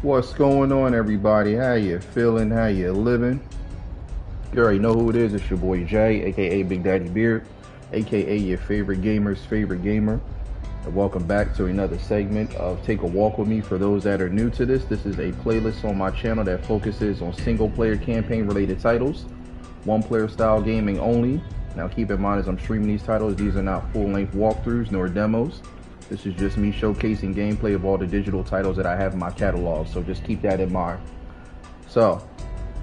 What's going on, everybody? How you feeling? How you living? You already know who it is. It's your boy Jay, aka Big Daddy Beard, aka your favorite gamer's favorite gamer. And welcome back to another segment of Take a Walk with Me. For those that are new to this is a playlist on my channel that focuses on single-player campaign-related titles, one-player style gaming only. Now, keep in mind, as I'm streaming these titles, these are not full-length walkthroughs nor demos. This is just me showcasing gameplay of all the digital titles that I have in my catalog, so just keep that in mind. So,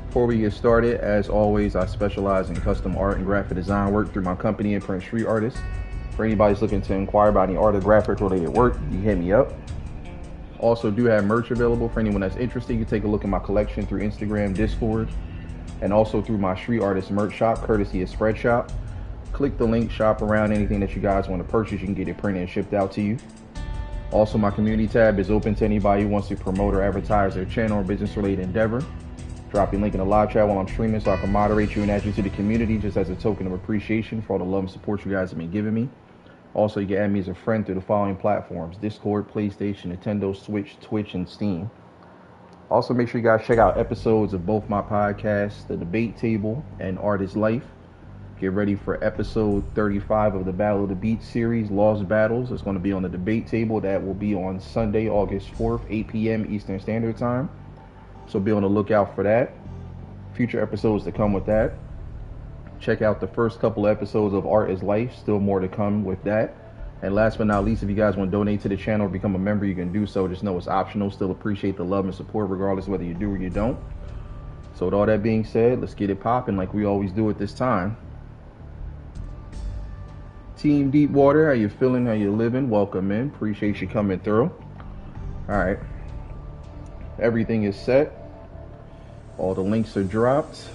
before we get started, as always, I specialize in custom art and graphic design work through my company, Imprint Street Artists. For anybody who's looking to inquire about any art or graphic related work, you hit me up. Also do have merch available for anyone that's interested. You can take a look at my collection through Instagram, Discord, and also through my Street Artist merch shop, courtesy of Spreadshop. Click the link, shop around. Anything that you guys want to purchase, you can get it printed and shipped out to you. Also, my community tab is open to anybody who wants to promote or advertise their channel or business related endeavor. Drop your link in the live chat while I'm streaming so I can moderate you and add you to the community just as a token of appreciation for all the love and support you guys have been giving me. Also, you can add me as a friend through the following platforms: Discord, PlayStation, Nintendo, Switch, Twitch, and Steam. Also, make sure you guys check out episodes of both my podcasts, The Debate Table and Art is Life. Get ready for episode 35 of the Battle of the Beat series, Lost Battles. It's going to be on the Debate Table. That will be on Sunday, August 4th, 8 p.m. Eastern Standard Time. So be on the lookout for that. Future episodes to come with that. Check out the first couple of episodes of Art is Life. Still more to come with that. And last but not least, if you guys want to donate to the channel or become a member, you can do so. Just know it's optional. Still appreciate the love and support regardless whether you do or you don't. So with all that being said, let's get it popping like we always do at this time. Team Deepwater, how you feeling? How you living? Welcome in. Appreciate you coming through. All right. Everything is set. All the links are dropped.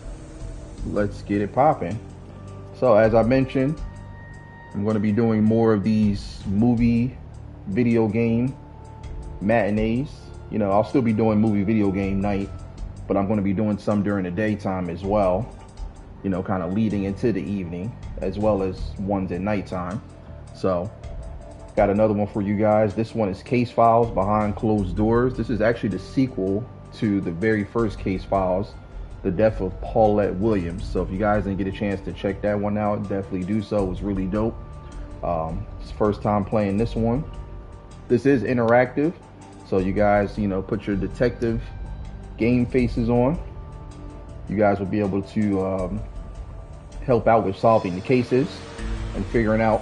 Let's get it popping. So as I mentioned, I'm going to be doing more of these movie video game matinees. You know, I'll still be doing movie video game night, but I'm going to be doing some during the daytime as well. You know, kind of leading into the evening, as well as ones at nighttime. So, got another one for you guys. This one is Case Files Behind Closed Doors. This is actually the sequel to the very first Case Files, The Death of Paulette Williams. So if you guys didn't get a chance to check that one out, definitely do so. It was really dope. It's first time playing this one. This is interactive, so you guys, you know, put your detective game faces on. You guys will be able to help out with solving the cases and figuring out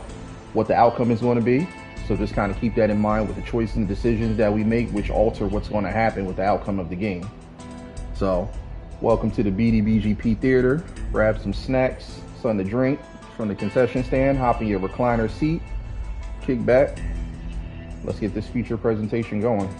what the outcome is going to be. So just kind of keep that in mind with the choices and decisions that we make, which alter what's going to happen with the outcome of the game. So welcome to the B.D.B.G.P theater. Grab some snacks, something to drink from the concession stand, hop in your recliner seat, kick back. Let's get this feature presentation going.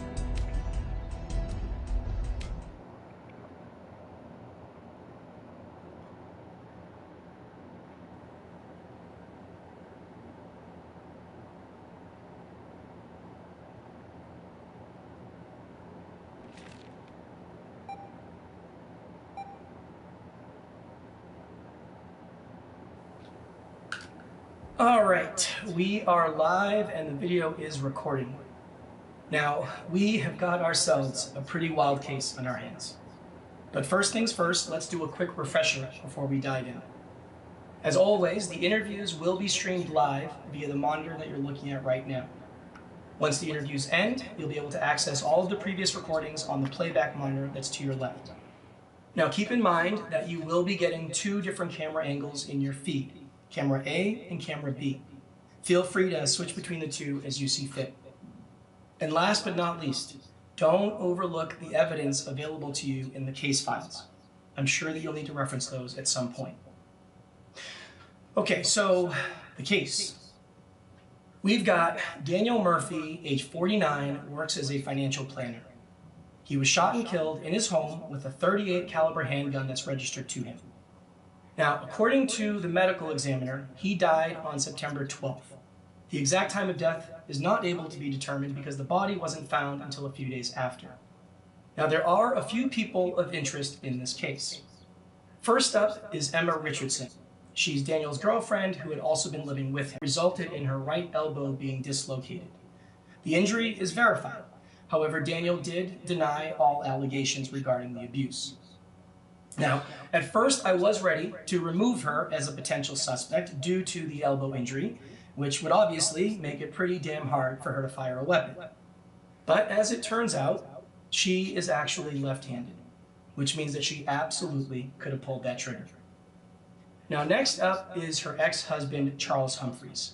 All right, we are live and the video is recording. Now, we have got ourselves a pretty wild case on our hands. But first things first, let's do a quick refresher before we dive in. As always, the interviews will be streamed live via the monitor that you're looking at right now. Once the interviews end, you'll be able to access all of the previous recordings on the playback monitor that's to your left. Now, keep in mind that you will be getting two different camera angles in your feed. Camera A and Camera B. Feel free to switch between the two as you see fit. And last but not least, don't overlook the evidence available to you in the case files. I'm sure that you'll need to reference those at some point. Okay, so the case. We've got Daniel Murphy, age 49, works as a financial planner. He was shot and killed in his home with a .38 caliber handgun that's registered to him. Now, according to the medical examiner, he died on September 12th. The exact time of death is not able to be determined because the body wasn't found until a few days after. Now, there are a few people of interest in this case. First up is Emma Richardson. She's Daniel's girlfriend who had also been living with him, resulted in her right elbow being dislocated. The injury is verified, However, Daniel did deny all allegations regarding the abuse. Now, at first, I was ready to remove her as a potential suspect due to the elbow injury, which would obviously make it pretty damn hard for her to fire a weapon. But as it turns out, she is actually left-handed, which means that she absolutely could have pulled that trigger. Now, next up is her ex-husband, Charles Humphreys.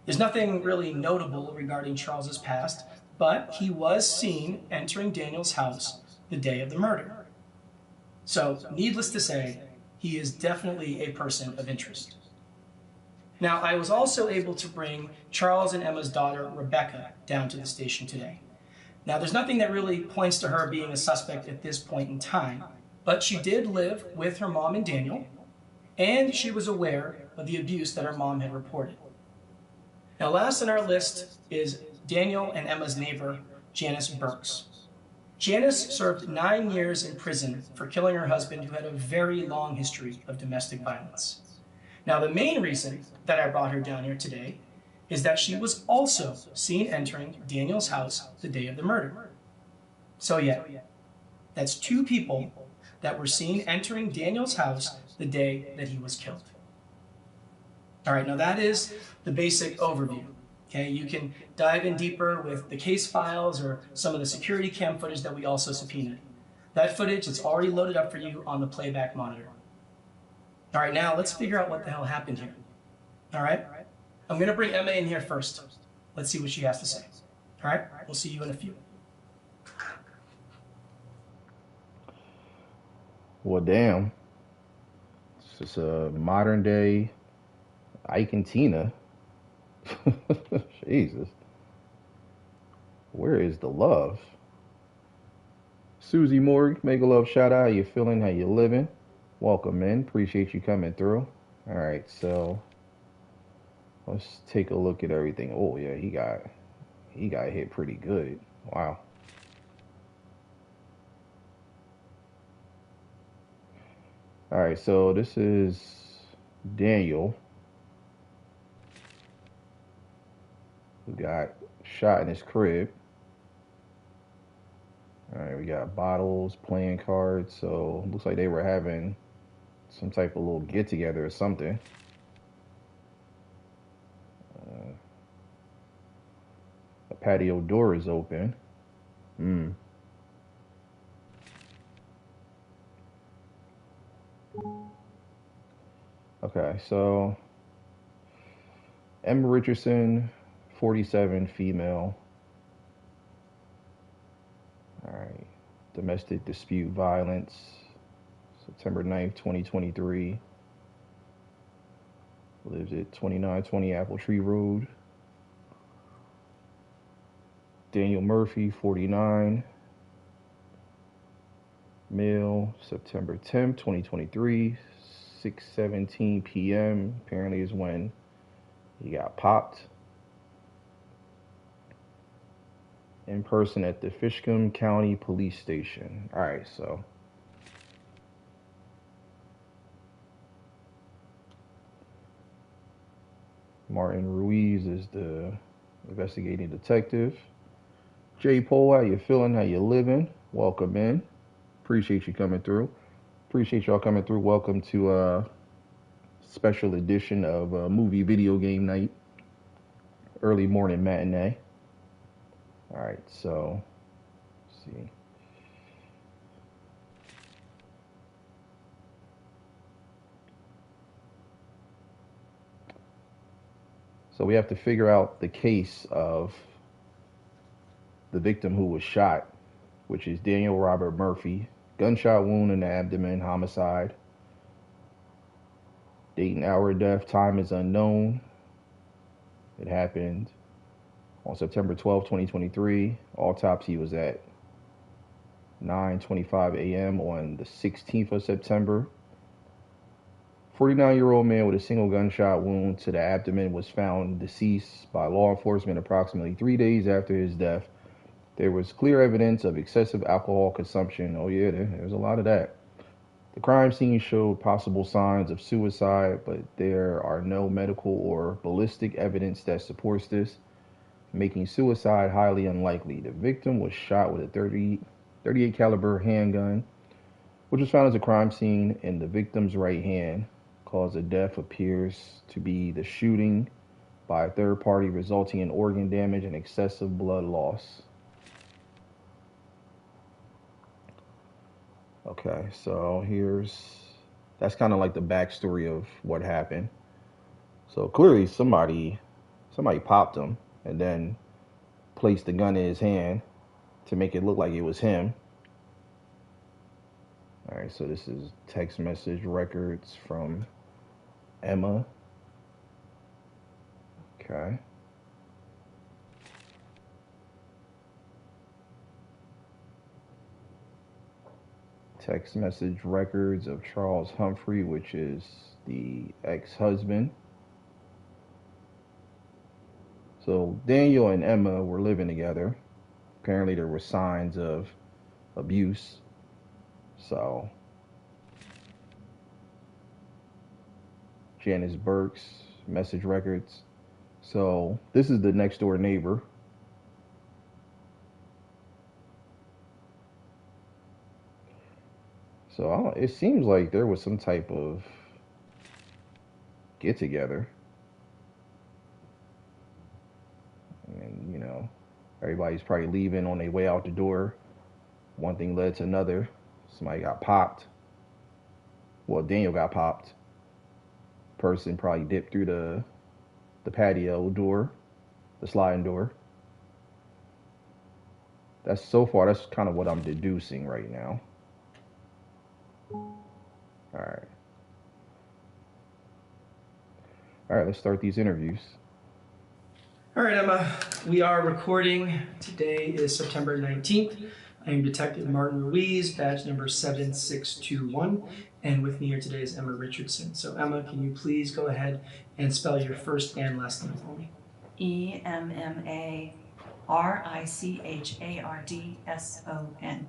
There's nothing really notable regarding Charles's past, but he was seen entering Daniel's house the day of the murder. So, needless to say, he is definitely a person of interest. Now, I was also able to bring Charles and Emma's daughter, Rebecca, down to the station today. Now, there's nothing that really points to her being a suspect at this point in time, but she did live with her mom and Daniel, and she was aware of the abuse that her mom had reported. Now, last on our list is Daniel and Emma's neighbor, Janice Burks. Janice served 9 years in prison for killing her husband, who had a very long history of domestic violence. Now, the main reason that I brought her down here today is that she was also seen entering Daniel's house the day of the murder. So yeah, that's 2 people that were seen entering Daniel's house the day that he was killed. All right, now that is the basic overview. Okay, you can dive in deeper with the case files or some of the security cam footage that we also subpoenaed. That footage is already loaded up for you on the playback monitor. All right, now let's figure out what the hell happened here. All right, I'm going to bring Emma in here first. Let's see what she has to say. All right, we'll see you in a few. Well, damn. It's just a modern day Ike and Tina. Jesus. Where is the love? Susie Morg, make a love shout out. How you feeling? How you living? Welcome in. Appreciate you coming through. All right, so let's take a look at everything. Oh yeah, he got hit pretty good. Wow. All right, so this is Daniel, who got shot in his crib. All right, we got bottles, playing cards. So looks like they were having some type of little get together or something. The patio door is open. Okay, so Emma Richardson, 47, female. All right, domestic dispute violence, September 9th, 2023. Lives at 2920 Apple Tree Road. Daniel Murphy, 49, male, September 10th, 2023, 6:17 p.m. Apparently is when he got popped. In person at the Fishkill County Police Station. All right, so Martin Ruiz is the investigating detective. Jay Poe, how you feeling? How you living? Welcome in. Appreciate you coming through. Appreciate y'all coming through. Welcome to a special edition of movie video game night. Early morning matinee. All right, so let's see. So we have to figure out the case of the victim who was shot, which is Daniel Robert Murphy. Gunshot wound in the abdomen, homicide. Date and hour of death, time is unknown. It happened on September 12, 2023. Autopsy was at 9:25 a.m. on the 16th of September. 49-year-old man with a single gunshot wound to the abdomen was found deceased by law enforcement approximately 3 days after his death. There was clear evidence of excessive alcohol consumption. Oh yeah, there's a lot of that. The crime scene showed possible signs of suicide, but there are no medical or ballistic evidence that supports this. making suicide highly unlikely. The victim was shot with a 38 caliber handgun, which was found as a crime scene in the victim's right hand. Cause of death appears to be the shooting by a third party, resulting in organ damage and excessive blood loss. Okay, so that's kind of like the backstory of what happened. So clearly somebody popped him and then placed the gun in his hand to make it look like it was him. All right, so this is text message records from Emma. Okay. Text message records of Charles Humphrey, which is the ex-husband. So Daniel and Emma were living together. Apparently there were signs of abuse. So Janice Burke's message records. So this is the next door neighbor. So it seems like there was some type of get together. And, everybody's probably leaving on their way out the door. One thing led to another. Somebody got popped. Well, Daniel got popped. Person probably dipped through the patio door, the sliding door. That's kind of what I'm deducing right now. All right, let's start these interviews. All right, Emma, we are recording. Today is September 19th. I am Detective Martin Ruiz, badge number 7621, and with me here today is Emma Richardson. So Emma, can you please go ahead and spell your first and last name for me? EMMARICHARDSON.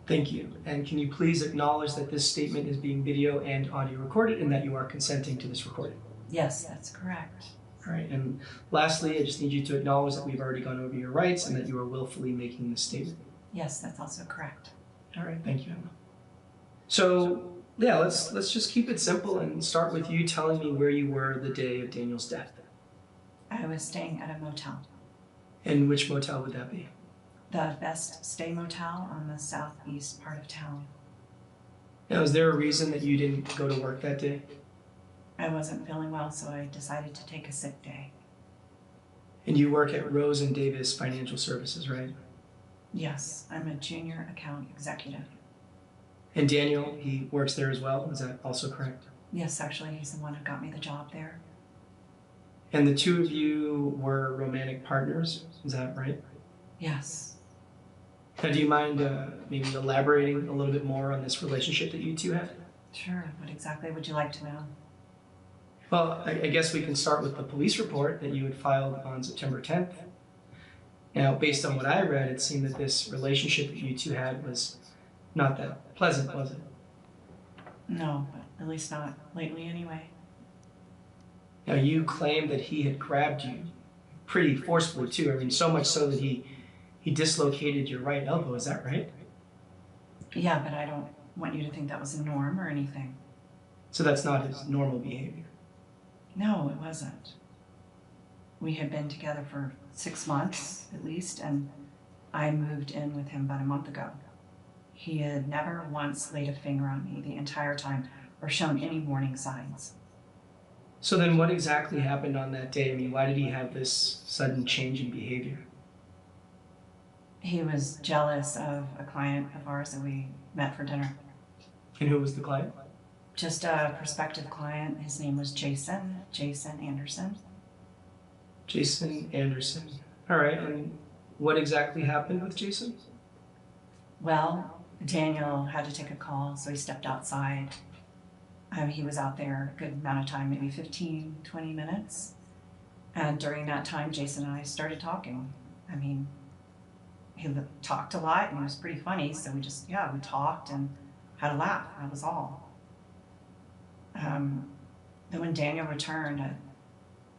Thank you. And can you please acknowledge that this statement is being video and audio recorded and that you are consenting to this recording? Yes, that's correct. All right, and lastly, I just need you to acknowledge that we've already gone over your rights and that you are willfully making this statement. Yes, that's also correct. All right, thank you, Emma. So, yeah, let's just keep it simple and start with you telling me where you were the day of Daniel's death. I was staying at a motel. And which motel would that be? The Best Stay Motel on the southeast part of town. Now, is there a reason that you didn't go to work that day? I wasn't feeling well, so I decided to take a sick day. And you work at Rose and Davis Financial Services, right? Yes, I'm a junior account executive. And Daniel, he works there as well, is that also correct? Yes, actually, he's the one who got me the job there. And the two of you were romantic partners, is that right? Yes. Now, do you mind maybe elaborating a little bit more on this relationship that you two had? Sure, what exactly would you like to know? Well, I guess we can start with the police report that you had filed on September 10th. Now, based on what I read, it seemed that this relationship that you two had was not that pleasant, was it? No, but at least not lately anyway. Now, you claimed that he had grabbed you pretty forcefully, too. I mean, so much so that he dislocated your right elbow, is that right? Yeah, but I don't want you to think that was a norm or anything. So that's not his normal behavior? No, it wasn't. We had been together for 6 months, at least, and I moved in with him about a month ago. He had never once laid a finger on me the entire time or shown any warning signs. So then what exactly happened on that day? I mean, why did he have this sudden change in behavior? He was jealous of a client of ours that we met for dinner. And who was the client? Just a prospective client. His name was Jason Anderson. Jason Anderson. All right, and what exactly happened with Jason? Well, Daniel had to take a call, so he stepped outside. He was out there a good amount of time, maybe 15, 20 minutes. And during that time, Jason and I started talking. I mean, he talked a lot and it was pretty funny, so we talked and had a laugh, that was all. Then when Daniel returned, I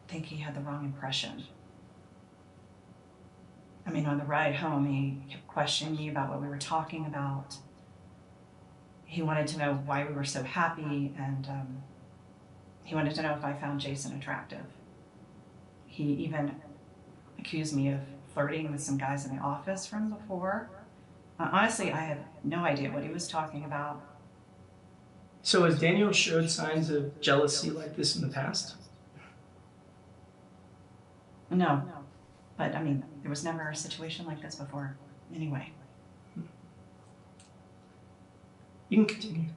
think he had the wrong impression. On the ride home, he kept questioning me about what we were talking about. He wanted to know why we were so happy, and he wanted to know if I found Jason attractive. He even accused me of flirting with some guys in the office from before. Honestly, I have no idea what he was talking about. So has Daniel showed signs of jealousy like this in the past? No, but there was never a situation like this before. Anyway. You can continue.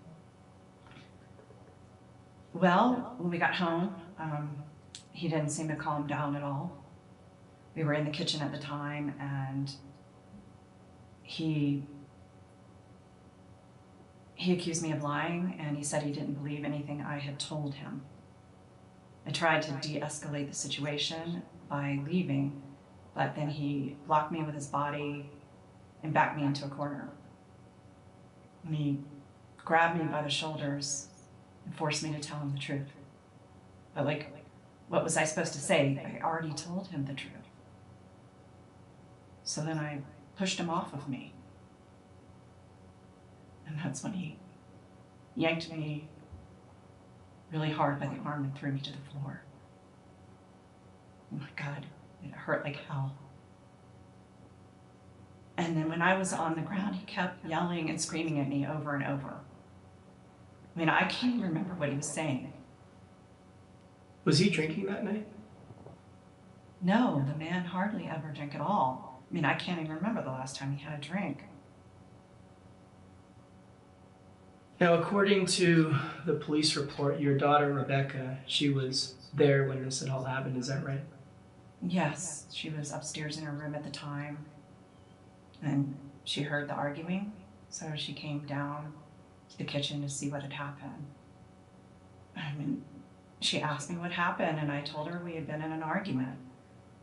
Well, when we got home, he didn't seem to calm down at all. We were in the kitchen at the time, and he accused me of lying, and he said he didn't believe anything I had told him. I tried to de-escalate the situation by leaving, but then he blocked me with his body and backed me into a corner. And he grabbed me by the shoulders and forced me to tell him the truth. But what was I supposed to say? I already told him the truth. So then I pushed him off of me. And that's when he yanked me really hard by the arm and threw me to the floor. Oh my God, it hurt like hell. And then when I was on the ground, he kept yelling and screaming at me over and over. I can't even remember what he was saying. Was he drinking that night? No, the man hardly ever drank at all. I can't even remember the last time he had a drink. Now, according to the police report, your daughter, Rebecca, she was there when this had all happened, is that right? Yes, she was upstairs in her room at the time, and she heard the arguing, so she came down to the kitchen to see what had happened. She asked me what happened, and I told her we had been in an argument.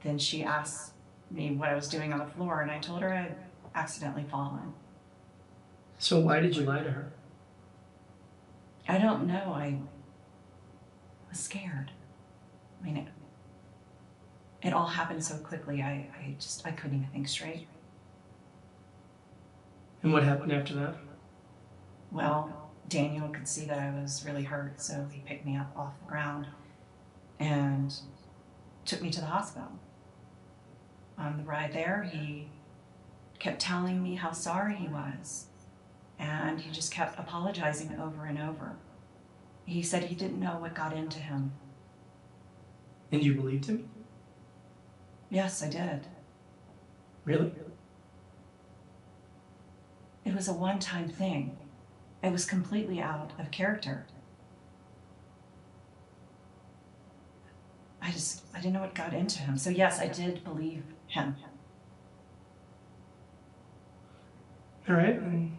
Then she asked me what I was doing on the floor, and I told her I had accidentally fallen. So why did you lie to her? I don't know. I was scared. It all happened so quickly. I couldn't even think straight. And what happened after that? Well, Daniel could see that I was really hurt, so he picked me up off the ground and took me to the hospital. On the ride there, he kept telling me how sorry he was, and he just kept apologizing over and over. He said he didn't know what got into him. And you believed him? Yes, I did. Really? It was a one-time thing. It was completely out of character. I didn't know what got into him. So yes, I did believe him. All right, and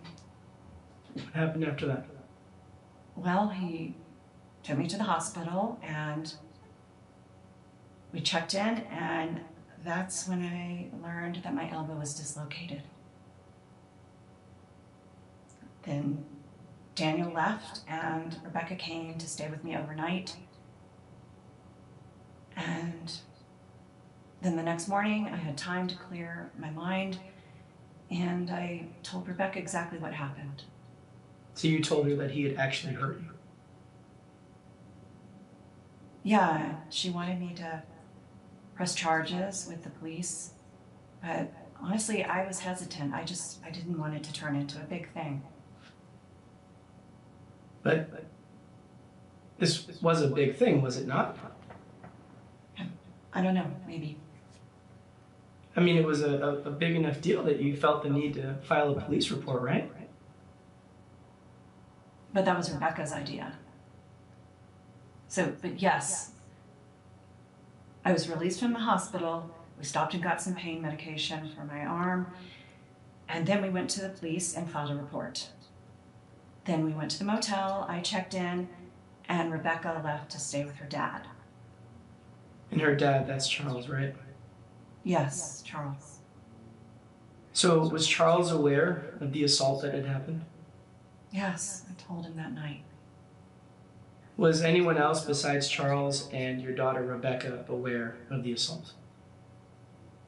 what happened after that? Well, he took me to the hospital, and we checked in, and that's when I learned that my elbow was dislocated. Then Daniel left, and Rebecca came to stay with me overnight. And then the next morning, I had time to clear my mind, and I told Rebecca exactly what happened. So you told her that he had actually hurt you? Yeah, she wanted me to press charges with the police, but honestly, I was hesitant. I didn't want it to turn into a big thing. But this was a big thing, was it not? I don't know, maybe. It was a big enough deal that you felt the need to file a police report, right? But that was Rebecca's idea. But yes, I was released from the hospital. We stopped and got some pain medication for my arm. And then we went to the police and filed a report. Then we went to the motel, I checked in, and Rebecca left to stay with her dad. And her dad, that's Charles, right? Yes, Charles. So was Charles aware of the assault that had happened? Yes, I told him that night. Was anyone else besides Charles and your daughter Rebecca aware of the assault?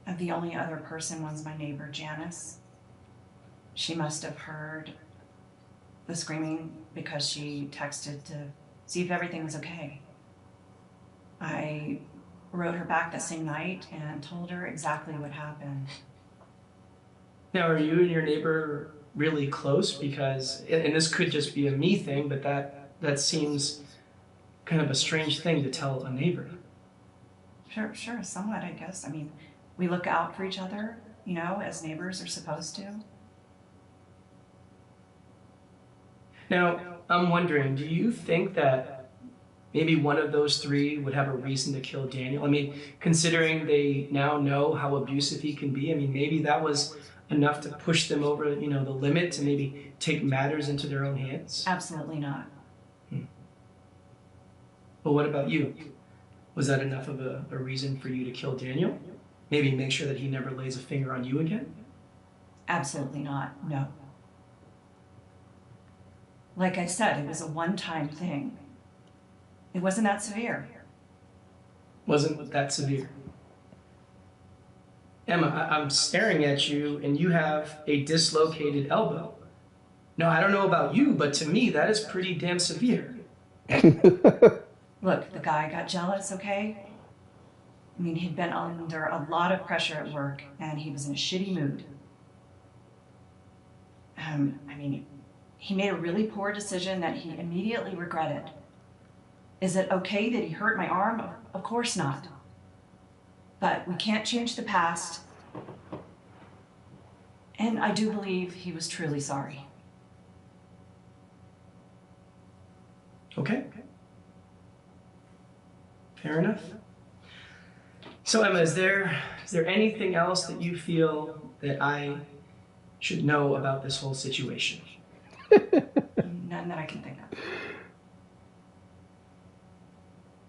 The only other person was my neighbor, Janice. She must have heard the screaming because she texted to see if everything was okay. I wrote her back that same night and told her exactly what happened. Now, are you and your neighbor really close? Because, and this could just be a me thing, but that seems kind of a strange thing to tell a neighbor. Sure, somewhat, I guess. I mean, we look out for each other, you know, as neighbors are supposed to. Now, I'm wondering, do you think that maybe one of those three would have a reason to kill Daniel? I mean, considering they now know how abusive he can be, I mean, maybe that was enough to push them over, the limit to maybe take matters into their own hands? Absolutely not. But what about you? Was that enough of a reason for you to kill Daniel? Maybe make sure that he never lays a finger on you again? Absolutely not, no. Like I said, it was a one-time thing. It wasn't that severe. Wasn't that severe? Emma, I'm staring at you and you have a dislocated elbow. Now, I don't know about you, but to me, that is pretty damn severe. Look, the guy got jealous, okay? I mean, he'd been under a lot of pressure at work and he was in a shitty mood. He made a really poor decision that he immediately regretted. Is it okay that he hurt my arm? Of course not. But we can't change the past. And I do believe he was truly sorry. Okay. Fair enough. So Emma, is there anything else that you feel that I should know about this whole situation? None that I can think of.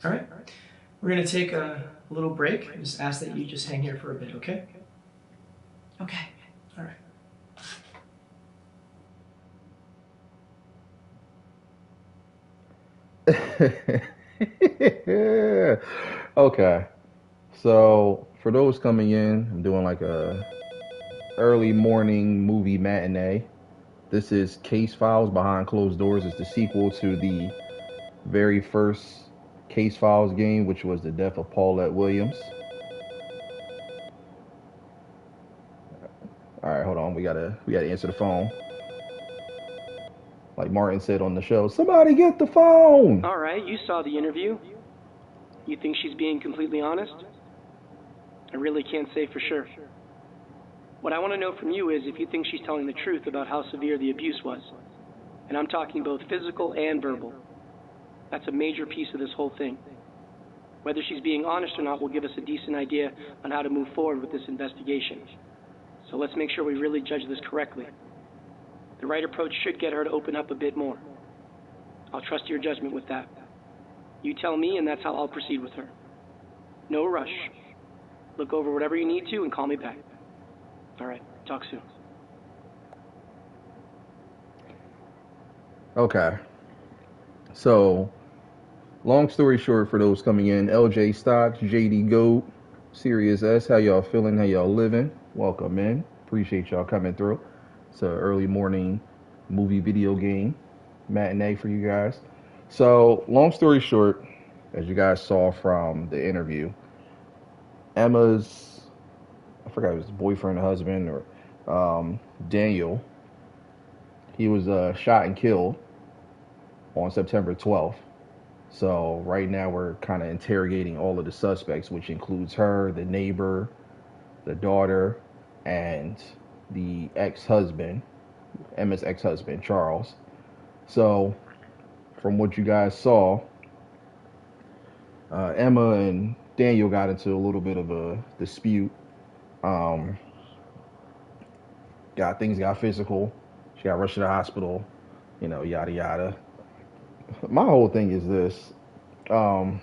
All right. We're going to take a little break. I just ask that you just hang here for a bit, okay? Okay. All right. Okay. So for those coming in, I'm doing like a early morning movie matinee. This is Case Files Behind Closed Doors. It's the sequel to the very first Case Files game, which was the death of Paulette Williams. All right, hold on. We gotta answer the phone. Like Martin said on the show, somebody get the phone. All right, you saw the interview. You think she's being completely honest? I really can't say for sure. What I want to know from you is if you think she's telling the truth about how severe the abuse was. And I'm talking both physical and verbal. That's a major piece of this whole thing. Whether she's being honest or not will give us a decent idea on how to move forward with this investigation. So let's make sure we really judge this correctly. The right approach should get her to open up a bit more. I'll trust your judgment with that. You tell me, and that's how I'll proceed with her. No rush. Look over whatever you need to and call me back. All right, talk soon. Okay. So, long story short, for those coming in, LJ Stocks, JD Goat, Sirius S, how y'all feeling? How y'all living? Welcome in. Appreciate y'all coming through. It's an early morning movie video game matinee for you guys. So, long story short, as you guys saw from the interview, Emma's, I forgot if it was boyfriend or husband or Daniel, he was shot and killed on September 12th. So right now we're kind of interrogating all of the suspects, which includes her, the neighbor, the daughter, and the ex-husband, Emma's ex-husband, Charles. So from what you guys saw, Emma and Daniel got into a little bit of a dispute. Things got physical. She got rushed to the hospital, yada yada. My whole thing is this. Now,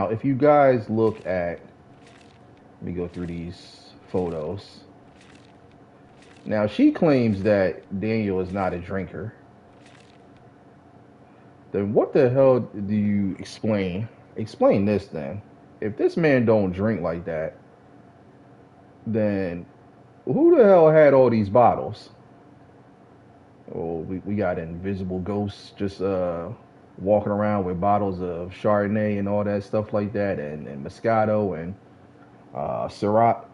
if you guys look at, let me go through these photos. Now, she claims that Daniel is not a drinker. Then what the hell do you explain? Explain this then. If this man don't drink like that, then who the hell had all these bottles? Oh, we got invisible ghosts just walking around with bottles of Chardonnay and all that stuff like that, and Moscato and Syrah.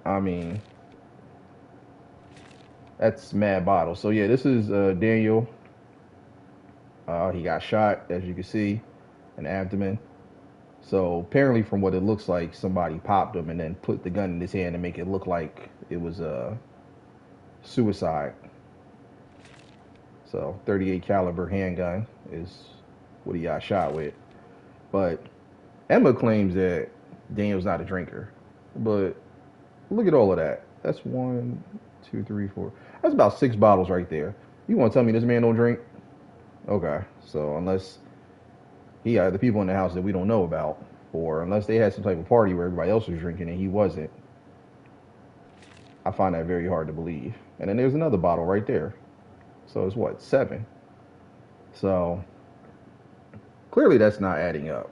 I mean, that's mad bottles. So yeah, this is Daniel. He got shot, as you can see, in the abdomen. So apparently, from what it looks like, somebody popped him and then put the gun in his hand to make it look like it was a suicide. So 38 caliber handgun is what he got shot with. But Emma claims that Daniel's not a drinker. But look at all of that. That's 1, 2, 3, 4. That's about 6 bottles right there. You want to tell me this man don't drink? Okay, so unless he had the people in the house that we don't know about, or unless they had some type of party where everybody else was drinking and he wasn't, I find that very hard to believe. And then there's another bottle right there. So it's what, 7? So clearly that's not adding up.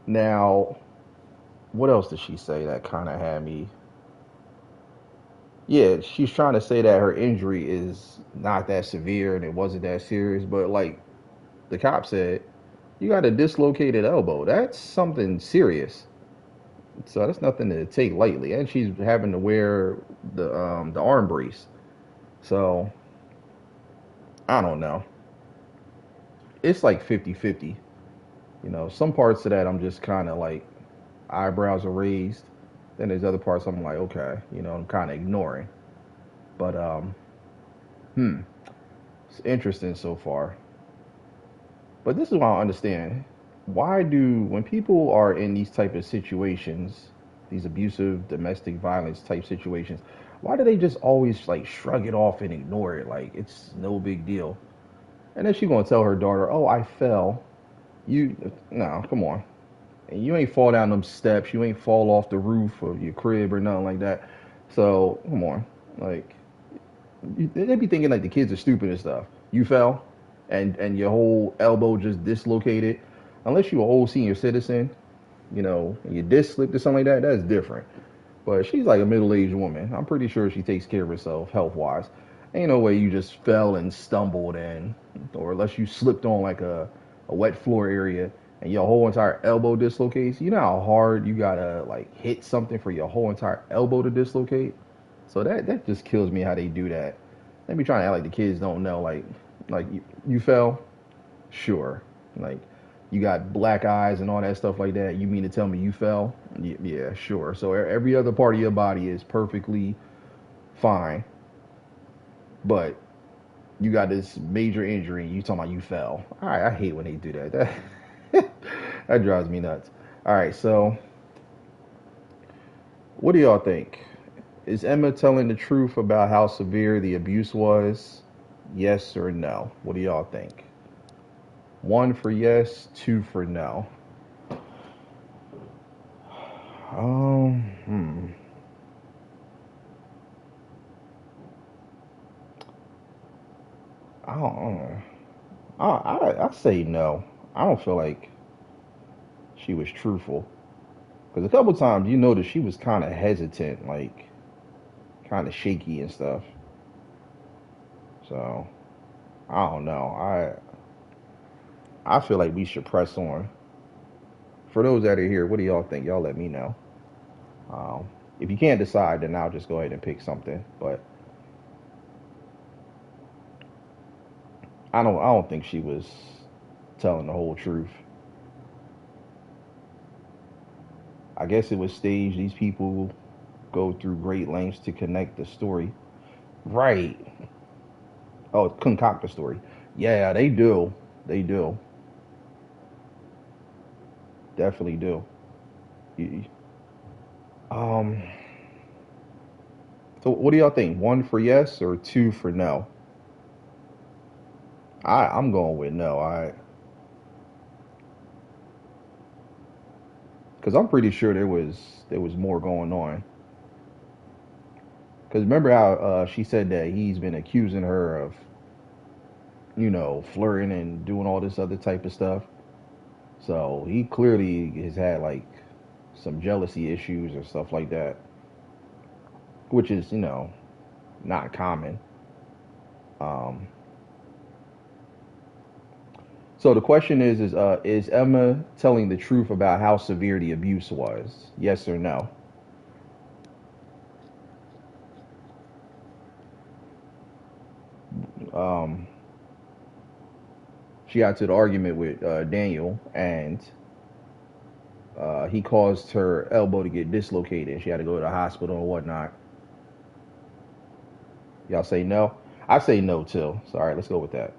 Now, what else did she say that kind of had me? Yeah, she's trying to say that her injury is not that severe and it wasn't that serious, but like the cop said, you got a dislocated elbow. That's something serious. So that's nothing to take lightly. And she's having to wear the arm brace. So I don't know. It's like 50-50. You know, some parts of that I'm just kind of like eyebrows are raised. Then there's other parts I'm like, okay, you know, I'm kind of ignoring. But it's interesting so far. But this is what I don't understand. Why do when people are in these type of situations, these abusive domestic violence type situations, why do they just always like shrug it off and ignore it like it's no big deal? And then she gonna tell her daughter, "Oh, I fell." You no, come on. And you ain't fall down them steps. You ain't fall off the roof of your crib or nothing like that. So come on, like they be thinking like the kids are stupid and stuff. You fell, and your whole elbow just dislocated. Unless you're an old senior citizen, you know, and your disc slipped or something like that. That's different. But she's like a middle-aged woman. I'm pretty sure she takes care of herself health-wise. Ain't no way you just fell and stumbled and, or unless you slipped on like a wet floor area and your whole entire elbow dislocates. You know how hard you gotta like hit something for your whole entire elbow to dislocate. So that just kills me how they do that. They be trying to act like the kids don't know. Like you fell, sure. Like you got black eyes and all that stuff like that. You mean to tell me you fell? Yeah, sure. So every other part of your body is perfectly fine, but you got this major injury. You talking about you fell? All right, I hate when they do that. That drives me nuts. All right, so what do y'all think? Is Emma telling the truth about how severe the abuse was? Yes or no? What do y'all think? 1 for yes, 2 for no. Hmm. I don't know. I say no. I don't feel like she was truthful. Because a couple times you noticed she was kind of hesitant, like kind of shaky and stuff. So I don't know. I feel like we should press on. For those that are here, what do y'all think? Y'all let me know. If you can't decide, then I'll just go ahead and pick something. But I don't think she was telling the whole truth. I guess it was staged. These people go through great lengths to connect the story. Right. Oh, concoct the story. Yeah, they do. They do. Definitely do. Um. So, what do y'all think? 1 for yes or 2 for no? I'm going with no. Because I'm pretty sure there was more going on. Because remember how she said that he's been accusing her of, you know, flirting and doing all this other type of stuff. So he clearly has had like some jealousy issues or stuff like that. which is, not common. So the question is Emma telling the truth about how severe the abuse was? Yes or no? Um, she got to the argument with Daniel, and he caused her elbow to get dislocated. She had to go to the hospital and whatnot. Y'all say no? I say no too. So, all right, let's go with that.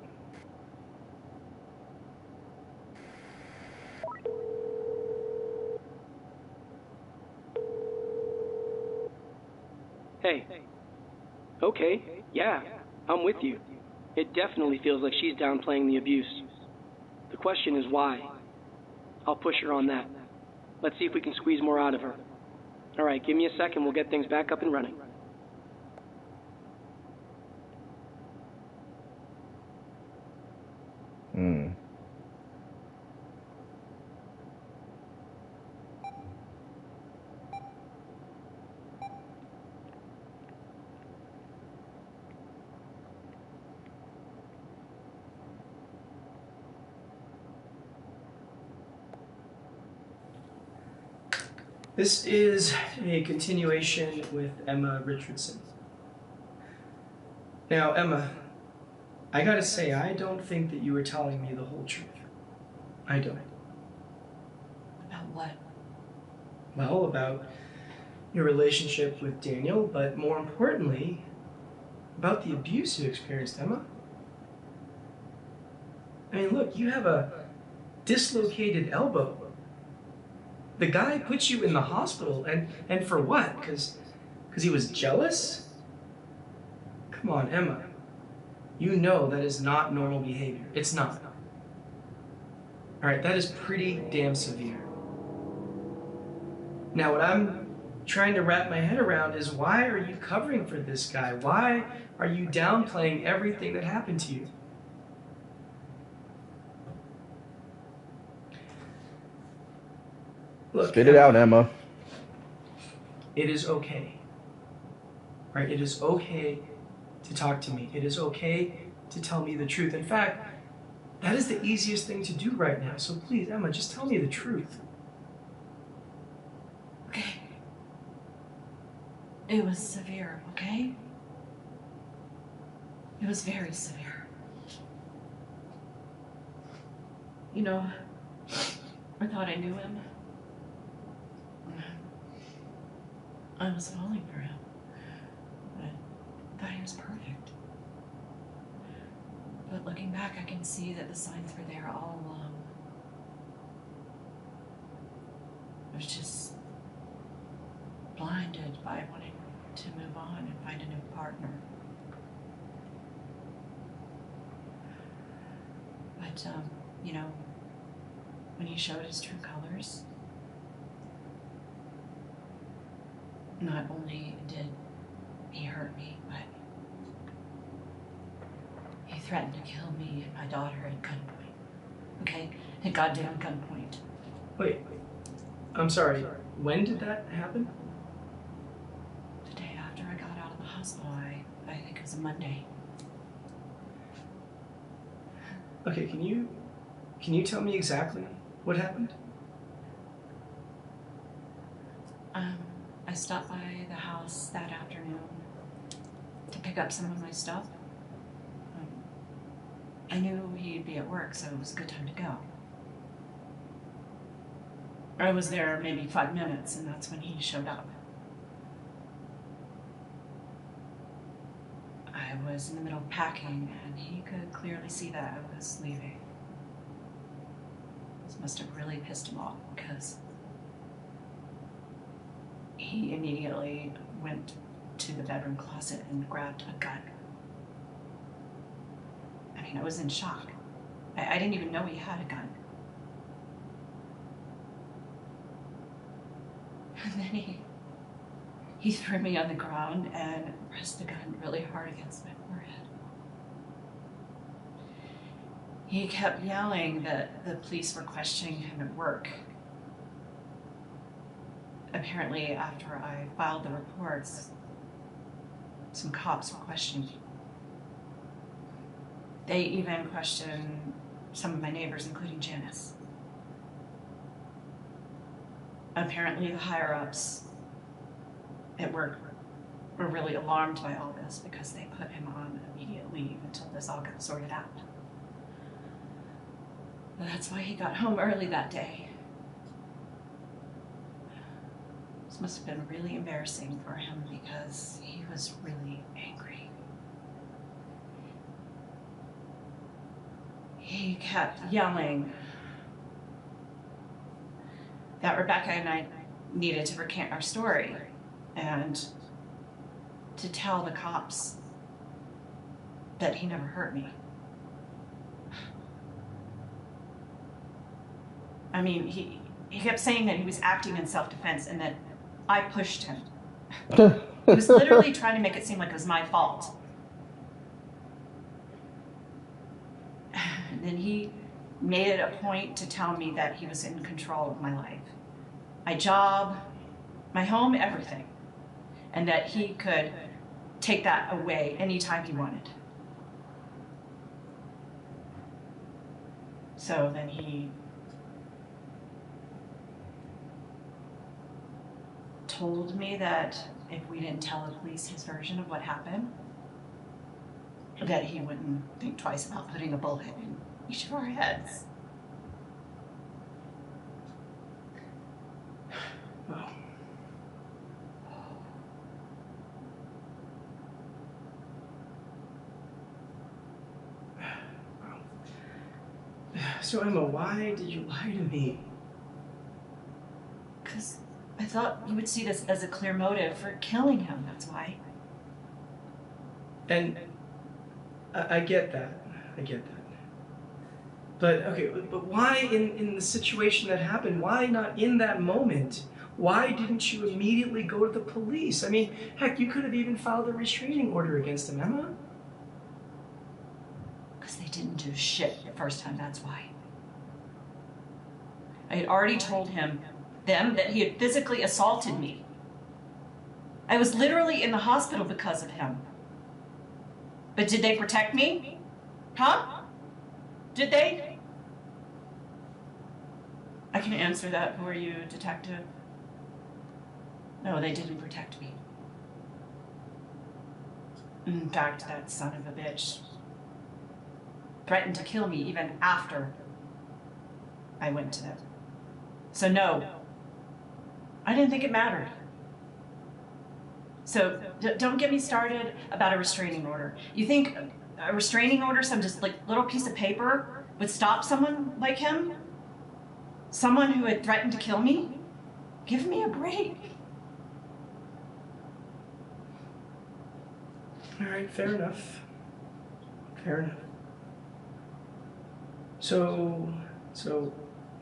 Hey. Okay, yeah, I'm with you. It definitely feels like she's downplaying the abuse. The question is why. I'll push her on that. Let's see if we can squeeze more out of her. All right, give me a second. We'll get things back up and running. Hmm. This is a continuation with Emma Richardson. Now, Emma, I gotta say, I don't think that you were telling me the whole truth. I don't. About what? Well, about your relationship with Daniel, but more importantly, about the abuse you experienced, Emma. I mean, look, you have a dislocated elbow. The guy put you in the hospital, and for what? Because he was jealous? Come on, Emma. You know that is not normal behavior. It's not. All right, that is pretty damn severe. Now, what I'm trying to wrap my head around is, why are you covering for this guy? Why are you downplaying everything that happened to you? Look, Spit it out, Emma. It is okay. Right? It is okay to talk to me. It is okay to tell me the truth. In fact, that is the easiest thing to do right now. So please, Emma, just tell me the truth. Okay. It was severe, okay? It was very severe. You know, I thought I knew him. I was falling for him. I thought he was perfect. But looking back, I can see that the signs were there all along. I was just blinded by wanting to move on and find a new partner. But, you know, when he showed his true colors, not only did he hurt me, but he threatened to kill me and my daughter at gunpoint. Okay? At goddamn gunpoint. Wait, I'm sorry. When did that happen? The day after I got out of the hospital, I think it was a Monday. Okay, can you tell me exactly what happened? I stopped by the house that afternoon to pick up some of my stuff. I knew he'd be at work, so it was a good time to go. I was there maybe 5 minutes, and that's when he showed up. I was in the middle of packing, and he could clearly see that I was leaving. This must have really pissed him off, because he immediately went to the bedroom closet and grabbed a gun. I mean, I was in shock. I didn't even know he had a gun. And then he threw me on the ground and pressed the gun really hard against my forehead. He kept yelling that the police were questioning him at work. Apparently, after I filed the reports, some cops were questioning me. They even questioned some of my neighbors, including Janice. Apparently the higher-ups at work were really alarmed by all this because they put him on immediate leave until this all got sorted out. But that's why he got home early that day. This must have been really embarrassing for him because he was really angry. He kept yelling that Rebecca and I needed to recant our story and to tell the cops that he never hurt me. I mean, he kept saying that he was acting in self-defense and that I pushed him. He was literally trying to make it seem like it was my fault. And then he made it a point to tell me that he was in control of my life. My job, my home, everything. And that he could take that away anytime he wanted. So then he told me that if we didn't tell the police his version of what happened, that he wouldn't think twice about putting a bullet in each of our heads. Wow. So Emma, why did you lie to me? Because I thought you would see this as a clear motive for killing him, that's why. And I get that. I get that. But okay, but why in the situation that happened, why not in that moment? Why didn't you immediately go to the police? I mean, heck, you could have even filed a restraining order against him, Emma. Because they didn't do shit the first time, that's why. I had already told them that he had physically assaulted me. I was literally in the hospital because of him. But did they protect me? Huh? Did they? I can answer that for you, Detective. No, they didn't protect me. In fact, that son of a bitch threatened to kill me even after I went to them. So no, I didn't think it mattered. So don't get me started about a restraining order. You think a restraining order, some just like little piece of paper, would stop someone like him? Someone who had threatened to kill me? Give me a break. All right, fair enough. Fair enough. So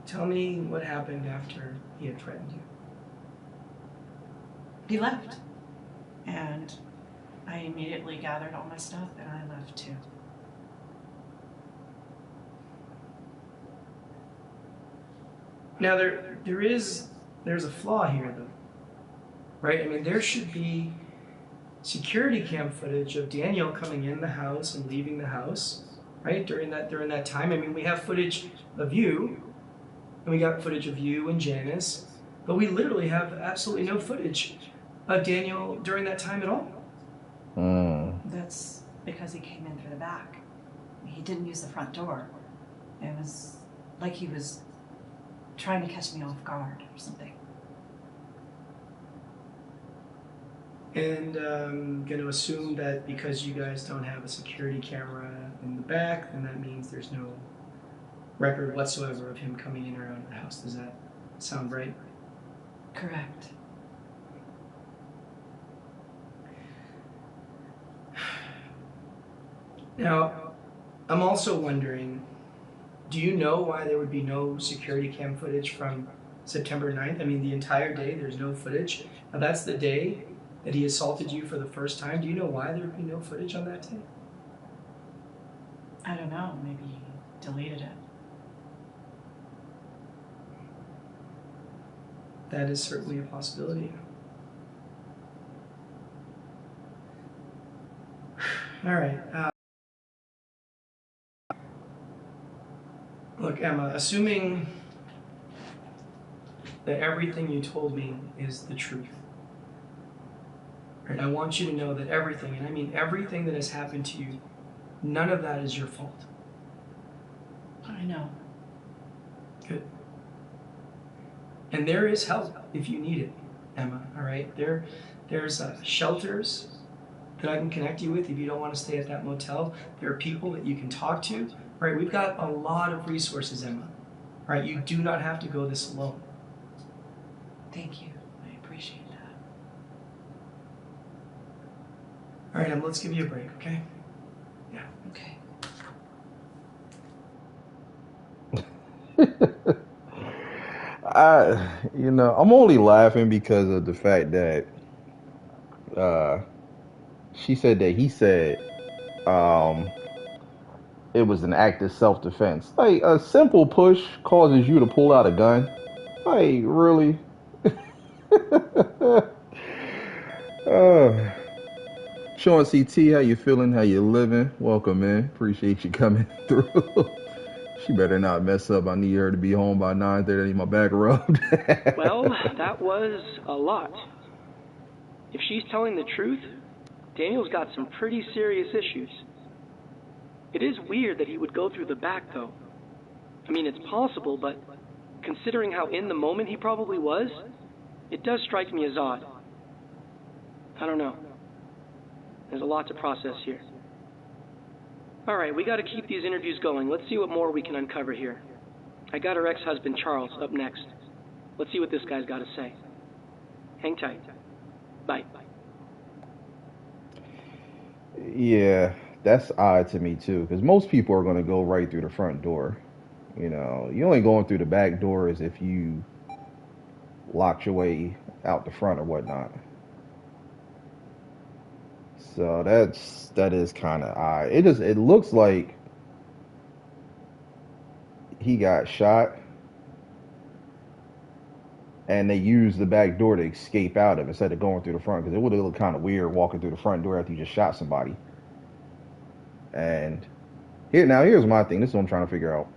tell me what happened after he had threatened you. He left. And I immediately gathered all my stuff and I left too. Now there's a flaw here though, right? I mean, there should be security cam footage of Daniel coming in the house and leaving the house, right? During that time. I mean, we have footage of you, and we got footage of you and Janice, but we literally have absolutely no footage of Daniel during that time at all. That's because he came in through the back. He didn't use the front door. It was like he was trying to catch me off guard or something. And I'm going to assume that because you guys don't have a security camera in the back, then that means there's no record whatsoever of him coming in or out of the house. Does that sound right? Correct. Now, I'm also wondering, do you know why there would be no security cam footage from September 9th? I mean, the entire day, there's no footage. Now, that's the day that he assaulted you for the first time. Do you know why there would be no footage on that day? I don't know. Maybe he deleted it. That is certainly a possibility. All right. Look, Emma, assuming that everything you told me is the truth, right? I want you to know that everything, and I mean everything that has happened to you, none of that is your fault. I know. Good. And there is help if you need it, Emma, all right? There's shelters that I can connect you with if you don't want to stay at that motel. There are people that you can talk to, right? We've got a lot of resources, Emma, right? You do not have to go this alone. Thank you. I appreciate that. All right, Emma, let's give you a break, okay? Yeah. Okay. I'm only laughing because of the fact that she said that he said um, it was an act of self-defense. Like a simple push causes you to pull out a gun. Like really? uh, Sean CT, how you feeling? How you living? Welcome, man. Appreciate you coming through. She better not mess up. I need her to be home by 9:30. I need my back rubbed. Well, that was a lot. If she's telling the truth, Daniel's got some pretty serious issues. It is weird that he would go through the back, though. I mean, it's possible, but considering how in the moment he probably was, it does strike me as odd. I don't know. There's a lot to process here. All right, we got to keep these interviews going. Let's see what more we can uncover here. I got her ex-husband, Charles, up next. Let's see what this guy's got to say. Hang tight. Bye. Yeah, that's odd to me too, because most people are going to go right through the front door. You only going through the back door as if you locked your way out the front or whatnot. So that is kind of odd. It looks like he got shot and they used the back door to escape out of instead of going through the front, because it would have looked kind of weird walking through the front door after you just shot somebody. And here's my thing. This is what I'm trying to figure out.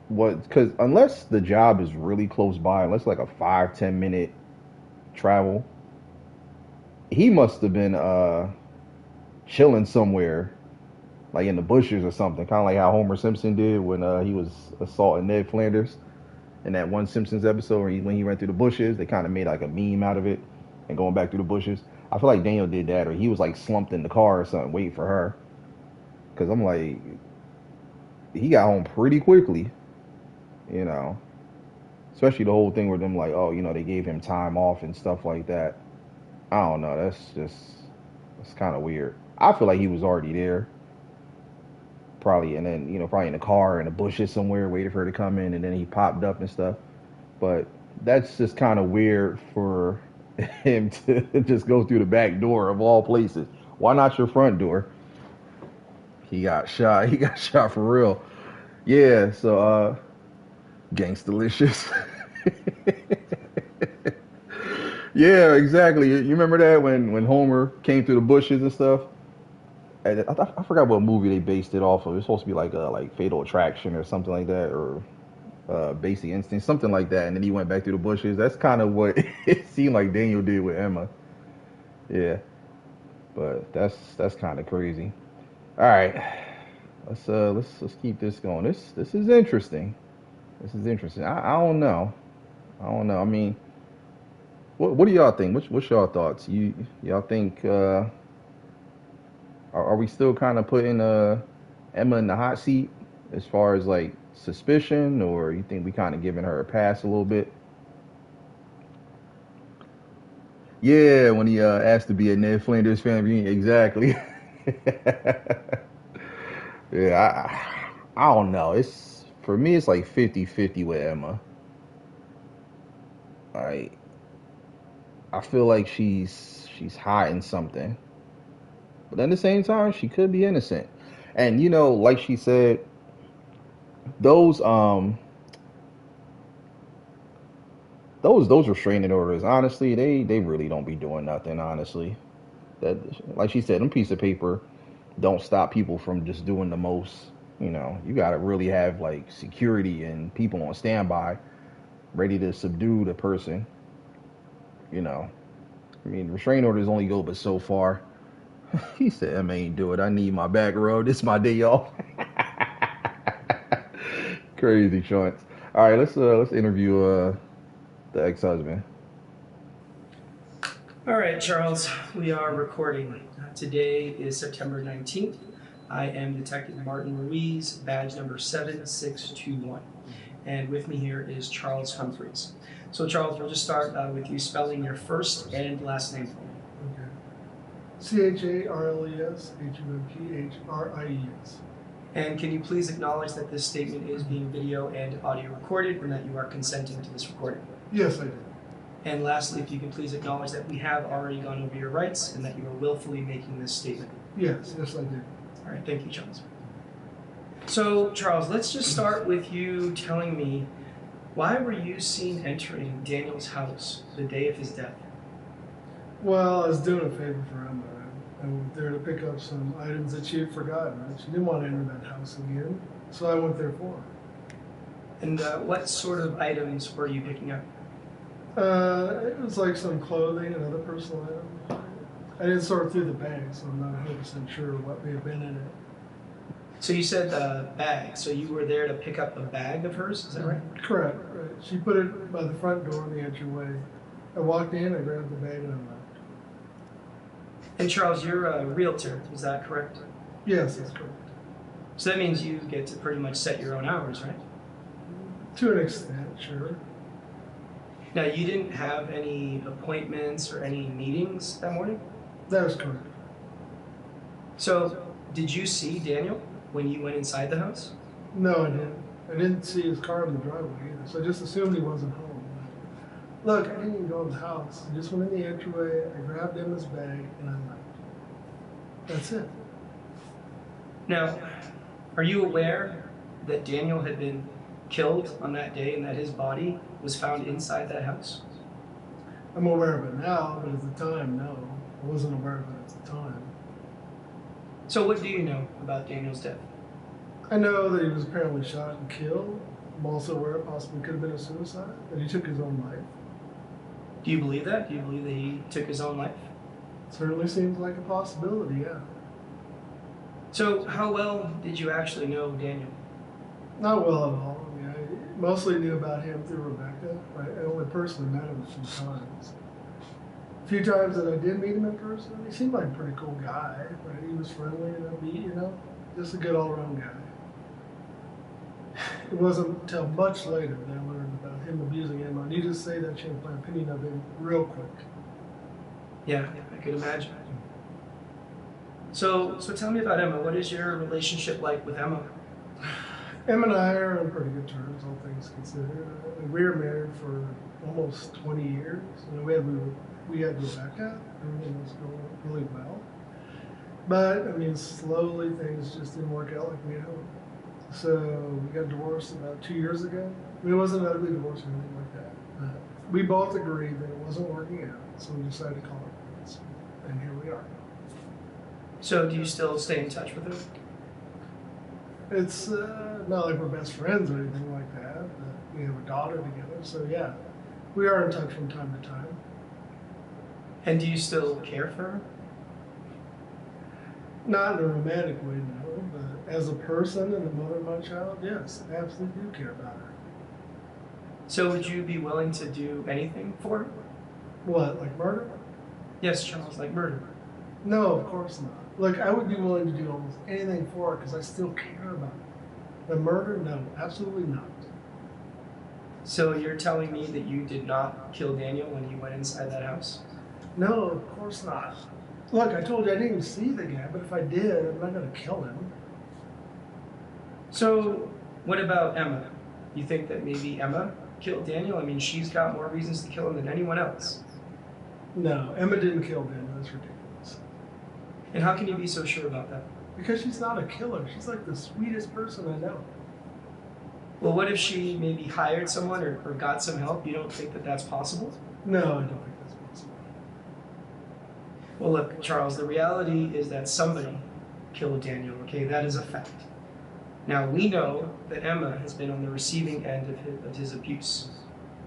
Because unless the job is really close by, unless like a 5-10 minute travel, he must have been chilling somewhere, like in the bushes or something, kind of like how Homer Simpson did when he was assaulting Ned Flanders in that one Simpsons episode when he ran through the bushes. They kind of made like a meme out of it and going back through the bushes. I feel like Daniel did that, or he was like slumped in the car or something, waiting for her. Because I'm like, he got home pretty quickly, you know. Especially the whole thing with them, like, oh, they gave him time off and stuff like that. I don't know. That's kind of weird. I feel like he was already there, probably, and then probably in the car in the bushes somewhere, waiting for her to come in, and then he popped up and stuff. But that's just kind of weird for him to just go through the back door of all places. Why not your front door? He got shot. He got shot for real. Yeah. So, gangstalicious. Yeah, exactly. You remember that when Homer came through the bushes and stuff? And I forgot what movie they based it off of. It was supposed to be like Fatal Attraction or something like that, or Basic Instinct, something like that. And then he went back through the bushes. That's kind of what it seemed like Daniel did with Emma. Yeah, but that's kind of crazy. All right, let's keep this going. This is interesting. This is interesting. I don't know. I don't know. I mean, what do y'all think? What's y'all thoughts? Y'all think are we still kind of putting Emma in the hot seat as far as like suspicion, or you think we kind of giving her a pass a little bit? Yeah, when he asked to be a Ned Flanders fan reunion, exactly. Yeah, I don't know. It's for me, it's like 50-50 with Emma. Like I feel like she's hiding something, but at the same time, she could be innocent. And like she said, those those restraining orders, honestly, they really don't be doing nothing, honestly. That, like she said, them piece of paper don't stop people from just doing the most. You know, you got to really have like security and people on standby, ready to subdue the person. You know, I mean, restraining orders only go but so far. He said, "Emma ain't do it. I need my back rub. This is my day off." Crazy chance. All right, let's interview the ex-husband. All right, Charles, we are recording. Today is September 19th. I am Detective Martin Ruiz, badge number 7621. And with me here is Charles Humphreys. So, Charles, we'll just start with you spelling your first and last name for me. Okay. CHARLES HUMPHRIES. And can you please acknowledge that this statement is being video and audio recorded and that you are consenting to this recording? Yes, I do. And lastly, if you can please acknowledge that we have already gone over your rights and that you are willfully making this statement. Yes, I do. All right, thank you, Charles. So, Charles, let's just start with you telling me, why were you seen entering Daniel's house the day of his death? Well, I was doing a favor for Emma. I went there to pick up some items that she had forgotten. She didn't want to enter that house again, so I went there for her. And what sort of items were you picking up? It was like some clothing and other personal items. I didn't sort through the bag, so I'm not 100% sure what may have been in it. So you said bag, so you were there to pick up a bag of hers, is that right? Correct, right. She put it by the front door in the entryway. I walked in, I grabbed the bag, and I left. And Charles, you're a realtor, is that correct? Yes, that's correct. So that means you get to pretty much set your own hours, right? To an extent, sure. Now, you didn't have any appointments or any meetings that morning? That is correct. So, did you see Daniel when you went inside the house? No, I didn't. I didn't see his car in the driveway either, so I just assumed he wasn't home. Look, I didn't even go in the house. I just went in the entryway, I grabbed Emma's bag, and I left. That's it. Now, are you aware that Daniel had been killed on that day and that his body was found inside that house? I'm aware of it now, but at the time, no. I wasn't aware of it at the time. So what do you know about Daniel's death? I know that he was apparently shot and killed. I'm also aware it possibly could have been a suicide, that he took his own life. Do you believe that? Do you believe that he took his own life? Certainly seems like a possibility, yeah. So how well did you actually know Daniel? Not well at all. I mean, I mostly knew about him through Rebecca. I only personally met him a few times. A few times that I did meet him in person, he seemed like a pretty cool guy. Right? He was friendly and upbeat, you know, just a good all-around guy. It wasn't until much later that I learned about him abusing Emma. I need to say that changed my opinion of him real quick. Yeah, I could imagine. So tell me about Emma. What is your relationship like with Emma? Emma and I are on pretty good terms, all things considered. We were married for almost 20 years. You know, we had Rebecca. Everything was going really well. But, I mean, slowly things just didn't work out like we had hoped. So we got divorced about 2 years ago. I mean, it wasn't an ugly divorce or anything like that. But we both agreed that it wasn't working out, so we decided to call it quits. And here we are. So do you still stay in touch with her? It's not like we're best friends or anything like that, but we have a daughter together, so yeah, we are in touch from time to time. And do you still care for her? Not in a romantic way, no, but as a person and the mother of my child, yes, I absolutely do care about her. So would you be willing to do anything for her? What, like murder? Yes, Charles, like murder. No, of course not. Look, I would be willing to do almost anything for her because I still care about her. But murder, no, absolutely not. So you're telling me that you did not kill Daniel when you went inside that house? No, of course not. Look, I told you I didn't even see the guy, but if I did, I'm not going to kill him. So what about Emma? You think that maybe Emma killed Daniel? I mean, she's got more reasons to kill him than anyone else. No, Emma didn't kill Daniel. That's ridiculous. And how can you be so sure about that? Because she's not a killer. She's like the sweetest person I know. Well, what if she maybe hired someone or got some help? You don't think that that's possible? No, I don't think that's possible. Well, look, Charles, the reality is that somebody killed Daniel, okay? That is a fact. Now, we know that Emma has been on the receiving end of his abuse,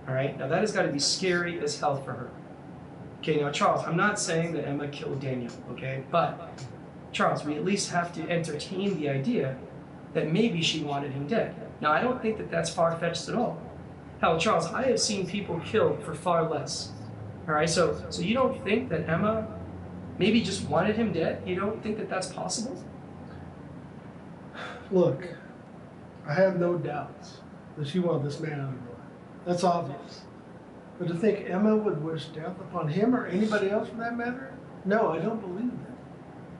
all right? Now, that has got to be scary as hell for her. Okay, now, Charles, I'm not saying that Emma killed Daniel, okay? But, Charles, we at least have to entertain the idea that maybe she wanted him dead. Now, I don't think that that's far-fetched at all. Hell, Charles, I have seen people killed for far less, all right? So you don't think that Emma maybe just wanted him dead? You don't think that that's possible? Look, I have no doubts that she wanted this man out of her life. That's obvious. But to think Emma would wish death upon him or anybody else for that matter? No, I don't believe that.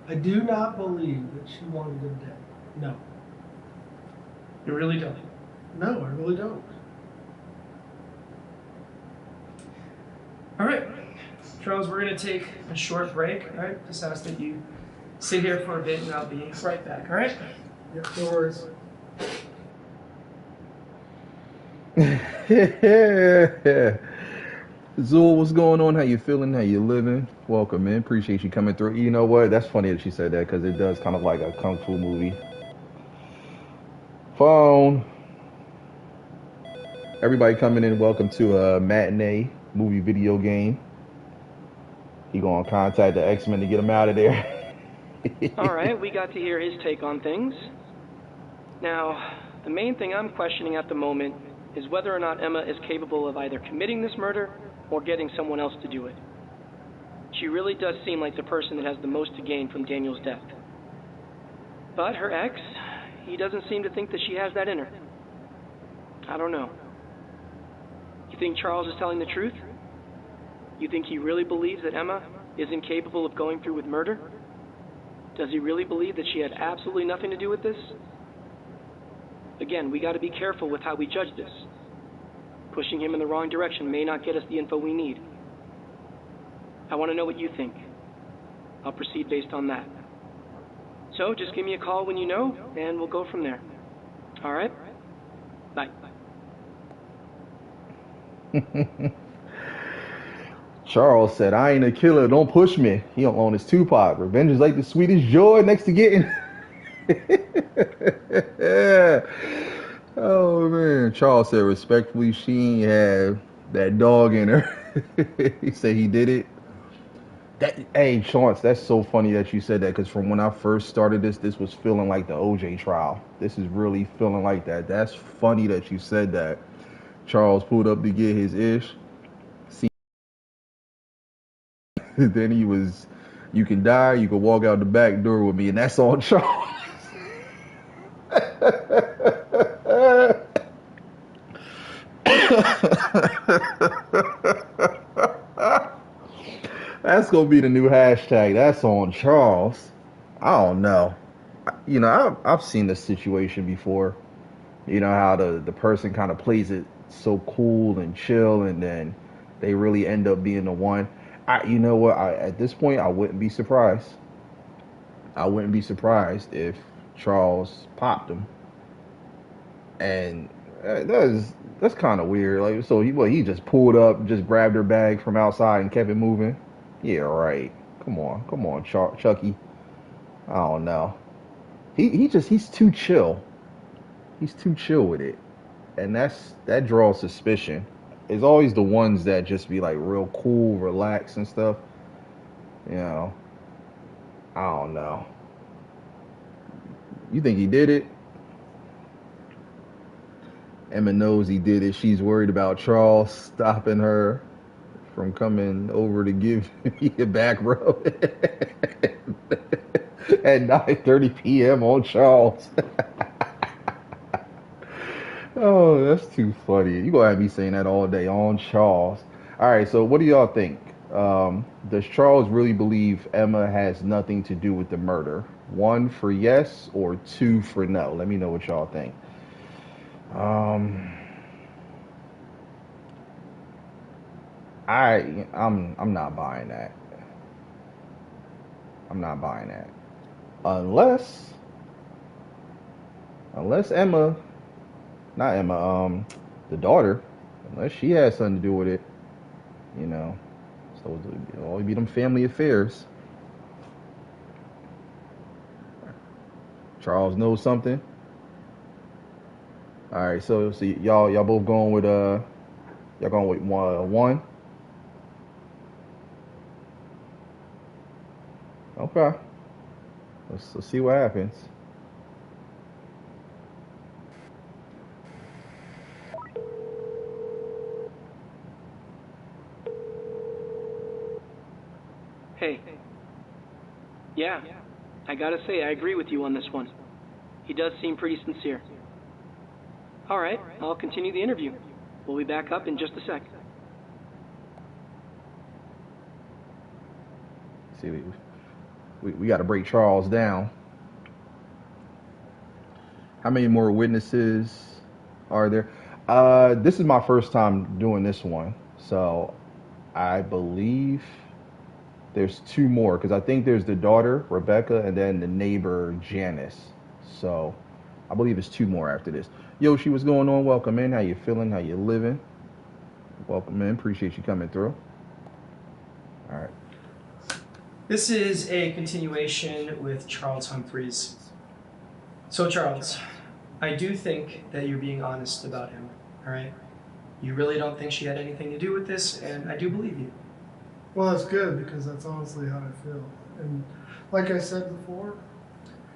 I do not believe that she wanted him dead. No. You really don't? No, I really don't. All right, Charles, we're going to take a short break, all right? Just ask that you sit here for a bit and I'll be right back, all right? Yep, no worries. Zul, what's going on? How you feeling? How you living? Welcome, man. Appreciate you coming through. You know what? That's funny that she said that because it does kind of like a kung fu movie. Phone. Everybody coming in, welcome to a matinee movie video game. He gonna contact the X-Men to get him out of there. All right, we got to hear his take on things. Now, the main thing I'm questioning at the moment is whether or not Emma is capable of either committing this murder or getting someone else to do it. She really does seem like the person that has the most to gain from Daniel's death. But her ex, he doesn't seem to think that she has that in her. I don't know. You think Charles is telling the truth? You think he really believes that Emma is incapable of going through with murder? Does he really believe that she had absolutely nothing to do with this? Again, we got to be careful with how we judge this. Pushing him in the wrong direction may not get us the info we need. I want to know what you think. I'll proceed based on that. So just give me a call when you know, and we'll go from there. All right? Bye. Charles said, I ain't a killer, don't push me. He don't own his Tupac. Revenge is like the sweetest joy next to getting. Oh man. Charles said respectfully, she ain't had that dog in her. He said he did it. Hey, Chance, that's so funny that you said that because from when I first started this was feeling like the OJ trial. This is really feeling like that. That's funny that you said that. Charles pulled up to get his ish. Then he was, you can die, you can walk out the back door with me, and that's on Charles. That's gonna be the new hashtag. That's on Charles. I don't know. You know, I've seen this situation before. You know how the person kind of plays it so cool and chill, and then they really end up being the one. You know what? At this point, I wouldn't be surprised. I wouldn't be surprised if Charles popped him, and that's kind of weird. Like, so he just pulled up, just grabbed her bag from outside and kept it moving. Yeah, right. Come on, Chucky. I don't know. He's too chill. He's too chill with it, and that draws suspicion. It's always the ones that just be like real cool, relaxed and stuff. You know, I don't know. You think he did it? Emma knows he did it. She's worried about Charles stopping her from coming over to give me a back rub at 9:30 p.m. on Charles. Oh, that's too funny. You gonna have me saying that all day on Charles. All right, so what do y'all think? Does Charles really believe Emma has nothing to do with the murder? 1 for yes or 2 for no? Let me know what y'all think. I'm not buying that. I'm not buying that. Unless Emma, not Emma, the daughter, unless she has something to do with it, you know. So it'll always be them family affairs. Charles knows something. All right, so y'all both going with y'all going with one. Okay, let's see what happens. Hey. Yeah, I gotta say, I agree with you on this one. He does seem pretty sincere. Alright, I'll continue the interview. We'll be back up in just a sec. See, we got to break Charles down. How many more witnesses are there? This is my first time doing this one, so I believe there's two more because I think there's the daughter Rebecca and then the neighbor Janice. So I believe it's two more after this. Yoshi, what's going on? Welcome in. How you feeling? How you living? Welcome in. Appreciate you coming through. All right. This is a continuation with Charles Humphreys. So Charles, I do think that you're being honest about him, all right? You really don't think she had anything to do with this, and I do believe you. Well, that's good because that's honestly how I feel. And like I said before,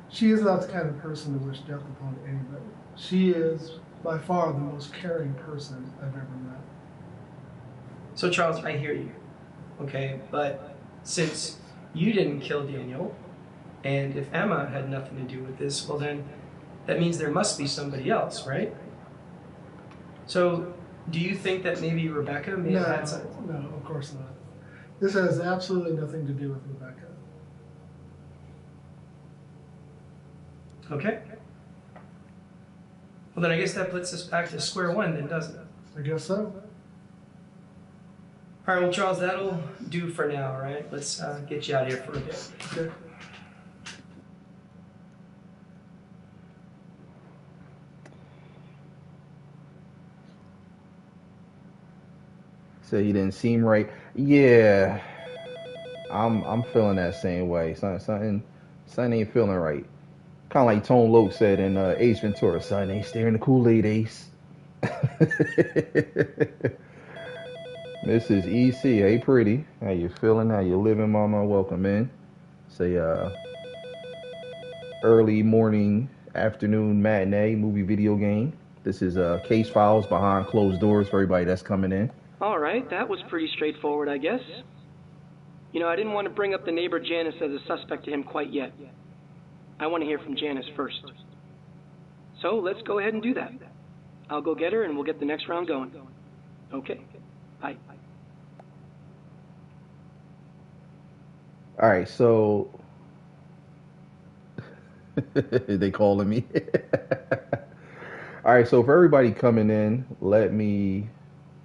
she is not the kind of person to wish death upon anybody. She is by far the most caring person I've ever met. So Charles, I hear you, okay? But since you didn't kill Daniel, and if Emma had nothing to do with this, well then, that means there must be somebody else, right? So, do you think that maybe Rebecca may have had some... No, of course not. This has absolutely nothing to do with Rebecca. Okay. Well then I guess that puts us back to square one then, doesn't it? I guess so. Alright, well Charles, that'll do for now, alright? Let's get you out of here for a bit. Okay. So he didn't seem right. Yeah, I'm feeling that same way. Something ain't feeling right. Kind of like Tone Loc said in Ace Ventura. Son ain't staring the Kool-Aid, Ace. Mrs. EC, hey pretty. How you feeling? How you living, mama? Welcome in. Say early morning, afternoon matinee movie video game. This is case files behind closed doors for everybody that's coming in. Alright, that was pretty straightforward, I guess. You know, I didn't want to bring up the neighbor Janice as a suspect to him quite yet. I want to hear from Janice first. So let's go ahead and do that. I'll go get her and we'll get the next round going. Okay, bye. All right, so they calling me. All right, so for everybody coming in, let me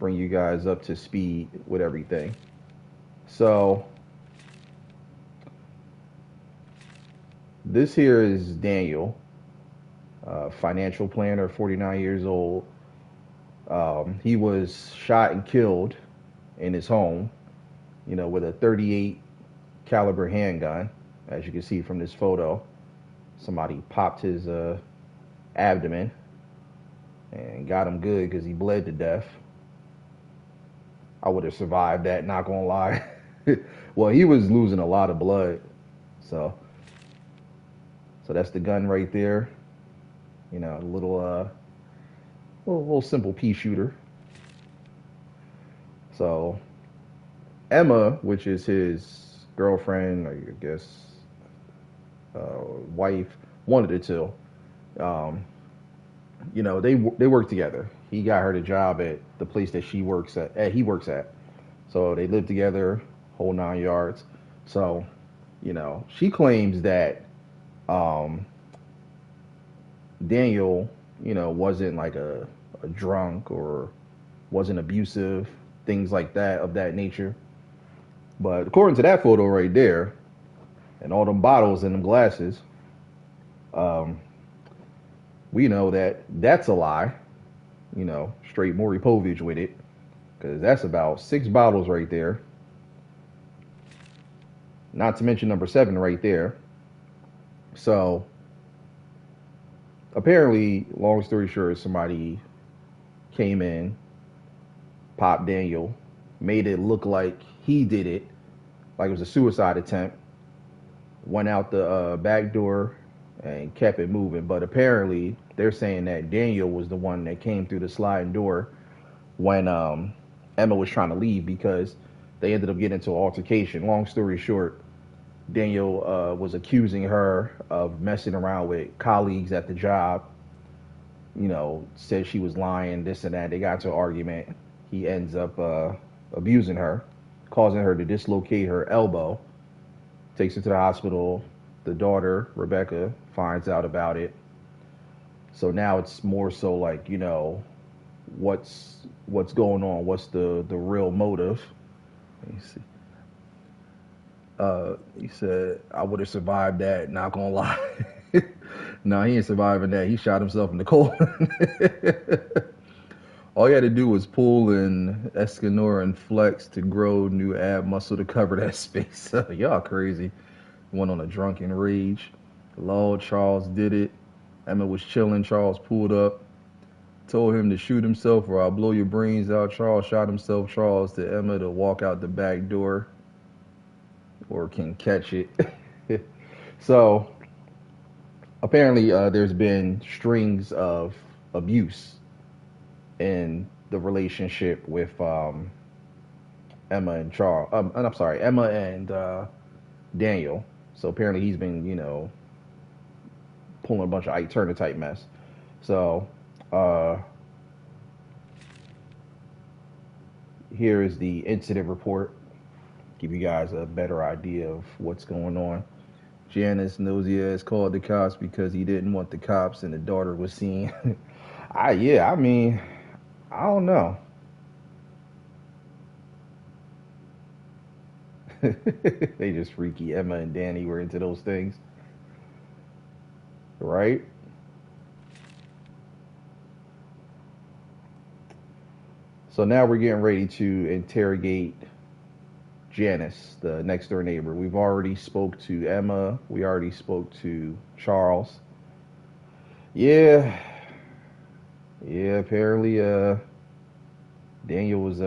bring you guys up to speed with everything. So this here is Daniel, financial planner, 49 years old. He was shot and killed in his home, you know, with a 38 caliber handgun, as you can see from this photo. Somebody popped his abdomen and got him good because he bled to death. I would have survived that, not gonna lie. Well, he was losing a lot of blood, so that's the gun right there. You know, a little simple pea shooter. So Emma, which is his girlfriend, I guess, wife, one of the two. You know, they work together. He got her the job at the place that he works at. So they live together, whole 9 yards. So, you know, she claims that Daniel, you know, wasn't like a drunk or wasn't abusive, things like that of that nature. But according to that photo right there, and all them bottles and them glasses, we know that that's a lie. You know, straight Maury Povich with it, because that's about 6 bottles right there. Not to mention number 7 right there. So, apparently, long story short, somebody came in, popped Daniel, made it look like he did it, like it was a suicide attempt, went out the back door and kept it moving. But apparently, they're saying that Daniel was the one that came through the sliding door when Emma was trying to leave because they ended up getting into an altercation. Long story short, Daniel was accusing her of messing around with colleagues at the job. You know, said she was lying, this and that. They got into an argument. He ends up abusing her, causing her to dislocate her elbow. Takes her to the hospital. The daughter, Rebecca, finds out about it. So now it's more so like, you know, what's going on? What's the real motive? Let me see. He said, I would have survived that, not gonna lie. No, he ain't surviving that. He shot himself in the colon. All he had to do was pull in Escanor and flex to grow new ab muscle to cover that space. Y'all crazy. Went on a drunken rage. Lord, Charles did it. Emma was chilling. Charles pulled up, told him to shoot himself or I'll blow your brains out. Charles shot himself. Charles to Emma to walk out the back door or can catch it. So apparently there's been strings of abuse in the relationship with Emma and Charles. I'm sorry, Emma and Daniel. So apparently he's been, you know, pulling a bunch of Ike Turner type mess. So here is the incident report. Give you guys a better idea of what's going on. Janice nosy ass called the cops because he didn't want the cops and the daughter was seen. I mean, I don't know. They just freaky. Emma and Danny were into those things. Right? So now we're getting ready to interrogate Janice, the next door neighbor. We've already spoke to Emma. We already spoke to Charles. Yeah. Yeah, apparently Daniel was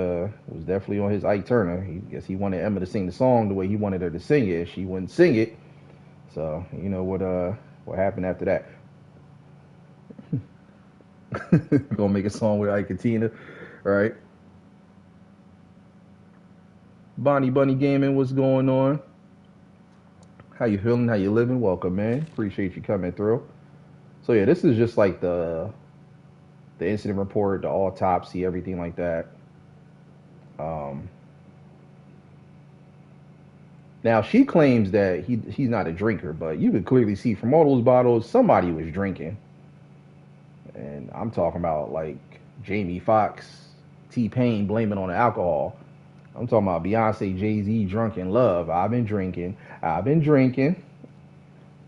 definitely on his Ike Turner. He guess he wanted Emma to sing the song the way he wanted her to sing it. She wouldn't sing it. So, you know what happened after that. Gonna make a song with Ike and Tina, right? Bonnie Bunny Gaming, what's going on? How you feeling? How you living? Welcome, man. Appreciate you coming through. So yeah, this is just like the incident report, the autopsy, everything like that. Now she claims that he's not a drinker, but you could clearly see from all those bottles somebody was drinking, and I'm talking about like Jamie Foxx, T-Pain blaming on the alcohol. I'm talking about Beyonce, Jay-Z, drunk in love. I've been drinking.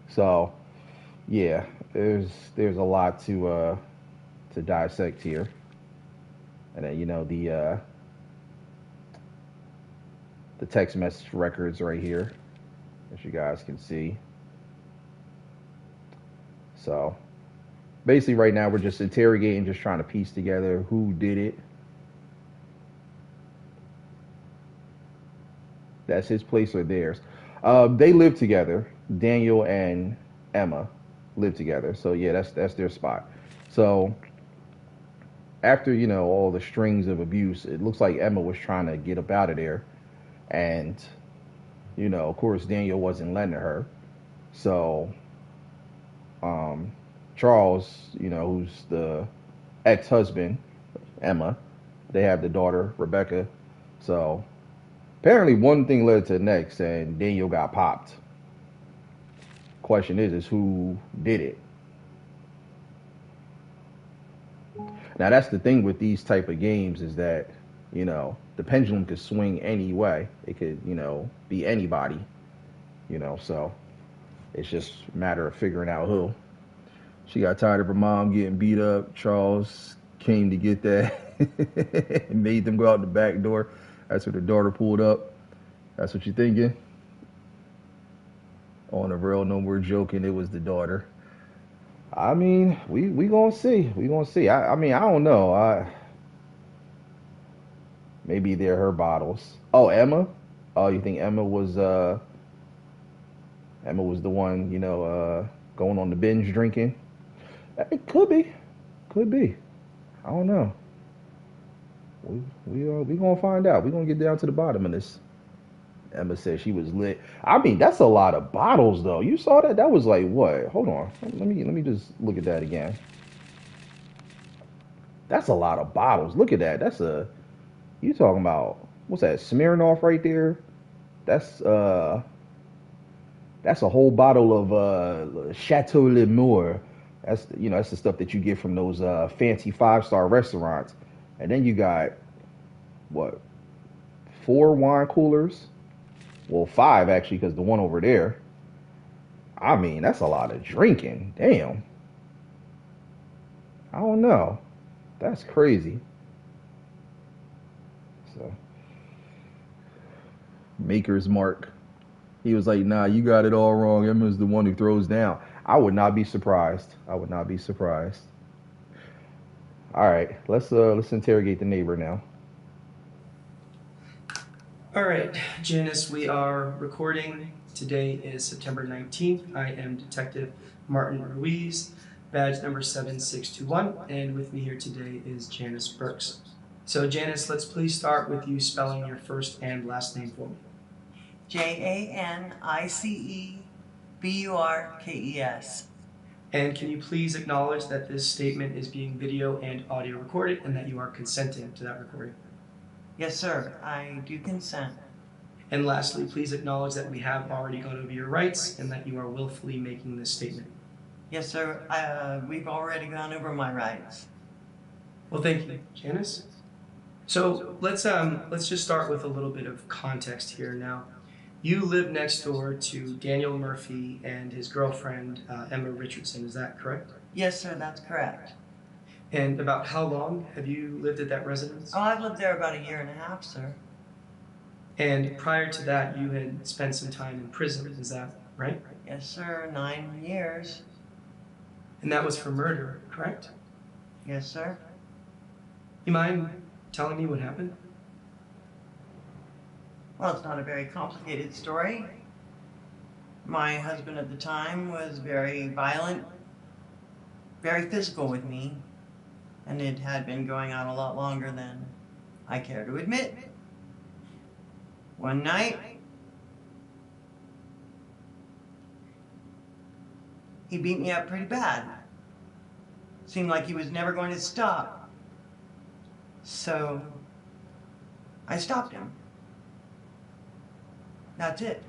So yeah, there's a lot to dissect here, and then you know the text message records right here, as you guys can see. So basically, right now we're just interrogating, just trying to piece together who did it. That's his place or theirs. They live together. Daniel and Emma live together. So yeah, that's their spot. So after you know all the strings of abuse, it looks like Emma was trying to get up out of there, and you know, of course, Daniel wasn't letting her. So Charles, you know, who's the ex-husband, Emma, they have the daughter Rebecca. So apparently, one thing led to the next, and Daniel got popped. Question is who did it? Now that's the thing with these type of games is that you know the pendulum could swing any way. It could you know be anybody. You know, so it's just a matter of figuring out who. She got tired of her mom getting beat up. Charles came to get that and made them go out the back door. That's what the daughter pulled up. That's what you're thinking? On the real, no more joking. It was the daughter. I mean, we gonna see. We gonna see. I mean, I don't know. Maybe they're her bottles. Oh, Emma. Oh, you think Emma was the one, going on the binge drinking? It could be. Could be. I don't know. We gonna find out. We gonna get down to the bottom of this. Emma said she was lit. I mean, that's a lot of bottles, though. You saw that? That was like what? Hold on. Let me just look at that again. That's a lot of bottles. Look at that. You talking about what's that? Smirnoff right there. That's uh that's a whole bottle of Chateau L'Amour. That's the stuff that you get from those fancy 5-star restaurants. And then you got what? 4 wine coolers. Well, 5 actually, because the one over there. I mean, that's a lot of drinking. Damn. I don't know. That's crazy. So, Maker's Mark. He was like, "Nah, you got it all wrong. Emma's the one who throws down." I would not be surprised. I would not be surprised. All right, let's interrogate the neighbor now. All right, Janice, we are recording. Today is September 19th. I am Detective Martin Ruiz, badge number 7621, and with me here today is Janice Burks. So, Janice, let's please start with you spelling your first and last name for me. JANICEBURKES. And can you please acknowledge that this statement is being video and audio recorded and that you are consenting to that recording? Yes, sir, I do consent. And lastly, please acknowledge that we have already gone over your rights and that you are willfully making this statement. Yes, sir, we've already gone over my rights. Well, thank you, Janice. So let's just start with a little bit of context here now. You live next door to Daniel Murphy and his girlfriend, Emma Richardson, is that correct? Yes, sir, that's correct. And about how long have you lived at that residence? Oh, I've lived there about 1.5 years, sir. And prior to that, you had spent some time in prison, is that right? Yes, sir, 9 years. And that was for murder, correct? Yes, sir. You mind telling me what happened? Well, it's not a very complicated story. My husband at the time was very violent, very physical with me, and it had been going on a lot longer than I care to admit. One night, he beat me up pretty bad. Seemed like he was never going to stop. So, I stopped him. That's it.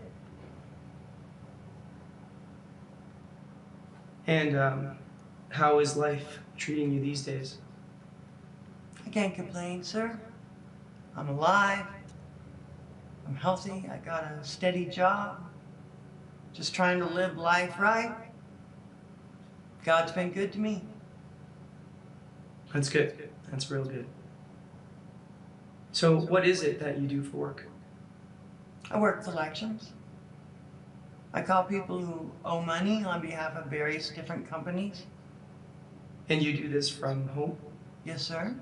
And how is life treating you these days? I can't complain, sir. I'm alive. I'm healthy. I got a steady job. Just trying to live life right. God's been good to me. That's good. That's real good. So what is it that you do for work? I work collections. I call people who owe money on behalf of various different companies. And you do this from home? Yes, sir.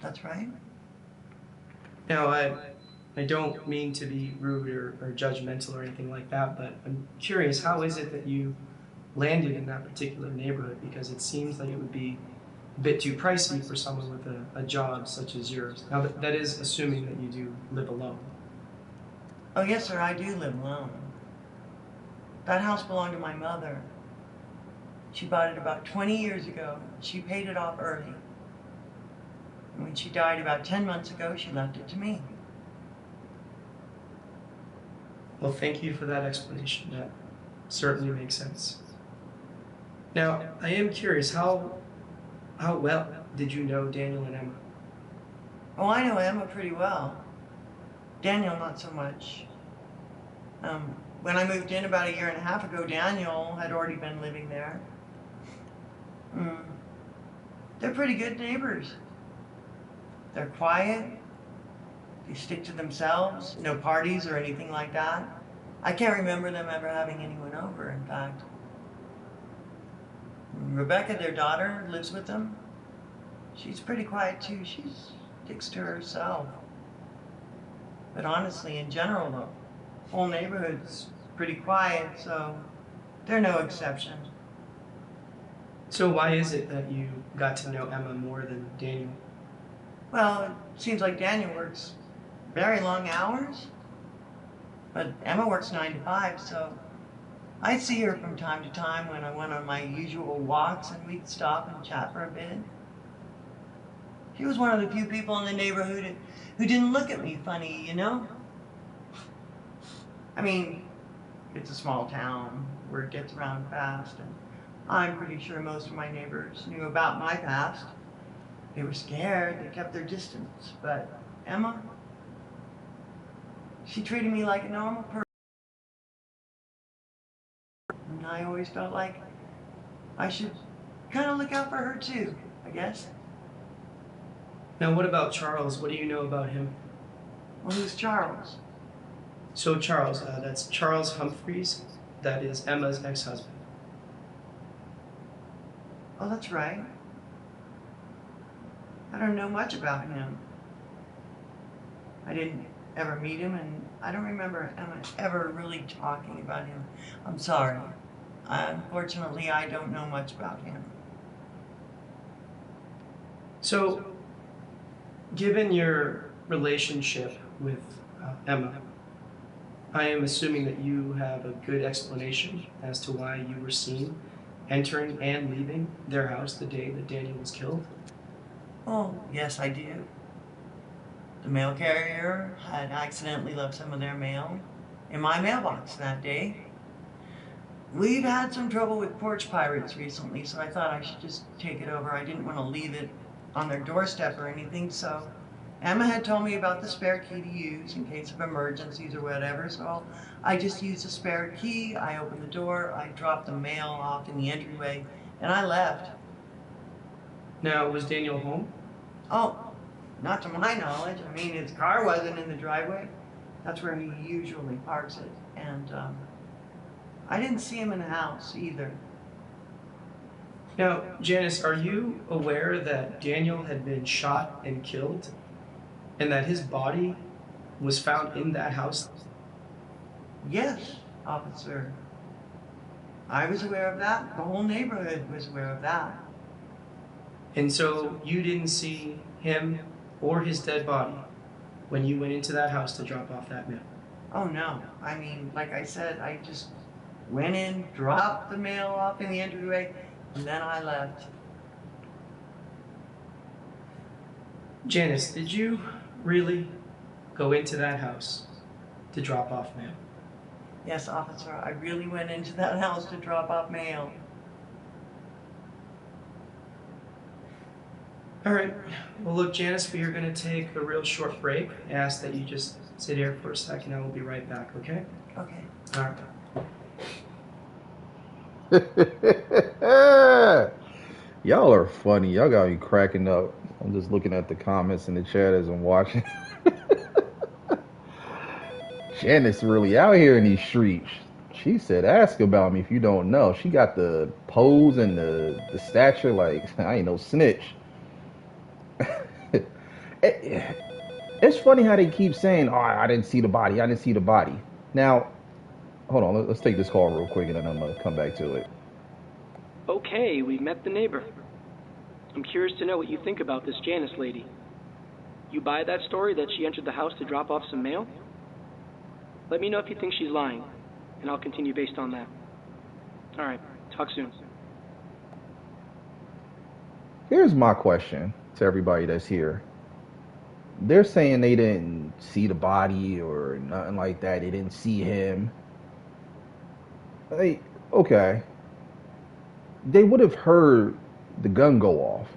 That's right. Now, I don't mean to be rude or judgmental or anything like that, but I'm curious, how is it that you landed in that particular neighborhood? Because it seems like it would be a bit too pricey for someone with a job such as yours. Now, that is assuming that you do live alone. Oh, yes, sir, I do live alone. That house belonged to my mother. She bought it about 20 years ago. She paid it off early. And when she died about 10 months ago, she left it to me. Well, thank you for that explanation. That certainly makes sense. Now, I am curious, how well did you know Daniel and Emma? Oh, I know Emma pretty well. Daniel, not so much. When I moved in about 1.5 years ago, Daniel had already been living there. They're pretty good neighbors. They're quiet. They stick to themselves. No parties or anything like that. I can't remember them ever having anyone over, in fact. Rebecca, their daughter, lives with them. She's pretty quiet too. She sticks to herself. But honestly, in general, the whole neighborhood's pretty quiet, so they're no exception. So why is it that you got to know Emma more than Daniel? Well, it seems like Daniel works very long hours, but Emma works 9 to 5, so I see her from time to time when I went on my usual walks, and we'd stop and chat for a bit. She was one of the few people in the neighborhood who didn't look at me funny, you know? I mean, it's a small town where it gets around fast, and I'm pretty sure most of my neighbors knew about my past. They were scared, they kept their distance, but Emma, she treated me like a normal person. And I always felt like I should kind of look out for her too, I guess. Now, what about Charles? What do you know about him? Well, who's Charles? So Charles, that's Charles Humphreys. That is Emma's ex-husband. Oh, that's right. I don't know much about him. I didn't ever meet him, and I don't remember Emma ever really talking about him. I'm sorry. Unfortunately, I don't know much about him. So, given your relationship with Emma, I am assuming that you have a good explanation as to why you were seen entering and leaving their house the day that Daniel was killed. Oh, yes, I do. The mail carrier had accidentally left some of their mail in my mailbox that day. We've had some trouble with porch pirates recently, so I thought I should just take it over. I didn't want to leave it on their doorstep or anything, so Emma had told me about the spare key to use in case of emergencies or whatever, so I just used the spare key. I opened the door, I dropped the mail off in the entryway, and I left. Now, was Daniel home? Oh, not to my knowledge. I mean, his car wasn't in the driveway. That's where he usually parks it, and I didn't see him in the house either. Now, Janice, are you aware that Daniel had been shot and killed, and that his body was found in that house? Yes, officer. I was aware of that. The whole neighborhood was aware of that. And so you didn't see him or his dead body when you went into that house to drop off that mail? Oh, no. I mean, like I said, I just went in, dropped the mail off in the entryway, and then I left. Janice, did you really go into that house to drop off mail? Yes, officer, I really went into that house to drop off mail. All right. Well, look, Janice, we are going to take a real short break. I ask that you just sit here for a second. I will be right back, okay? Okay. All right. Y'all are funny. Y'all got me cracking up. I'm just looking at the comments in the chat as I'm watching. Janice really out here in these streets. She said, ask about me if you don't know. She got the pose and the stature like, I ain't no snitch. It's funny how they keep saying, oh, I didn't see the body. I didn't see the body. Now, hold on. Let's take this call real quick and then I'm going to come back to it. Okay, we've met the neighbor. I'm curious to know what you think about this Janice lady. You buy that story that she entered the house to drop off some mail? Let me know if you think she's lying, and I'll continue based on that. All right, talk soon. Here's my question to everybody that's here. They're saying they didn't see the body or nothing like that. They didn't see him. Hey, okay. They would have heard the gun go off.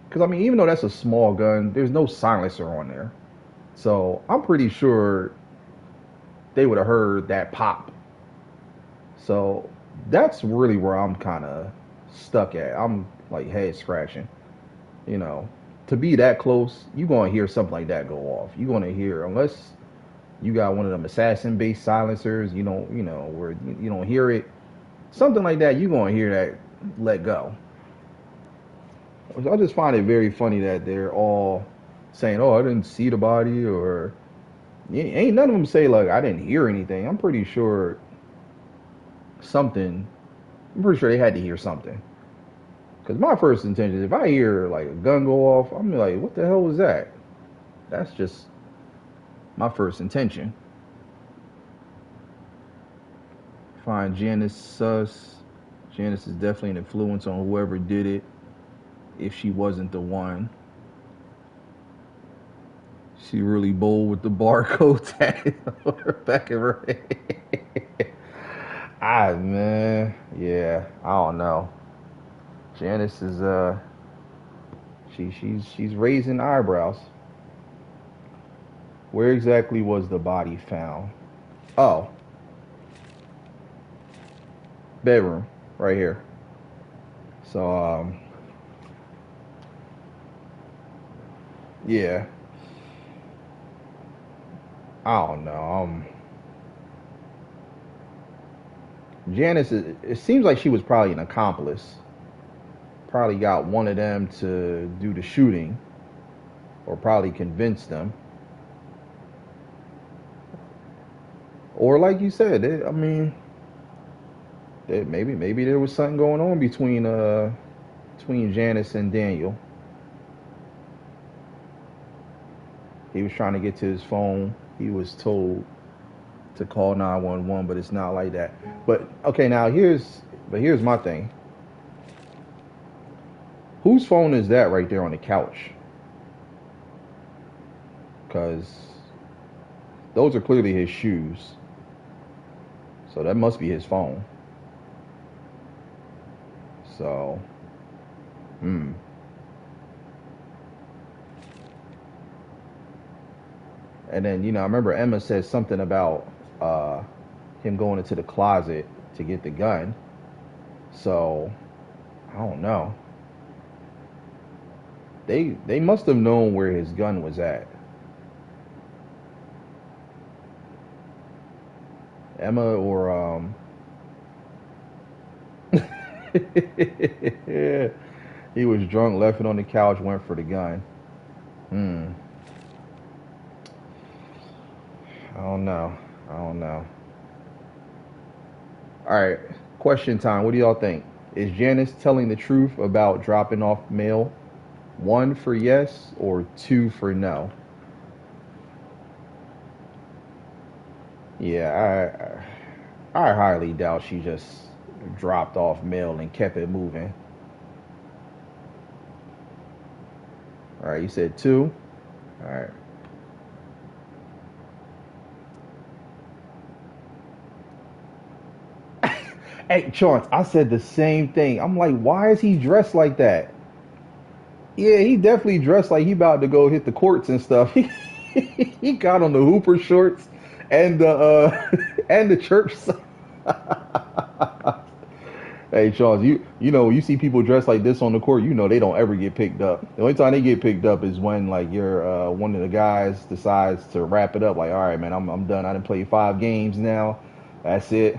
Because, I mean, even though that's a small gun, there's no silencer on there. So I'm pretty sure they would have heard that pop. So that's really where I'm kind of stuck at. I'm like head scratching. You know, to be that close, you're going to hear something like that go off. You're going to hear, unless you got one of them assassin-based silencers, where you don't hear it. Something like that, you're going to hear that let go. I just find it very funny that they're all saying, "Oh, I didn't see the body," or ain't none of them say like, "I didn't hear anything." I'm pretty sure something. I'm pretty sure they had to hear something. Because my first intention is if I hear like a gun go off, I'm like, "What the hell was that?" That's just my first intention. Find Janice sus. Janice is definitely an influence on whoever did it, if she wasn't the one. She really bold with the barcode tatted on her back of her head. Man, yeah, I don't know. Janice is she's raising eyebrows. Where exactly was the body found? Oh, bedroom, right here. So yeah, I don't know. Janice, it seems like she was probably an accomplice. Probably got one of them to do the shooting, or probably convinced them. Or like you said, I mean, maybe there was something going on between Janice and Daniel. He was trying to get to his phone. He was told to call 911, but it's not like that. But okay, now here's my thing. Whose phone is that right there on the couch? Because those are clearly his shoes. So that must be his phone. So, And then, I remember Emma said something about him going into the closet to get the gun. So, I don't know. They must have known where his gun was at. Emma or yeah. He was drunk, left it on the couch, went for the gun. I don't know. All right, question time. What do y'all think? Is Janice telling the truth about dropping off mail? 1 for yes or 2 for no? Yeah, I highly doubt she just dropped off mail and kept it moving. All right, you said 2. All right. Hey, Chance, I said the same thing. I'm like, why is he dressed like that? Yeah, he definitely dressed like he about to go hit the courts and stuff. He got on the Hooper shorts and the and the church. Hey, Charles, you know you see people dressed like this on the court, they don't ever get picked up. The only time they get picked up is when like you're one of the guys decides to wrap it up. Like, all right, man, I'm done. I didn't play 5 games now. That's it.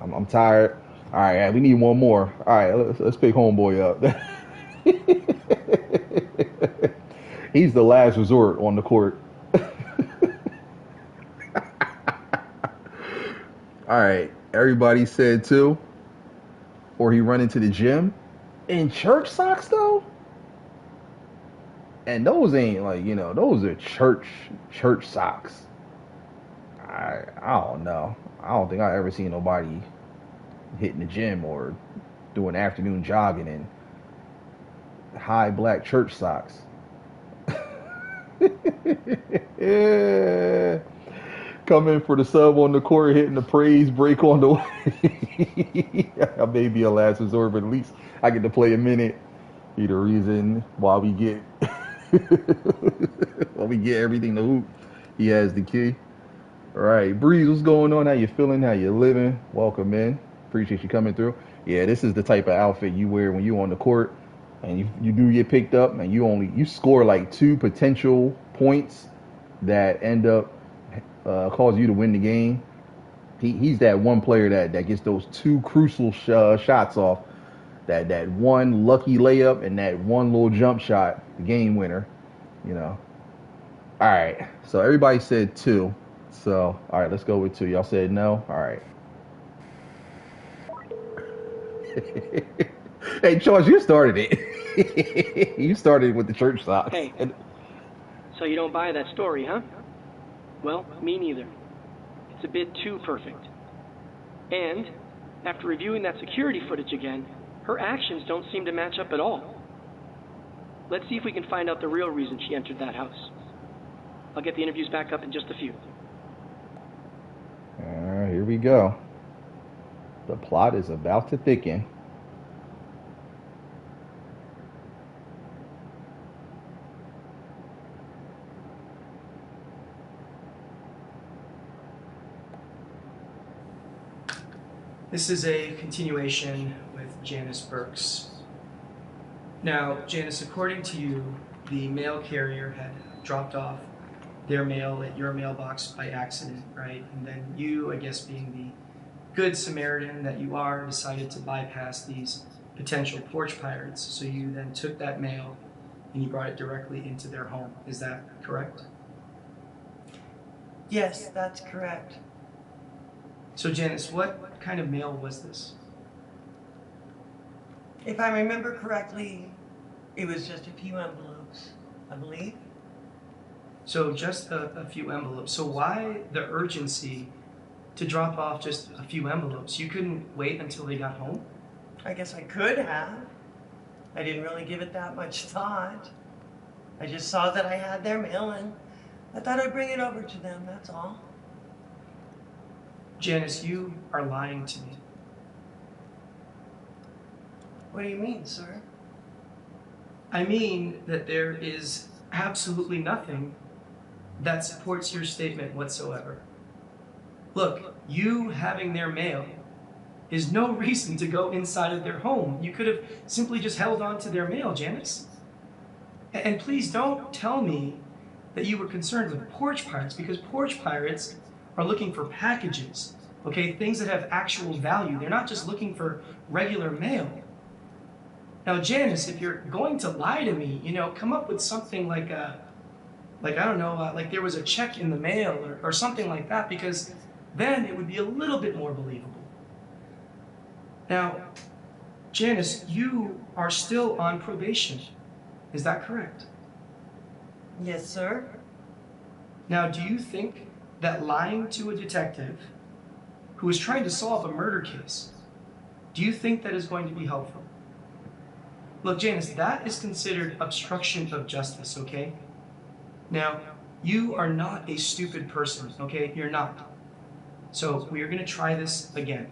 I'm tired. All right, we need one more. All right, let's pick homeboy up. He's the last resort on the court. All right, everybody said 2. Or he run into the gym in church socks though, and those ain't like those are church socks. I don't know. I don't think I ever seen nobody hitting the gym or doing afternoon jogging in high black church socks. Yeah. Come in for the sub on the court, hitting the praise break on the way. I may be a last resort, but at least I get to play a minute. Be the reason why we get while we get everything to hoop. He has the key. All right, Breeze, what's going on? How you feeling? How you living? Welcome in. Appreciate you coming through. Yeah, this is the type of outfit you wear when you on the court and you do get picked up and you score like 2 potential points that end up cause you to win the game. He's that one player that gets those 2 crucial shots off. that one lucky layup and that one little jump shot, the game winner. You know. All right. So everybody said 2. So all right, let's go with 2. Y'all said no. All right. Hey, Charles, you started it. You started with the church socks. Hey, so you don't buy that story, huh? Well, me neither. It's a bit too perfect. And, after reviewing that security footage again, her actions don't seem to match up at all. Let's see if we can find out the real reason she entered that house. I'll get the interviews back up in just a few. All right, here we go. The plot is about to thicken. This is a continuation with Janice Burks. Now, Janice, according to you, the mail carrier had dropped off their mail at your mailbox by accident, right? And then you, I guess being the good Samaritan that you are, decided to bypass these potential porch pirates. So you then took that mail and you brought it directly into their home. Is that correct? Yes, that's correct. So Janice, what kind of mail was this? If I remember correctly, it was just a few envelopes, I believe. So just a few envelopes. So why the urgency to drop off just a few envelopes? You couldn't wait until they got home? I guess I could have. I didn't really give it that much thought. I just saw that I had their mail and I thought I'd bring it over to them, that's all. Janice, you are lying to me. What do you mean, sir? I mean that there is absolutely nothing that supports your statement whatsoever. Look, you having their mail is no reason to go inside of their home. You could have simply just held on to their mail, Janice. And please don't tell me that you were concerned with porch pirates, because porch pirates are looking for packages, okay? Things that have actual value. They're not just looking for regular mail. Now, Janice, if you're going to lie to me, come up with something like I don't know, like there was a check in the mail or something like that, because then it would be a little bit more believable. Now, Janice, you are still on probation. Is that correct? Yes, sir. Now, do you think that lying to a detective who is trying to solve a murder case, do you think that is going to be helpful? Look, Janice, that is considered obstruction of justice, okay? Now, you are not a stupid person, okay? You're not. So we are going to try this again.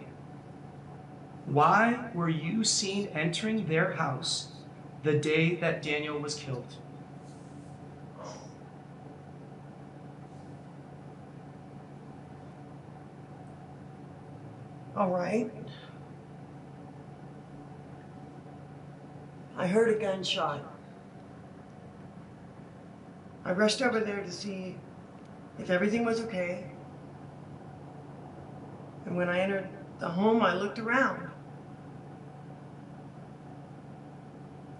Why were you seen entering their house the day that Daniel was killed? All right. I heard a gunshot. I rushed over there to see if everything was okay. And when I entered the home, I looked around.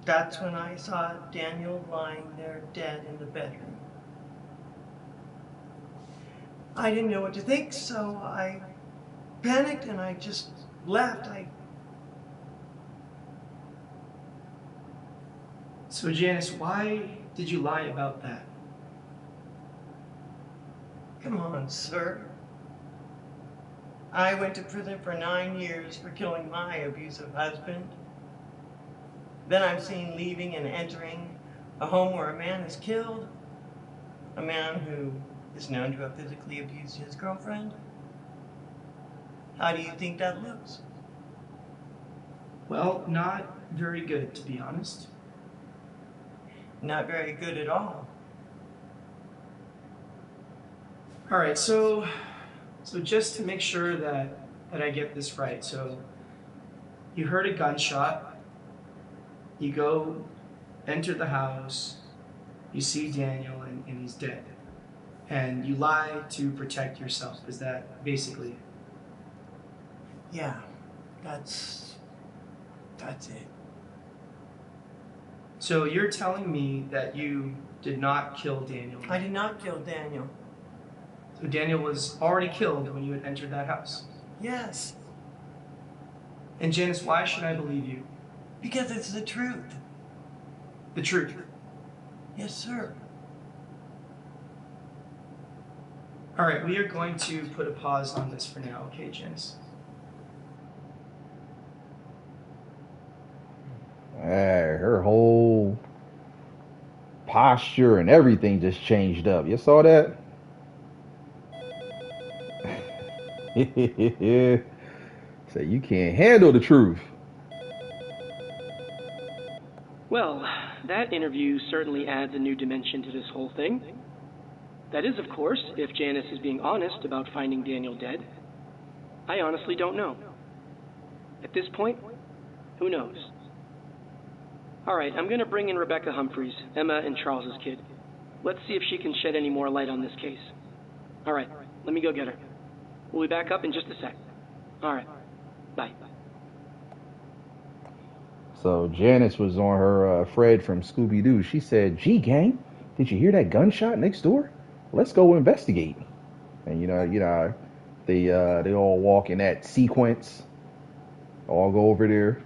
That's when I saw Daniel lying there dead in the bedroom. I didn't know what to think, so I panicked and I just left. So Janice, why did you lie about that? Come on, sir. I went to prison for 9 years for killing my abusive husband. Then I'm seen leaving and entering a home where a man is killed, a man who is known to have physically abused his girlfriend. How do you think that looks? Well, not very good, to be honest. Not very good at all. All right, so just to make sure that I get this right, so you heard a gunshot, you go enter the house, you see Daniel and he's dead, and you lie to protect yourself. Is that basically it? Yeah, that's That's it. So you're telling me that you did not kill Daniel? I did not kill Daniel. So Daniel was already killed when you had entered that house? Yes. And Janice, why should I believe you? Because it's the truth. The truth? Yes, sir. All right, we are going to put a pause on this for now, okay, Janice? Her whole posture and everything just changed up. You saw that? Say you can't handle the truth. Well, that interview certainly adds a new dimension to this whole thing. That is, of course, if Janice is being honest about finding Daniel dead. I honestly don't know. At this point, who knows? All right, I'm going to bring in Rebecca Humphreys, Emma and Charles's kid. Let's see if she can shed any more light on this case. All right, let me go get her. We'll be back up in just a sec. All right, bye. So Janice was on her Fred from Scooby-Doo. She said, "Gee, gang, did you hear that gunshot next door? Let's go investigate." And they all walk in that sequence. All go over there,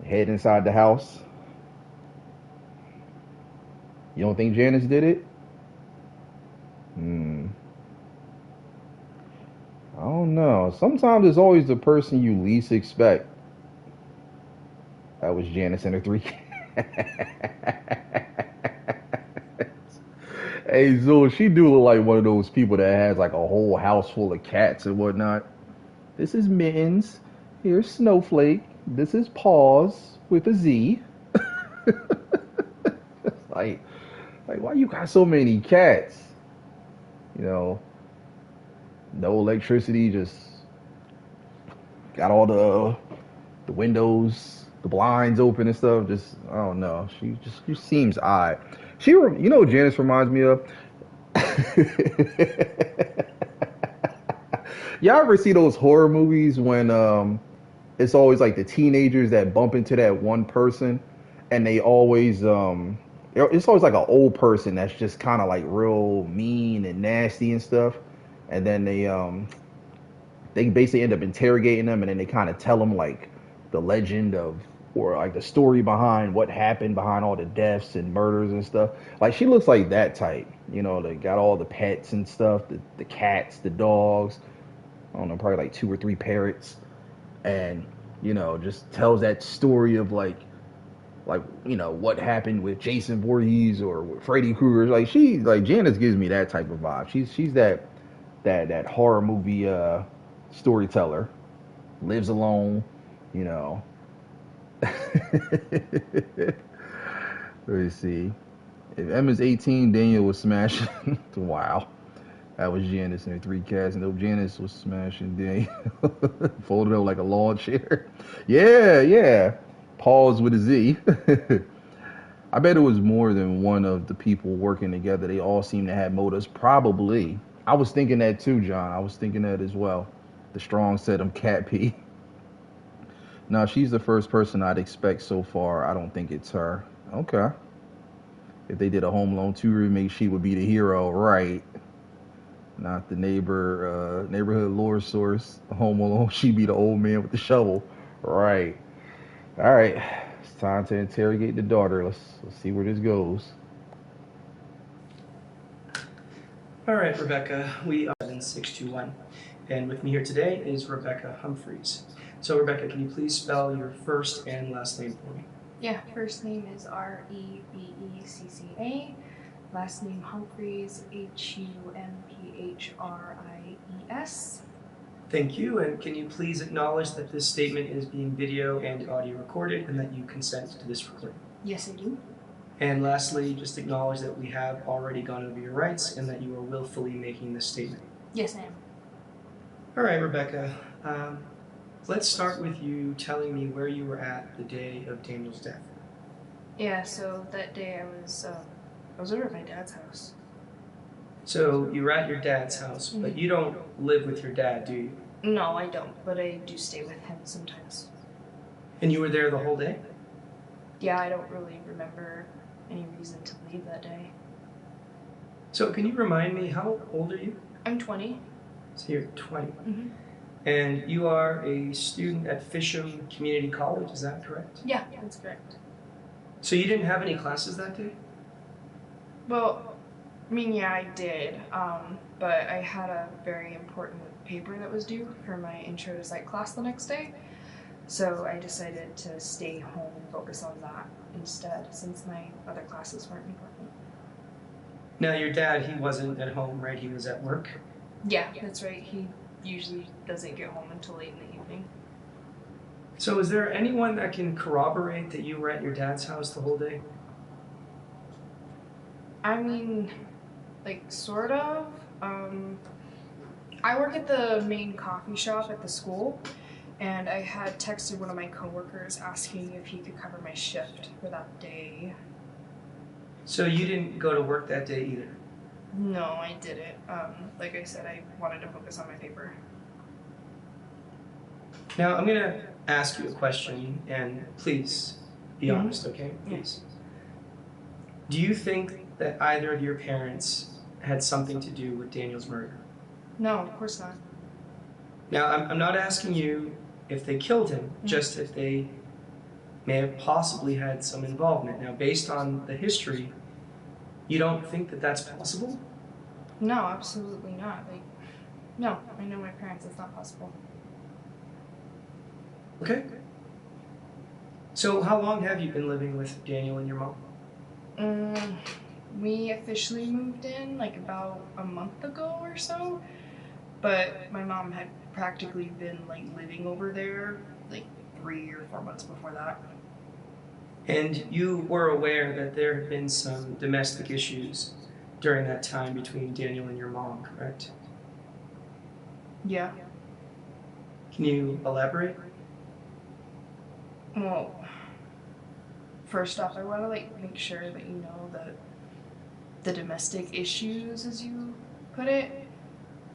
head inside the house. You don't think Janice did it? I don't know. Sometimes it's always the person you least expect. That was Janice and her 3 cats. Hey, Zul, she do look like one of those people that has like a whole house full of cats and whatnot. This is Mittens. Here's Snowflake. This is Paws with a Z. like, why you got so many cats? No electricity, just got all the windows, the blinds open and stuff. Just, I don't know. She seems odd. Janice reminds me of. Y'all ever see those horror movies when it's always like the teenagers that bump into that one person, and they always it's always like an old person that's just kind of like real mean and nasty and stuff, and then they basically end up interrogating them, and then they kind of tell them like the legend of, or like the story behind what happened behind all the deaths and murders and stuff. Like she looks like that type. They got all the pets and stuff, the cats, the dogs. I don't know, probably like 2 or 3 parrots, and just tells that story of like what happened with Jason Voorhees or with Freddy Krueger. Like Janice gives me that type of vibe. She's that horror movie storyteller, lives alone, Let me see. If Emma's 18, Daniel was smashing. Wow. That was Janice and her 3 cats. And Janice was smashing Daniel. Folded up like a lawn chair. Yeah. Pause with a Z. I bet it was more than one of the people working together. They all seem to have motives. Probably. I was thinking that too, John. I was thinking that as well. The strong set of cat pee. No, she's the first person I'd expect so far. I don't think it's her. Okay. If they did a Home Alone 2 remake, she would be the hero, right? Not the neighborhood lore source. Home Alone, she'd be the old man with the shovel, right? All right, it's time to interrogate the daughter. Let's see where this goes. All right, Rebecca, we are in 621, and with me here today is Rebecca Humphreys. So, Rebecca, can you please spell your first and last name for me? Yeah, first name is Rebecca. Last name Humphreys, Humphreyes. Thank you, and can you please acknowledge that this statement is being video and audio recorded and that you consent to this recording? Yes, I do. And lastly, just acknowledge that we have already gone over your rights and that you are willfully making this statement. Yes, I am. All right, Rebecca. Let's start with you telling me where you were at the day of Daniel's death. Yeah, so that day I was over at my dad's house. So you were at your dad's house, but you don't live with your dad, do you? No, I don't, but I do stay with him sometimes. And you were there the whole day? Yeah, I don't really remember any reason to leave that day. So can you remind me, how old are you? I'm 20. So you're 20. Mm-hmm. And you are a student at Fisham Community College, is that correct? Yeah, that's correct. So you didn't have any classes that day? Well, I mean, yeah, I did, but I had a very important paper that was due for my intro to psych class the next day, so I decided to stay home and focus on that instead, since my other classes weren't important. Now, your dad, he wasn't at home, right? He was at work? Yeah, that's right. He usually doesn't get home until late in the evening. So is there anyone that can corroborate that you were at your dad's house the whole day? I mean, like, sort of. I work at the main coffee shop at the school, and I had texted one of my coworkers asking if he could cover my shift for that day. So you didn't go to work that day either? No, I didn't. Like I said, I wanted to focus on my paper. Now, I'm going to ask you a question, and please be honest, okay? Please. Do you think that either of your parents had something to do with Daniel's murder? No, of course not. Now, I'm not asking you if they killed him, just if they may have possibly had some involvement. Now, based on the history, you don't think that that's possible? No, absolutely not. Like, no, I know my parents. It's not possible. Okay. So how long have you been living with Daniel and your mom? We officially moved in like about a month ago or so, but my mom had practically been like living over there like 3 or 4 months before that. And you were aware that there had been some domestic issues during that time between Daniel and your mom, correct? Yeah. Can you elaborate? Well, first off, I want to like make sure that you know that the domestic issues, as you put it,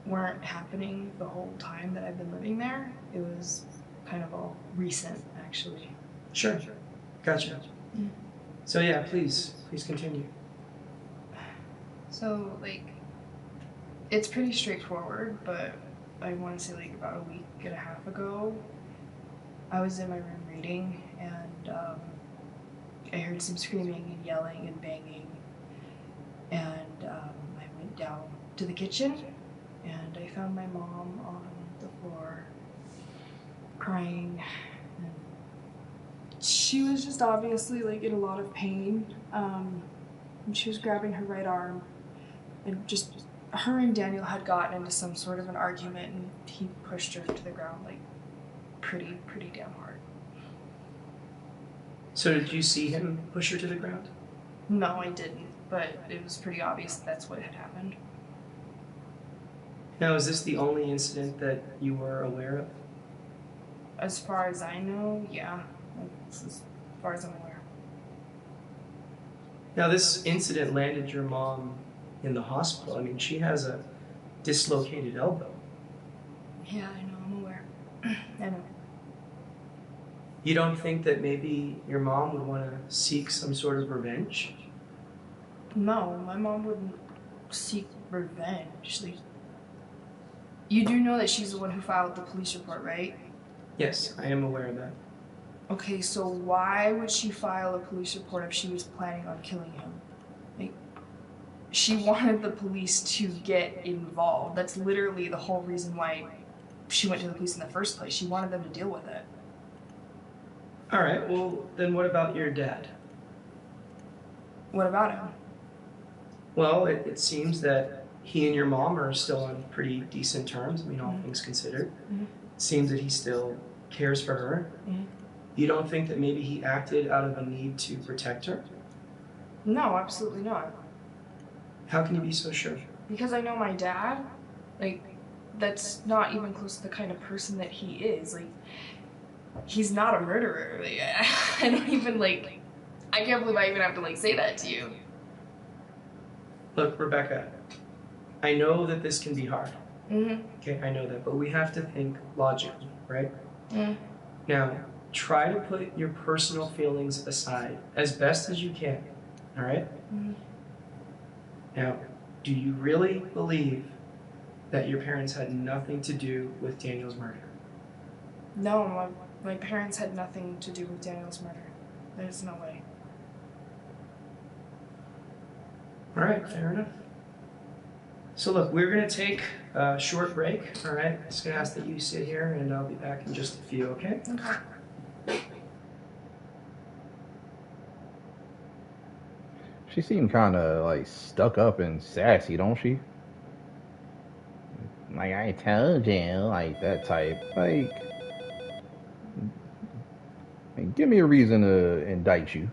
weren't happening the whole time that I've been living there. It was kind of all recent, actually. Sure. Gotcha. Mm. So yeah, please continue. So, like, it's pretty straightforward, but I want to say like about a week and a half ago, I was in my room reading, and I heard some screaming and yelling and banging, and I went down to the kitchen, and I found my mom on the floor crying, and she was just obviously like in a lot of pain, and she was grabbing her right arm, and just her and Daniel had gotten into some sort of an argument, and he pushed her to the ground like pretty damn hard. So did you see him push her to the ground? No, I didn't, but it was pretty obvious that's what had happened. Now, is this the only incident that you were aware of? As far as I know, yeah. That's as far as I'm aware. Now, this incident landed your mom in the hospital. I mean, she has a dislocated elbow. Yeah, I know, I'm aware. I know. You don't think that maybe your mom would want to seek some sort of revenge? No, my mom wouldn't seek revenge. Like, you do know that she's the one who filed the police report, right? Yes, I am aware of that. Okay, so why would she file a police report if she was planning on killing him? Like, she wanted the police to get involved. That's literally the whole reason why she went to the police in the first place. She wanted them to deal with it. All right, well, then what about your dad? What about him? Well, it seems that he and your mom are still on pretty decent terms, I mean, all things considered. Mhm. It seems that he still cares for her. Mhm. You don't think that maybe he acted out of a need to protect her? No, absolutely not. How can you be so sure? Because I know my dad, like, that's not even close to the kind of person that he is. Like, he's not a murderer. Like, I don't even, like, I can't believe I even have to, like, say that to you. Look, Rebecca, I know that this can be hard. Mm-hmm. Okay, I know that, but we have to think logically, right? Mm. Now, try to put your personal feelings aside as best as you can, all right? Mhm. Now, do you really believe that your parents had nothing to do with Daniel's murder? No, my parents had nothing to do with Daniel's murder. There's no way. All right, fair enough. So look, we're gonna take a short break, all right? Just gonna ask that you sit here and I'll be back in just a few, okay? Okay. She seemed kind of like stuck up and sassy, don't she? Like, I told you, like that type. Like, give me a reason to indict you.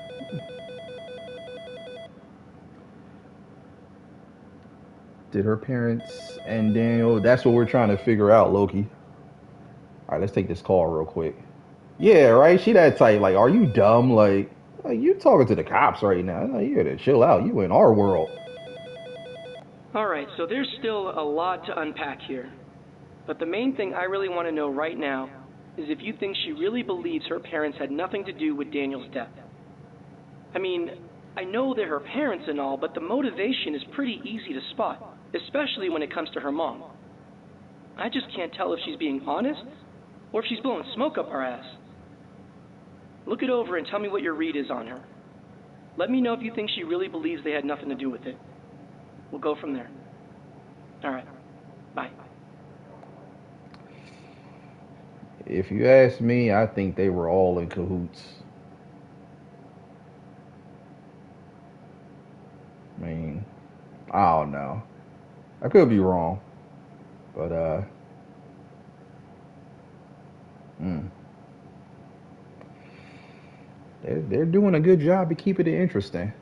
Did her parents and Daniel? That's what we're trying to figure out, Loki. All right, let's take this call real quick. Yeah, right. She that type. Like, are you dumb? Like you talking to the cops right now? Like, you gotta chill out. You in our world. All right, so there's still a lot to unpack here. But the main thing I really want to know right now is if you think she really believes her parents had nothing to do with Daniel's death. I mean, I know they're her parents and all, but the motivation is pretty easy to spot, especially when it comes to her mom. I just can't tell if she's being honest or if she's blowing smoke up our ass. Look it over and tell me what your read is on her. Let me know if you think she really believes they had nothing to do with it. We'll go from there. All right. Bye. If you ask me, I think they were all in cahoots. I mean, I don't know. I could be wrong, but mm, they're doing a good job of keeping it interesting.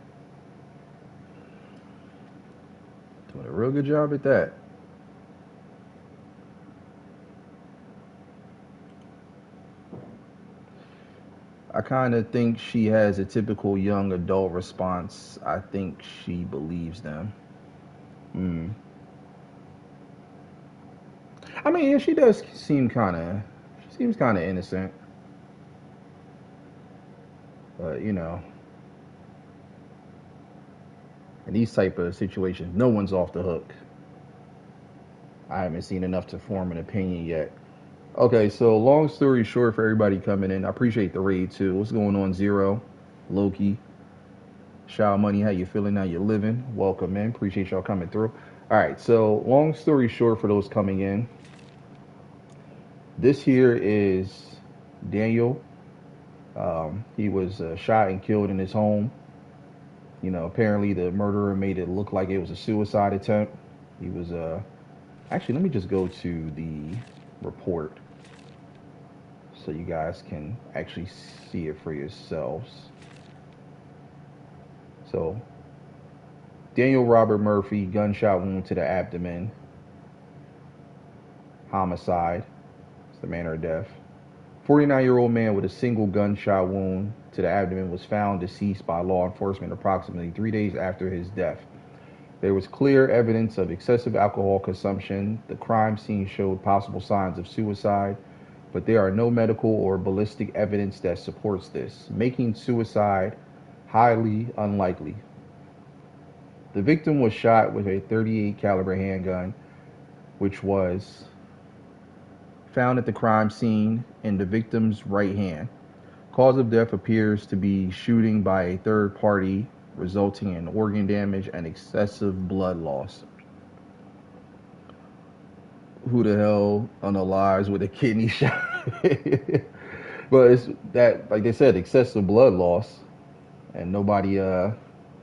Doing a real good job at that. I kind of think she has a typical young adult response. I think she believes them. Mm. I mean, yeah, she does seem kind of. She seems kind of innocent, but you know, in these type of situations, no one's off the hook. I haven't seen enough to form an opinion yet. Okay, so long story short, for everybody coming in, I appreciate the raid too. What's going on, Zero, Loki, Shaw Money? How you feeling? How you living? Welcome in. Appreciate y'all coming through. All right, so long story short, for those coming in, this here is Daniel. He was shot and killed in his home. You know, apparently the murderer made it look like it was a suicide attempt. He was actually, let me just go to the report so you guys can actually see it for yourselves. So, Daniel Robert Murphy, gunshot wound to the abdomen, homicide. It's the manner of death. 49-year-old man with a single gunshot wound to the abdomen was found deceased by law enforcement approximately 3 days after his death. There was clear evidence of excessive alcohol consumption. The crime scene showed possible signs of suicide, but there are no medical or ballistic evidence that supports this, making suicide highly unlikely. The victim was shot with a .38 caliber handgun, which was found at the crime scene in the victim's right hand. Cause of death appears to be shooting by a third party, resulting in organ damage and excessive blood loss. Who the hell unalives with a kidney shot? But it's that, like they said, excessive blood loss, and nobody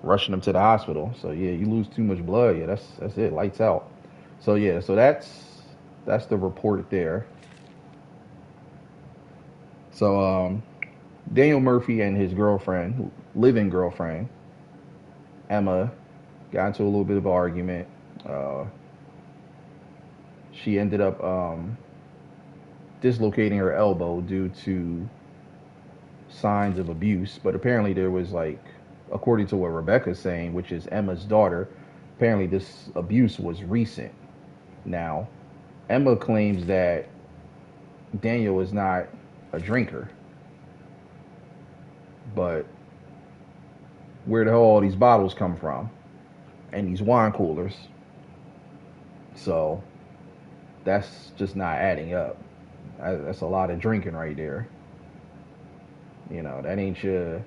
rushing them to the hospital. So yeah, you lose too much blood. Yeah, that's it. Lights out. So yeah, so that's the report there. So Daniel Murphy and his girlfriend, living girlfriend, Emma, got into a little bit of an argument. She ended up dislocating her elbow due to signs of abuse. But apparently there was, like, according to what Rebecca's saying, which is Emma's daughter, apparently this abuse was recent. Now, Emma claims that Daniel is not a drinker. but where the hell all these bottles come from and these wine coolers? So that's just not adding up. That's a lot of drinking right there. That ain't your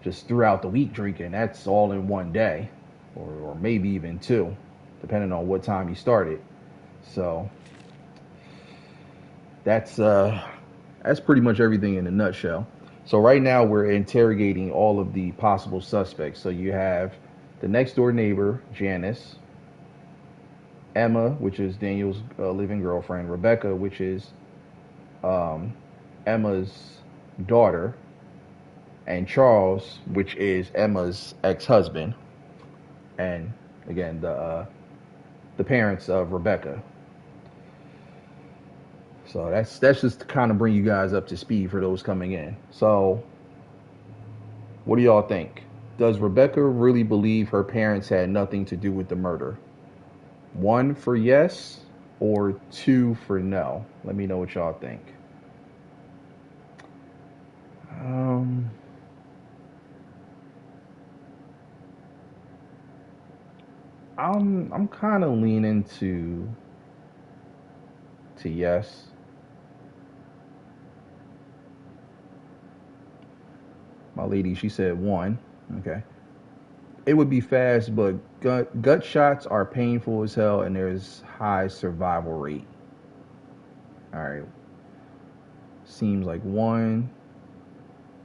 just throughout the week drinking. That's all in one day, or maybe even two, depending on what time you started. So that's pretty much everything in a nutshell. So right now we're interrogating all of the possible suspects. So you have the next door neighbor, Janice, Emma, which is Daniel's living girlfriend, Rebecca, which is um, Emma's daughter, and Charles, which is Emma's ex-husband, and again the parents of Rebecca. So that's just to kind of bring you guys up to speed for those coming in. So what do y'all think? Does Rebecca really believe her parents had nothing to do with the murder? 1 for yes or 2 for no? Let me know what y'all think. Um, I'm kind of leaning to yes. My lady, she said 1. Okay. It would be fast, but gut shots are painful as hell, and there's high survival rate. All right. Seems like 1.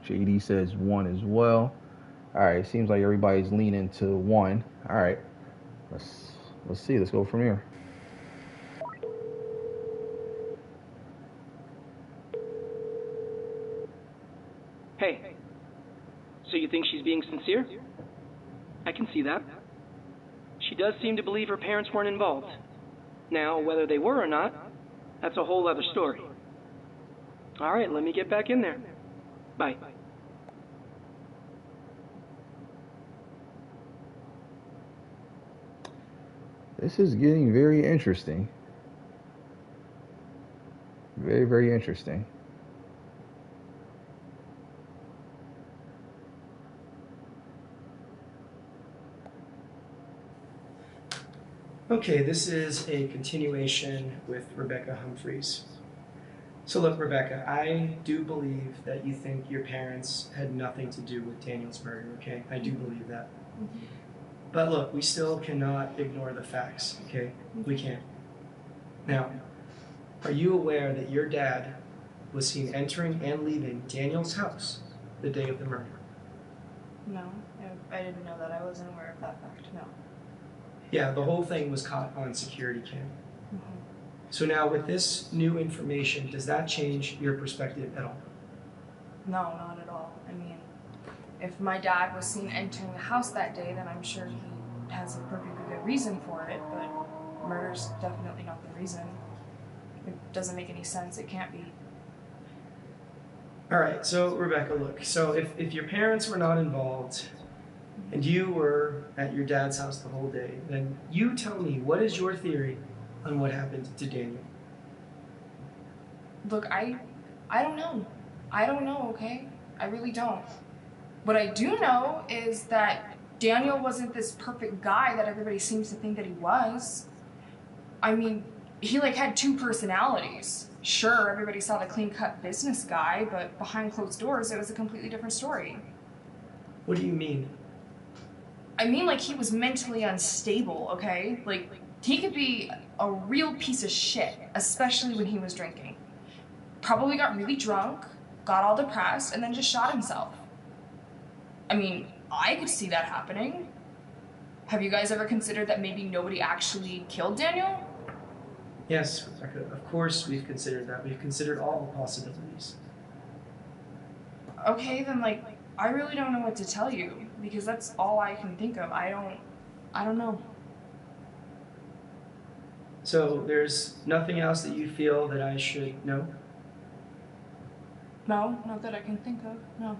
JD says 1 as well. All right. Seems like everybody's leaning to 1. All right. Let's see. Let's go from here. Hey, so you think she's being sincere? I can see that. She does seem to believe her parents weren't involved. Now, whether they were or not, that's a whole other story. All right, let me get back in there. Bye. This is getting very interesting. Very, very interesting. Okay, this is a continuation with Rebecca Humphreys. So look, Rebecca, I do believe that you think your parents had nothing to do with Daniel's murder, okay? I do believe that. But look, we still cannot ignore the facts, okay? We can't. Now, are you aware that your dad was seen entering and leaving Daniel's house the day of the murder? No, I didn't know that. I wasn't aware of that fact. No. Yeah, the whole thing was caught on security cam. So now with this new information, does that change your perspective at all? No, not at all. I mean, if my dad was seen entering the house that day, then I'm sure he has a perfectly good reason for it, but murder's definitely not the reason. It doesn't make any sense. It can't be. All right, so Rebecca, look, so if your parents were not involved and you were at your dad's house the whole day, then you tell me, what is your theory on what happened to Daniel? Look, I don't know. I don't know, okay? I really don't. What I do know is that Daniel wasn't this perfect guy that everybody seems to think that he was. I mean, he had 2 personalities. Sure, everybody saw the clean-cut business guy, but behind closed doors, it was a completely different story. What do you mean? I mean, he was mentally unstable, okay? He could be a real piece of shit, especially when he was drinking. Probably got really drunk, got all depressed, and then just shot himself. I mean, I could see that happening. Have you guys ever considered that maybe nobody actually killed Daniel? Yes, Rebecca, of course we've considered that. We've considered all possibilities. Okay, then I really don't know what to tell you, because that's all I can think of. I don't know. So there's nothing else that you feel that I should know? No, not that I can think of, no.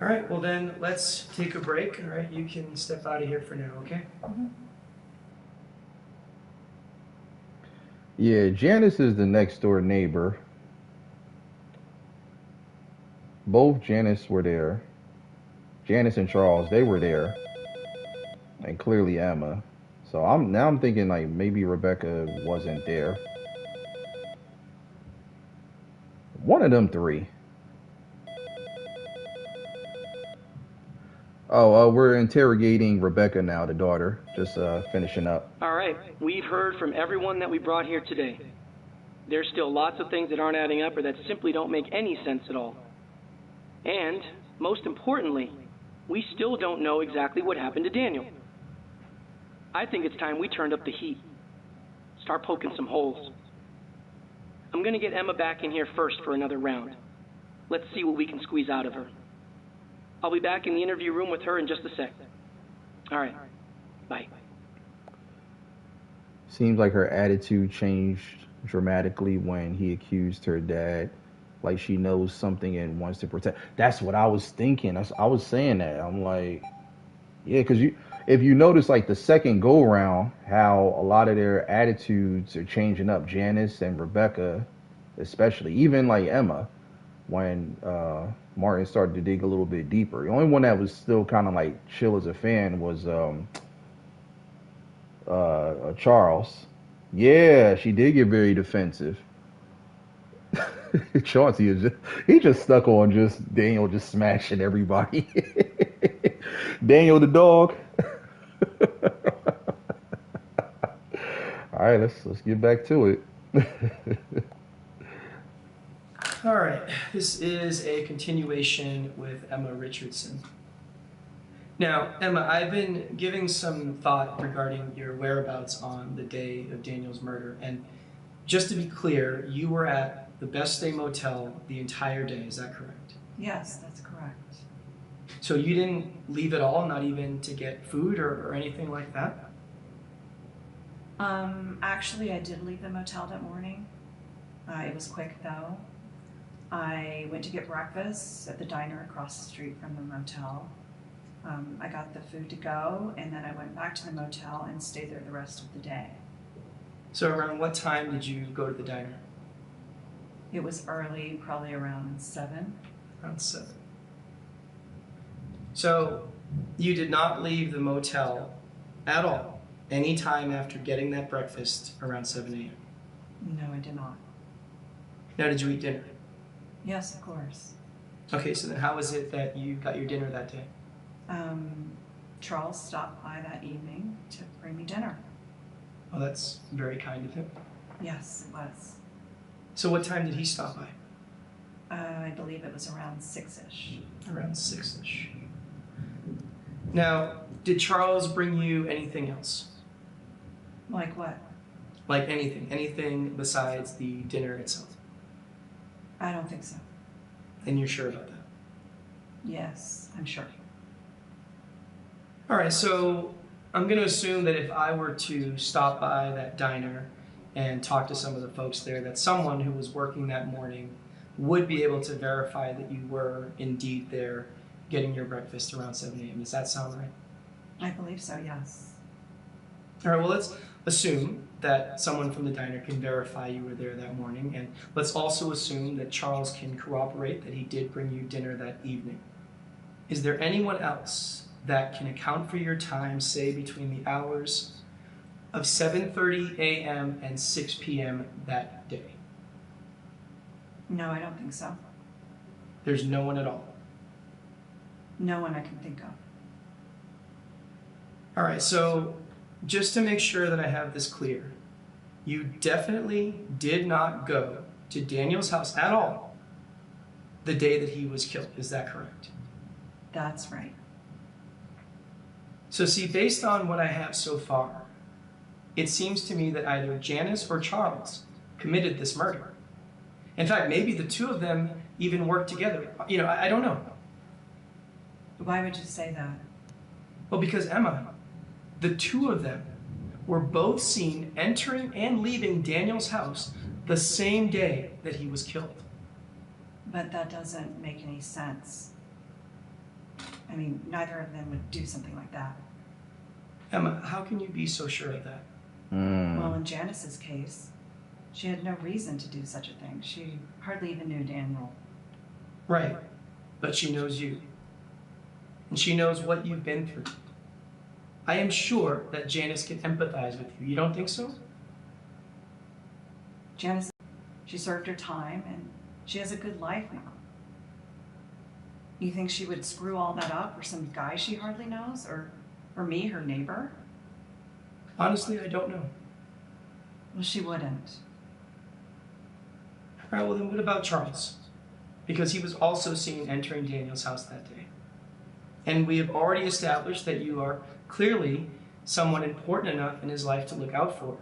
All right, well then let's take a break. All right, you can step out of here for now, okay? Yeah, Janice is the next door neighbor. both Janice were there. Janice and Charles, they were there, and clearly Emma. So I'm thinking like maybe Rebecca wasn't there. One of them three. Oh, we're interrogating Rebecca now, the daughter. Just finishing up. All right, we've heard from everyone that we brought here today. There's still lots of things that aren't adding up or that simply don't make any sense at all. And, most importantly, we still don't know exactly what happened to Daniel. I think it's time we turned up the heat. Start poking some holes. I'm going to get Emma back in here first for another round. Let's see what we can squeeze out of her. I'll be back in the interview room with her in just a sec. All right. Bye. Seems like her attitude changed dramatically when he accused her dad. Like she knows something and wants to protect. That's what I was thinking. I was saying that. I'm like, yeah, because if you notice, like the second go around, how a lot of their attitudes are changing up. Janice and Rebecca, especially, even like Emma, when Martin started to dig a little bit deeper. The only one that was still kind of like chill as a fan was Charles. Yeah, she did get very defensive. Chauncey is he just stuck on just Daniel just smashing everybody. Daniel the dog. All right, let's get back to it. All right, this is a continuation with Emma Richardson. Now, Emma, I've been giving some thought regarding your whereabouts on the day of Daniel's murder, and just to be clear, you were at the Best Stay Motel the entire day, is that correct? Yes, that's correct. So you didn't leave at all, not even to get food or anything like that? Actually, I did leave the motel that morning. It was quick, though. I went to get breakfast at the diner across the street from the motel. I got the food to go, and then I went back to the motel and stayed there the rest of the day. So around what time did you go to the diner? It was early, probably around 7. Around 7. So you did not leave the motel at all, any time after getting that breakfast around 7 a.m.? No, I did not. Now, did you eat dinner? Yes, of course. Okay, so then how was it that you got your dinner that day? Charles stopped by that evening to bring me dinner. Oh, that's very kind of him. Yes, it was. So what time did he stop by? I believe it was around 6-ish. Around 6-ish. Now, did Charles bring you anything else? Like what? Like anything besides the dinner itself? I don't think so. And you're sure about that? Yes, I'm sure. All right, so I'm going to assume that if I were to stop by that diner and talk to some of the folks there, that someone who was working that morning would be able to verify that you were indeed there getting your breakfast around 7 a.m. Does that sound right? I believe so, yes. All right, well, let's assume that someone from the diner can verify you were there that morning, and let's also assume that Charles can corroborate that he did bring you dinner that evening. Is there anyone else that can account for your time, say, between the hours of 7:30 a.m. and 6 p.m. that day? No, I don't think so. There's no one at all. No one I can think of. All right, so just to make sure that I have this clear, you definitely did not go to Daniel's house at all the day that he was killed. Is that correct? That's right. So see, based on what I have so far, it seems to me that either Janice or Charles committed this murder. In fact, maybe the two of them even worked together. You know, I don't know. Why would you say that? Well, because Emma, the two of them were both seen entering and leaving Daniel's house the same day that he was killed. But that doesn't make any sense. I mean, neither of them would do something like that. Emma, how can you be so sure of that? Well, in Janice's case, she had no reason to do such a thing. She hardly even knew Daniel. Right. but she knows you. And she knows what you've been through. I am sure that Janice can empathize with you. You don't think so? Janice, she served her time and she has a good life now. You think she would screw all that up for some guy she hardly knows? Or me, her neighbor? Honestly, I don't know. Well, she wouldn't. All right, well then what about Charles? Because he was also seen entering Daniel's house that day. And we have already established that you are clearly someone important enough in his life to look out for.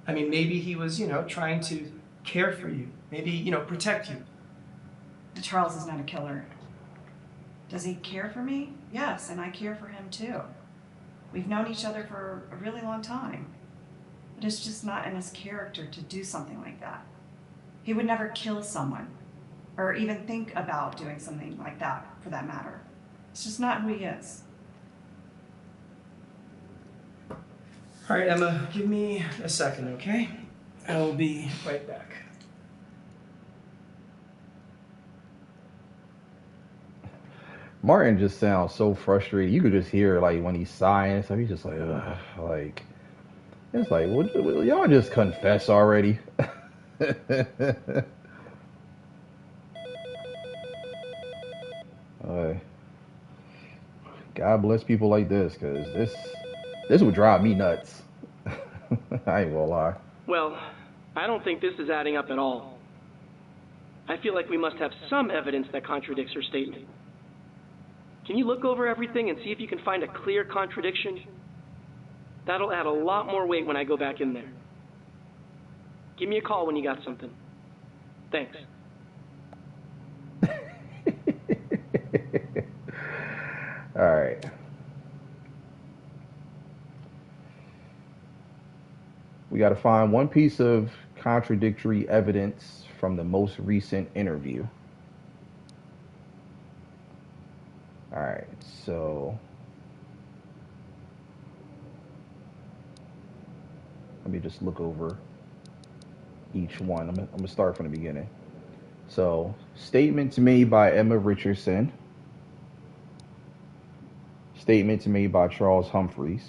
I mean, maybe he was, trying to care for you. Maybe, protect you. Charles is not a killer. Does he care for me? Yes, and I care for him too. We've known each other for a really long time. But it's just not in his character to do something like that. He would never kill someone, or even think about doing something like that, for that matter. It's just not who he is. All right, Emma, give me a second, okay? I'll be right back. Martin just sounds so frustrated. You could just hear like when he's sighing and stuff. He's just like, ugh, like it's like, will y'all just confess already? God bless people like this, because this would drive me nuts. I ain't gonna lie. Well, I don't think this is adding up at all. I feel like we must have some evidence that contradicts her statement. Can you look over everything and see if you can find a clear contradiction? That'll add a lot more weight when I go back in there. Give me a call when you got something. Thanks. All right. We got to find one piece of contradictory evidence from the most recent interview. All right, so let me just look over each one. I'm gonna start from the beginning. So, statements made by Emma Richardson. Statements made by Charles Humphreys.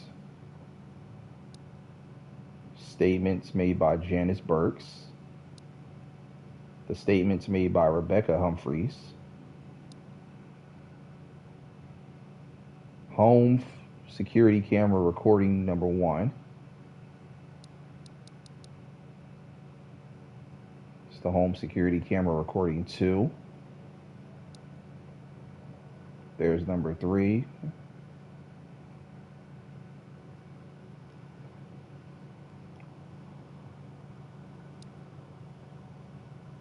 Statements made by Janice Burks. The statements made by Rebecca Humphreys. Home security camera recording number 1. It's the home security camera recording 2. There's number 3.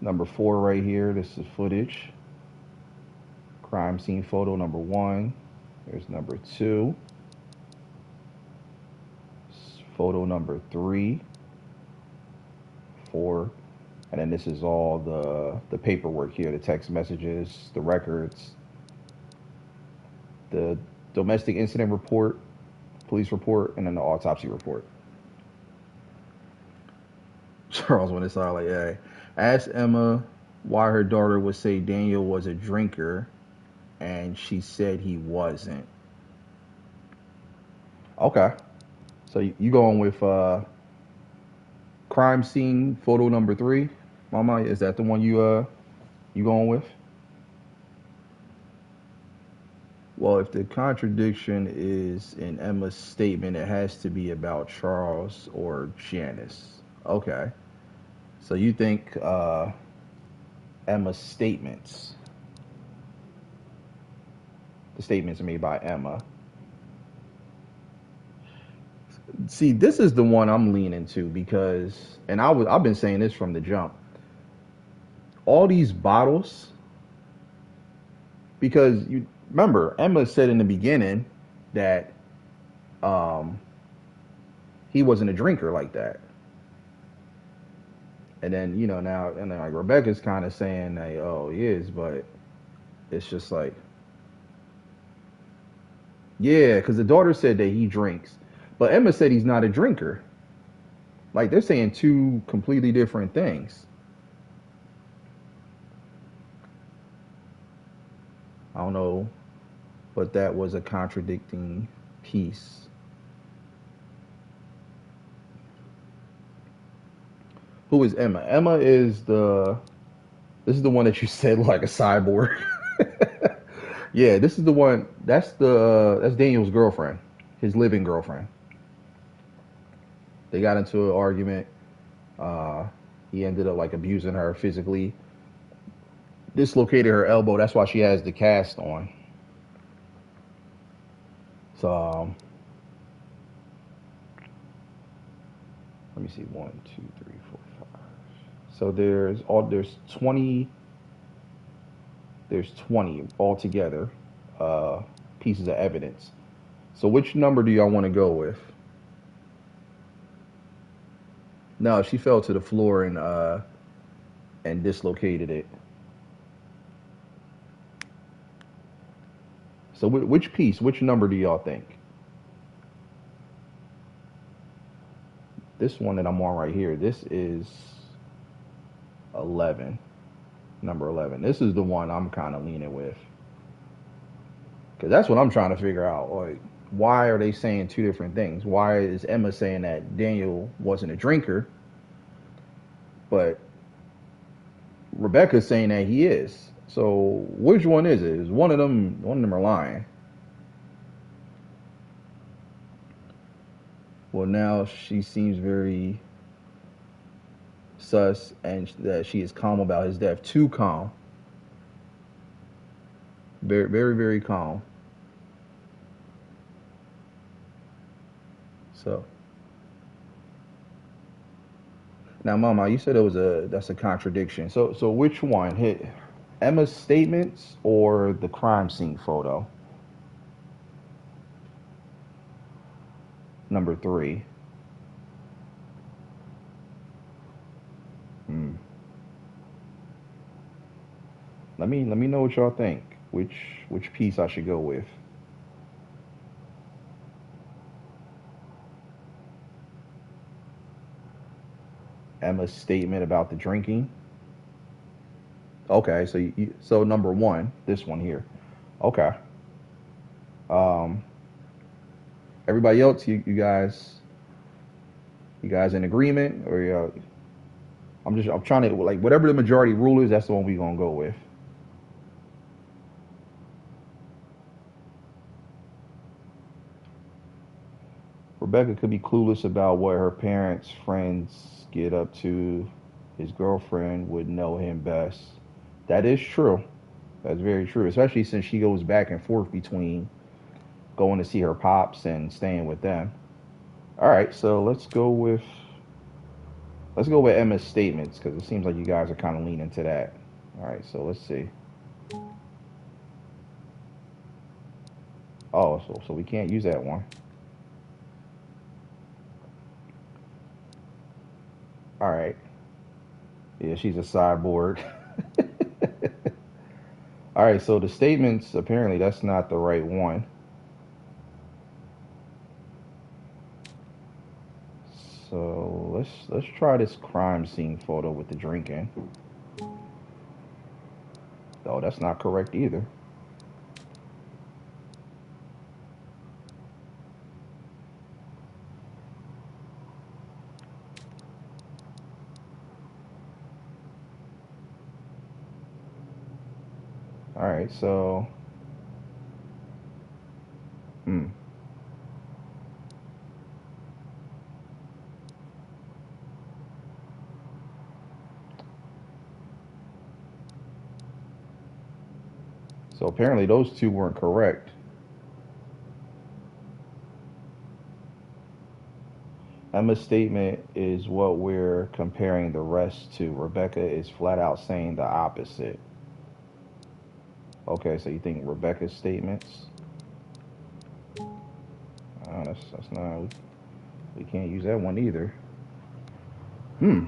Number 4 right here, this is footage. Crime scene photo number 1. There's number 2. Photo number 3, 4, and then this is all the paperwork here, the text messages, the records, the domestic incident report, police report, and then the autopsy report. Charles went inside like, hey, asked Emma why her daughter would say Daniel was a drinker, and she said he wasn't. Okay. So you going with crime scene photo number 3, Mama? Is that the one you going with? Well, if the contradiction is in Emma's statement, it has to be about Charles or Janice. Okay. So you think Emma's statements, the statements made by Emma. See, this is the one I'm leaning to because, and I've been saying this from the jump. All these bottles, because you remember Emma said in the beginning that he wasn't a drinker like that, and then now and then like Rebecca's kind of saying that he is, but it's just like because the daughter said that he drinks. But Emma said he's not a drinker. Like, they're saying two completely different things. I don't know, but that was a contradicting piece. Who is Emma? Emma is the. This is the one that you said like a cyborg. Yeah, this is the one. That's Daniel's girlfriend, his living girlfriend. They got into an argument. Uh, he ended up like abusing her physically, dislocated her elbow. That's why she has the cast on. So let me see, 1, 2, 3, 4, 5. So there's 20 altogether pieces of evidence. So which number do y'all want to go with? No, she fell to the floor and dislocated it. So which piece, which number do y'all think? This one that I'm on right here, this is 11, number 11. This is the one I'm kind of leaning with. Because that's what I'm trying to figure out. Like, why are they saying two different things? Why is Emma saying that Daniel wasn't a drinker, but Rebecca's saying that he is? So which one is it? Is one of them are lying? Well, now she seems very sus, and that she is calm about his death. Too calm. Very, very, very calm. So now, Mama, you said that's a contradiction. So which one hit? Emma's statements or the crime scene photo? Number 3. Hmm. Let me know what y'all think. Which piece I should go with? Emma's statement about the drinking. Okay, so number 1, this one here. Okay. Um, everybody else, you guys in agreement, or I'm trying to, like, whatever the majority rule is, that's the one we gonna go with. Rebecca could be clueless about what her parents' friends get up to. His girlfriend would know him best. That is true. That's very true, especially since she goes back and forth between going to see her pops and staying with them. All right, so let's go with Emma's statements because it seems like you guys are kind of leaning to that. All right, so let's see. Oh, so we can't use that one. All right. Yeah, she's a cyborg. All right, so the statements, apparently that's not the right one. So let's try this crime scene photo with the drinking. Oh, that's not correct either. All right, so hmm. So apparently those two weren't correct. Emma's statement is what we're comparing the rest to. Rebecca is flat out saying the opposite. Okay, so you think Rebecca's statements? That's not. We can't use that one either. Hmm.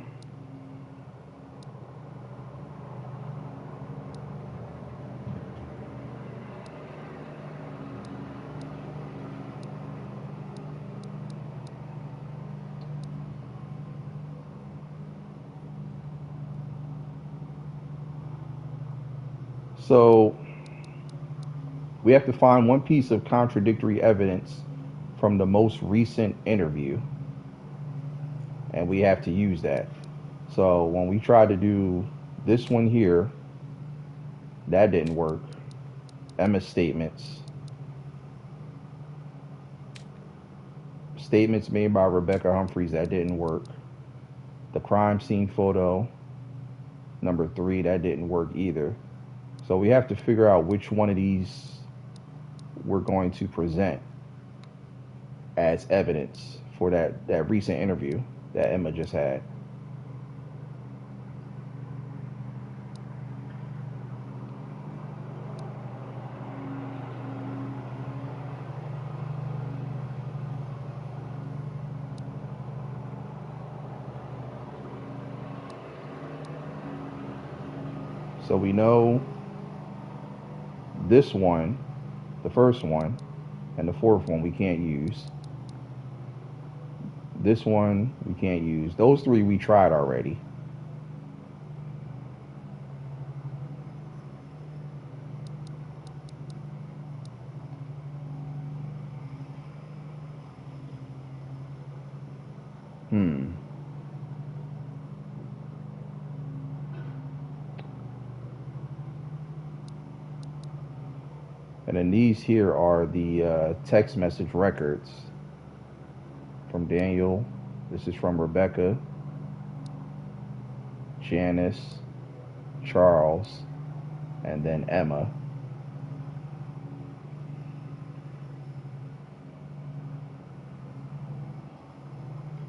So We have to find one piece of contradictory evidence from the most recent interview, and we have to use that. So when we try to do this one here, that didn't work. Emma's statements made by Rebecca Humphreys, that didn't work. The crime scene photo number 3, that didn't work either. So we have to figure out which one of these we're going to present as evidence for that recent interview that Emma just had. So we know this one, the first one, and the fourth one we can't use. This one we can't use. Those 3 we tried already. And then these here are the text message records from Daniel. This is from Rebecca, Janice, Charles, and then Emma.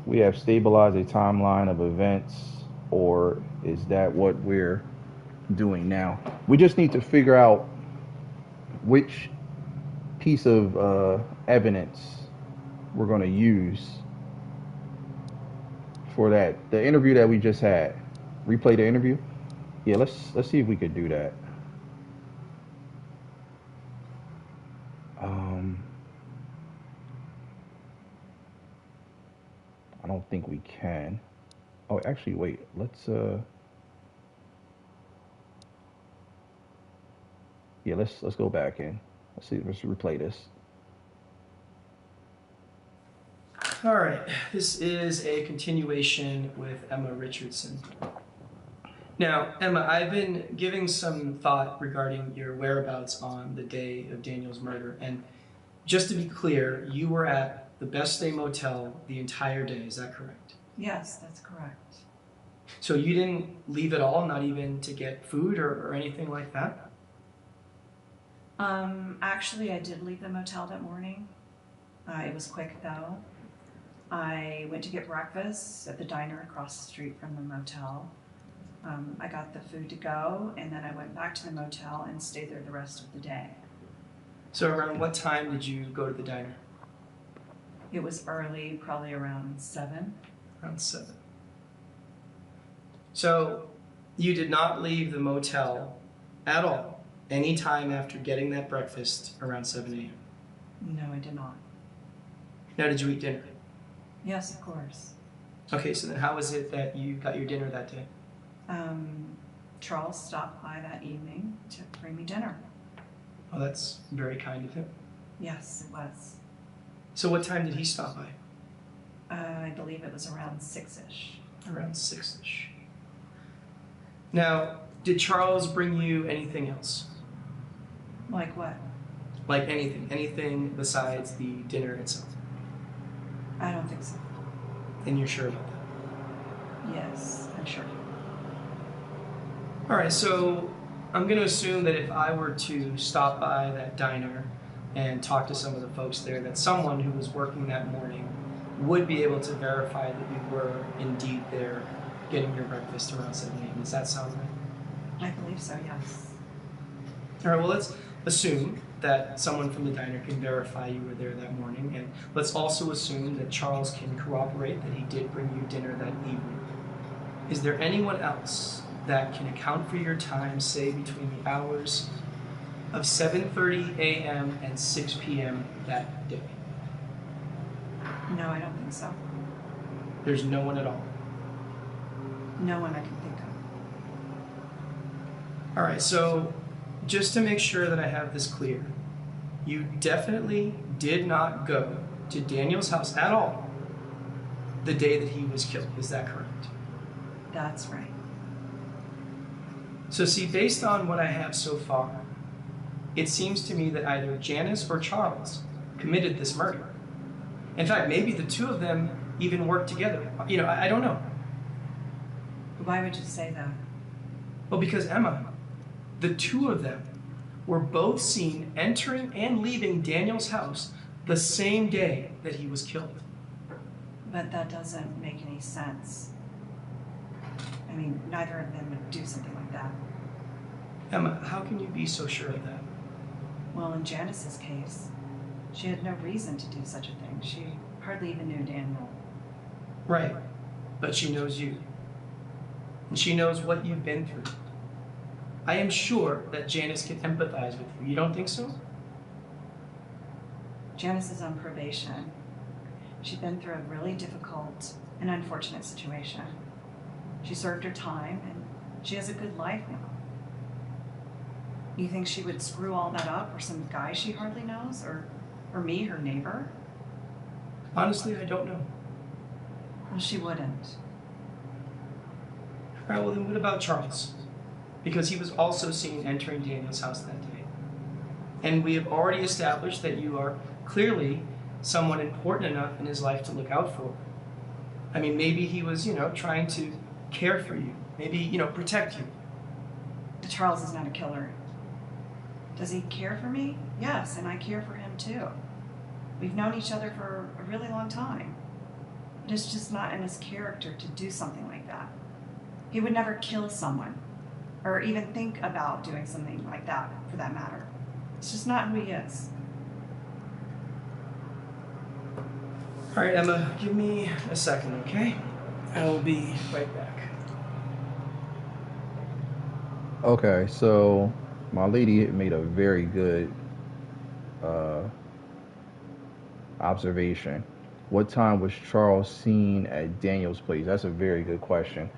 We have stabilized a timeline of events, or is that what we're doing now? We just need to figure out which piece of evidence we're going to use for the interview that we just had. Replay the interview. Yeah, let's see if we could do that. I don't think we can. Oh, actually, wait. Let's yeah, let's go back in. Let's replay this. All right, this is a continuation with Emma Richardson. Now, Emma, I've been giving some thought regarding your whereabouts on the day of Daniel's murder, and just to be clear, you were at the Best Day Motel the entire day, is that correct? Yes, that's correct. So you didn't leave at all, not even to get food or anything like that? Actually, I did leave the motel that morning. It was quick, though. I went to get breakfast at the diner across the street from the motel. I got the food to go, and then I went back to the motel and stayed there the rest of the day. So around what time did you go to the diner? It was early, probably around 7. Around 7. So you did not leave the motel at all any time after getting that breakfast around 7 a.m.? No, I did not. Now, did you eat dinner? Yes, of course. Okay, so then how was it that you got your dinner that day? Charles stopped by that evening to bring me dinner. Oh, that's very kind of him. Yes, it was. So what time did he stop by? I believe it was around 6-ish. Around 6-ish. Now, did Charles bring you anything else? Like what? Like anything besides the dinner itself? I don't think so. And you're sure about that? Yes, I'm sure. All right, so I'm going to assume that if I were to stop by that diner and talk to some of the folks there, that someone who was working that morning would be able to verify that you were indeed there getting your breakfast around 7 a.m. Does that sound right? I believe so, yes. All right, well, let's assume that someone from the diner can verify you were there that morning, and let's also assume that Charles can corroborate that he did bring you dinner that evening. Is there anyone else that can account for your time, say, between the hours of 7:30 a.m. and 6 p.m. that day? No, I don't think so. There's no one at all? No one I can think of. All right, so just to make sure that I have this clear, you definitely did not go to Daniel's house at all the day that he was killed. Is that correct? That's right. So see, based on what I have so far, it seems to me that either Janice or Charles committed this murder. In fact, maybe the two of them even worked together. You know, I don't know. Why would you say that? Well, because Emma, the two of them were both seen entering and leaving Daniel's house the same day that he was killed. But that doesn't make any sense. I mean, neither of them would do something like that. Emma, how can you be so sure of that? Well, in Janice's case, she had no reason to do such a thing. She hardly even knew Daniel. Right, but she knows you. And she knows what you've been through. I am sure that Janice can empathize with you. You don't think so? Janice is on probation. She's been through a really difficult and unfortunate situation. She served her time, and she has a good life now. You think she would screw all that up for some guy she hardly knows? Or me, her neighbor? Honestly, I don't know. Well, she wouldn't. All right, well then what about Charles? Because he was also seen entering Daniel's house that day. And we have already established that you are clearly someone important enough in his life to look out for. I mean, maybe he was, trying to care for you. Maybe, protect you. Charles is not a killer. Does he care for me? Yes, and I care for him too. We've known each other for a really long time. But it's just not in his character to do something like that. He would never kill someone, or even think about doing something like that, for that matter. It's just not who he is. All right, Emma, give me a second, okay? I will be right back. Okay, so my lady made a very good observation. What time was Charles seen at Daniel's place? That's a very good question.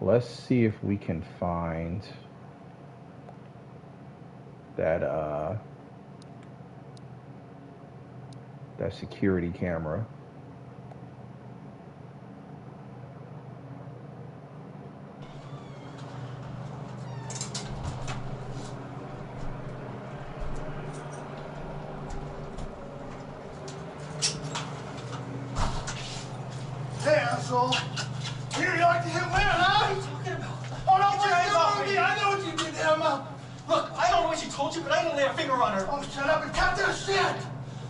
Let's see if we can find that that security camera. Hey, asshole! You like to hit women, huh? What are you talking about? Oh, no, Get your hands off me! I know what you did, Emma. Look, I don't know what she told you, but I didn't lay a finger on her. Oh, shut up and cut that shit!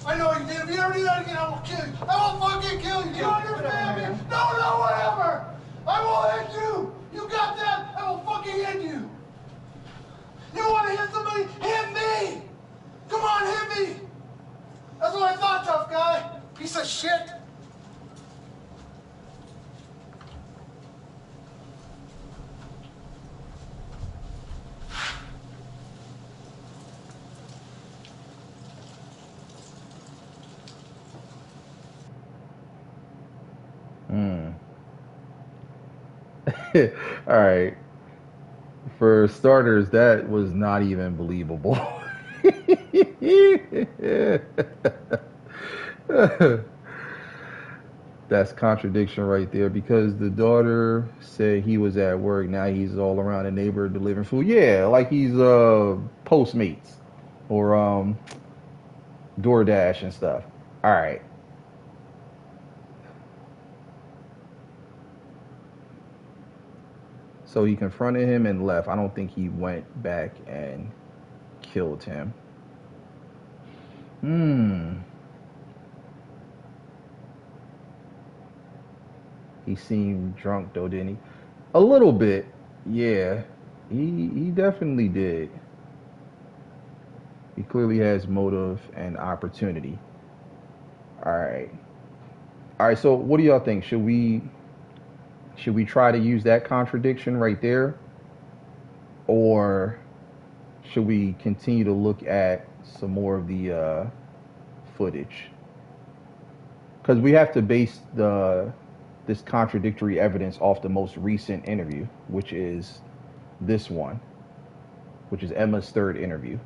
I know what you did. If you ever do that again, I will kill you. I will fucking kill you. Do you understand me? No, whatever. I will hit you. You got that? I will fucking hit you. You want to hit somebody? Hit me. Come on, hit me. That's what I thought, tough guy. Piece of shit. All right. For starters, that was not even believable. That's contradiction right there, because the daughter said he was at work. Now he's all around the neighborhood delivering food. Yeah, like he's Postmates or DoorDash and stuff. All right. So he confronted him and left. I don't think he went back and killed him. He seemed drunk though, didn't he? A little bit. Yeah. He definitely did. He clearly has motive and opportunity. All right. All right, so what do y'all think? Should we try to use that contradiction right there? Or should we continue to look at some more of the footage? Because we have to base this contradictory evidence off the most recent interview, which is this one, which is Emma's third interview.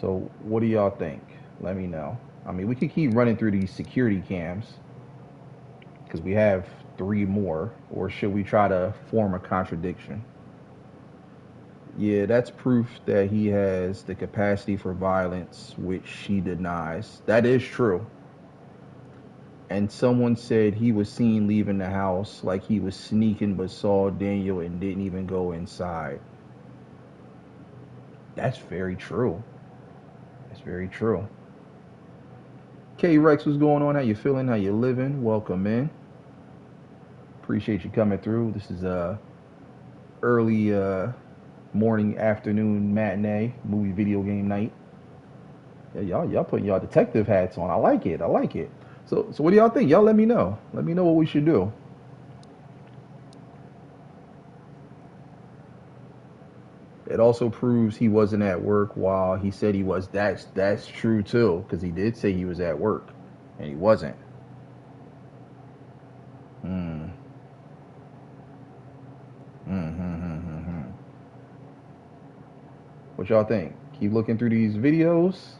So what do y'all think? Let me know. I mean, we could keep running through these security cams because we have 3 more, or should we try to form a contradiction? Yeah, that's proof that he has the capacity for violence, which she denies. That is true. And someone said he was seen leaving the house like he was sneaking but saw Daniel and didn't even go inside. That's very true. That's very true. K Rex, what's going on? How you feeling? How you living? Welcome in. Appreciate you coming through. This is a early morning, afternoon matinee movie video game night. Yeah, y'all putting y'all detective hats on. I like it. I like it. So what do y'all think? Y'all let me know. Let me know what we should do. It also proves he wasn't at work while he said he was. That's true too, because he did say he was at work, and he wasn't. What y'all think? Keep looking through these videos,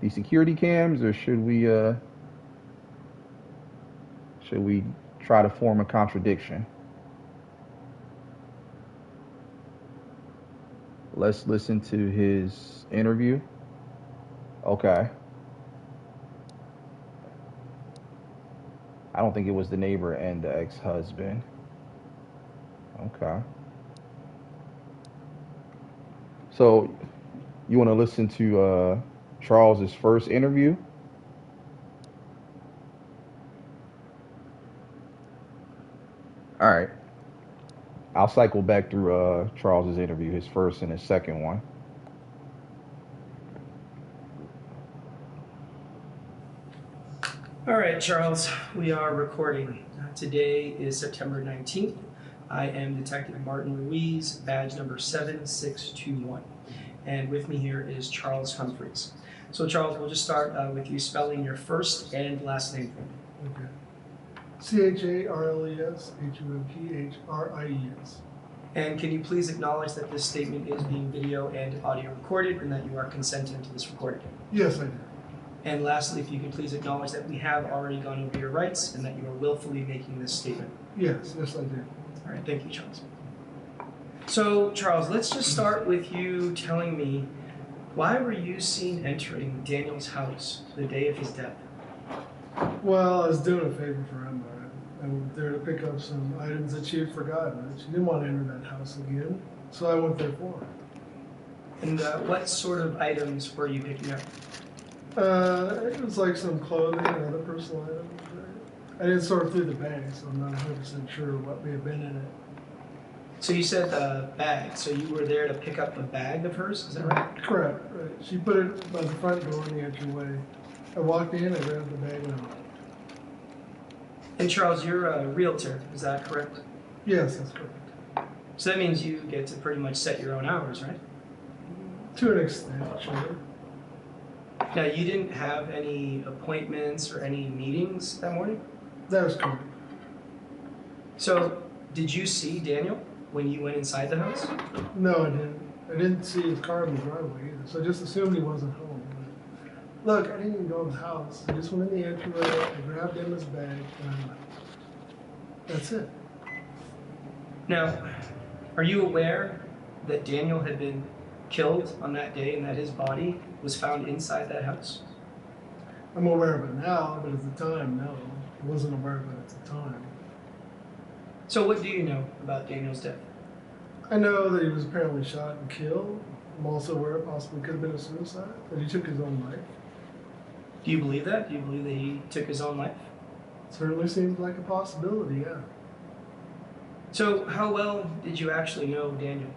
these security cams, or should we try to form a contradiction? Let's listen to his interview. Okay. I don't think it was the neighbor and the ex-husband. Okay. So, you want to listen to Charles's first interview? All right. I'll cycle back through Charles's interview, his first and his second one. All right, Charles, we are recording. Today is September 19th. I am Detective Martin Ruiz, badge number 7621. And with me here is Charles Humphreys. So Charles, we'll just start with you spelling your first and last name for me. Okay. CHARLES HUMPHRIES. And can you please acknowledge that this statement is being video and audio recorded and that you are consenting to this recording? Yes, I do. And lastly, if you could please acknowledge that we have already gone over your rights and that you are willfully making this statement. Yes, I do. All right, thank you, Charles. So, Charles, let's just start with you telling me, why were you seen entering Daniel's house the day of his death? Well, I was doing a favor for Emma. I went there to pick up some items that she had forgotten. She didn't want to enter that house again, so I went there for her. And what sort of items were you picking up? It was like some clothing and other personal items. I didn't sort through the bag, so I'm not 100% sure what may have been in it. So you said the bag, so you were there to pick up a bag of hers, is that right? Correct, right. She put it by the front door in the entryway. I walked in, I grabbed the bag, and I left. And Charles, you're a realtor, is that correct? Yes, that's correct. So that means you get to pretty much set your own hours, right? To an extent, sure. Now, you didn't have any appointments or any meetings that morning? That was correct. So, did you see Daniel when you went inside the house? No, I didn't. I didn't see his car in the driveway either, so I just assumed he wasn't home. Look, I didn't even go in the house. I just went in the entryway, I grabbed Emma's bag, and I left. That's it. Now, are you aware that Daniel had been killed on that day and that his body was found inside that house? I'm aware of it now, but at the time, no. I wasn't aware of it at the time. So what do you know about Daniel's death? I know that he was apparently shot and killed. I'm also aware it possibly could have been a suicide, that he took his own life. Do you believe that? Do you believe that he took his own life? Certainly seems like a possibility, yeah. So how well did you actually know Daniel?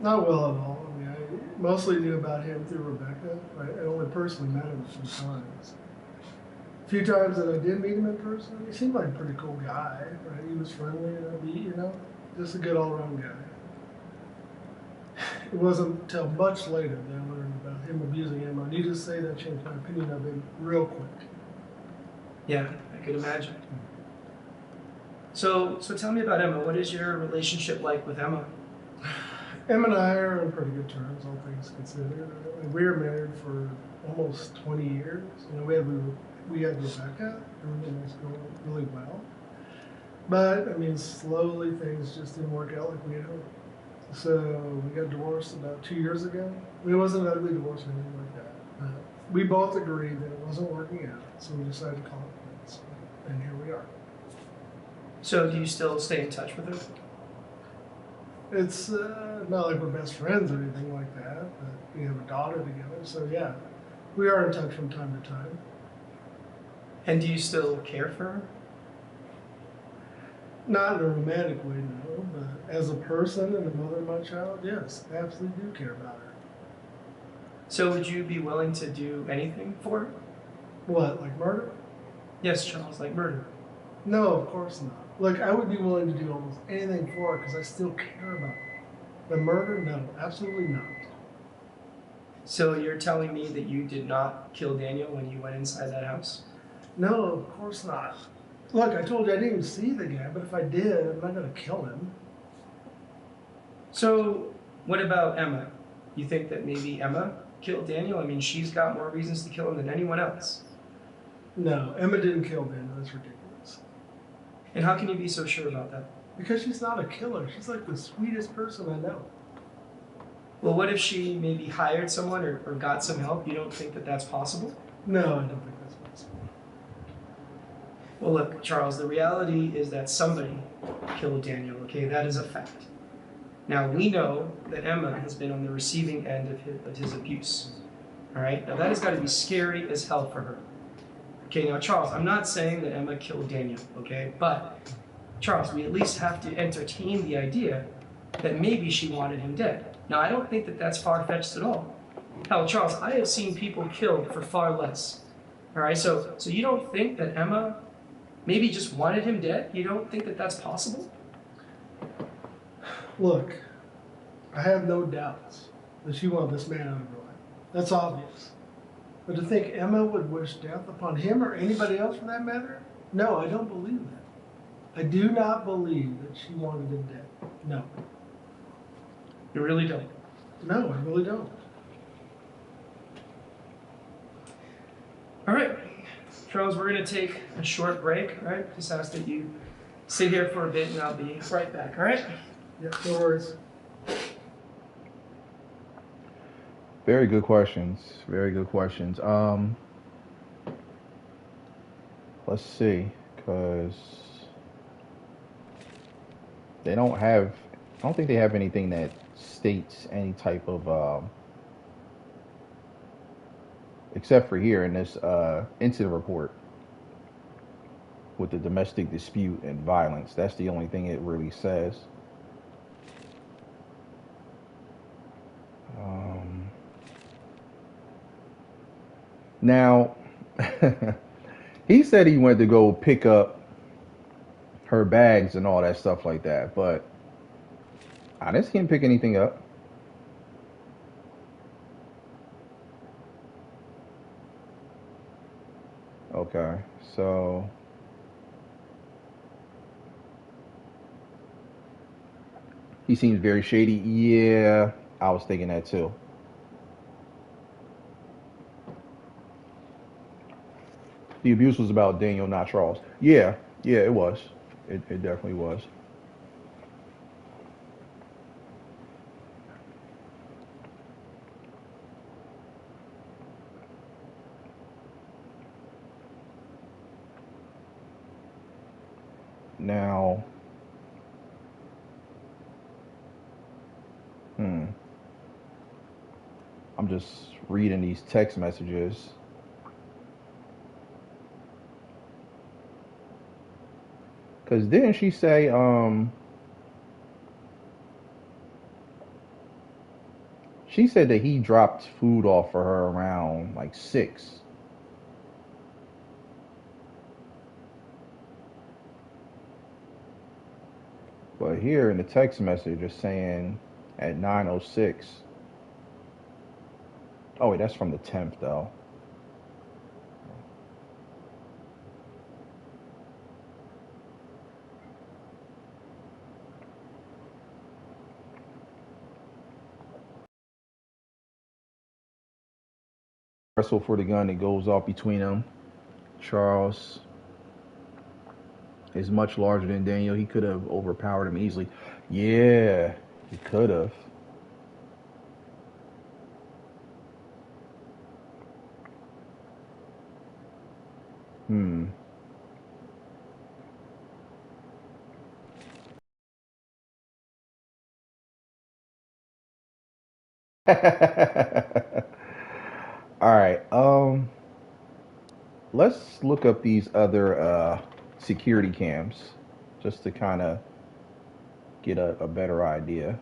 Not well at all. I mean, I mostly knew about him through Rebecca. I only personally met him a few times. A few times that I did meet him in person, he seemed like a pretty cool guy, right? He was friendly and upbeat, you know? Just a good all-around guy. It wasn't until much later that I learned about him abusing Emma. Needless to say, that changed my opinion of him real quick. Yeah, I could imagine. So tell me about Emma. What is your relationship like with Emma? Em and I are on pretty good terms, all things considered. We were married for almost 20 years. You know, we had Rebecca. Everything was going really well. But I mean, slowly things just didn't work out like we hoped. So we got divorced about 2 years ago. It wasn't an ugly divorce or anything like that. We both agreed that it wasn't working out, so we decided to call it quits. And here we are. So do you still stay in touch with her? It's not like we're best friends or anything like that, but we have a daughter together, so yeah, we are in touch from time to time. And do you still care for her? Not in a romantic way, no, but as a person and the mother of my child, yes, I absolutely do care about her. So would you be willing to do anything for her? What, like murder? Yes, Charles, like murder. No, of course not. Look, I would be willing to do almost anything for her because I still care about her. The murder, no, absolutely not. So you're telling me that you did not kill Daniel when you went inside that house? No, of course not. Look, I told you I didn't even see the guy, but if I did, I'm not going to kill him. So what about Emma? You think that maybe Emma killed Daniel? I mean, she's got more reasons to kill him than anyone else. No, Emma didn't kill Daniel. That's ridiculous. And how can you be so sure about that? Because she's not a killer. She's like the sweetest person I know. Well, what if she maybe hired someone or got some help? You don't think that that's possible? No, I don't think that's possible. Well, look, Charles, the reality is that somebody killed Daniel, okay? That is a fact. Now, we know that Emma has been on the receiving end of his abuse, all right? Now, that has got to be scary as hell for her. Okay, now, Charles, I'm not saying that Emma killed Daniel, okay? But, Charles, we at least have to entertain the idea that maybe she wanted him dead. Now, I don't think that that's far-fetched at all. Hell, Charles, I have seen people killed for far less, all right? So you don't think that Emma maybe just wanted him dead? You don't think that that's possible? Look, I have no doubts that she wanted this man out of her life. That's obvious. But to think Emma would wish death upon him or anybody else for that matter? No, I don't believe that. I do not believe that she wanted him dead. No. You really don't? No, I really don't. All right, Charles, we're going to take a short break, all right? Just ask that you sit here for a bit and I'll be right back, all right? Yeah, no worries. Very good questions. Very good questions. Let's see, because they don't have. I don't think they have anything that states any type of, except for here in this incident report with the domestic dispute and violence. That's the only thing it really says. Now, he said he went to go pick up her bags and all that stuff like that, but I didn't see him pick anything up. Okay, so he seems very shady. Yeah, I was thinking that too. The abuse was about Daniel, not Charles. Yeah, it was. It definitely was. Now, I'm just reading these text messages. Because didn't she say, she said that he dropped food off for her around like 6. But here in the text message, it's saying at 9:06. Oh, wait, that's from the 10th, though. wrestle for the gun that goes off between them. Charles is much larger than Daniel. He could have overpowered him easily. Yeah, he could have. Hmm. All right. Let's look up these other security cams just to kind of get a better idea.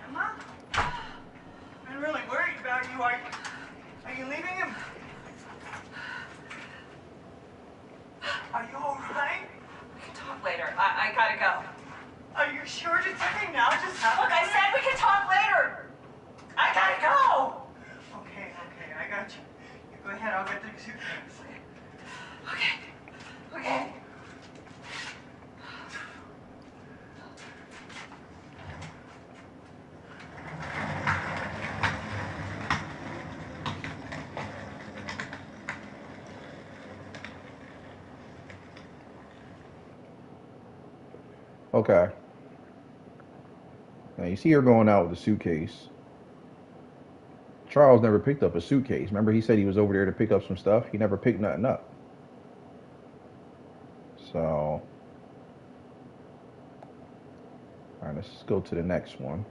Emma? I'm really worried about you. Are you leaving him? Are you all right? We can talk later. I gotta go. Are you sure? Did something now just happen? Look, I said we can talk later. I gotta go. Okay, I got you. You go ahead, I'll get the suitcase. Okay. Okay. Now you see her going out with a suitcase. Charles never picked up a suitcase. Remember, he said he was over there to pick up some stuff. He never picked nothing up. So, all right, let's go to the next one.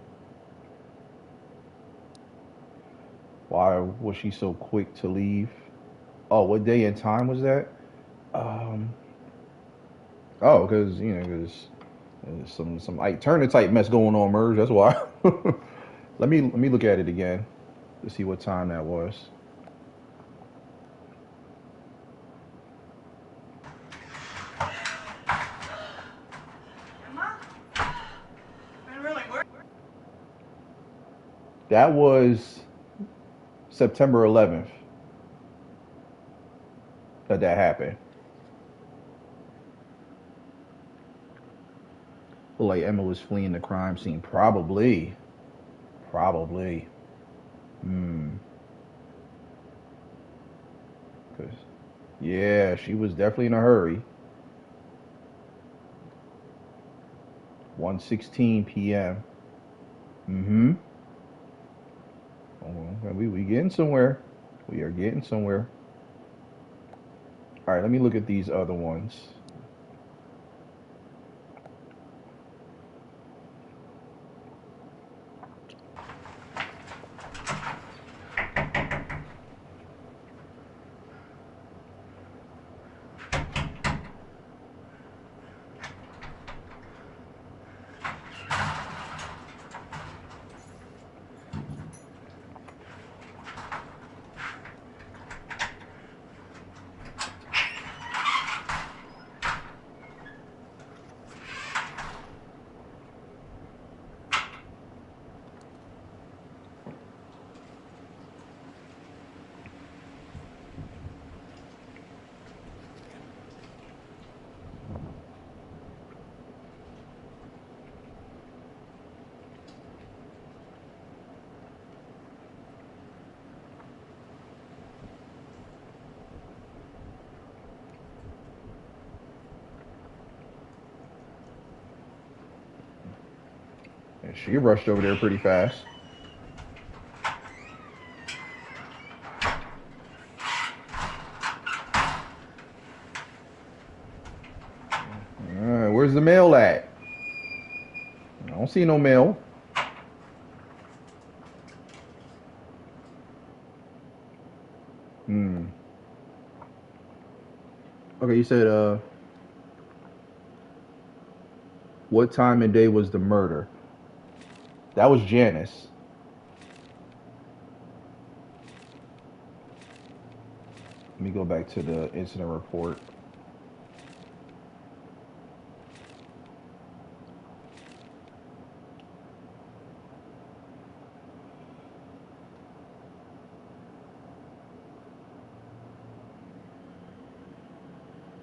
Why was she so quick to leave? Oh, what day and time was that? Oh, because because there's some Ike Turner type mess going on, Merge. That's why. let me look at it again to see what time that was. Emma? I'm really worried. That was September 11th that happened. Looked like Emma was fleeing the crime scene. Probably. Hmm. 'Cause, yeah, she was definitely in a hurry. 1:16 p.m. Mm-hmm. Oh, we getting somewhere. We are getting somewhere. All right, let me look at these other ones. And she rushed over there pretty fast. Where's the mail at? I don't see no mail. Okay, you said what time and day was the murder? That was Janice. Let me go back to the incident report.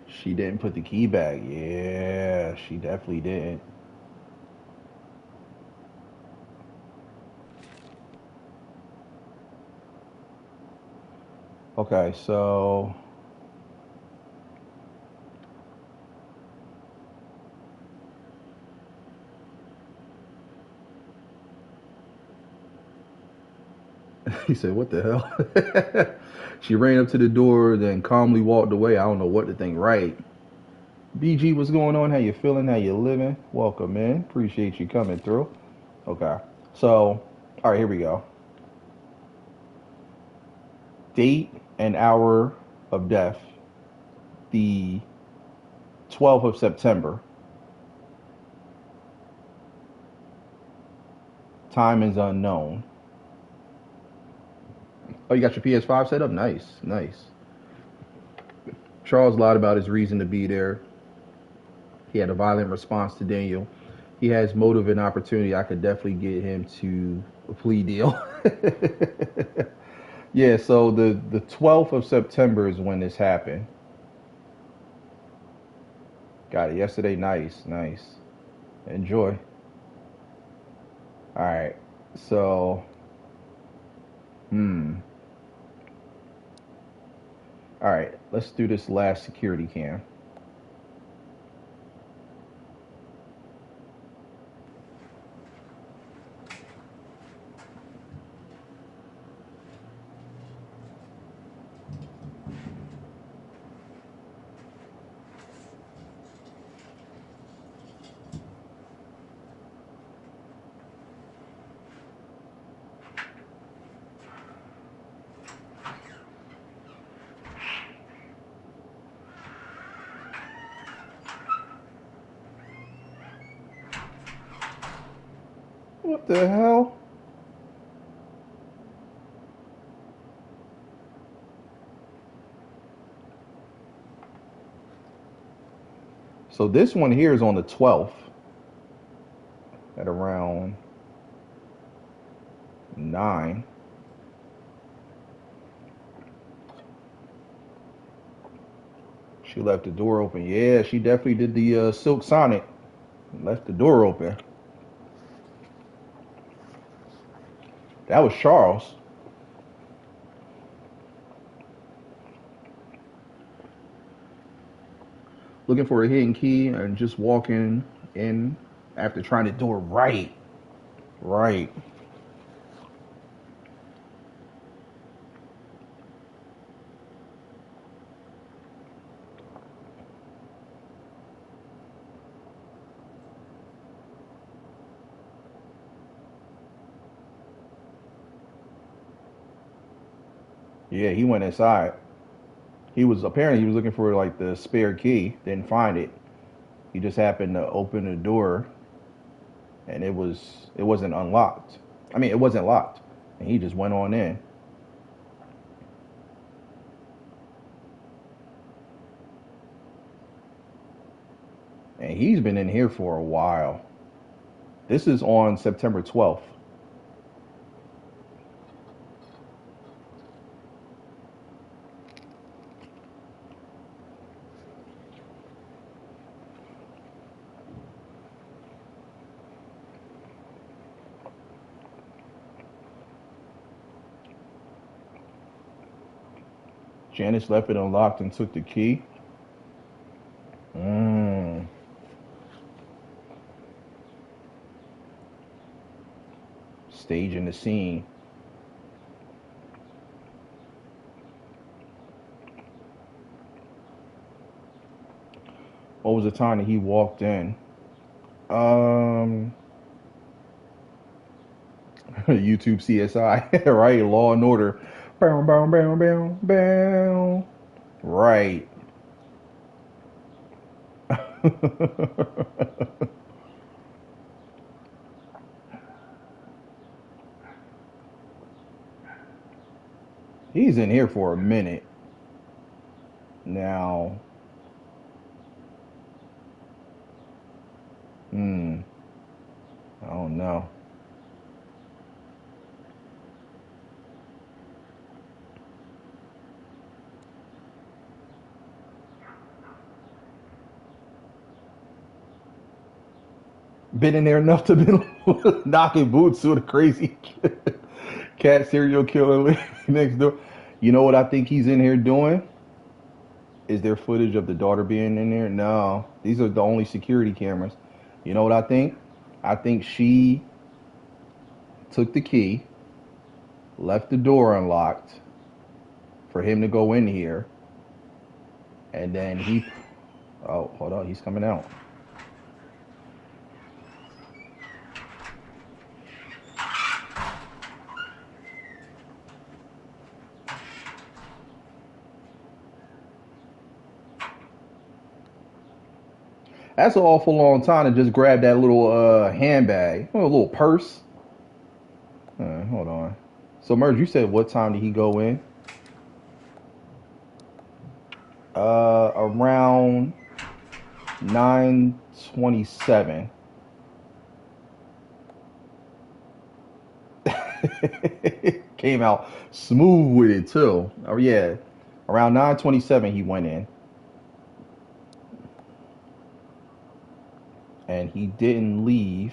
She didn't put the key back. Yeah, she definitely didn't. Okay, so he said, "What the hell?" She ran up to the door, then calmly walked away. I don't know what to think. Right. BG, what's going on? How you feeling? How you living? Welcome in. Appreciate you coming through. Okay. So, all right, here we go. Date and hour of death, the 12th of September. Time is unknown. Oh, you got your PS5 set up? Nice, nice. Charles lied about his reason to be there. He had a violent response to Daniel. He has motive and opportunity. I could definitely get him to a plea deal. Yeah, so the 12th of September is when this happened. Got it yesterday. Nice, nice. Enjoy. All right. So, hmm. All right, let's do this last security cam. What the hell? So this one here is on the 12th at around 9. She left the door open. Yeah, she definitely did the Silk Sonic. Left the door open. That was Charles. Looking for a hidden key and just walking in after trying to do it right. Right. Yeah, he went inside. He was looking for like the spare key, didn't find it. He just happened to open the door and it wasn't unlocked. I mean, it wasn't locked. And he just went on in. And he's been in here for a while. This is on September 12th. Janice left it unlocked and took the key. Mm. Staging the scene. What was the time that he walked in? YouTube CSI, right? Law and Order. Bow, bow, bow, bow, bow. Right. He's in here for a minute. Now, I don't know. Been in there enough to be knocking boots with a crazy cat serial killer next door. You know what I think he's in here doing? Is there footage of the daughter being in there? No. These are the only security cameras. You know what I think? I think she took the key, left the door unlocked for him to go in here, and then he. Oh, hold on. He's coming out. That's an awful long time to just grab that little handbag, a little purse. Hold on. So, Merge, you said what time did he go in? Around 9:27. Came out smooth with it too. Oh yeah, around 9:27 he went in, and he didn't leave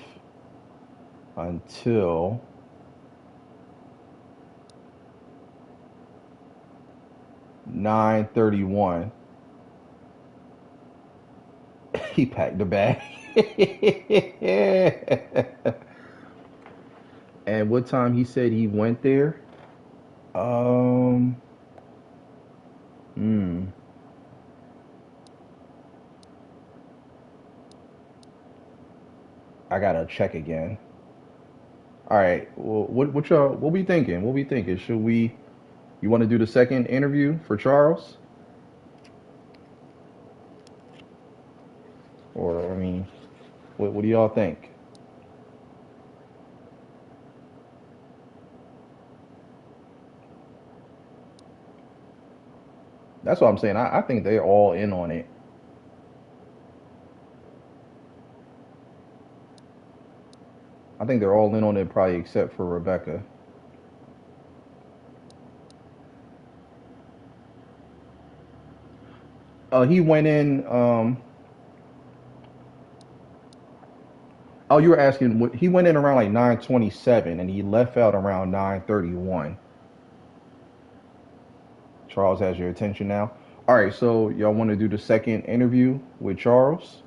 until 9:31. He packed the bag. And what time he said he went there? Um, hmm. I gotta check again. All right. Well, what y'all? What we thinking? What we thinking? Should we? You want to do the second interview for Charles? Or I mean, what do y'all think? That's what I'm saying. I think they're all in on it. I think they're all in on it, probably except for Rebecca. He went in. Oh, you were asking. He went in around like 9:27, and he left out around 9:31. Charles has your attention now. All right. So y'all want to do the second interview with Charles,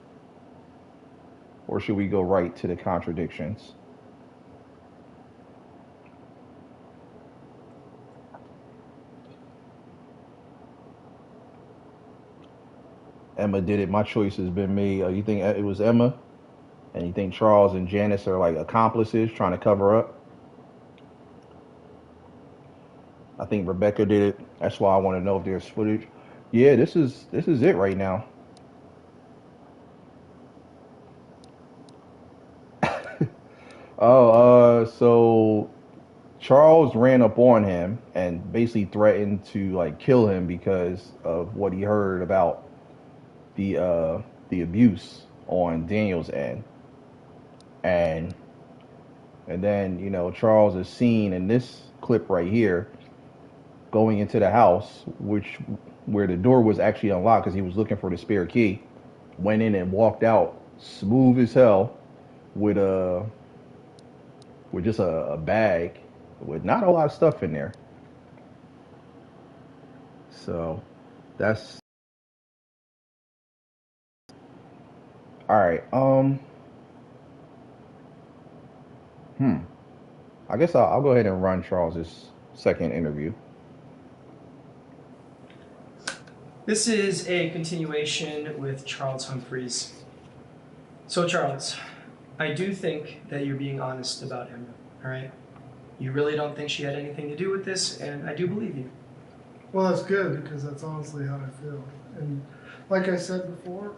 or should we go right to the contradictions? Emma did it. My choice has been made. You think it was Emma? And you think Charles and Janice are like accomplices trying to cover up? I think Rebecca did it. That's why I want to know if there's footage. Yeah, this is it right now. So Charles ran up on him and basically threatened to like kill him because of what he heard about the abuse on Daniel's end. And and then, Charles is seen in this clip right here going into the house, where the door was actually unlocked because he was looking for the spare key. Went in and walked out smooth as hell with just a bag with not a lot of stuff in there. So that's all right. Hmm. I guess I'll go ahead and run Charles's second interview. This is a continuation with Charles Humphreys. So, Charles, I do think that you're being honest about Emma, all right? You really don't think she had anything to do with this, and I do believe you. Well, that's good because that's honestly how I feel. And like I said before,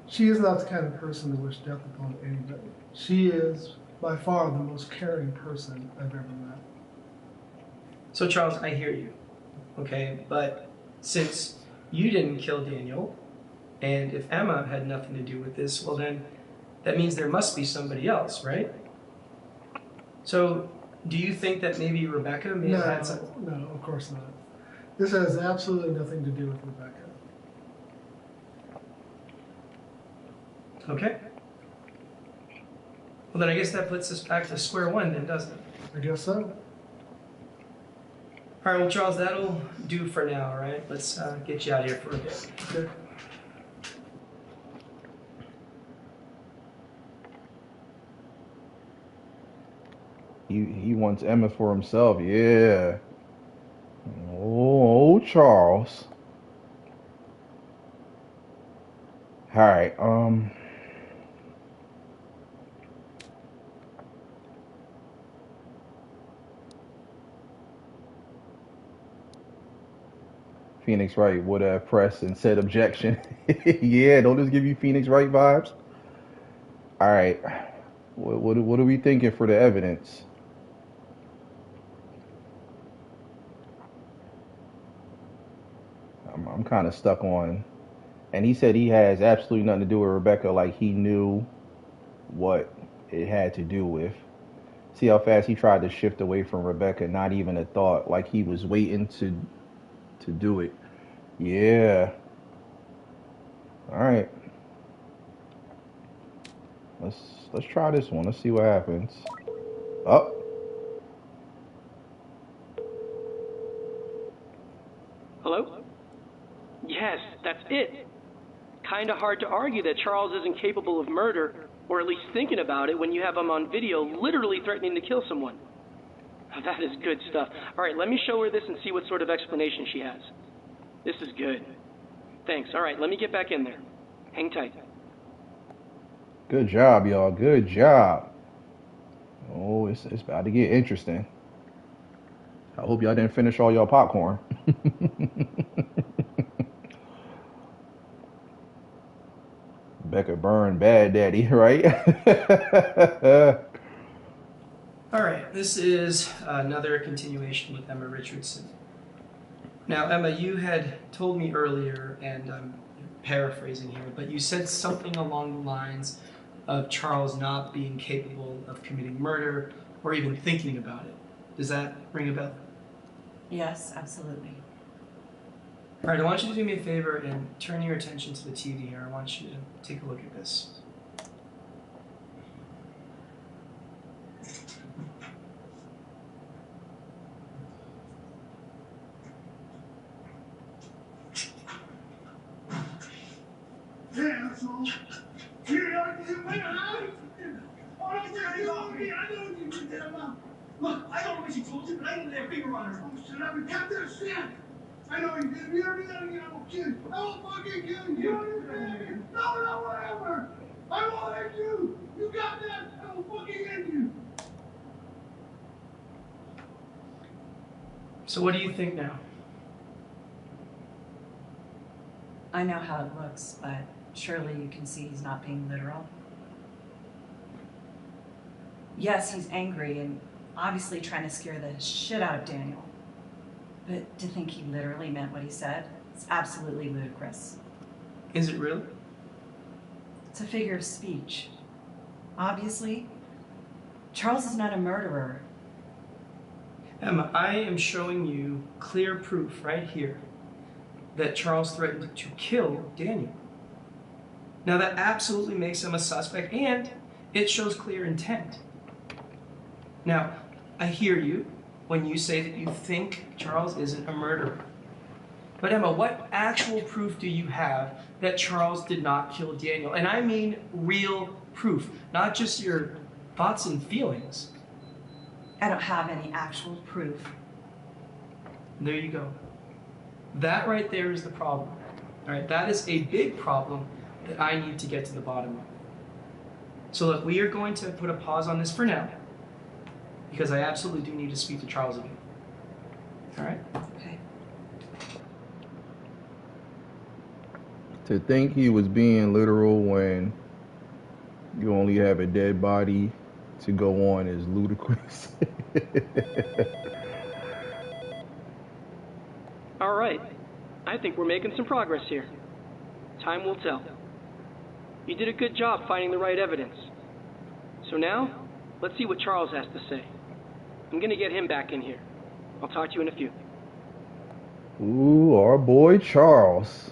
she is not the kind of person to wish death upon anybody. She is by far the most caring person I've ever met. So, Charles, I hear you, okay? But since you didn't kill Daniel, and if Emma had nothing to do with this, well then, that means there must be somebody else, right? So, do you think that maybe Rebecca may have had some... No, of course not. This has absolutely nothing to do with Rebecca. Okay. Well, then I guess that puts us back to square one then, doesn't it? I guess so. All right, well, Charles, that'll do for now, all right? Let's get you out of here for a bit. Okay. He wants Emma for himself. Yeah. Oh, Charles. All right. Phoenix Wright would have pressed and said objection. Yeah, don't this give you Phoenix Wright vibes? All right. What are we thinking for the evidence? I'm kind of stuck on. And he said he has absolutely nothing to do with Rebecca, like he knew what it had to do with. See how fast he tried to shift away from Rebecca, not even a thought, like he was waiting to do it. Yeah. All right. Let's try this one. Let's see what happens. Oh. Hello? Yes, that's it. Kinda hard to argue that Charles isn't capable of murder, or at least thinking about it when you have him on video literally threatening to kill someone. That is good stuff. Alright, let me show her this and see what sort of explanation she has. This is good. Thanks. Alright, let me get back in there. Hang tight. Good job, y'all. Good job. Oh, it's about to get interesting. I hope y'all didn't finish all y'all popcorn. Becca Byrne, bad daddy, right? All right, this is another continuation with Emma Richardson. Now, Emma, you had told me earlier, and I'm paraphrasing here, but you said something along the lines of Charles not being capable of committing murder or even thinking about it. Does that ring a bell? Yes, absolutely. All right, I want you to do me a favor and turn your attention to the TV here. I want you to take a look at this. Yeah, that's all. Look, I don't know what she told you, but I didn't lay a finger on her. Oh, shut up and cut that shit. I know you did. If you ever do that again, I will kill you. I will fucking kill you. You understand me? No, whatever. I will hit you. You got that? I will fucking hit you. So what do you think now? I know how it looks, but surely you can see he's not being literal. Yes, he's angry and obviously trying to scare the shit out of Daniel. But to think he literally meant what he said, it's absolutely ludicrous. Is it really? It's a figure of speech. Obviously, Charles is not a murderer. Emma, I am showing you clear proof right here that Charles threatened to kill Daniel. Now that absolutely makes him a suspect, and it shows clear intent. Now, I hear you when you say that you think Charles isn't a murderer. But Emma, what actual proof do you have that Charles did not kill Daniel? And I mean real proof, not just your thoughts and feelings. I don't have any actual proof. There you go. That right there is the problem. All right, that is a big problem that I need to get to the bottom of. So look, we are going to put a pause on this for now, because I absolutely do need to speak to Charles again. All right? Okay. To think he was being literal when you only have a dead body to go on is ludicrous. All right. I think we're making some progress here. Time will tell. You did a good job finding the right evidence. So now, let's see what Charles has to say. I'm gonna get him back in here. I'll talk to you in a few. Ooh, our boy Charles.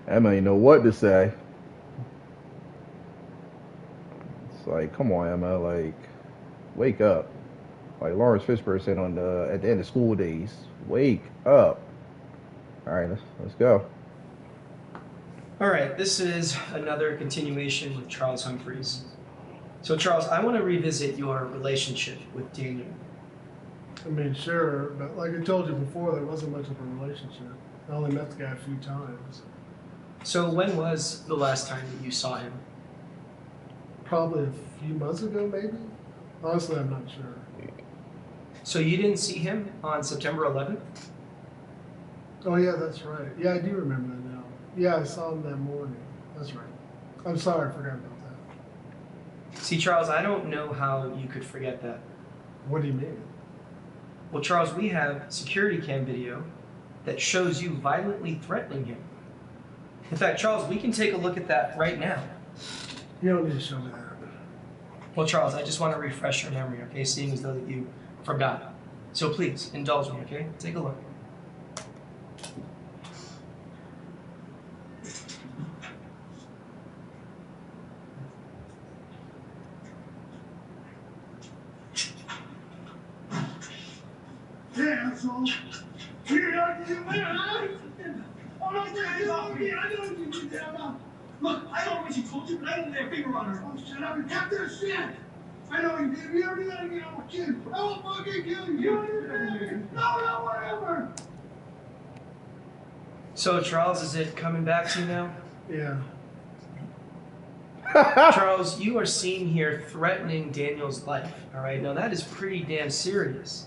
Emma ain't know what to say. Like, come on, Emma. Like, wake up. Like Lawrence Fishburne said on the at the end of School Days, wake up. All right, let's go. All right, this is another continuation with Charles Humphreys. So, Charles, I want to revisit your relationship with Daniel. I mean, sure, but like I told you before, there wasn't much of a relationship. I only met the guy a few times. So, when was the last time that you saw him? Probably a few months ago, maybe. Honestly, I'm not sure. So, you didn't see him on September 11th? Oh yeah, that's right. Yeah, I do remember that now. Yeah, I saw him that morning. That's right. I'm sorry, I forgot about that. See, Charles, I don't know how you could forget that. What do you mean? Well, Charles, we have security cam video that shows you violently threatening him. In fact, Charles, we can take a look at that right now. You don't need to show me that. Well, Charles, I just want to refresh your memory, okay? Seeing as though that you forgot. So please, indulge me, okay? Take a look. Yeah, asshole. Here, you man. Oh, no, hands off me. I know what you did that about. Look, I don't know what she told you, but I didn't lay a finger on her. Oh, shut up and cut this shit. I know you did. If you ever do that again, I will kill you. I will fucking kill you. You understand? No, whatever. So, Charles, is it coming back to you now? Yeah. Charles, you are seen here threatening Daniel's life, all right? Now, that is pretty damn serious.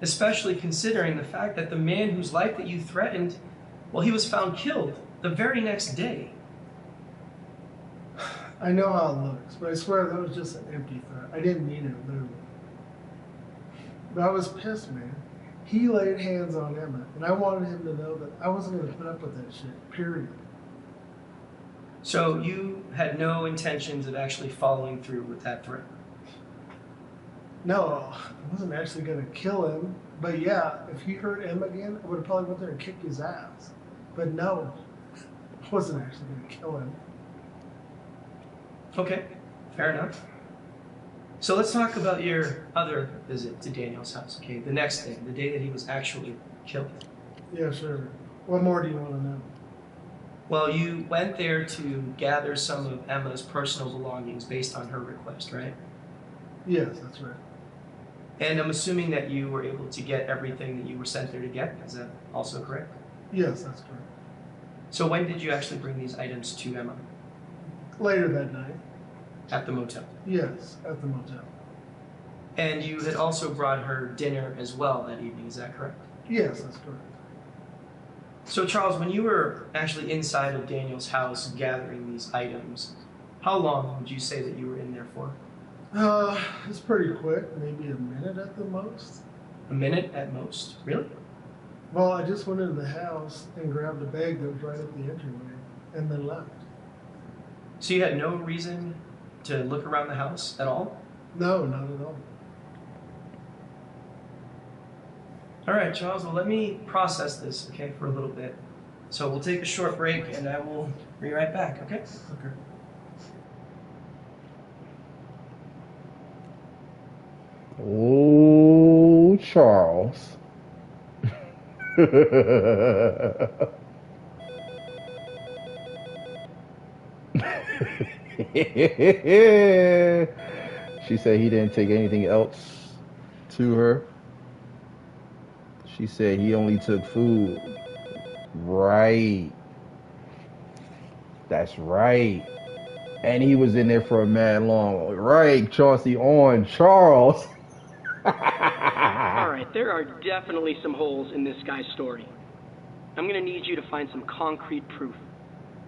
Especially considering the fact that the man whose life that you threatened, well, he was found killed the very next day. I know how it looks, but I swear that was just an empty threat. I didn't mean it, literally. But I was pissed, man. He laid hands on Emma, and I wanted him to know that I wasn't going to put up with that shit, period. So you had no intentions of actually following through with that threat? No, I wasn't actually going to kill him. But yeah, if he hurt Emma again, I would have probably went there and kicked his ass. But no, I wasn't actually going to kill him. Okay, fair enough. So let's talk about your other visit to Daniel's house, okay? The next day, the day that he was actually killed. Yeah, sure. What more do you want to know? Well, you went there to gather some of Emma's personal belongings based on her request, right? Yes, that's right. And I'm assuming that you were able to get everything that you were sent there to get. Is that also correct? Yes, that's correct. So when did you actually bring these items to Emma? Later that night. At the motel? Yes, at the motel. And you had also brought her dinner as well that evening, is that correct? Yes, that's correct. So Charles, when you were actually inside of Daniel's house gathering these items, how long would you say that you were in there for? It's pretty quick, maybe a minute at the most. A minute at most? Really? Well, I just went into the house and grabbed a bag that was right up the entryway, and then left. So you had no reason to look around the house at all? No, not at all. All right, Charles, well, let me process this, okay, for a little bit. So we'll take a short break, and I will be right back, okay? Okay. Oh, Charles. She said he didn't take anything else to her. She said he only took food. Right. That's right. And he was in there for a mad long. Right, Chauncey on Charles. All right, there are definitely some holes in this guy's story. I'm gonna need you to find some concrete proof.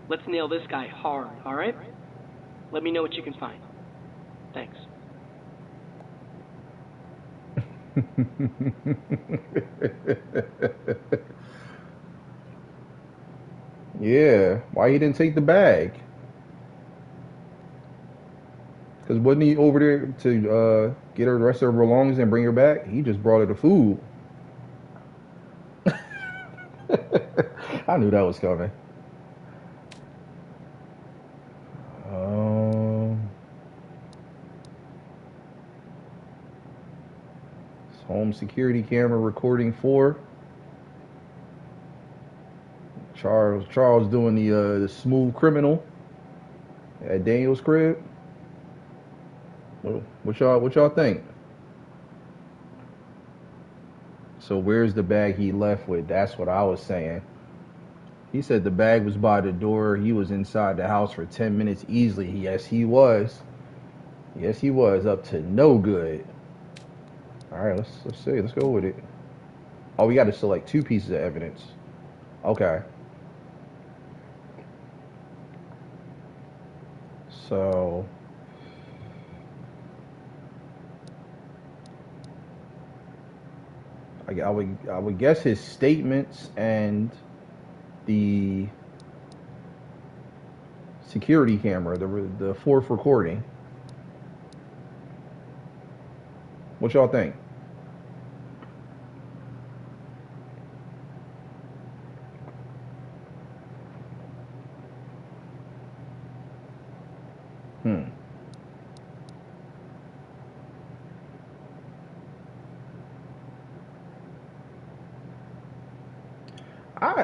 Let's nail this guy hard, all right? Let me know what you can find. Thanks. Yeah, why he didn't take the bag? Because wasn't he over there to get her the rest of her belongings and bring her back? He just brought her the food. I knew that was coming. Home security camera recording 4. Charles doing the smooth criminal at Daniel's crib. What y'all think? So where's the bag he left with? That's what I was saying. He said the bag was by the door. He was inside the house for 10 minutes easily. Yes, he was. Yes, he was up to no good. All right, let's see. Let's go with it. Oh, we got to select 2 pieces of evidence. Okay. So I would guess his statements and the security camera, the 4th recording. What y'all think?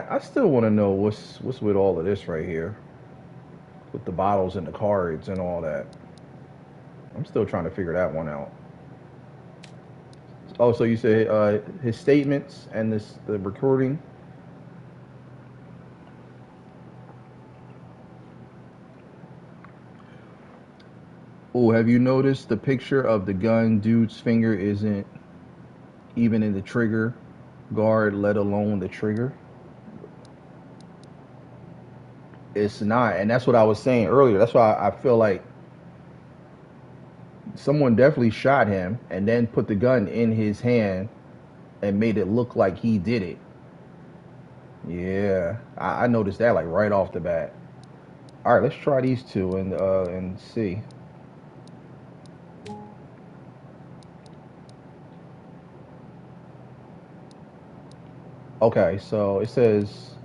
I still want to know what's with all of this right here, with the bottles and the cards and all that. I'm still trying to figure that one out. Oh, so you say his statements and the recording. Oh, have you noticed the picture of the gun? Dude's finger isn't even in the trigger guard, let alone the trigger. It's not, and that's what I was saying earlier. That's why I feel like someone definitely shot him and then put the gun in his hand and made it look like he did it. Yeah, I noticed that like right off the bat. All right, let's try these 2 and see. Okay, so it says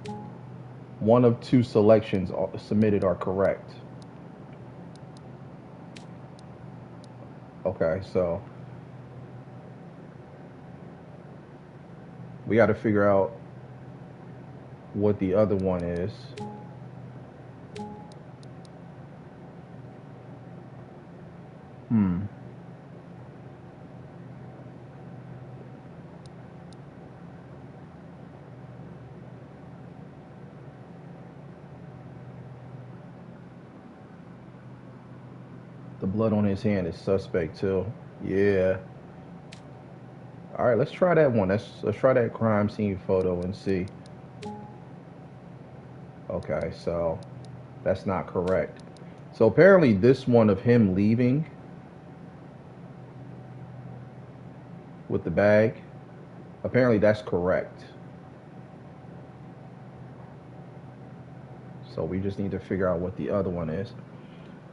1 of 2 selections submitted are correct. Okay, so we got to figure out what the other one is. The blood on his hand is suspect too. Yeah. All right, let's try that one. Let's try that crime scene photo and see. Okay, so that's not correct. So apparently this one of him leaving with the bag, apparently that's correct. So we just need to figure out what the other one is.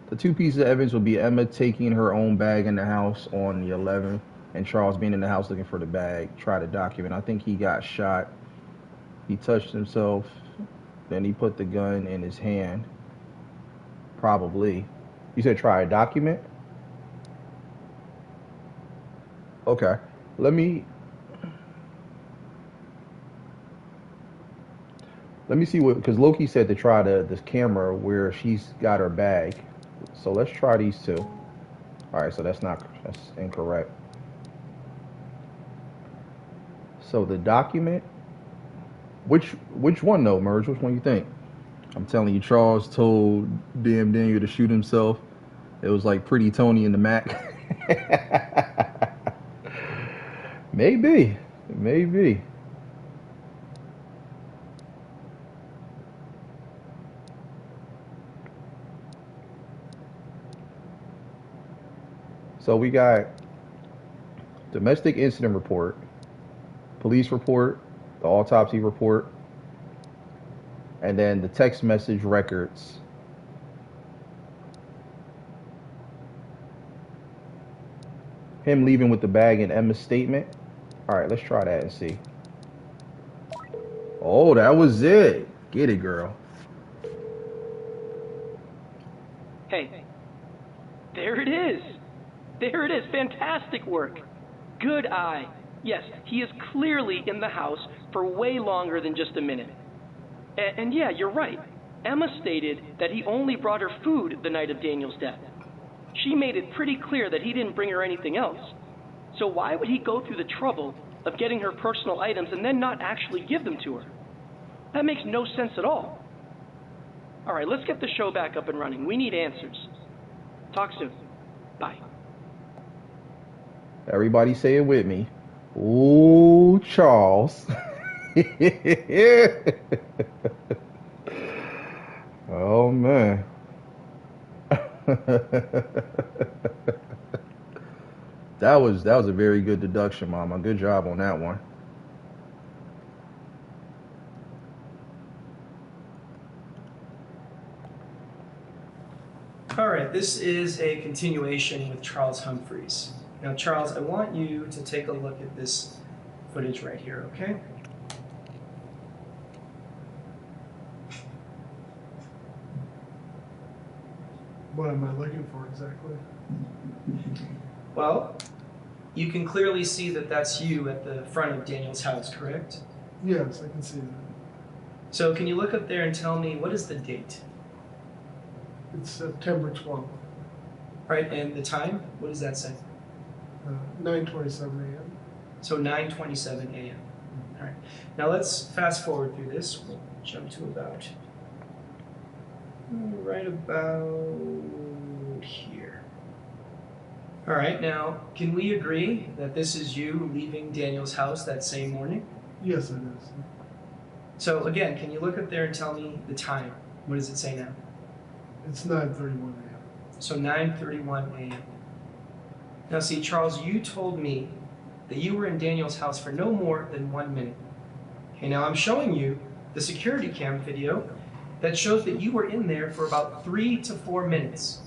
The 2 pieces of evidence will be Emma taking her own bag in the house on the 11th and Charles being in the house looking for the bag. Try to document. I think he got shot. He touched himself. Then he put the gun in his hand. Probably. You said try to document? Okay. Let me see what, because Loki said to try this camera where she's got her bag. So let's try these 2. All right, so that's incorrect. So the document, which one though, Merge? Which one you think? I'm telling you, Charles told damn Daniel to shoot himself. It was like Pretty Tony in the Mac. Maybe. So we got domestic incident report, police report, the autopsy report, and then the text message records. Him leaving with the bag and Emma's statement. All right, let's try that and see. Oh, that was it. Get it, girl. Hey, there it is. There it is. Fantastic work. Good eye. Yes, he is clearly in the house for way longer than just a minute. And yeah, you're right. Emma stated that he only brought her food the night of Daniel's death. She made it pretty clear that he didn't bring her anything else. So why would he go through the trouble of getting her personal items and then not actually give them to her? That makes no sense at all. All right, let's get the show back up and running. We need answers. Talk soon. Bye. Everybody say it with me. Ooh, Charles. Oh man. That was a very good deduction, Mama. Good job on that one. All right, this is a continuation with Charles Humphreys. Now, Charles, I want you to take a look at this footage right here, okay? What am I looking for exactly? Well, you can clearly see that that's you at the front of Daniel's house, correct? Yes, I can see that. So can you look up there and tell me what is the date? It's September 12th, Right, and the time? What does that say? 9:27 a.m. So 9:27 a.m. All right. Now let's fast forward through this. We'll jump to about right about here. All right. Now, can we agree that this is you leaving Daniel's house that same morning? Yes, it is. So again, can you look up there and tell me the time? What does it say now? It's 9:31 a.m. So 9:31 a.m. Now see, Charles, you told me that you were in Daniel's house for no more than 1 minute. Okay, now I'm showing you the security cam video that shows that you were in there for about 3 to 4 minutes.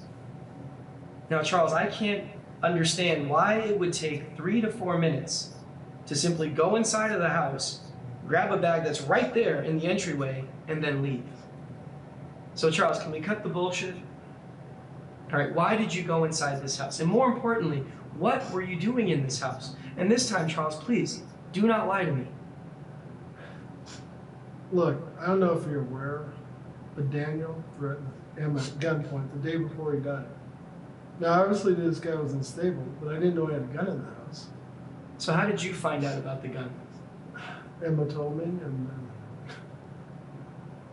Now, Charles, I can't understand why it would take 3 to 4 minutes to simply go inside of the house, grab a bag that's right there in the entryway, and then leave. So, Charles, can we cut the bullshit? All right, why did you go inside this house? And more importantly, what were you doing in this house? And this time, Charles, please, do not lie to me. Look, I don't know if you're aware, but Daniel threatened Emma at gunpoint the day before he died. Now, obviously, this guy was unstable, but I didn't know he had a gun in the house. So how did you find out about the gun? Emma told me, and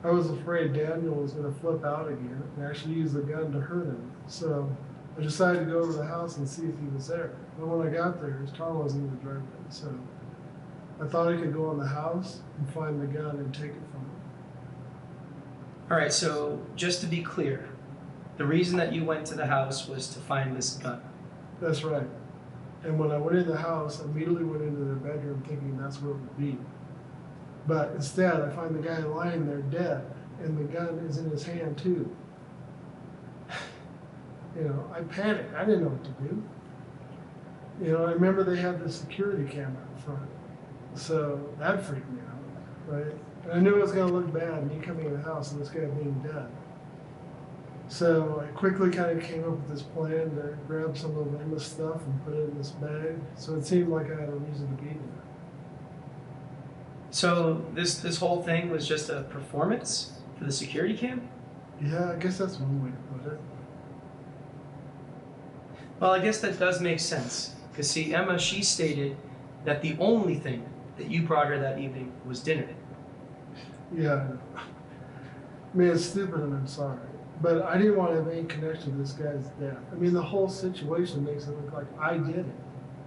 I was afraid Daniel was going to flip out again and actually use the gun to hurt him. So I decided to go over to the house and see if he was there. But when I got there, his car wasn't in the driveway. So I thought I could go in the house and find the gun and take it from him. All right, so just to be clear, the reason that you went to the house was to find this gun. That's right. And when I went in the house, I immediately went into their bedroom thinking that's where it would be. But instead, I find the guy lying there dead, and the gun is in his hand too. You know, I panicked. I didn't know what to do. You know, I remember they had the security camera in front, so that freaked me out, right? And I knew it was going to look bad, me coming in the house and this guy being dead. So I quickly kind of came up with this plan to grab some of Emma's stuff and put it in this bag, so it seemed like I had a reason to be there. So this whole thing was just a performance for the security cam? Yeah, I guess that's one way to put it. Well, I guess that does make sense. Because see, Emma, she stated that the only thing that you brought her that evening was dinner. Yeah, I mean, it's stupid and I'm sorry. But I didn't want to have any connection to this guy's death. I mean, the whole situation makes it look like I did it.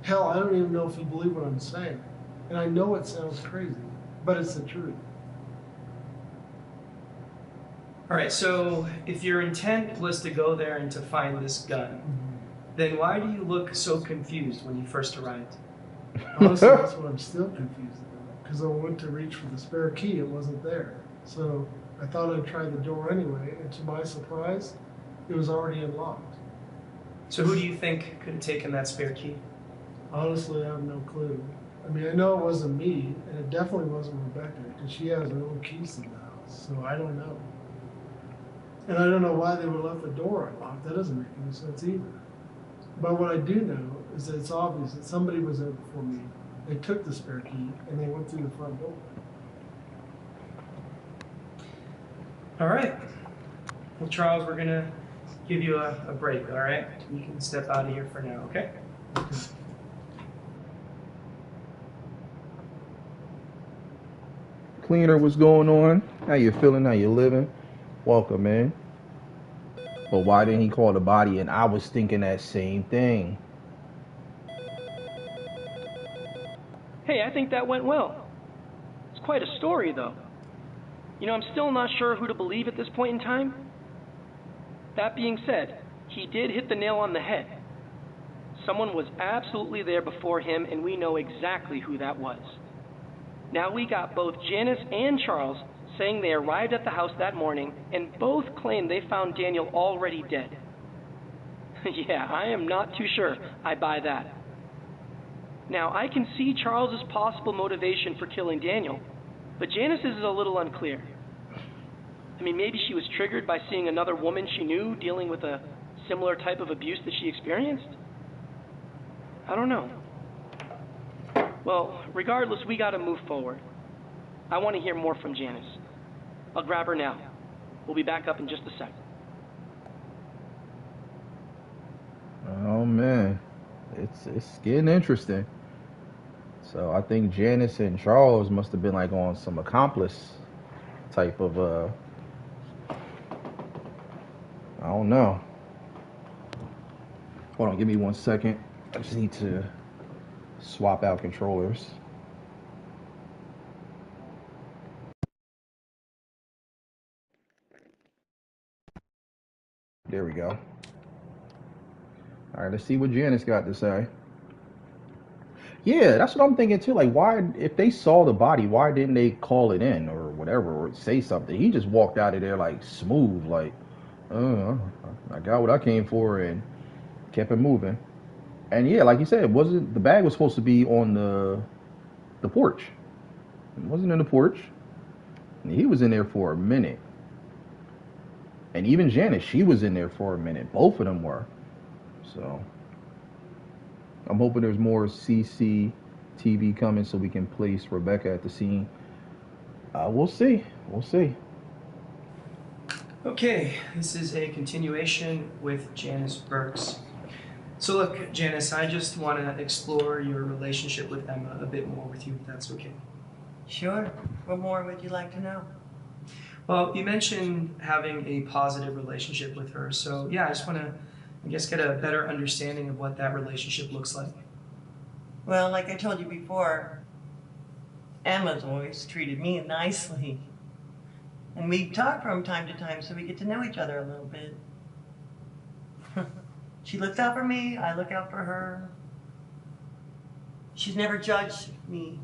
Hell, I don't even know if you believe what I'm saying. And I know it sounds crazy, but it's the truth. All right, so if your intent was to go there and to find this gun, then why do you look so confused when you first arrived? Honestly, that's what I'm still confused about. Because I went to reach for the spare key, it wasn't there. So I thought I'd try the door anyway, and to my surprise, it was already unlocked. So who do you think could have taken that spare key? Honestly, I have no clue. I mean, I know it wasn't me, and it definitely wasn't Rebecca, because she has her own keys in the house, so I don't know. And I don't know why they would have left the door unlocked. That doesn't make any sense either. But what I do know is that it's obvious that somebody was there before me, They took the spare key and they went through the front door. All right. Well, Charles, we're gonna give you a break. All right, you can step out of here for now. Okay. Cleaner, what's going on? How you feeling? How you living? Welcome, man. But why didn't he call the body? And I was thinking that same thing. Hey, I think that went well. It's quite a story, though. You know, I'm still not sure who to believe at this point in time. That being said, he did hit the nail on the head. Someone was absolutely there before him, and we know exactly who that was. Now we got both Janice and Charles saying they arrived at the house that morning, and both claim they found Daniel already dead. Yeah, I am not too sure I buy that. Now, I can see Charles's possible motivation for killing Daniel, but Janice's is a little unclear. I mean, maybe she was triggered by seeing another woman she knew dealing with a similar type of abuse that she experienced? I don't know. Well, regardless, we gotta move forward. I want to hear more from Janice. I'll grab her now. We'll be back up in just a sec. Oh man, it's getting interesting. So I think Janice and Charles must have been like on some accomplice type of I don't know. Hold on, give me 1 second. I just need to swap out controllers. There we go. All right, let's see what Janice got to say. Yeah, that's what I'm thinking too. Like, why, if they saw the body, why didn't they call it in or whatever, or say something? He just walked out of there like smooth, like, I got what I came for and kept it moving. And yeah, like you said, wasn't the bag was supposed to be on the porch? It wasn't in the porch. And he was in there for a minute. And even Janice, she was in there for a minute. Both of them were. So I'm hoping there's more CCTV coming so we can place Rebecca at the scene. We'll see. We'll see. Okay, this is a continuation with Janice Burks. So look, Janice, I just want to explore your relationship with Emma a bit more with you, if that's okay. Sure. What more would you like to know? Well, you mentioned having a positive relationship with her, so yeah, I just want to, I guess, get a better understanding of what that relationship looks like. Well, like I told you before, Emma's always treated me nicely. And we talk from time to time so we get to know each other a little bit. She looks out for me, I look out for her. She's never judged me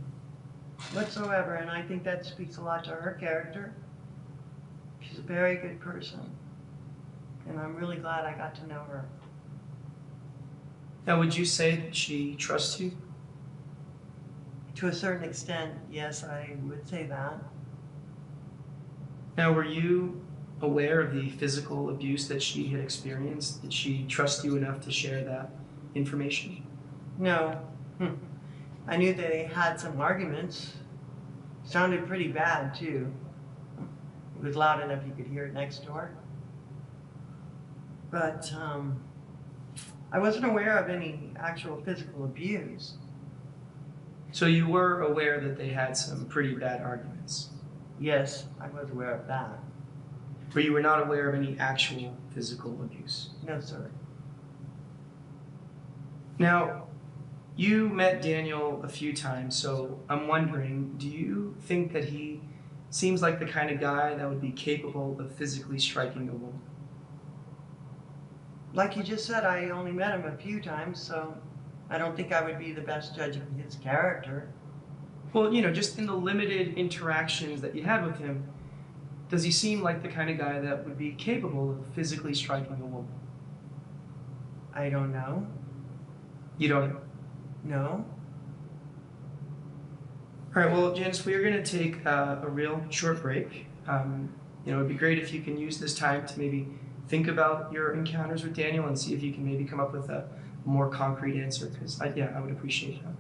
whatsoever, and I think that speaks a lot to her character. She's a very good person, and I'm really glad I got to know her. Now, would you say that she trusts you? To a certain extent, yes, I would say that. Now, were you aware of the physical abuse that she had experienced? Did she trust you enough to share that information? No. I knew they had some arguments. Sounded pretty bad, too. It was loud enough you could hear it next door. But I wasn't aware of any actual physical abuse. So you were aware that they had some pretty bad arguments? Yes, I was aware of that. But you were not aware of any actual physical abuse? No, sir. Now, you met Daniel a few times, so I'm wondering, do you think that he seems like the kind of guy that would be capable of physically striking a woman? Like you just said, I only met him a few times, so I don't think I would be the best judge of his character. Well, you know, just in the limited interactions that you had with him, does he seem like the kind of guy that would be capable of physically striking a woman? I don't know. You don't know? No. All right, well, Janice, we are going to take a real short break. You know, it'd be great if you can use this time to maybe think about your encounters with Daniel and see if you can maybe come up with a more concrete answer, because, I would appreciate that.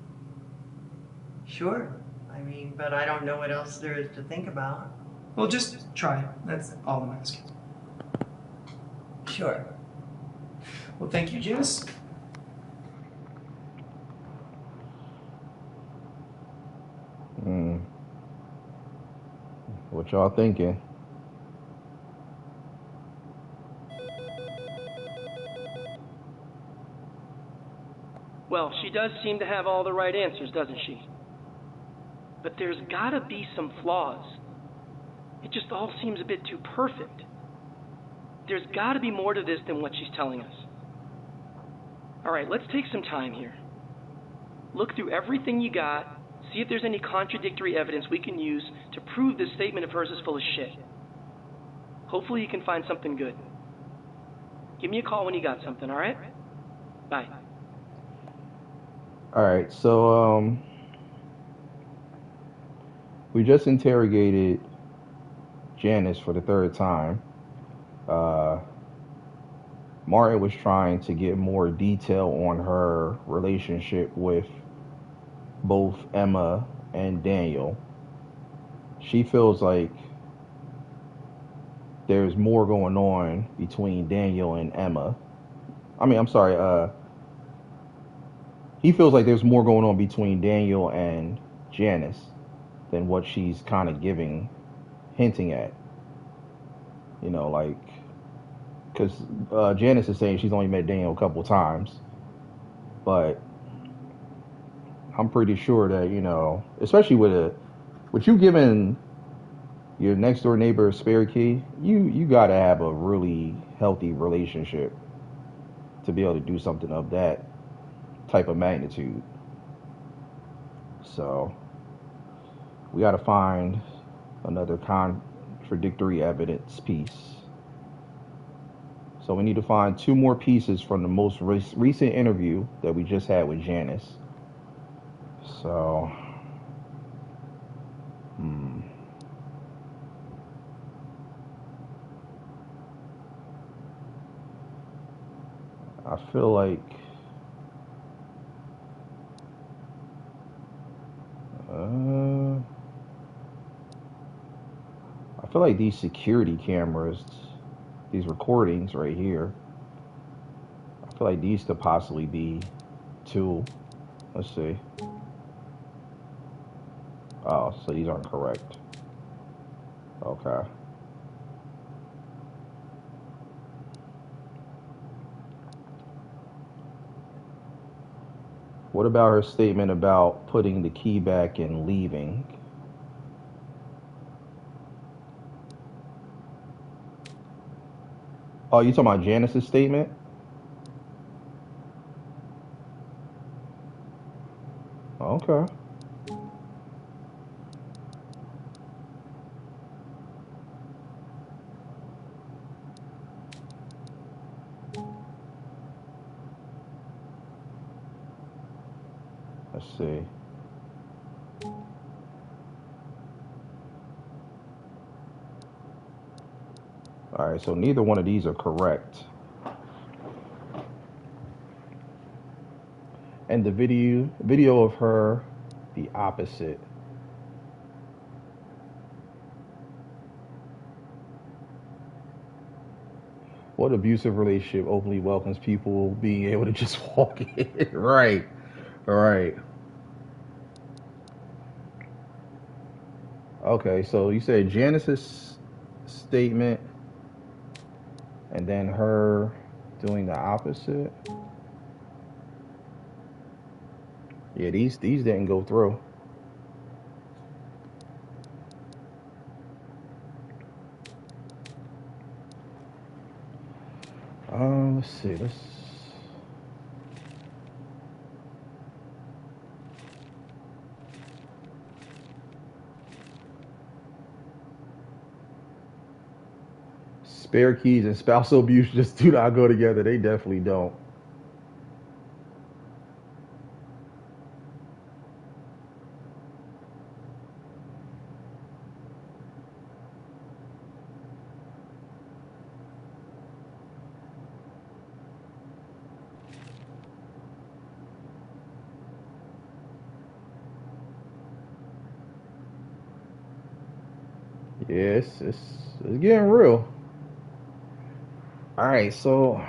Sure. I mean, but I don't know what else there is to think about. Well, just try it. That's all I'm asking. Sure. Well, thank you, Janice. What y'all thinking? Well, she does seem to have all the right answers, doesn't she? But there's gotta be some flaws. It just all seems a bit too perfect. There's gotta be more to this than what she's telling us. Alright, let's take some time here. Look through everything you got, see if there's any contradictory evidence we can use to prove this statement of hers is full of shit. Hopefully you can find something good. Give me a call when you got something, alright? Bye. Alright, so we just interrogated Janice for the third time. Martin was trying to get more detail on her relationship with both Emma and Daniel. She feels like there's more going on between Daniel and Emma. He feels like there's more going on between Daniel and Janice than what she's kind of hinting at. You know, like, because Janice is saying she's only met Daniel a couple times, but I'm pretty sure that, you know, especially with you giving your next door neighbor a spare key, you gotta have a really healthy relationship to be able to do something of that type of magnitude. So we gotta find another contradictory evidence piece. So we need to find 2 more pieces from the most recent interview that we just had with Janice. So, I feel like these security cameras, these recordings right here, I feel like these could possibly be 2. Let's see. Oh, so these aren't correct. Okay. What about her statement about putting the key back and leaving? Oh, you talking about Janice's statement? Okay. Let's see. All right, so neither one of these are correct. And the video of her, the opposite. What abusive relationship openly welcomes people being able to just walk in? Right. Right. Okay, so you said Janice's statement and then her doing the opposite. Yeah, these didn't go through. Let's see. Spare keys and spousal abuse just do not go together. They definitely don't. Yeah, it's getting real. All right, so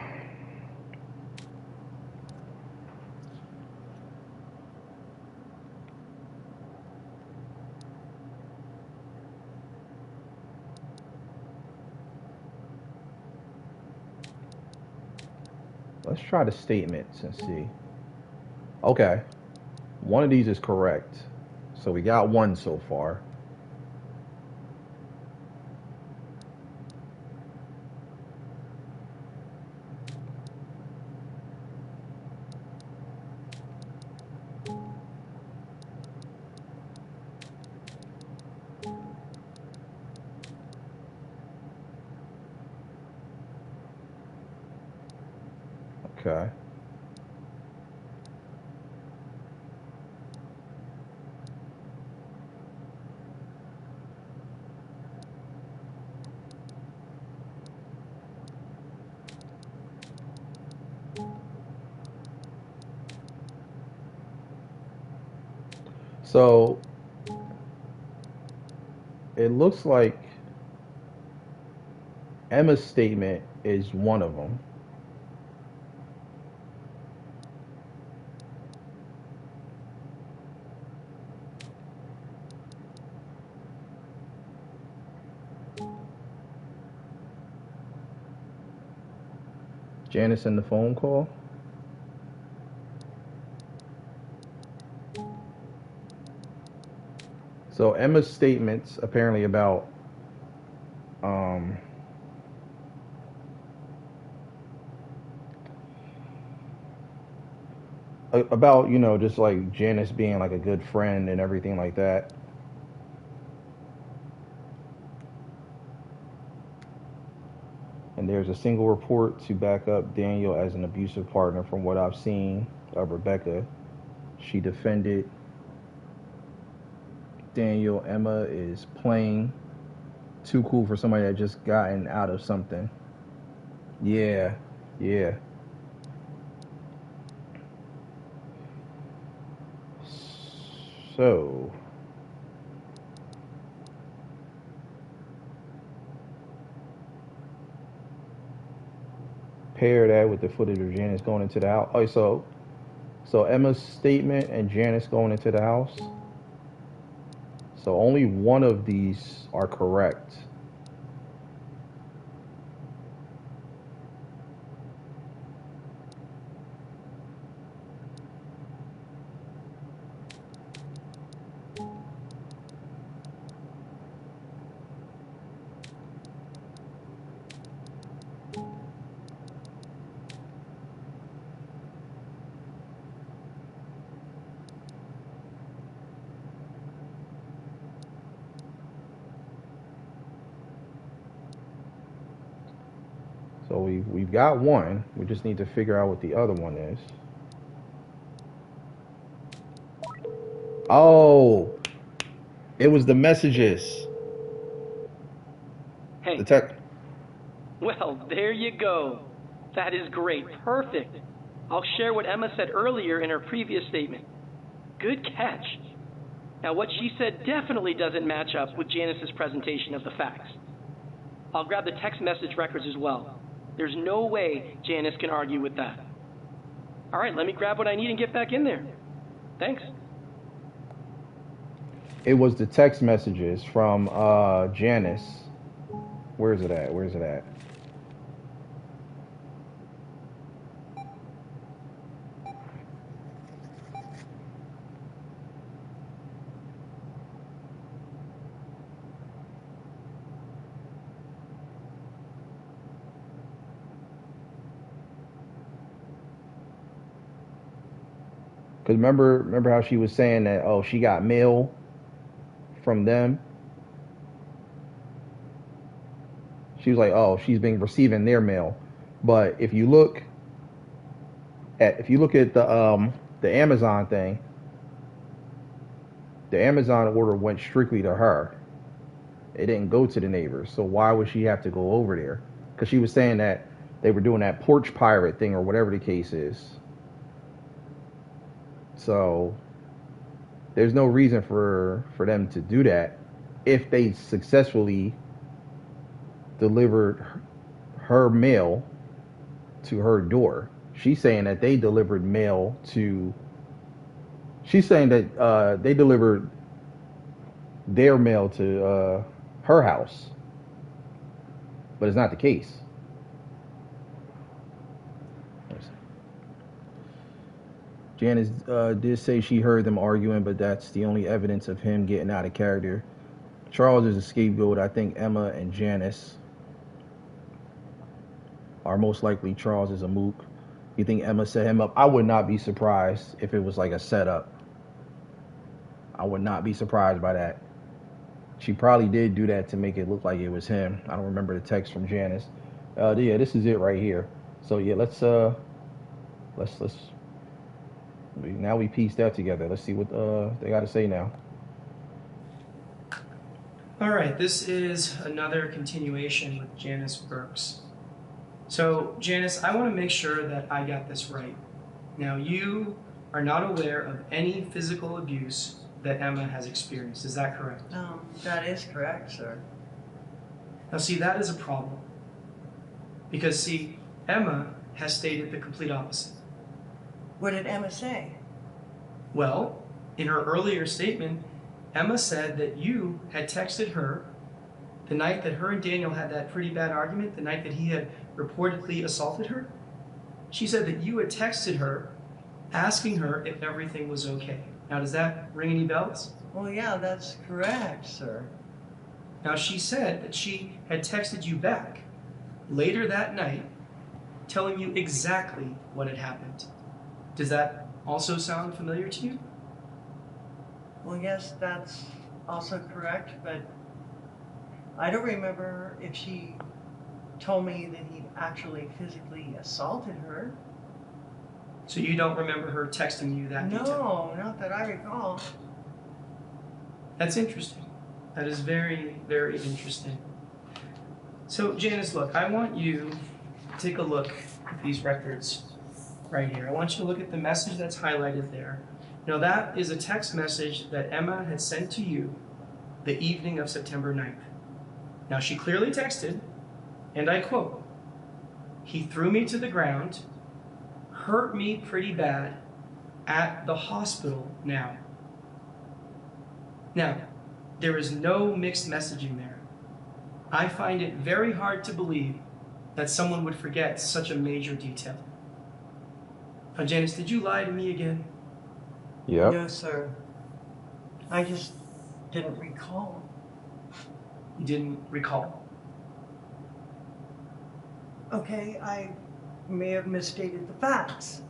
let's try the statements and see. Okay, one of these is correct. So we got one so far. Okay. So it looks like Emma's statement is one of them. Janice in the phone call. So Emma's statements apparently um about, you know, just like Janice being like a good friend and everything like that. And there's a single report to back up Daniel as an abusive partner from what I've seen of Rebecca. She defended Daniel. Emma is playing too cool for somebody that just gotten out of something. Yeah, yeah. So pair that with the footage of Janice going into the house. Oh, so Emma's statement and Janice going into the house. So only one of these are correct. So we've got one. We just need to figure out what the other one is. Oh, it was the messages. Hey. The tech. Well, there you go. That is great. Perfect. I'll share what Emma said earlier in her previous statement. Good catch. Now, what she said definitely doesn't match up with Janice's presentation of the facts. I'll grab the text message records as well. There's no way Janice can argue with that. All right, let me grab what I need and get back in there. Thanks. It was the text messages from Janice. Where is it at? Where is it at? Because remember how she was saying that, oh, she got mail from them. She was like, oh, she's been receiving their mail. But if you look at the Amazon thing, the Amazon order went strictly to her. It didn't go to the neighbors. So why would she have to go over there? Because she was saying that they were doing that porch pirate thing or whatever the case is. So there's no reason for them to do that. if they successfully delivered her mail to her door. She's saying that they delivered mail to. She's saying that they delivered their mail to her house, but it's not the case. Janice did say she heard them arguing, but that's the only evidence of him getting out of character. Charles is a scapegoat. I think Emma and Janice are most likely. Charles is a mook. You think Emma set him up? I would not be surprised if it was like a setup. I would not be surprised by that. She probably did do that to make it look like it was him. I don't remember the text from Janice. Yeah, this is it right here. So yeah, let's now we piece that together. Let's see what they got to say now. All right, this is another continuation with Janice Burks. So, Janice, I want to make sure that I got this right. Now, you are not aware of any physical abuse that Emma has experienced. Is that correct? That is correct, sir. Now, see, that is a problem. Because, see, Emma has stated the complete opposite. What did Emma say? Well, in her earlier statement, Emma said that you had texted her the night that her and Daniel had that pretty bad argument, the night that he had reportedly assaulted her. She said that you had texted her asking her if everything was okay. Now, does that ring any bells? Well, yeah, that's correct, sir. Now, she said that she had texted you back later that night telling you exactly what had happened. Does that also sound familiar to you? Well, yes, that's also correct, but I don't remember if she told me that he'd actually physically assaulted her. So you don't remember her texting you that detail? No, not that I recall. That's interesting. That is very, very interesting. So, Janice, look, I want you to take a look at these records right here. I want you to look at the message that's highlighted there. Now, that is a text message that Emma had sent to you the evening of September 9th. Now, she clearly texted, and I quote, "He threw me to the ground, hurt me pretty bad, at the hospital now." Now, there is no mixed messaging there. I find it very hard to believe that someone would forget such a major detail. Now, Janice, did you lie to me again? Yep. No, sir. I just didn't recall. You didn't recall? Okay, I may have misstated the facts.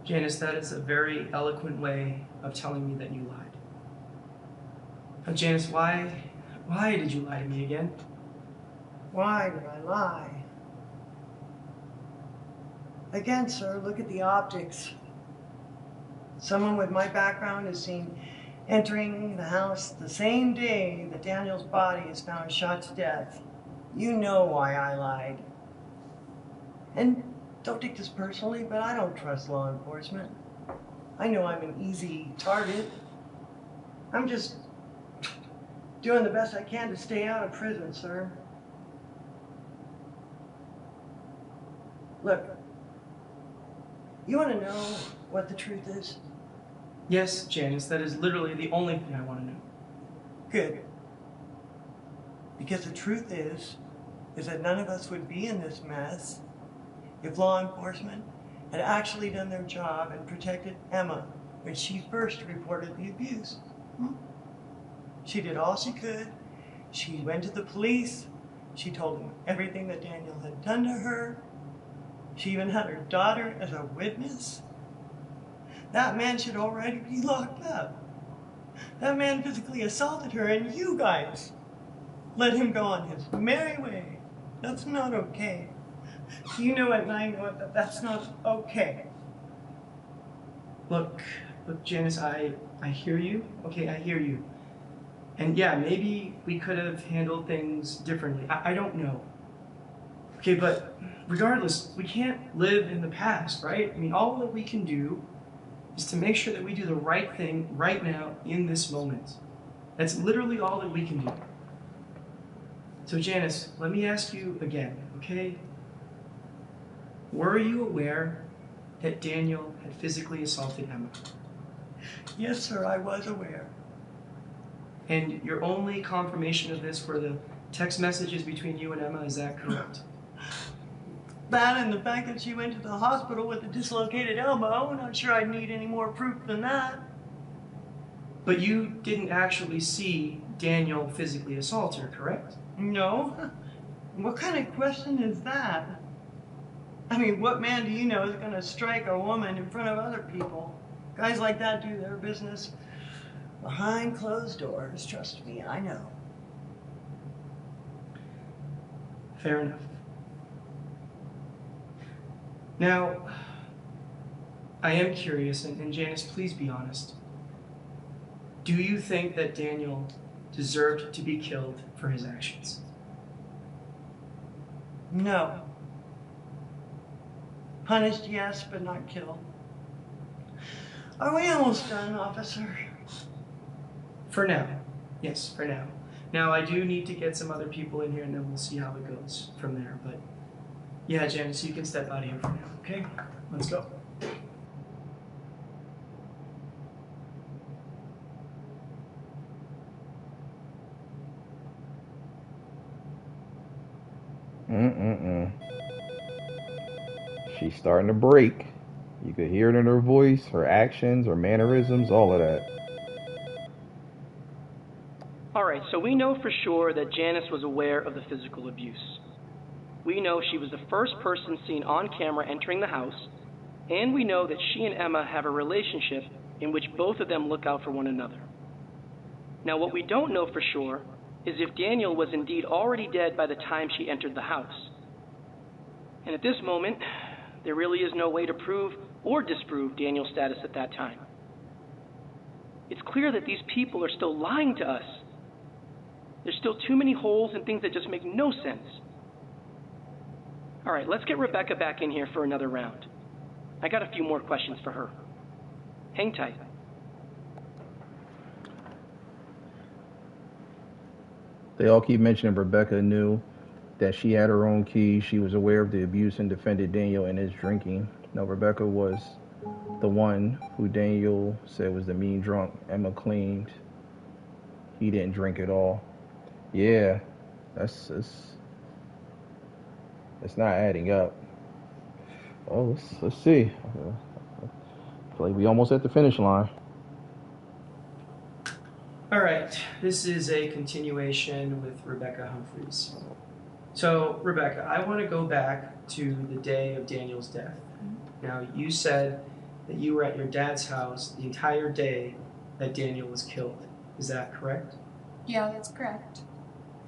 Janice, that is a very eloquent way of telling me that you lied. Now, Janice, why did you lie to me again? Why did I lie? Again, sir, look at the optics. Someone with my background is seen entering the house the same day that Daniel's body is found shot to death. You know why I lied. And don't take this personally, but I don't trust law enforcement. I know I'm an easy target. I'm just doing the best I can to stay out of prison, sir. Look, you want to know what the truth is? Yes, Janice, that is literally the only thing I want to know. Good. Because the truth is that none of us would be in this mess if law enforcement had actually done their job and protected Emma when she first reported the abuse. She did all she could. She went to the police. She told them everything that Daniel had done to her. She even had her daughter as a witness. That man should already be locked up. That man physically assaulted her, and you guys let him go on his merry way. That's not okay. You know it, and I know it, but that's not okay. Look, Janice, I hear you. Okay, I hear you. And yeah, maybe we could have handled things differently. I don't know. Okay, but regardless, we can't live in the past, right? I mean, all that we can do is to make sure that we do the right thing right now in this moment. That's literally all that we can do. So Janice, let me ask you again, okay? Were you aware that Daniel had physically assaulted Emma? Yes, sir, I was aware. And your only confirmation of this were the text messages between you and Emma, is that correct? That and the fact that she went to the hospital with a dislocated elbow. Not sure I'd need any more proof than that. But you didn't actually see Daniel physically assault her, correct? No? What kind of question is that? I mean, what man do you know is going to strike a woman in front of other people? Guys like that do their business behind closed doors. Trust me, I know. Fair enough. Now, I am curious, and Janice, please be honest. Do you think that Daniel deserved to be killed for his actions? No. Punished, yes, but not killed. Are we almost done, officer? For now. Yes, for now. Now, I do need to get some other people in here, and then we'll see how it goes from there. But yeah, Janice, you can step out of here for now, okay? Let's go. She's starting to break. You could hear it in her voice, her actions, her mannerisms, all of that. Alright, so we know for sure that Janice was aware of the physical abuse. We know she was the first person seen on camera entering the house, and we know that she and Emma have a relationship in which both of them look out for one another. Now, what we don't know for sure is if Daniel was indeed already dead by the time she entered the house. And at this moment, there really is no way to prove or disprove Daniel's status at that time. It's clear that these people are still lying to us. There's still too many holes and things that just make no sense. All right, let's get Rebecca back in here for another round. I got a few more questions for her. Hang tight. They all keep mentioning Rebecca knew that she had her own keys. She was aware of the abuse and defended Daniel in his drinking. Now, Rebecca was the one who Daniel said was the mean drunk. Emma claimed he didn't drink at all. Yeah, that's not adding up. Oh, let's see. I feel like we almost at the finish line. All right, this is a continuation with Rebecca Humphreys. So, Rebecca, I want to go back to the day of Daniel's death. Now, you said that you were at your dad's house the entire day that Daniel was killed. Is that correct? Yeah, that's correct.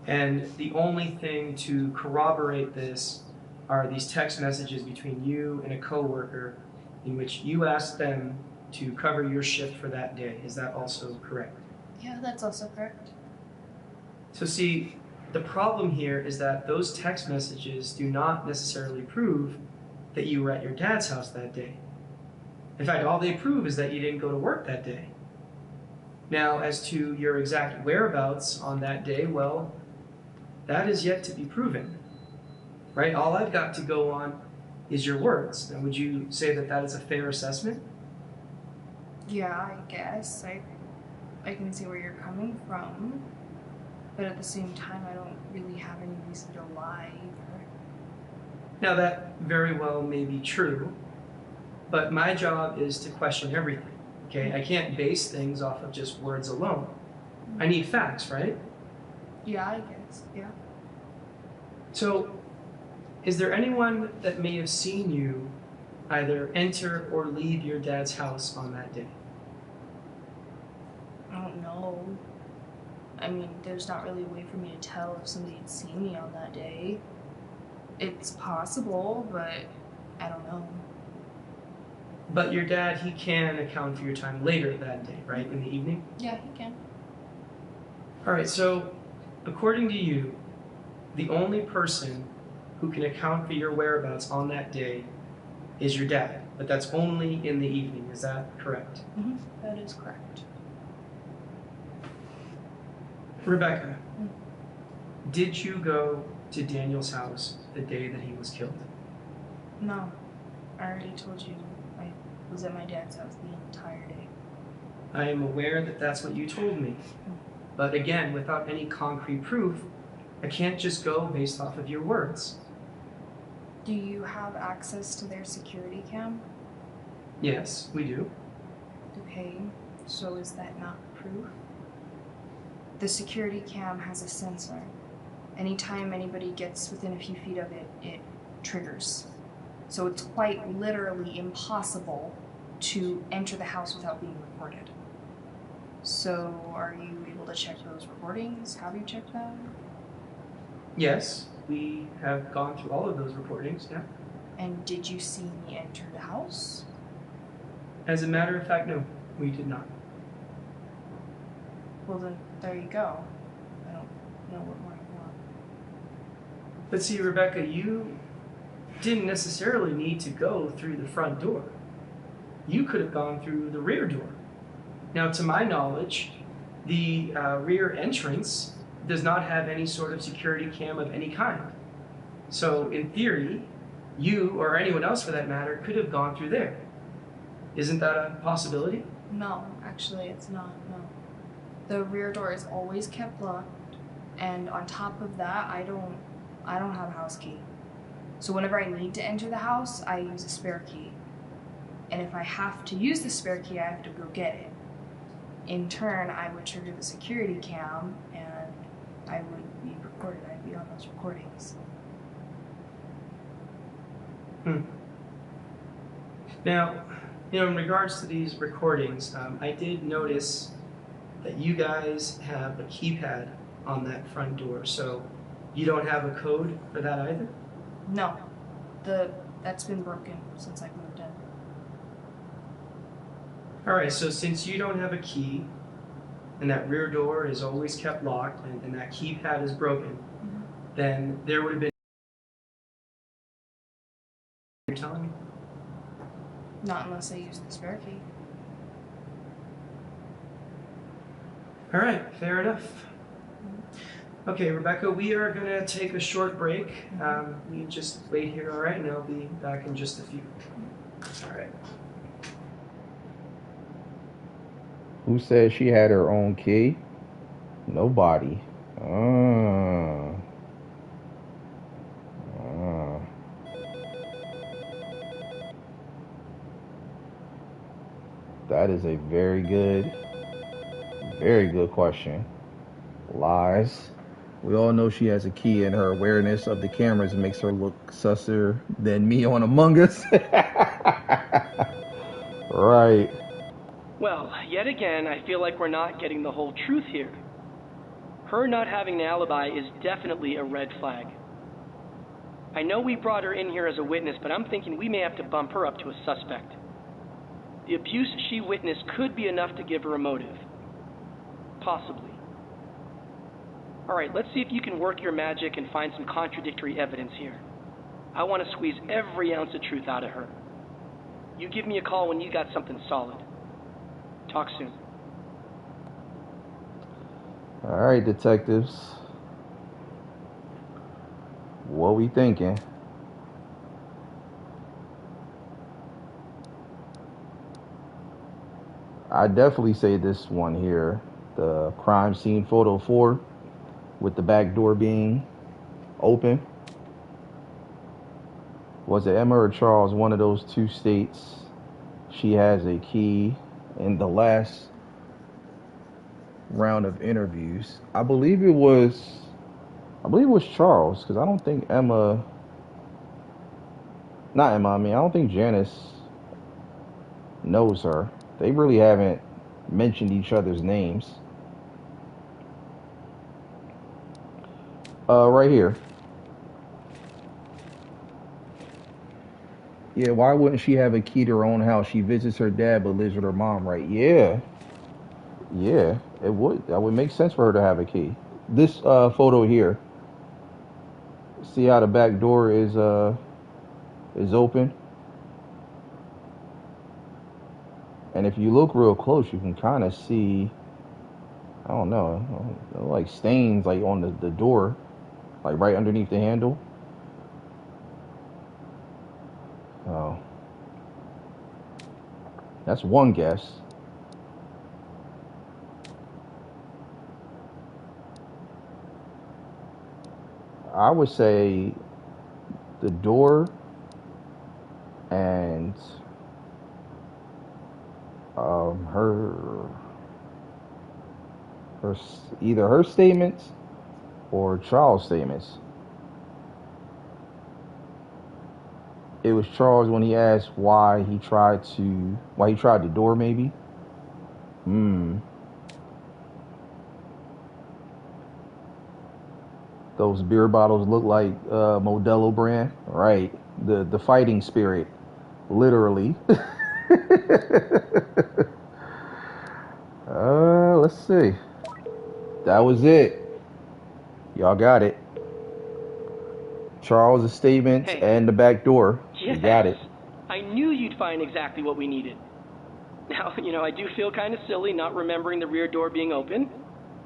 And the only thing to corroborate this are these text messages between you and a coworker in which you asked them to cover your shift for that day. Is that also correct? Yeah, that's also correct. So see, the problem here is that those text messages do not necessarily prove that you were at your dad's house that day. In fact, all they prove is that you didn't go to work that day. Now, as to your exact whereabouts on that day, well, that is yet to be proven, right? All I've got to go on is your words. Now, would you say that that is a fair assessment? Yeah, I guess. I can see where you're coming from, but at the same time, I don't really have any reason to lie either. Now, that very well may be true, but my job is to question everything, okay? I can't base things off of just words alone. I need facts, right? Yeah, I guess, yeah. So, is there anyone that may have seen you either enter or leave your dad's house on that day? I don't know. I mean, there's not really a way for me to tell if somebody had seen me on that day. It's possible, but I don't know. But your dad, he can account for your time later that day, right? In the evening? Yeah, he can. All right, so according to you, the only person who can account for your whereabouts on that day is your dad, but that's only in the evening. Is that correct? Mm-hmm. That is correct. Rebecca, did you go to Daniel's house the day that he was killed? No, I already told you. I was at my dad's house the entire day. I am aware that that's what you told me. But again, without any concrete proof, I can't just go based off of your words. Do you have access to their security cam? Yes, we do. Okay, so is that not proof? The security cam has a sensor. Anytime anybody gets within a few feet of it, it triggers. So it's quite literally impossible to enter the house without being recorded. So are you able to check those recordings? Have you checked them? Yes, we have gone through all of those recordings, yeah. And did you see me enter the house? As a matter of fact, no, we did not. Well then, there you go. I don't know what more you want. But see, Rebecca, you didn't necessarily need to go through the front door. You could have gone through the rear door. Now, to my knowledge, the rear entrance does not have any sort of security cam of any kind. So, in theory, you, or anyone else for that matter, could have gone through there. Isn't that a possibility? No, actually it's not, no. The rear door is always kept locked, and on top of that, I don't have a house key. So whenever I need to enter the house, I use a spare key. And if I have to use the spare key, I have to go get it. In turn, I would trigger the security cam, and I would be recorded. I'd be on those recordings. Now, in regards to these recordings, I did notice that you guys have a keypad on that front door, so you don't have a code for that either? No, that's been broken since I moved in. Alright, so since you don't have a key, and that rear door is always kept locked, and that keypad is broken, then there would have been... You're telling me? Not unless I use the spare key. Alright, fair enough. Okay, Rebecca, we are going to take a short break. You just wait here, alright, and I'll be back in just a few. Alright. Who said she had her own key? Nobody. That is a very good question. Lies. We all know she has a key, and her awareness of the cameras makes her look susser than me on Among Us. Right. Well, yet again, I feel like we're not getting the whole truth here. Her not having an alibi is definitely a red flag. I know we brought her in here as a witness, but I'm thinking we may have to bump her up to a suspect. The abuse she witnessed could be enough to give her a motive. Possibly. Alright, let's see if you can work your magic and find some contradictory evidence here. I want to squeeze every ounce of truth out of her. You give me a call when you got something solid. Talk soon. All right, detectives. What we thinking? I definitely say this one here, the crime scene photo 4, with the back door being open. Was it Emma or Charles? One of those two states she has a key in the last round of interviews. I believe it was Charles, because I don't think I don't think Janice knows her. They really haven't mentioned each other's names. Right here. Yeah, why wouldn't she have a key to her own house? She visits her dad but lives with her mom, right? Yeah, it would. That would make sense for her to have a key. This photo here. See how the back door is open? And if you look real close, you can kind of see I don't know. Like stains like on the door, like right underneath the handle. Oh, that's one guess. I would say the door and her either her statements or Charles' statements. It was Charles when he asked why he tried the door, maybe. Those beer bottles look like Modelo brand, right? The fighting spirit, literally. Let's see. That was it. Y'all got it. Charles' statements Hey. and the back door. Yes. You got it. I knew you'd find exactly what we needed. Now, I do feel kind of silly not remembering the rear door being open,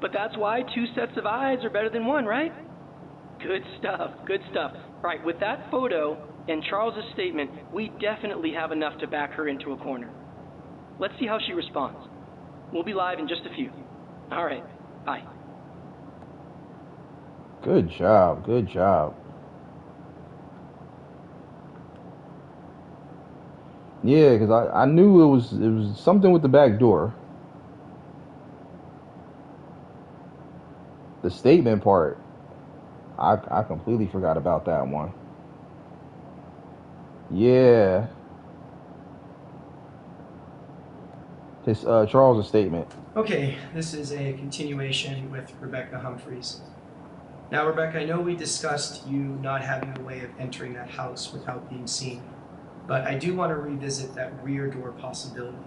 but that's why 2 sets of eyes are better than 1, right? Good stuff, good stuff. Right, with that photo and Charles's statement, we definitely have enough to back her into a corner. Let's see how she responds. We'll be live in just a few. All right, bye. Good job, good job. Yeah, because I knew it was something with the back door. The statement part, I completely forgot about that one. Yeah. His Charles' statement. Okay, this is a continuation with Rebecca Humphreys. Now, Rebecca, I know we discussed you not having a way of entering that house without being seen, but I do want to revisit that rear door possibility.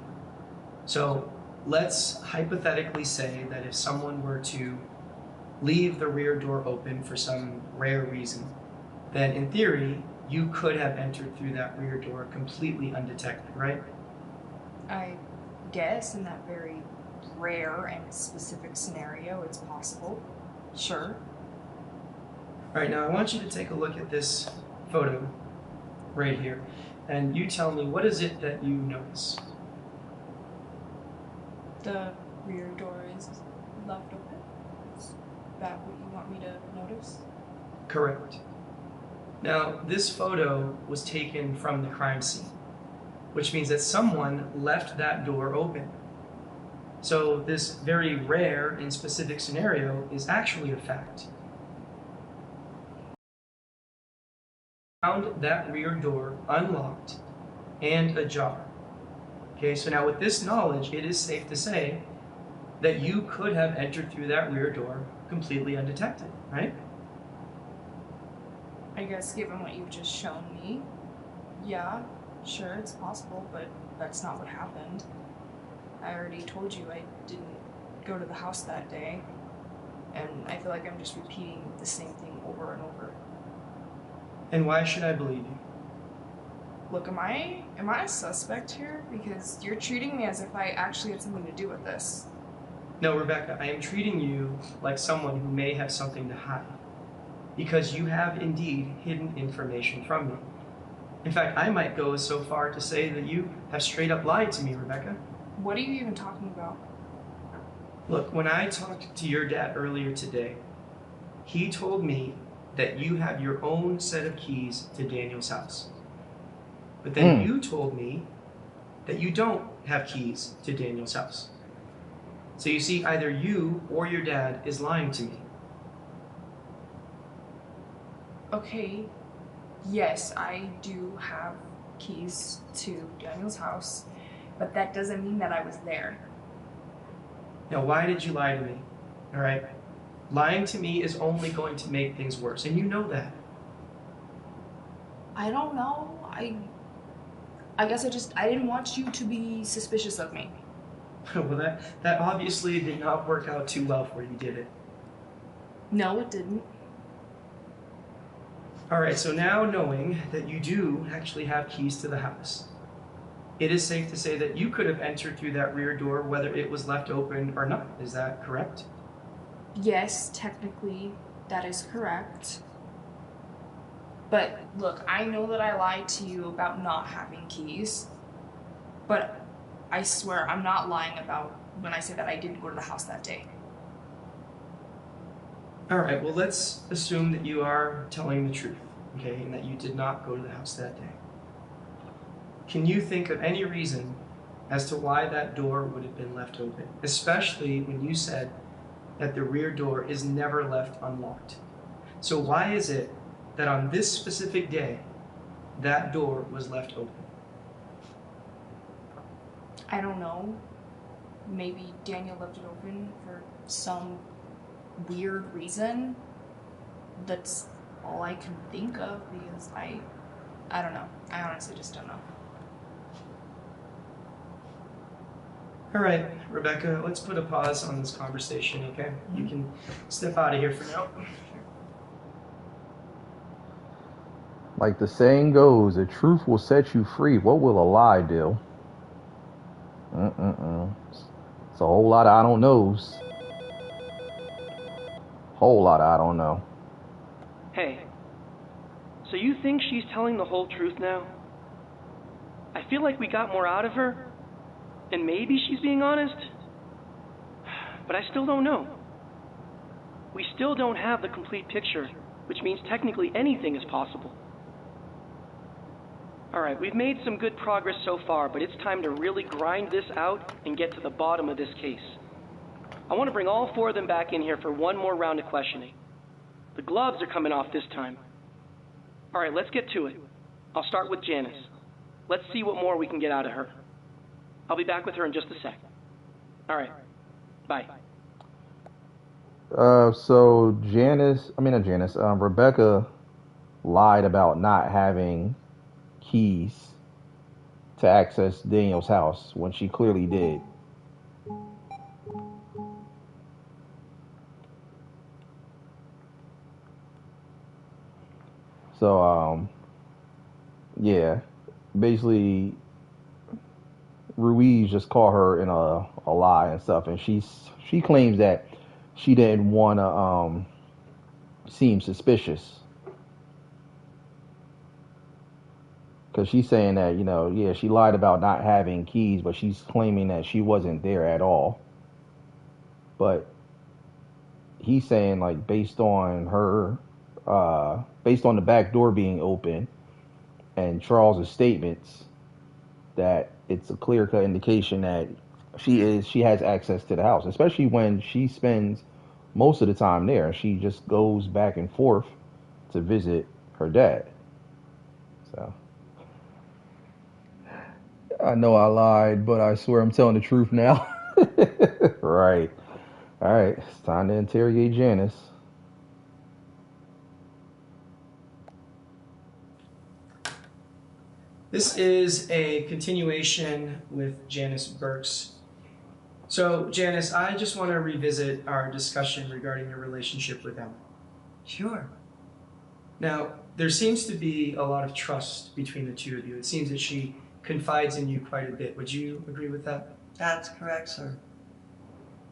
So let's hypothetically say that if someone were to leave the rear door open for some rare reason, then in theory, you could have entered through that rear door completely undetected, right? I guess in that very rare and specific scenario, it's possible. Sure. All right, now I want you to take a look at this photo right here, and you tell me, what is it that you notice? The rear door is left open. Is that what you want me to notice? Correct. Now, this photo was taken from the crime scene, which means that someone left that door open. So this very rare and specific scenario is actually a fact. Found that rear door unlocked and ajar. Okay, so now with this knowledge, it is safe to say that you could have entered through that rear door completely undetected, right? I guess given what you've just shown me, yeah, sure, it's possible, but that's not what happened. I already told you I didn't go to the house that day, and I feel like I'm just repeating the same thing over and over. And why should I believe you? Look, am I a suspect here? Because you're treating me as if I actually had something to do with this. No, Rebecca, I am treating you like someone who may have something to hide. Because you have indeed hidden information from me. In fact, I might go so far to say that you have straight up lied to me, Rebecca. What are you even talking about? Look, when I talked to your dad earlier today, he told me that you have your own set of keys to Daniel's house. But then you told me that you don't have keys to Daniel's house. So you see, either you or your dad is lying to me. Okay, yes, I do have keys to Daniel's house, but that doesn't mean that I was there. Now, why did you lie to me? All right? Lying to me is only going to make things worse, and you know that. I don't know. I guess I didn't want you to be suspicious of me. Well, that obviously did not work out too well for you, did it? No, it didn't. All right, so now knowing that you do actually have keys to the house, it is safe to say that you could have entered through that rear door whether it was left open or not. Is that correct? Yes, technically, that is correct. But look, I know that I lied to you about not having keys, but I swear I'm not lying about when I say that I didn't go to the house that day. All right, well, let's assume that you are telling the truth, okay, and that you did not go to the house that day. Can you think of any reason as to why that door would have been left open, especially when you said that the rear door is never left unlocked? So why is it that on this specific day, that door was left open? I don't know. Maybe Daniel left it open for some weird reason. That's all I can think of because I don't know. I honestly just don't know. All right, Rebecca, let's put a pause on this conversation, okay? You can step out of here for now. Like the saying goes, the truth will set you free. What will a lie do? It's a whole lot of I don't knows. Whole lot of I don't know. Hey, so you think she's telling the whole truth now? I feel like we got more out of her, and maybe she's being honest, but I still don't know. We still don't have the complete picture, which means technically anything is possible. Alright, we've made some good progress so far, but it's time to really grind this out and get to the bottom of this case. I want to bring all four of them back in here for one more round of questioning. The gloves are coming off this time. Alright, let's get to it. I'll start with Janice. Let's see what more we can get out of her. I'll be back with her in just a sec. Alright, bye. So Rebecca lied about not having keys to access Daniel's house when she clearly did. So, yeah, basically, Ruiz just caught her in a lie and stuff, and she claims that she didn't want to seem suspicious. Because she's saying that, yeah, she lied about not having keys, but she's claiming that she wasn't there at all. But he's saying, like, based on the back door being open and Charles's statements, that it's a clear-cut indication that she has access to the house, especially when she spends most of the time there. She just goes back and forth to visit her dad. So I know I lied, but I swear I'm telling the truth now. Right. All right. It's time to interrogate Janice. This is a continuation with Janice Burks. So, Janice, I just want to revisit our discussion regarding your relationship with Emma. Sure. Now, there seems to be a lot of trust between the two of you. It seems that she confides in you quite a bit. Would you agree with that? That's correct, sir.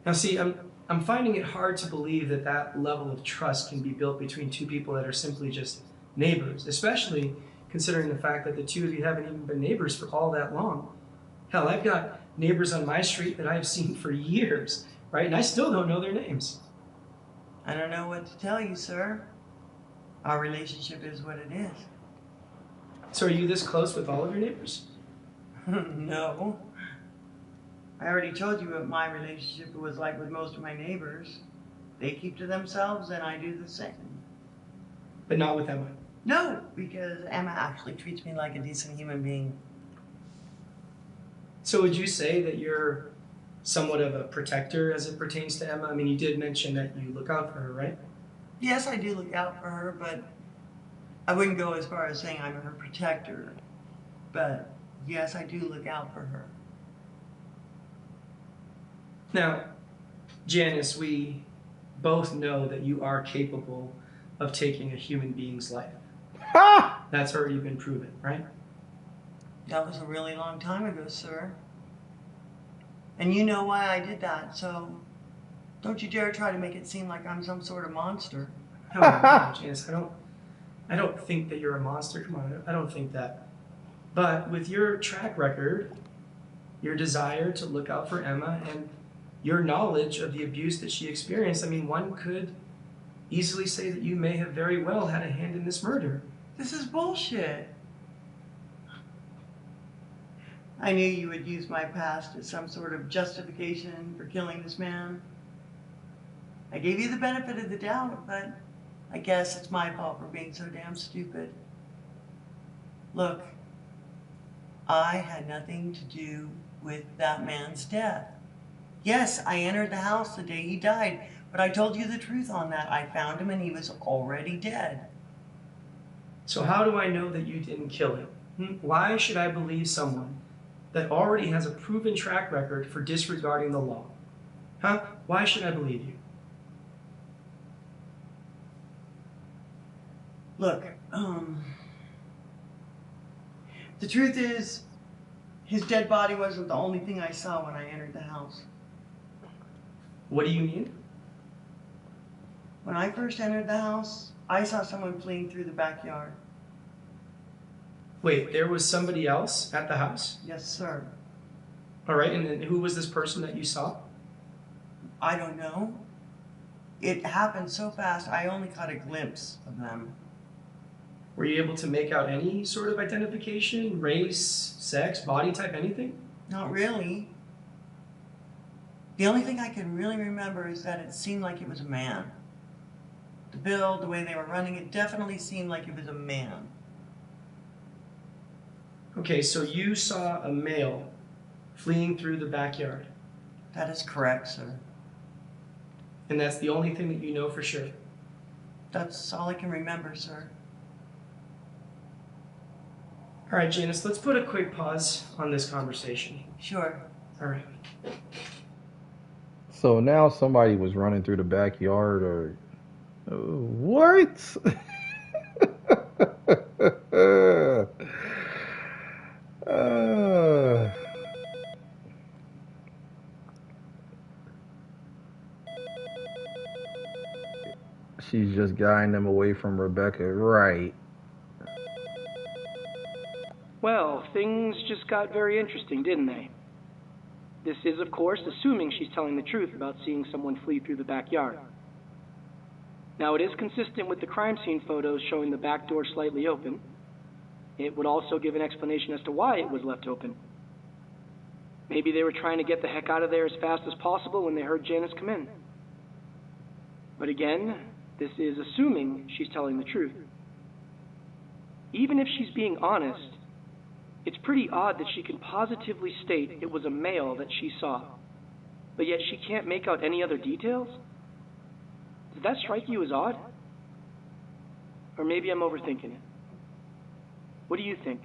Now, see, I'm finding it hard to believe that that level of trust can be built between two people that are simply just neighbors, especially considering the fact that the two of you haven't even been neighbors for all that long. Hell, I've got neighbors on my street that I've seen for years, right? And I still don't know their names. I don't know what to tell you, sir. Our relationship is what it is. So are you this close with all of your neighbors? No. I already told you what my relationship was like with most of my neighbors. They keep to themselves and I do the same. But not with Emma? No, because Emma actually treats me like a decent human being. So would you say that you're somewhat of a protector as it pertains to Emma? I mean, you did mention that you look out for her, right? Yes, I do look out for her, but I wouldn't go as far as saying I'm her protector. But yes, I do look out for her. Now, Janice, we both know that you are capable of taking a human being's life. That's already been proven, right? That was a really long time ago, sir. And you know why I did that, so don't you dare try to make it seem like I'm some sort of monster. No, Janice, I don't think that you're a monster. Come on, I don't think that. But with your track record, your desire to look out for Emma, and your knowledge of the abuse that she experienced, I mean, one could easily say that you may have very well had a hand in this murder. This is bullshit. I knew you would use my past as some sort of justification for killing this man. I gave you the benefit of the doubt, but I guess it's my fault for being so damn stupid. Look, I had nothing to do with that man's death. Yes, I entered the house the day he died, but I told you the truth on that. I found him and he was already dead. So how do I know that you didn't kill him? Why should I believe someone that already has a proven track record for disregarding the law? Huh? Why should I believe you? Look, the truth is, his dead body wasn't the only thing I saw when I entered the house. What do you mean? When I first entered the house, I saw someone fleeing through the backyard. Wait, there was somebody else at the house? Yes, sir. All right, and then who was this person that you saw? I don't know. It happened so fast, I only caught a glimpse of them. Were you able to make out any sort of identification? Race, sex, body type, anything? Not really. The only thing I can really remember is that it seemed like it was a man. The build, the way they were running, it definitely seemed like it was a man. Okay, so you saw a male fleeing through the backyard. That is correct, sir. And that's the only thing that you know for sure? That's all I can remember, sir. All right, Janice, let's put a quick pause on this conversation. Sure. All right. So now somebody was running through the backyard, or what? She's just guiding them away from Rebecca, right? Well, things just got very interesting, didn't they? This is, of course, assuming she's telling the truth about seeing someone flee through the backyard. Now, it is consistent with the crime scene photos showing the back door slightly open. It would also give an explanation as to why it was left open. Maybe they were trying to get the heck out of there as fast as possible when they heard Janice come in. But again, this is assuming she's telling the truth. Even if she's being honest, it's pretty odd that she can positively state it was a male that she saw, but yet she can't make out any other details? Does that strike you as odd? Or maybe I'm overthinking it. What do you think?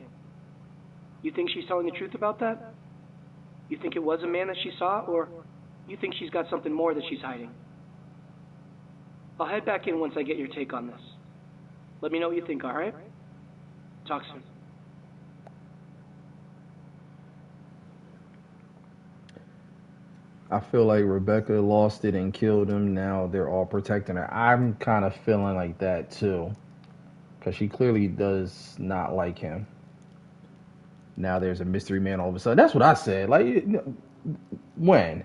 You think she's telling the truth about that? You think it was a man that she saw, or you think she's got something more that she's hiding? I'll head back in once I get your take on this. Let me know what you think, all right? Talk soon. I feel like Rebecca lost it and killed him. Now they're all protecting her. I'm kind of feeling like that too, because she clearly does not like him. Now there's a mystery man all of a sudden. That's what I said. Like, when?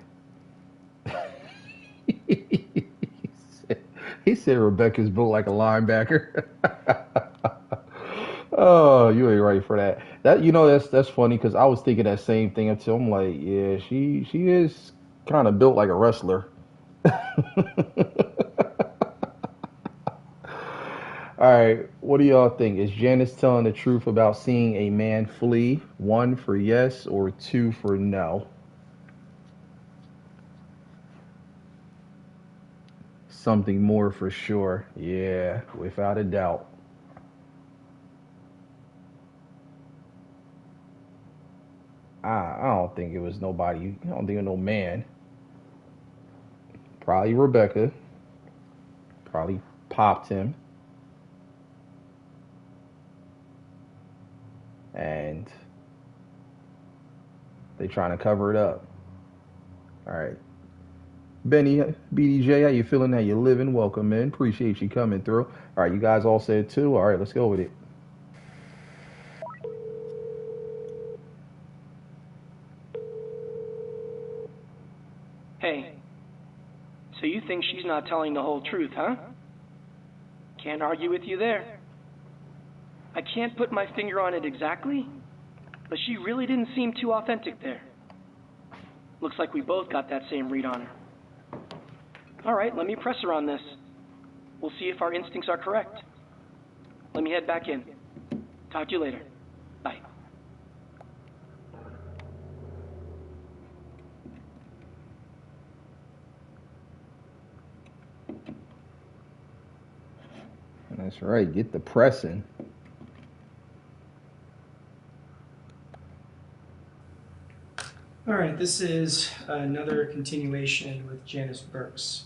He said Rebecca's built like a linebacker. Oh, you ain't ready for that. That's funny, because I was thinking that same thing until I'm like, yeah, she is kind of built like a wrestler. All right, what do y'all think? Is Janice telling the truth about seeing a man flee? 1 for yes or 2 for no? Something more for sure. Yeah, without a doubt. I don't think it was nobody. I don't think it was no man. Probably Rebecca. Probably popped him. And They trying to cover it up. All right. Benny, BDJ, how you feeling? How you living? Welcome in. Appreciate you coming through. All right, you guys all said too. All right, let's go with it. Hey, so you think she's not telling the whole truth, huh? Can't argue with you there. I can't put my finger on it exactly, but she really didn't seem too authentic there. Looks like we both got that same read on her. All right, let me press her on this. We'll see if our instincts are correct. Let me head back in. Talk to you later. Bye. That's right. Get the pressing. All right, this is another continuation with Janice Burks.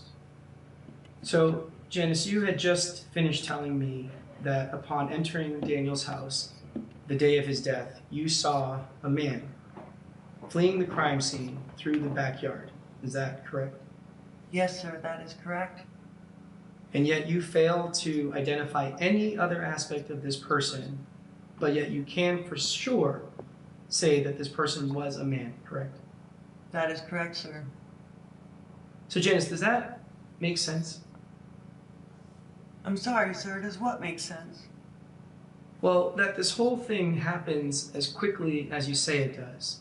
So, Janice, you had just finished telling me that upon entering Daniel's house, the day of his death, you saw a man fleeing the crime scene through the backyard. Is that correct? Yes, sir, that is correct. And yet you fail to identify any other aspect of this person, but yet you can for sure say that this person was a man, correct? That is correct, sir. So, Janice, does that make sense? I'm sorry, sir, does what make sense? Well, that this whole thing happens as quickly as you say it does.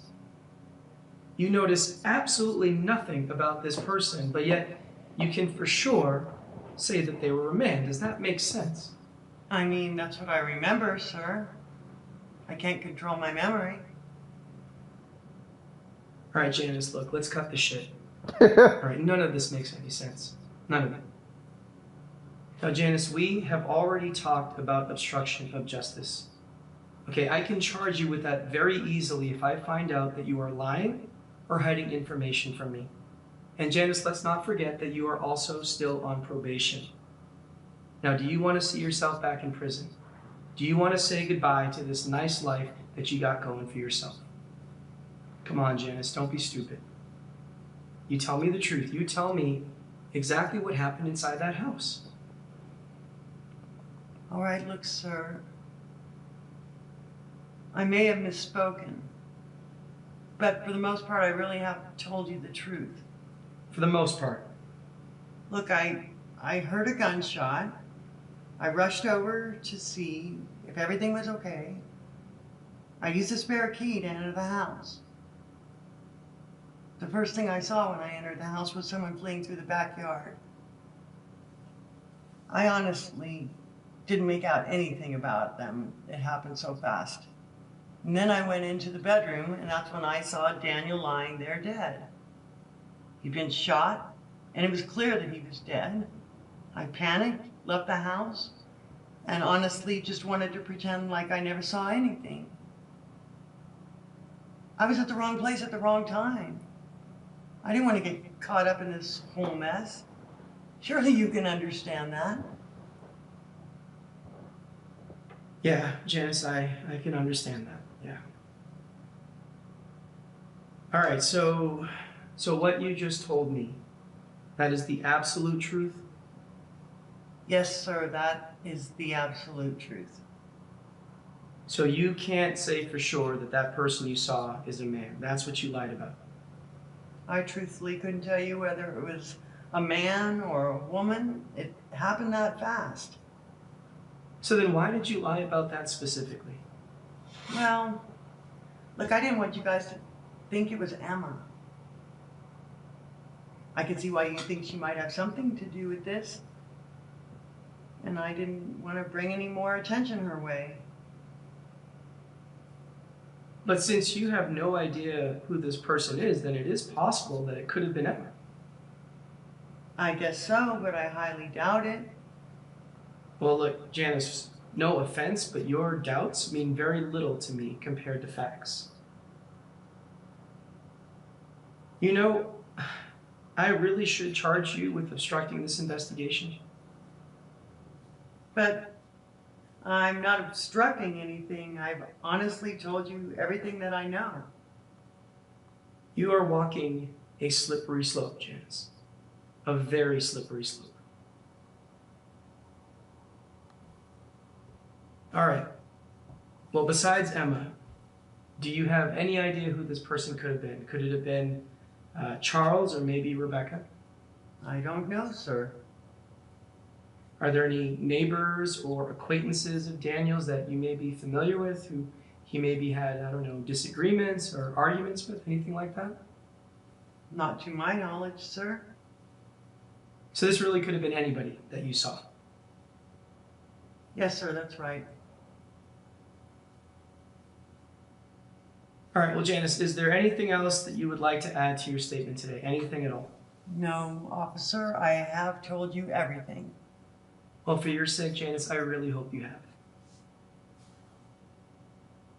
You notice absolutely nothing about this person, but yet you can for sure say that they were a man. Does that make sense? I mean, that's what I remember, sir. I can't control my memory. All right, Janice, look, let's cut the shit. All right, none of this makes any sense. None of it. Now, Janice, we have already talked about obstruction of justice. Okay, I can charge you with that very easily if I find out that you are lying or hiding information from me. And Janice, let's not forget that you are also still on probation. Now, do you want to see yourself back in prison? Do you want to say goodbye to this nice life that you got going for yourself? Come on, Janice, don't be stupid. You tell me the truth. You tell me exactly what happened inside that house. All right, look, sir. I may have misspoken, but for the most part, I really have told you the truth. For the most part. Look, I heard a gunshot. I rushed over to see if everything was okay. I used a spare key to enter the house. The first thing I saw when I entered the house was someone fleeing through the backyard. I honestly didn't make out anything about them. It happened so fast. And then I went into the bedroom, and that's when I saw Daniel lying there dead. He'd been shot, and it was clear that he was dead. I panicked, left the house, and honestly just wanted to pretend like I never saw anything. I was at the wrong place at the wrong time. I didn't want to get caught up in this whole mess. Surely you can understand that. Yeah, Janice, I can understand that. Yeah. All right, so what you just told me, that is the absolute truth? Yes, sir, that is the absolute truth. So you can't say for sure that that person you saw is a man. That's what you lied about. I truthfully couldn't tell you whether it was a man or a woman. It happened that fast. So then why did you lie about that specifically? Well, look, I didn't want you guys to think it was Emma. I could see why you think she might have something to do with this. And I didn't want to bring any more attention her way. But since you have no idea who this person is, then it is possible that it could have been Emma. I guess so, but I highly doubt it. Well, look, Janice, no offense, but your doubts mean very little to me compared to facts. You know, I really should charge you with obstructing this investigation. But I'm not obstructing anything. I've honestly told you everything that I know. You are walking a slippery slope, Janice. A very slippery slope. All right. Well, besides Emma, do you have any idea who this person could have been? Could it have been Charles or maybe Rebecca? I don't know, sir. Are there any neighbors or acquaintances of Daniel's that you may be familiar with who he maybe had, I don't know, disagreements or arguments with, anything like that? Not to my knowledge, sir. So this really could have been anybody that you saw. Yes, sir, that's right. All right, well, Janice, is there anything else that you would like to add to your statement today? Anything at all? No, officer, I have told you everything. Well, for your sake, Janice, I really hope you have.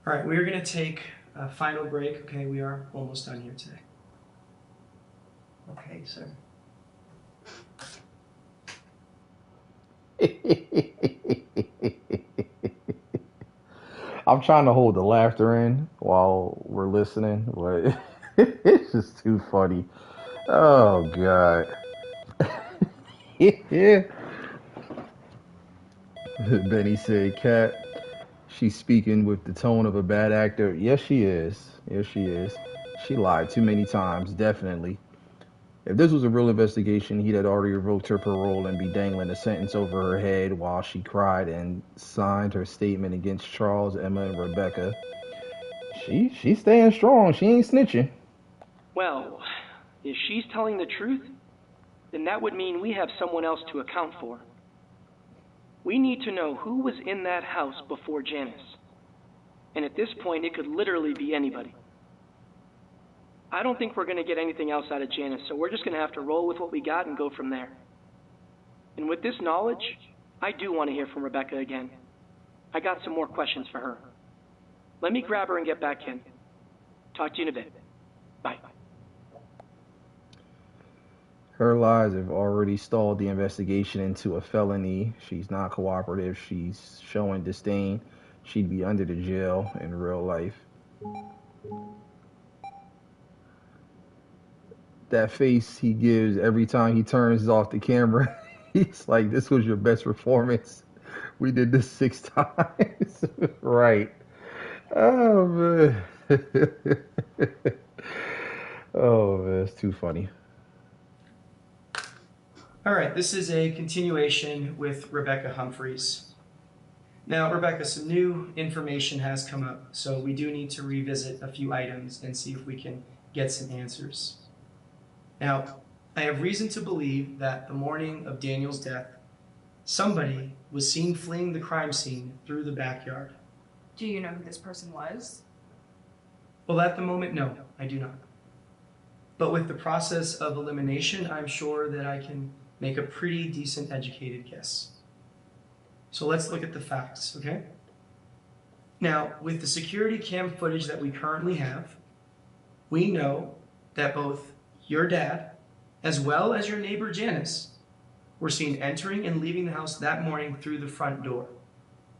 All right, we're going to take a final break. Okay, we are almost done here today. Okay, sir. I'm trying to hold the laughter in while we're listening, but it's just too funny. Oh God. Yeah. Benny said, "Cat, she's speaking with the tone of a bad actor." Yes, she is. Yes, she is. She lied too many times, definitely. If this was a real investigation, he'd had already revoked her parole and be dangling a sentence over her head while she cried and signed her statement against Charles, Emma, and Rebecca. She's staying strong. She ain't snitching. Well, if she's telling the truth, then that would mean we have someone else to account for. We need to know who was in that house before Janice. And at this point, it could literally be anybody. I don't think we're going to get anything else out of Janice, so we're just going to have to roll with what we got and go from there. And with this knowledge, I do want to hear from Rebecca again. I got some more questions for her. Let me grab her and get back in. Talk to you in a bit. Bye. Her lies have already stalled the investigation into a felony. She's not cooperative. She's showing disdain. She'd be under the jail in real life. That face he gives every time he turns off the camera, he's like, "This was your best performance. We did this 6 times." Right. Oh, man. Oh, man, it's too funny. All right, this is a continuation with Rebecca Humphreys. Now, Rebecca, some new information has come up, so we do need to revisit a few items and see if we can get some answers. Now, I have reason to believe that the morning of Daniel's death, somebody was seen fleeing the crime scene through the backyard. Do you know who this person was? Well, at the moment, no, I do not. But with the process of elimination, I'm sure that I can make a pretty decent educated guess. So let's look at the facts, okay? Now, with the security cam footage that we currently have, we know that both your dad, as well as your neighbor Janice, were seen entering and leaving the house that morning through the front door.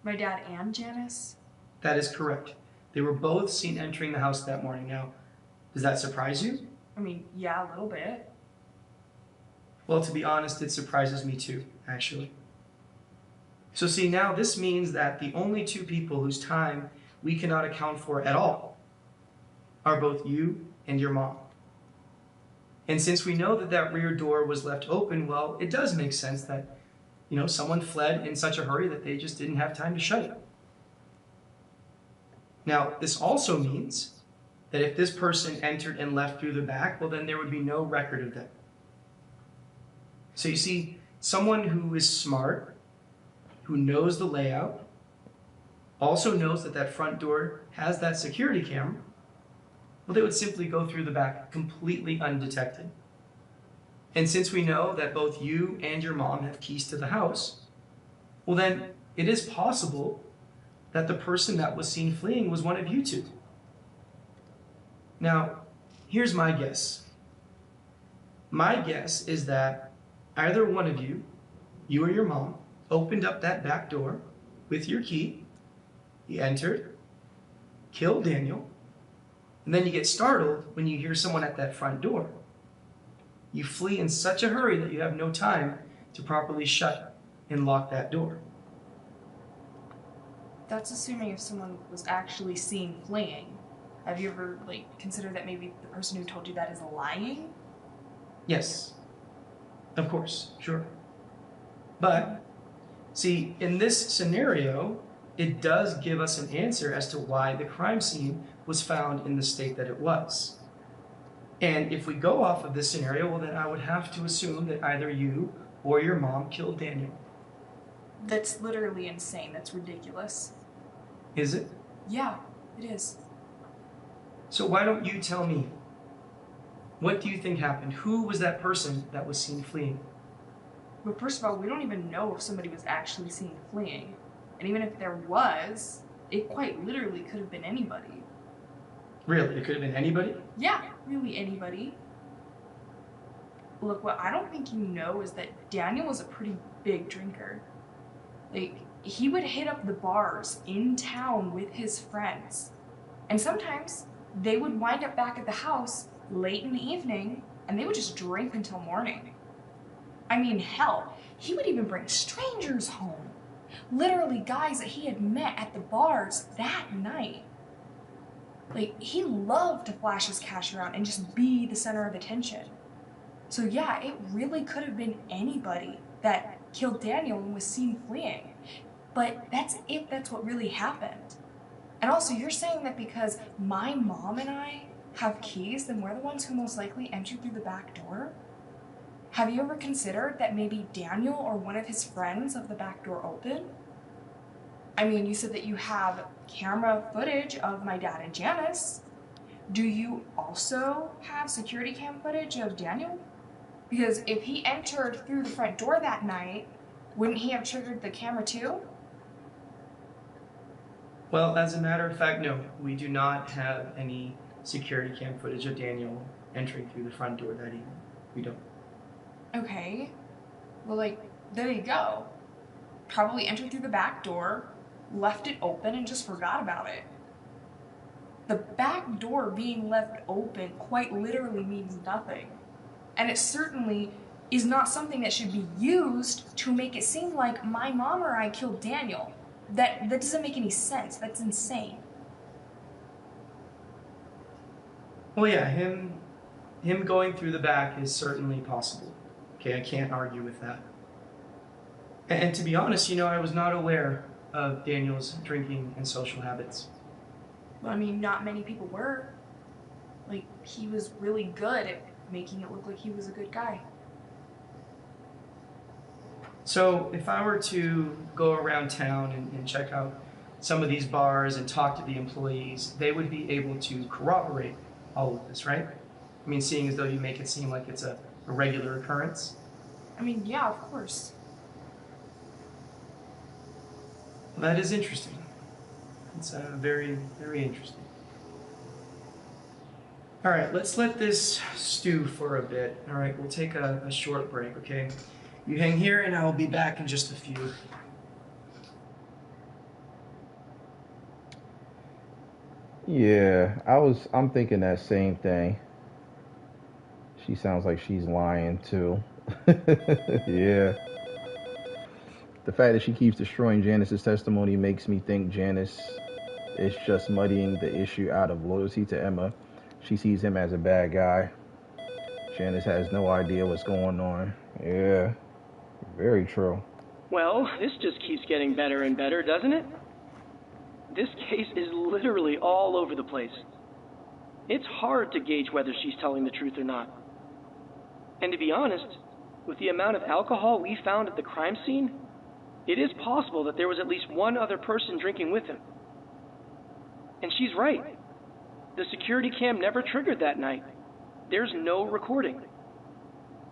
My dad and Janice? That is correct. They were both seen entering the house that morning. Now, does that surprise you? I mean, yeah, a little bit. Well, to be honest, it surprises me too, actually. So see, now this means that the only 2 people whose time we cannot account for at all are both you and your mom. And since we know that that rear door was left open, well, it does make sense that, someone fled in such a hurry that they just didn't have time to shut it. Now, this also means that if this person entered and left through the back, well, then there would be no record of them. So you see, someone who is smart, who knows the layout, also knows that that front door has that security camera, well, they would simply go through the back completely undetected. And since we know that both you and your mom have keys to the house, well, then it is possible that the person that was seen fleeing was one of you 2. Now, here's my guess. My guess is that either one of you or your mom, opened up that back door with your key, you entered, killed Daniel, And then you get startled when you hear someone at that front door. You flee in such a hurry that you have no time to properly shut and lock that door. That's assuming if someone was actually seen fleeing. Have you ever, considered that maybe the person who told you that is lying? Yes, of course, sure. But, see, in this scenario, it does give us an answer as to why the crime scene was found in the state that it was. And if we go off of this scenario, well, then I would have to assume that either you or your mom killed Daniel. That's literally insane. That's ridiculous. Is it? Yeah, it is. So why don't you tell me? What do you think happened? Who was that person that was seen fleeing? Well, first of all, we don't even know if somebody was actually seen fleeing. And even if there was, it quite literally could have been anybody. Really? It could have been anybody? Yeah, really anybody. Look, what I don't think you know is that Daniel was a pretty big drinker. He would hit up the bars in town with his friends. And sometimes they would wind up back at the house late in the evening, and they would just drink until morning. I mean, hell, he would even bring strangers home. Literally guys that he had met at the bars that night. He loved to flash his cash around and just be the center of attention. So yeah, it really could have been anybody that killed Daniel and was seen fleeing. But that's if that's what really happened. And also, you're saying that because my mom and I have keys, then we're the ones who most likely entered through the back door? Have you ever considered that maybe Daniel or one of his friends left the back door open? I mean, you said that you have camera footage of my dad and Janice. Do you also have security cam footage of Daniel? Because if he entered through the front door that night, wouldn't he have triggered the camera too? Well, as a matter of fact, no. We do not have any security cam footage of Daniel entering through the front door that evening. We don't. Okay. Well, there you go. Probably entered through the back door, left it open, and just forgot about it. The back door being left open quite literally means nothing. And it certainly is not something that should be used to make it seem like my mom or I killed Daniel. That doesn't make any sense. That's insane. Well, yeah, him going through the back is certainly possible. Okay, I can't argue with that. And to be honest, I was not aware of Daniel's drinking and social habits. Well, I mean, not many people were. He was really good at making it look like he was a good guy. So if I were to go around town and check out some of these bars and talk to the employees, they would be able to corroborate all of this, right? I mean, seeing as though you make it seem like it's a regular occurrence. I mean, yeah, of course. Well, that is interesting. It's very, very interesting. All right, let's let this stew for a bit. All right, we'll take a short break, okay? You hang here and I'll be back in just a few. Yeah, I'm thinking that same thing. She sounds like she's lying too. Yeah. The fact that she keeps destroying Janice's testimony makes me think Janice is just muddying the issue out of loyalty to Emma. She sees him as a bad guy. Janice has no idea what's going on. Yeah, very true. Well, this just keeps getting better and better, doesn't it? This case is literally all over the place. It's hard to gauge whether she's telling the truth or not. And to be honest, with the amount of alcohol we found at the crime scene, it is possible that there was at least one other person drinking with him. And she's right. The security cam never triggered that night. There's no recording.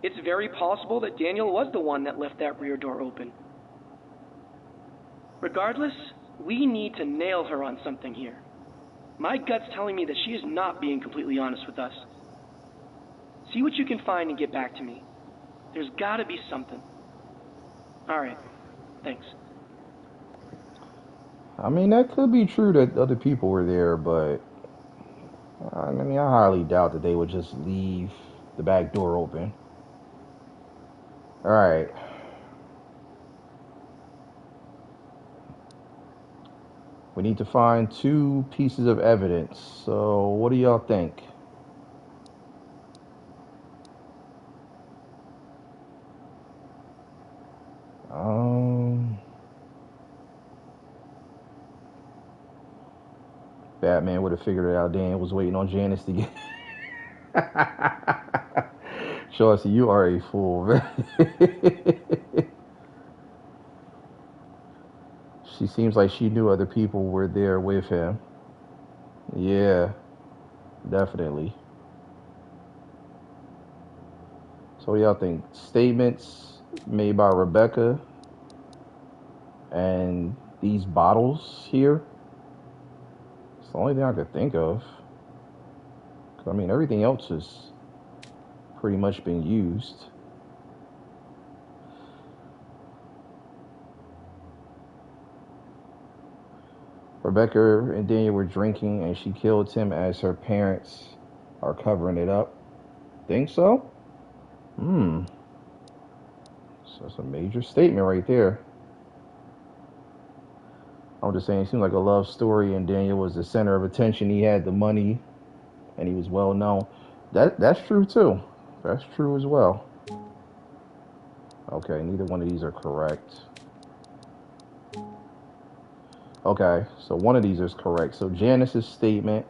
It's very possible that Daniel was the one that left that rear door open. Regardless, we need to nail her on something here. My gut's telling me that she is not being completely honest with us. See what you can find and get back to me. There's gotta be something. Alright, thanks. I mean, that could be true that other people were there, but I mean, I highly doubt that they would just leave the back door open. All right. We need to find 2 pieces of evidence. So, what do y'all think? Batman would have figured it out. Dan was waiting on Janice to get. Chauncey, you are a fool, man. She seems like she knew other people were there with him. Yeah, definitely. So what y'all think? Statements made by Rebecca and these bottles here? It's the only thing I could think of. I mean, everything else has pretty much been used. Rebecca and Daniel were drinking and she killed Tim as her parents are covering it up. Think so? So that's a major statement right there. I'm just saying, it seemed like a love story, and Daniel was the center of attention. He had the money, and he was well known. That's true too. That's true as well. Okay, neither one of these are correct. Okay, so one of these is correct. So Janice's statement.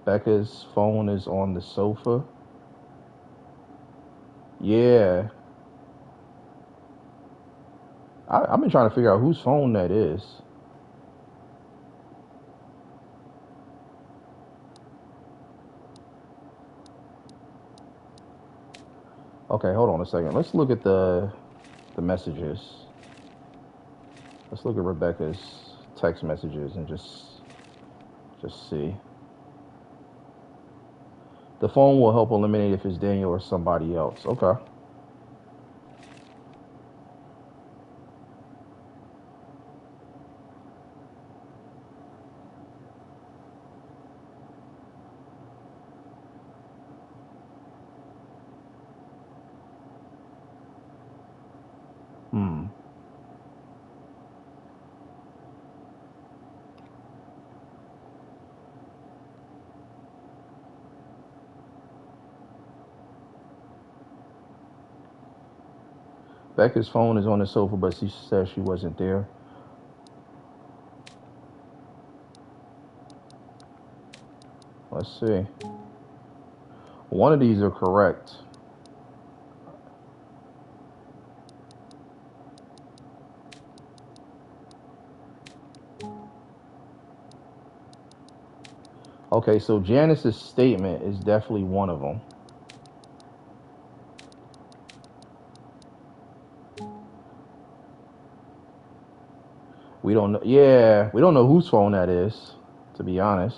Becca's phone is on the sofa. Yeah. I've been trying to figure out whose phone that is. Okay, hold on a second. Let's look at the messages. Let's look at Rebecca's text messages and just see. The phone will help eliminate if it's Daniel or somebody else. Okay. Becca's phone is on the sofa, but she says she wasn't there. Let's see. One of these are correct. Okay, so Janice's statement is definitely one of them. We don't know. Yeah, we don't know whose phone that is, to be honest.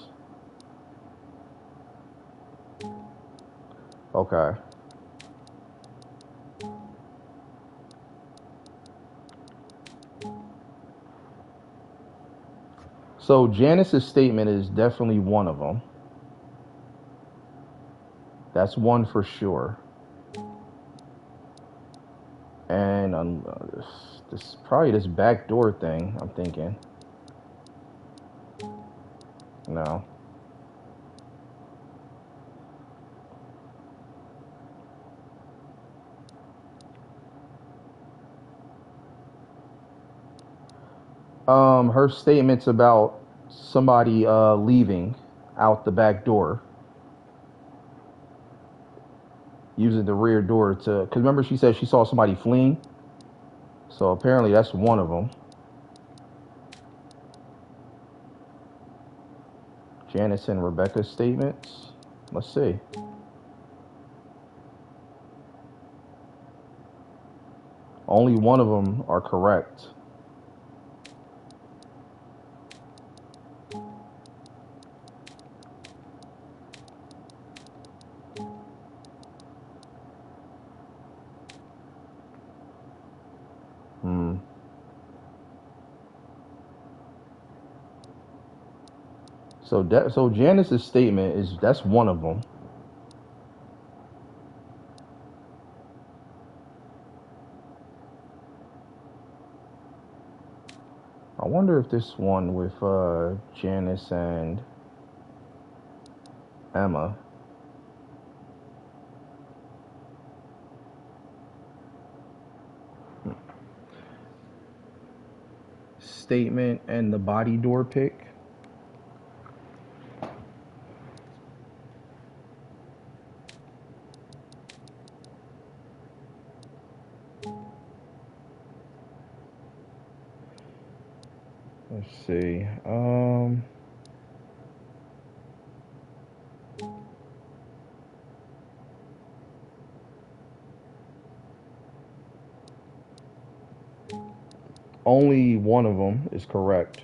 Okay. So Janice's statement is definitely one of them. That's one for sure. And this probably this backdoor thing, I'm thinking. No. Her statements about somebody leaving out the back door, using the rear door to, because remember she said she saw somebody fleeing, so apparently that's one of them. Janice and Rebecca's statements. Let's see. Only one of them are correct. So Janice's statement is that's one of them. I wonder if this one with Janice and Emma. Statement and the body door pick. Let's see. Only one of them is correct.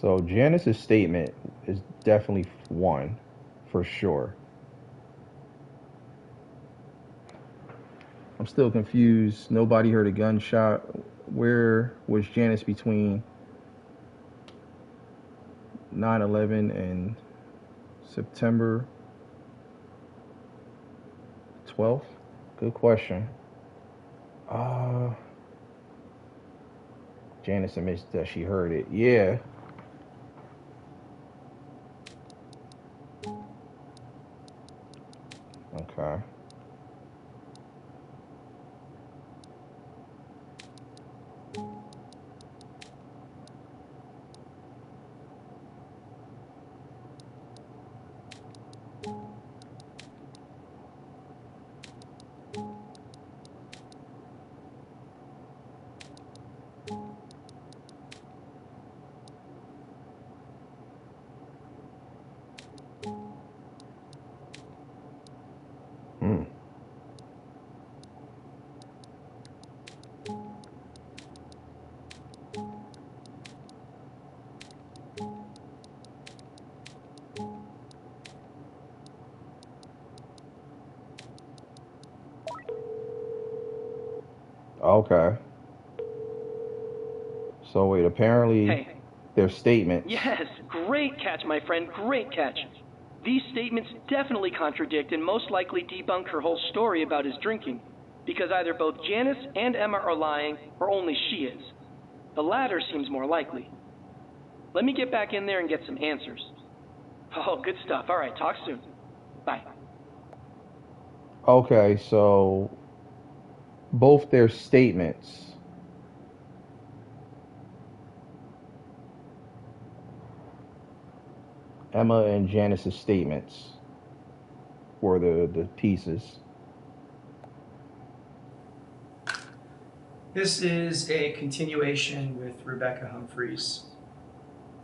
So Janice's statement is definitely one, for sure. I'm still confused. Nobody heard a gunshot. Where was Janice between 9/11 and September 12th? Good question. Janice admits that she heard it. Yeah. Okay. Okay. So wait, apparently Hey. their statements. Yes, great catch, my friend, great catch. These statements definitely contradict and most likely debunk her whole story about his drinking, because either both Janice and Emma are lying, or only she is. The latter seems more likely. Let me get back in there and get some answers. Oh, good stuff. All right, talk soon. Bye. Okay, so both their statements. Emma and Janice's statements were the pieces. This is a continuation with Rebecca Humphreys.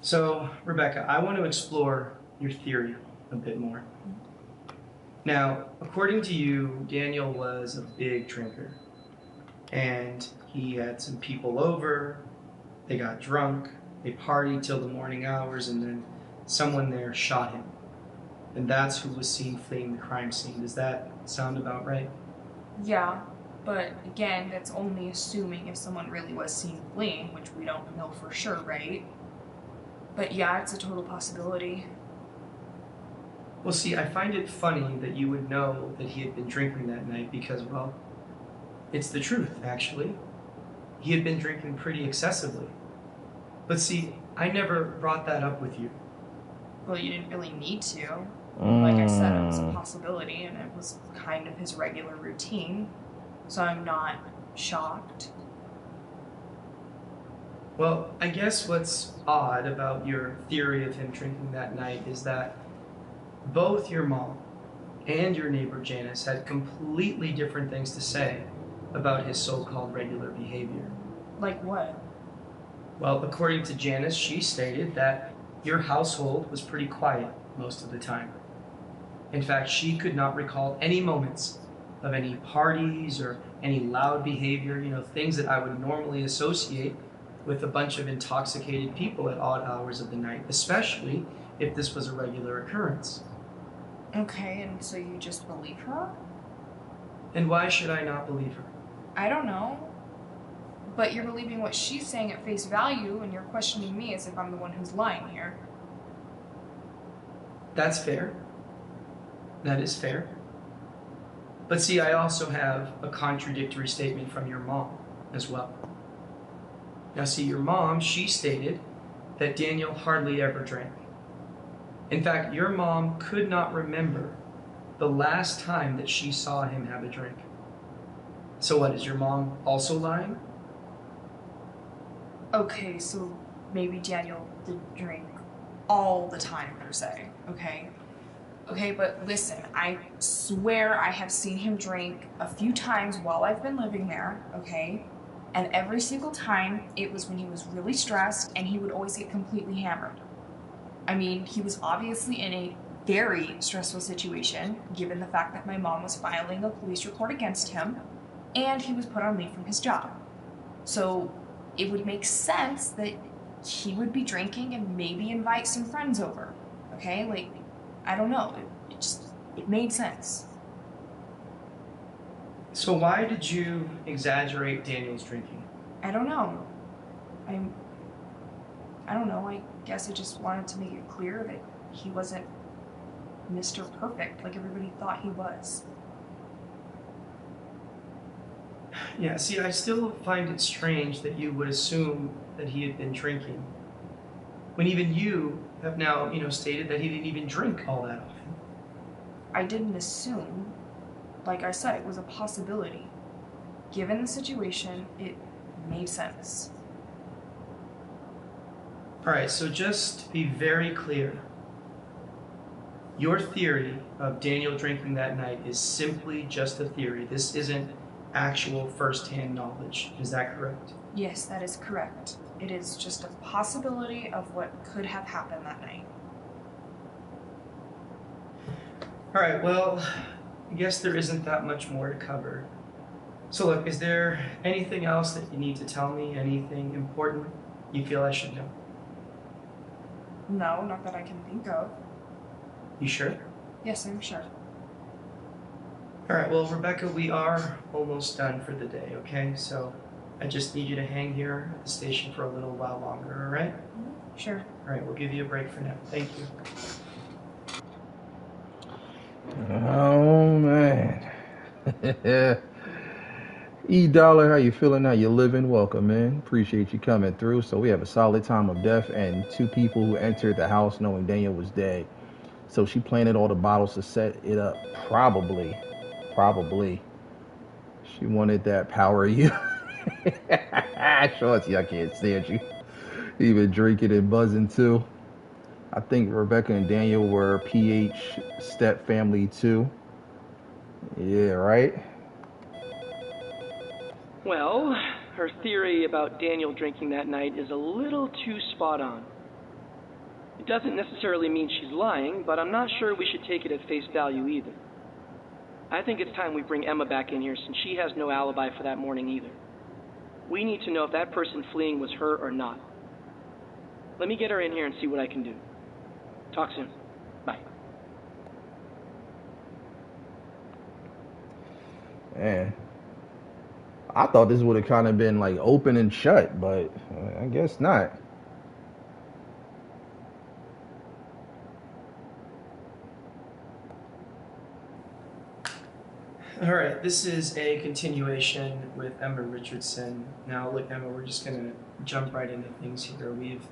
So, Rebecca, I want to explore your theory a bit more. Now, according to you, Daniel was a big drinker. And he had some people over, they got drunk, they partied till the morning hours, and then someone there shot him. And that's who was seen fleeing the crime scene. Does that sound about right? Yeah, but again, that's only assuming if someone really was seen fleeing, which we don't know for sure, right? But yeah, it's a total possibility. Well, see, I find it funny that you would know that he had been drinking that night because, well, it's the truth, actually. He had been drinking pretty excessively. But see, I never brought that up with you. Well, you didn't really need to. Like I said, it was a possibility, and it was kind of his regular routine. So I'm not shocked. Well, I guess what's odd about your theory of him drinking that night is that both your mom and your neighbor Janice had completely different things to say about his so-called regular behavior. Like what? Well, according to Janice, she stated that your household was pretty quiet most of the time. In fact, she could not recall any moments of any parties or any loud behavior, things that I would normally associate with a bunch of intoxicated people at odd hours of the night, especially if this was a regular occurrence. Okay, and so you just believe her? And why should I not believe her? I don't know. But you're believing what she's saying at face value, and you're questioning me as if I'm the one who's lying here. That's fair. That is fair. But see, I also have a contradictory statement from your mom as well. Now see, your mom, she stated that Daniel hardly ever drank. In fact, your mom could not remember the last time that she saw him have a drink. So what, is your mom also lying? Okay, so maybe Daniel didn't drink all the time, per se, okay? Okay, but listen, I swear I have seen him drink a few times while I've been living there, okay? And every single time, it was when he was really stressed, and he would always get completely hammered. I mean, he was obviously in a very stressful situation, given the fact that my mom was filing a police report against him, and he was put on leave from his job. So it would make sense that he would be drinking and maybe invite some friends over, okay? Like, I don't know, it made sense. So why did you exaggerate Daniel's drinking? I don't know. I don't know, I guess I just wanted to make it clear that he wasn't Mr. Perfect like everybody thought he was. Yeah, see, I still find it strange that you would assume that he had been drinking, when even you have now, stated that he didn't even drink all that often. I didn't assume. Like I said, it was a possibility. Given the situation, it made sense. All right, so just to be very clear, your theory of Daniel drinking that night is simply just a theory. This isn't actual first-hand knowledge. Is that correct? Yes, that is correct. It is just a possibility of what could have happened that night. All right, well, I guess there isn't that much more to cover. So look, is there anything else that you need to tell me? Anything important you feel I should know? No, not that I can think of. You sure? Yes, I'm sure. All right, well, Rebecca, we are almost done for the day, okay? So I just need you to hang here at the station for a little while longer, all right? Sure. All right, we'll give you a break for now. Thank you. Oh, man. E-Dollar, how you feeling? How you living? Welcome, man. Appreciate you coming through. So we have a solid time of death and 2 people who entered the house knowing Daniel was dead. So she planted all the bottles to set it up. Probably. She wanted that power you. Shorty, I can't stand you. Even drinking and buzzing too. I think Rebecca and Daniel were PH step family too. Yeah, right? Well, her theory about Daniel drinking that night is a little too spot on. It doesn't necessarily mean she's lying, but I'm not sure we should take it at face value either. I think it's time we bring Emma back in here since she has no alibi for that morning either. We need to know if that person fleeing was her or not. Let me get her in here and see what I can do. Talk soon. Bye. Man. I thought this would have kind of been like open and shut, but I guess not. All right, this is a continuation with Emma Richardson. Now, look, Emma, we're just going to jump right into things here. We've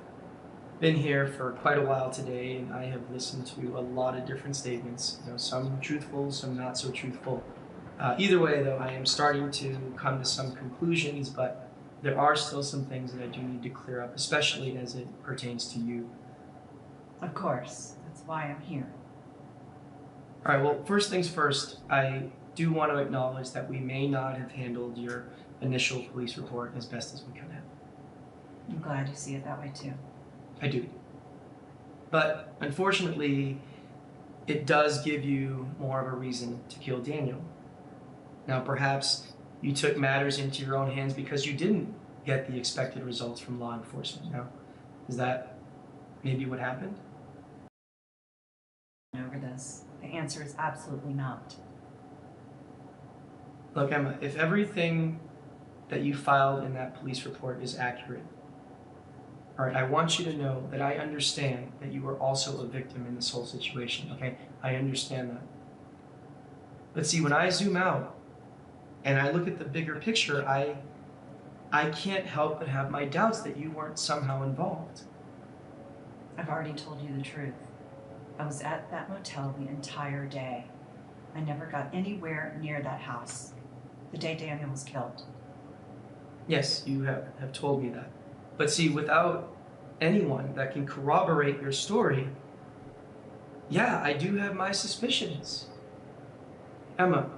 been here for quite a while today, and I have listened to a lot of different statements, some truthful, some not so truthful. Either way, though, I am starting to come to some conclusions, but there are still some things that I do need to clear up, especially as it pertains to you. Of course, that's why I'm here. All right, well, first things first, I do want to acknowledge that we may not have handled your initial police report as best as we could have. I'm glad you see it that way too. I do. But unfortunately, it does give you more of a reason to kill Daniel. Now, perhaps you took matters into your own hands because you didn't get the expected results from law enforcement. Now, is that maybe what happened? Over this. The answer is absolutely not. Look, Emma, if everything that you filed in that police report is accurate, all right, I want you to know that I understand that you are also a victim in this whole situation, okay? I understand that. But see, when I zoom out and I look at the bigger picture, I can't help but have my doubts that you weren't somehow involved. I've already told you the truth. I was at that motel the entire day. I never got anywhere near that house the day Daniel was killed. Yes, you have told me that. But see, without anyone that can corroborate your story, yeah, I do have my suspicions. Emma,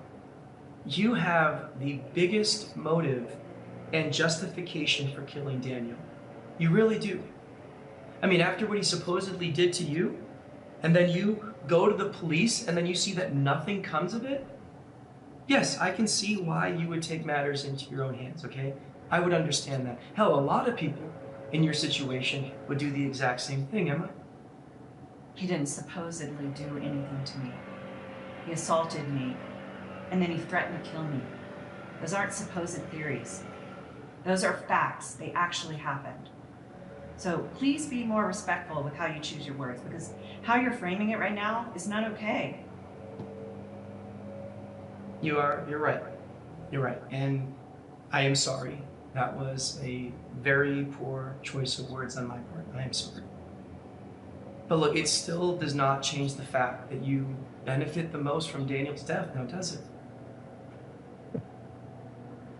you have the biggest motive and justification for killing Daniel. You really do. I mean, after what he supposedly did to you, and then you go to the police and then you see that nothing comes of it? Yes, I can see why you would take matters into your own hands, okay? I would understand that. Hell, a lot of people in your situation would do the exact same thing, Emma. He didn't supposedly do anything to me. He assaulted me, and then he threatened to kill me. Those aren't supposed theories. Those are facts. They actually happened. So please be more respectful with how you choose your words, because how you're framing it right now is not okay. You're right. You're right. And I am sorry. That was a very poor choice of words on my part. I am sorry. But look, it still does not change the fact that you benefit the most from Daniel's death, now does it?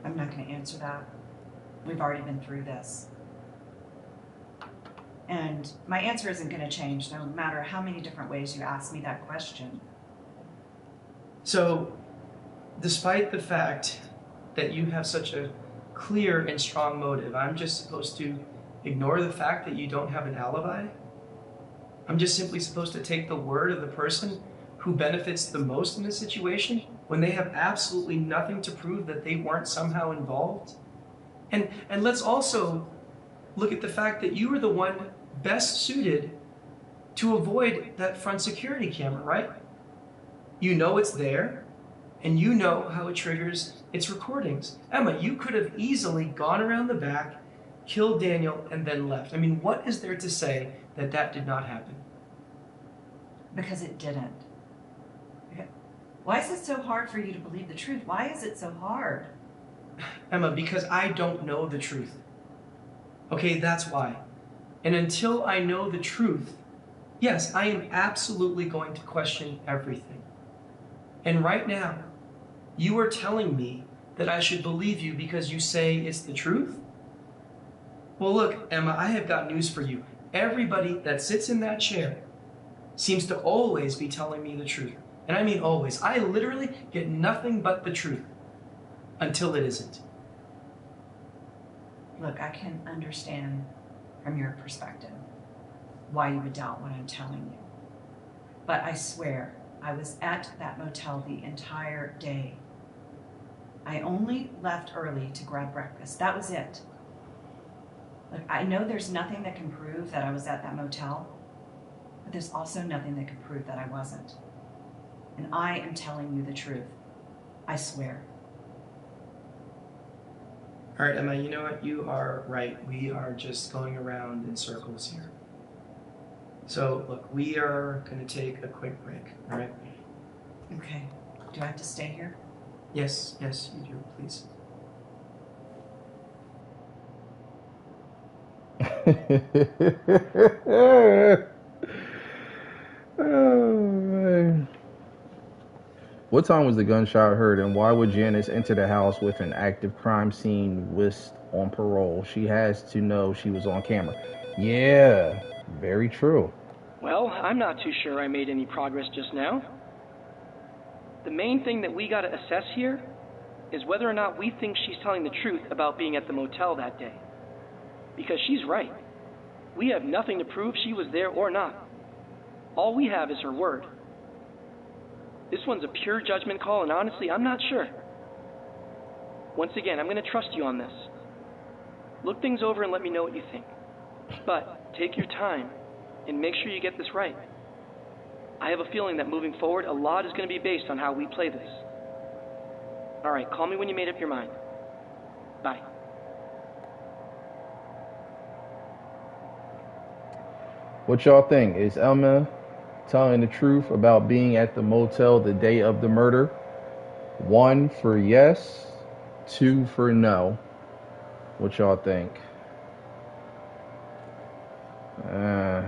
I'm not going to answer that. We've already been through this. And my answer isn't going to change no matter how many different ways you ask me that question. So, despite the fact that you have such a clear and strong motive, I'm just supposed to ignore the fact that you don't have an alibi? I'm just simply supposed to take the word of the person who benefits the most in this situation when they have absolutely nothing to prove that they weren't somehow involved? And let's also look at the fact that you were the one best suited to avoid that front security camera, right? You know it's there, and you know how it triggers its recordings. Emma, you could have easily gone around the back, killed Daniel, and then left. I mean, what is there to say that that did not happen? Because it didn't. Why is it so hard for you to believe the truth? Why is it so hard? Emma, because I don't know the truth. Okay, that's why. And until I know the truth, yes, I am absolutely going to question everything. And right now, you are telling me that I should believe you because you say it's the truth? Well, look, Emma, I have got news for you. Everybody that sits in that chair seems to always be telling me the truth. And I mean always. I literally get nothing but the truth until it isn't. Look, I can understand from your perspective why you would doubt what I'm telling you. But I swear, I was at that motel the entire day. I only left early to grab breakfast. That was it. Look, I know there's nothing that can prove that I was at that motel, but there's also nothing that can prove that I wasn't. And I am telling you the truth. I swear. All right, Emma, you know what? You are right. We are just going around in circles here. So, look, we are going to take a quick break, all right? Okay. Do I have to stay here? Yes, you do, please. Oh, man. What time was the gunshot heard, and why would Janice enter the house with an active crime scene whisk on parole? She has to know she was on camera. Yeah, very true. Well, I'm not too sure I made any progress just now. The main thing that we gotta assess here is whether or not we think she's telling the truth about being at the motel that day. Because she's right. We have nothing to prove she was there or not. All we have is her word. This one's a pure judgment call, and honestly, I'm not sure. Once again, I'm going to trust you on this. Look things over and let me know what you think. But take your time and make sure you get this right. I have a feeling that moving forward, a lot is going to be based on how we play this. All right, call me when you made up your mind. Bye. What y'all think? Is Emma telling the truth about being at the motel the day of the murder? 1 for yes, 2 for no. What y'all think? I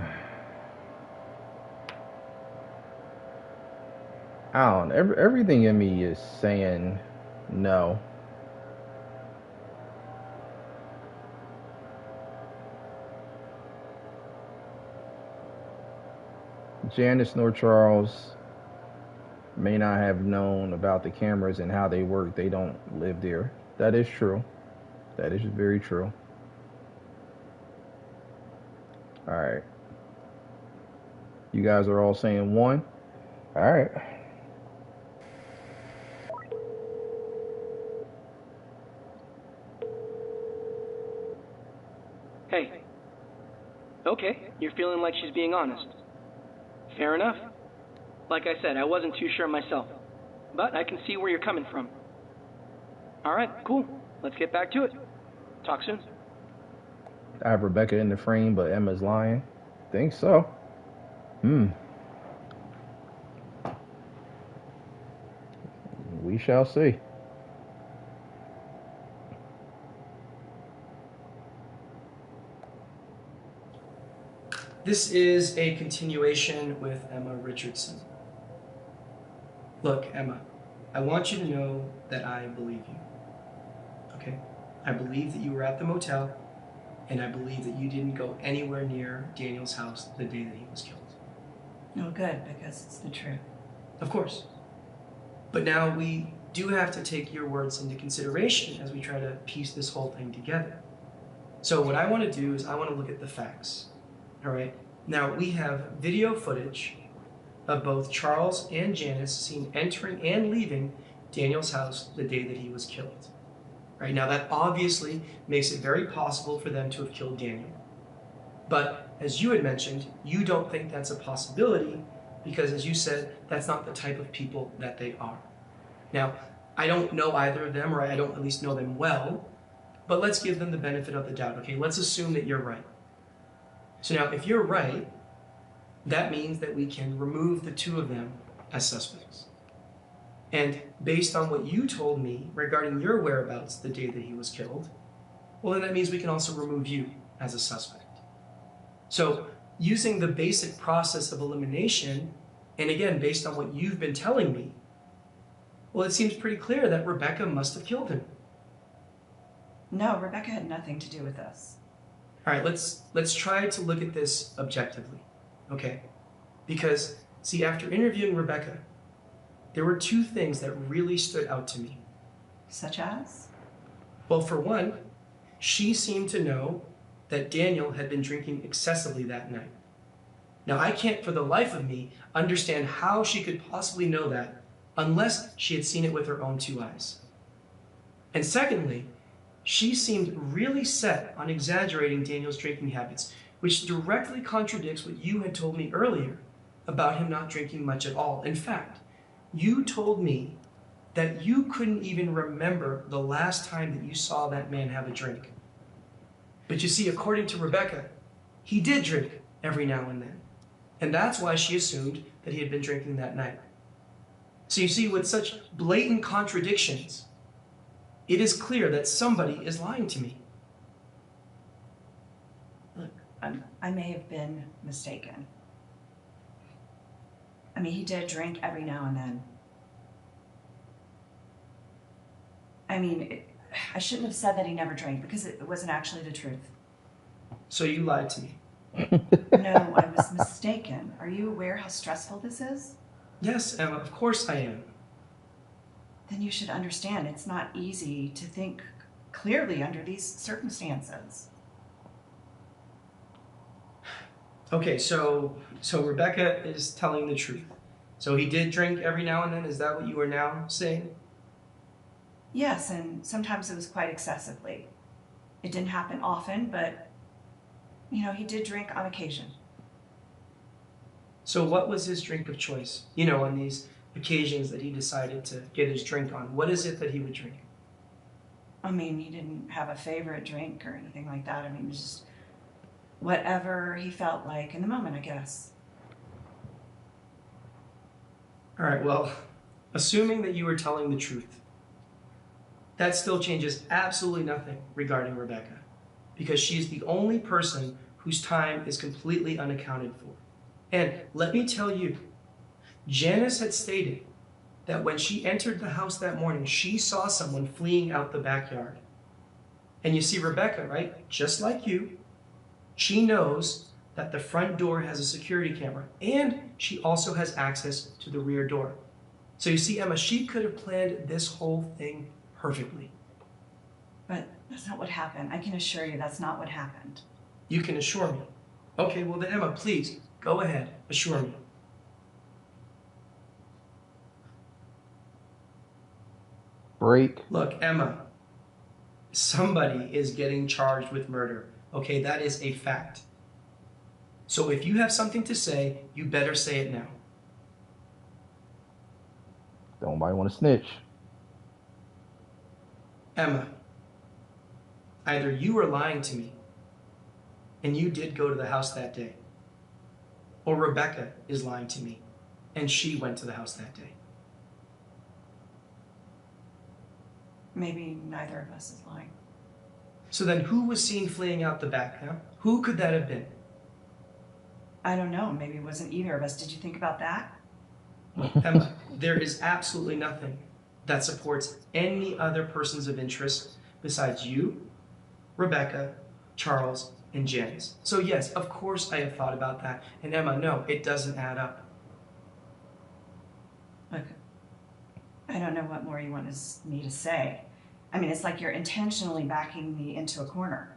don't know. Everything in me is saying no. Janice nor Charles may not have known about the cameras and how they work. They don't live there. That is true. That is very true. All right. You guys are all saying 1. All right. Hey. Okay, you're feeling like she's being honest. Fair enough. Like I said, I wasn't too sure myself, but I can see where you're coming from. All right, cool. Let's get back to it. Talk soon. I have Rebecca in the frame, but Emma's lying. Think so. We shall see. This is a continuation with Emma Richardson. Look, Emma, I want you to know that I believe you. Okay? I believe that you were at the motel, and I believe that you didn't go anywhere near Daniel's house the day that he was killed. No, good, because it's the truth. Of course. But now we do have to take your words into consideration as we try to piece this whole thing together. So what I want to do is I want to look at the facts. All right. Now we have video footage of both Charles and Janice seen entering and leaving Daniel's house the day that he was killed. Right now that obviously makes it very possible for them to have killed Daniel. But as you had mentioned, you don't think that's a possibility because, as you said, that's not the type of people that they are. Now, I don't know either of them, or I don't at least know them well, but let's give them the benefit of the doubt. Okay, let's assume that you're right. So now, if you're right, that means that we can remove the 2 of them as suspects. And based on what you told me regarding your whereabouts the day that he was killed, well, then that means we can also remove you as a suspect. So, using the basic process of elimination, and again, based on what you've been telling me, well, it seems pretty clear that Rebecca must have killed him. No, Rebecca had nothing to do with this. All right, let's try to look at this objectively, okay? Because, see, after interviewing Rebecca, there were 2 things that really stood out to me. Such as? Well, for one, she seemed to know that Daniel had been drinking excessively that night. Now, I can't for the life of me understand how she could possibly know that unless she had seen it with her own 2 eyes. And secondly, she seemed really set on exaggerating Daniel's drinking habits, which directly contradicts what you had told me earlier about him not drinking much at all. In fact, you told me that you couldn't even remember the last time that you saw that man have a drink. But you see, according to Rebecca, he did drink every now and then. And that's why she assumed that he had been drinking that night. So you see, with such blatant contradictions, it is clear that somebody is lying to me. Look, I may have been mistaken. I mean, he did drink every now and then. I mean, I shouldn't have said that he never drank because it wasn't actually the truth. So you lied to me. No, I was mistaken. Are you aware how stressful this is? Yes, Emma, of course I am. Then you should understand it's not easy to think clearly under these circumstances. Okay, so Rebecca is telling the truth. So he did drink every now and then? Is that what you are now saying? Yes, and sometimes it was quite excessively. It didn't happen often, but, he did drink on occasion. So what was his drink of choice? On these occasions that he decided to get his drink on. What is it that he would drink? He didn't have a favorite drink or anything like that. It was just whatever he felt like in the moment, I guess. All right, well, assuming that you were telling the truth, that still changes absolutely nothing regarding Rebecca, because she's the only person whose time is completely unaccounted for. And let me tell you, Janice had stated that when she entered the house that morning, she saw someone fleeing out the backyard. And you see, Rebecca, right? Just like you, she knows that the front door has a security camera, and she also has access to the rear door. So you see, Emma, she could have planned this whole thing perfectly. But that's not what happened. I can assure you that's not what happened. You can assure me. Okay, well then, Emma, please, go ahead, assure me. Break. Look, Emma, somebody is getting charged with murder. Okay, that is a fact. So if you have something to say, you better say it now. Don't nobody want to snitch. Emma, either you are lying to me, and you did go to the house that day, or Rebecca is lying to me, and she went to the house that day. Maybe neither of us is lying. So then who was seen fleeing out the back, huh? Who could that have been? I don't know. Maybe it wasn't either of us. Did you think about that? Emma, there is absolutely nothing that supports any other persons of interest besides you, Rebecca, Charles, and Janice. So yes, of course I have thought about that. And Emma, no, it doesn't add up. Look, I don't know what more you want me to say. It's like you're intentionally backing me into a corner.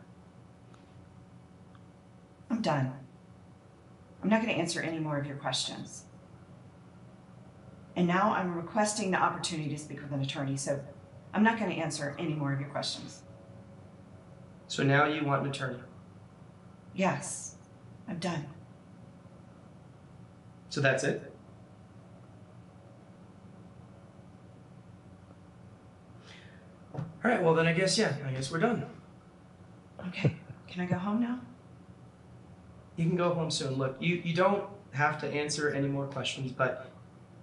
I'm done. I'm not going to answer any more of your questions. And now I'm requesting the opportunity to speak with an attorney, so I'm not going to answer any more of your questions. So now you want an attorney? Yes, I'm done. So that's it? All right, well then I guess we're done. Okay, can I go home now? You can go home soon. Look, you don't have to answer any more questions, but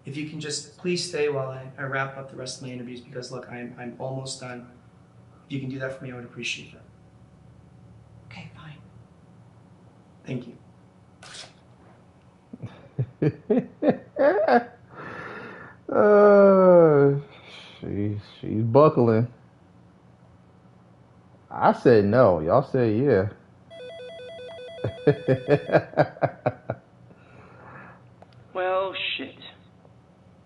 if you can just please stay while I wrap up the rest of my interviews, because look, I'm almost done. If you can do that for me, I would appreciate that. Okay, fine. Thank you. She's buckling. I said no. Y'all said yeah. Well, shit.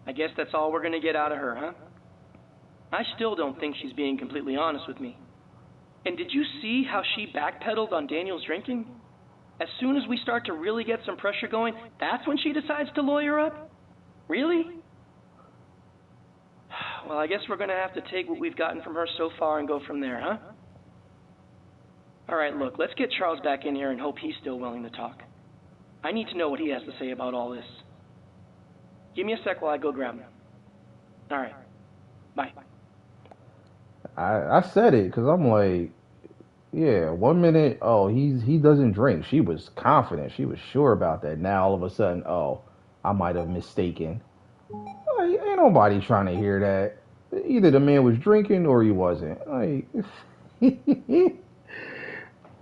I guess that's all we're gonna get out of her, huh? I still don't think she's being completely honest with me. And did you see how she backpedaled on Daniel's drinking? As soon as we start to really get some pressure going, that's when she decides to lawyer up? Really? Well, I guess we're gonna have to take what we've gotten from her so far and go from there, huh? Alright, look, let's get Charles back in here and hope he's still willing to talk. I need to know what he has to say about all this. Give me a sec while I go grab him. Alright. Bye. I said it because I'm like, yeah, 1 minute, oh, he doesn't drink. She was confident. She was sure about that. Now all of a sudden, oh, I might have mistaken. Like, ain't nobody trying to hear that. Either the man was drinking or he wasn't. Like,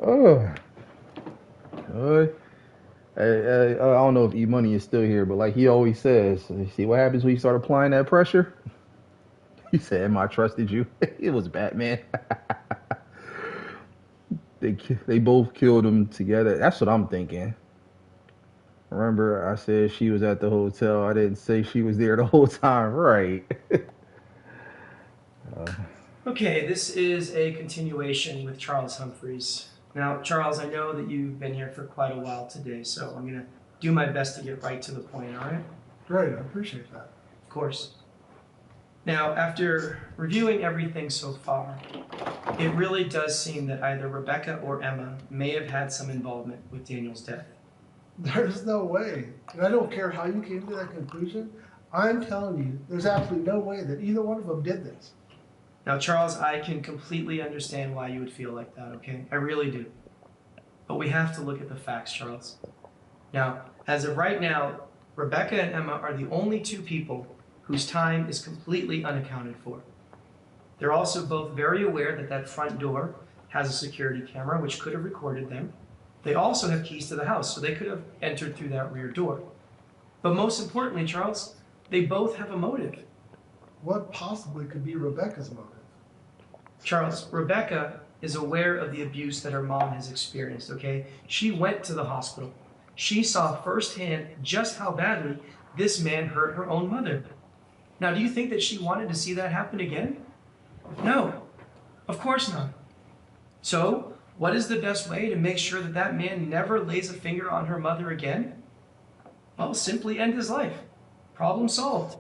oh, I don't know if E-Money is still here, but like he always says, see what happens when you start applying that pressure? He said, "Am I trusted you?" It was Batman. They both killed him together. That's what I'm thinking. Remember, I said she was at the hotel. I didn't say she was there the whole time, right? Okay, this is a continuation with Charles Humphreys. Now, Charles, I know that you've been here for quite a while today, so I'm going to do my best to get right to the point, all right? Great, I appreciate that. Of course. Now, after reviewing everything so far, It really does seem that either Rebecca or Emma may have had some involvement with Daniel's death. There's no way. And I don't care how you came to that conclusion. I'm telling you, there's absolutely no way that either one of them did this. Now, Charles, I can completely understand why you would feel like that, okay? I really do. But we have to look at the facts, Charles. Now, as of right now, Rebecca and Emma are the only two people whose time is completely unaccounted for. They're also both very aware that that front door has a security camera, which could have recorded them. They also have keys to the house, so they could have entered through that rear door. But most importantly, Charles, they both have a motive. What possibly could be Rebecca's motive? Charles, Rebecca is aware of the abuse that her mom has experienced, okay? She went to the hospital. She saw firsthand just how badly this man hurt her own mother. Now, do you think that she wanted to see that happen again? No, of course not. So, what is the best way to make sure that that man never lays a finger on her mother again? Well, simply end his life. Problem solved.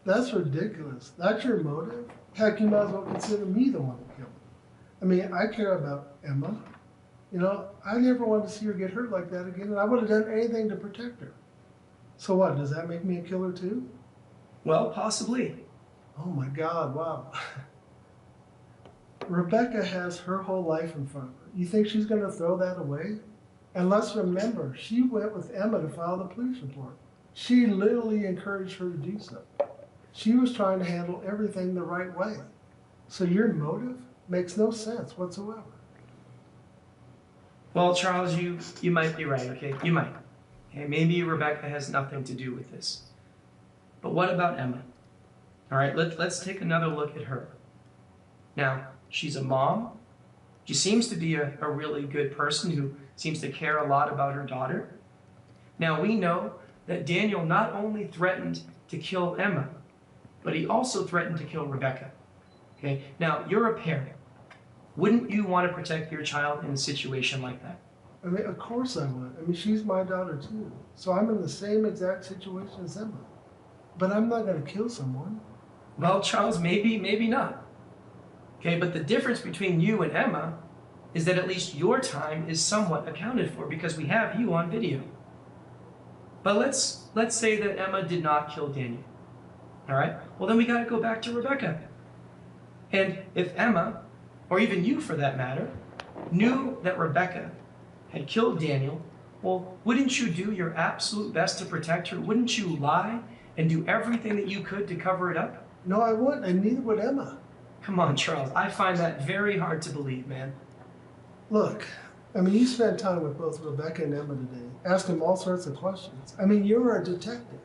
That's ridiculous. That's your motive? Heck, you might as well consider me the one who killed him. I mean, I care about Emma. You know, I never wanted to see her get hurt like that again, and I would have done anything to protect her. So what, does that make me a killer too? Well, possibly. Oh my God, wow. Rebecca has her whole life in front of her. You think she's going to throw that away? And let's remember, she went with Emma to file the police report. She literally encouraged her to do so. She was trying to handle everything the right way. So your motive makes no sense whatsoever. Well, Charles, you might be right, okay? You might. Okay, maybe Rebecca has nothing to do with this. But what about Emma? All right, let's take another look at her. Now, she's a mom. She seems to be a really good person who seems to care a lot about her daughter. Now, we know that Daniel not only threatened to kill Emma, but he also threatened to kill Rebecca. Okay? Now, you're a parent. Wouldn't you want to protect your child in a situation like that? I mean, of course I would. I mean, she's my daughter too. So I'm in the same exact situation as Emma. But I'm not going to kill someone. Well, Charles, maybe not. Okay, but the difference between you and Emma is that at least your time is somewhat accounted for because we have you on video. But let's say that Emma did not kill Daniel. All right? Well, then we got to go back to Rebecca. And if Emma, or even you for that matter, knew that Rebecca had killed Daniel, well, wouldn't you do your absolute best to protect her? Wouldn't you lie and do everything that you could to cover it up? No, I wouldn't, and neither would Emma. Come on, Charles. I find that very hard to believe, man. Look, I mean, you spent time with both Rebecca and Emma today, asking them all sorts of questions. I mean, you're a detective.